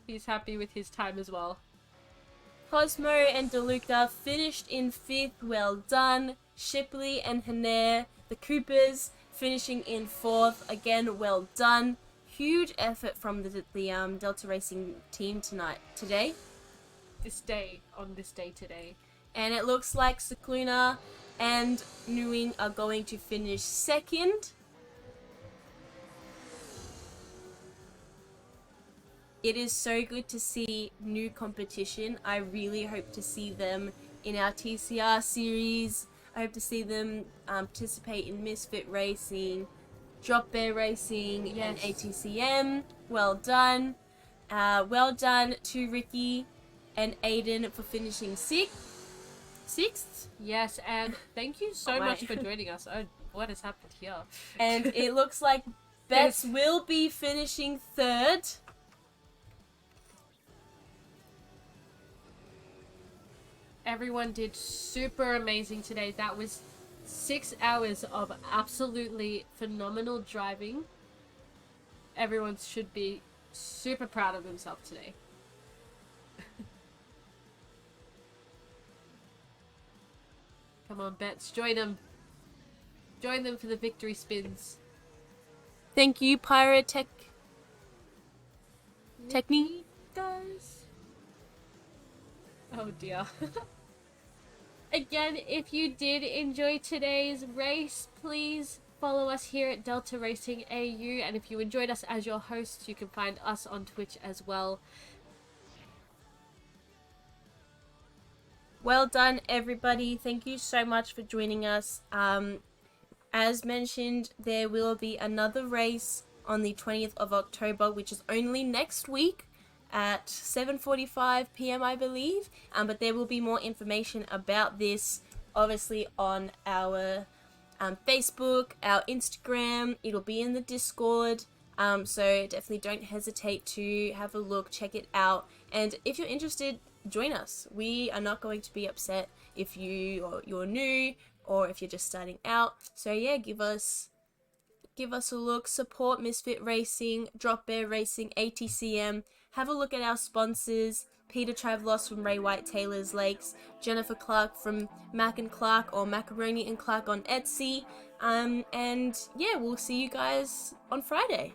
He's happy with his time as well. Cosmo and DeLuca finished in 5th. Well done. Shipley and Hanair, the Coopers, finishing in 4th. Again, well done. Huge effort from the Delta Racing team today. On this day today. And it looks like Sukuna and Nguyen are going to finish 2nd. It is so good to see new competition. I really hope to see them in our TCR series. I hope to see them participate in Misfit Racing, Drop Bear Racing, Yes. and ATCM. Well done. Well done to Ricky and Aiden for finishing 6th. 6th. Yes, and thank you so Oh, much my. for joining us. Oh, what has happened here? And it looks like Bets will be finishing 3rd. Everyone did super amazing today. That was 6 hours of absolutely phenomenal driving. Everyone should be super proud of themselves today. Come on, Bets, join them. Join them for the victory spins. Thank you, Technique. Guys. Oh dear. Again, if you did enjoy today's race, please follow us here at Delta Racing AU, and if you enjoyed us as your hosts, you can find us on Twitch as well. Well done, everybody. Thank you so much for joining us. As mentioned, there will be another race on the 20th of October, which is only next week at 7:45 p.m. I believe. But there will be more information about this, obviously, on our Facebook, our Instagram. It'll be in the Discord. So definitely don't hesitate to have a look, check it out. And if you're interested, join us. We are not going to be upset if you're new or if you're just starting out. So yeah, give us a look. Support Misfit Racing, Drop Bear Racing, ATCM. Have a look at our sponsors: Peter Travlos from Ray White Taylor's Lakes, Jennifer Clark from Mac and Clark or Macaroni and Clark on Etsy. And yeah, we'll see you guys on Friday.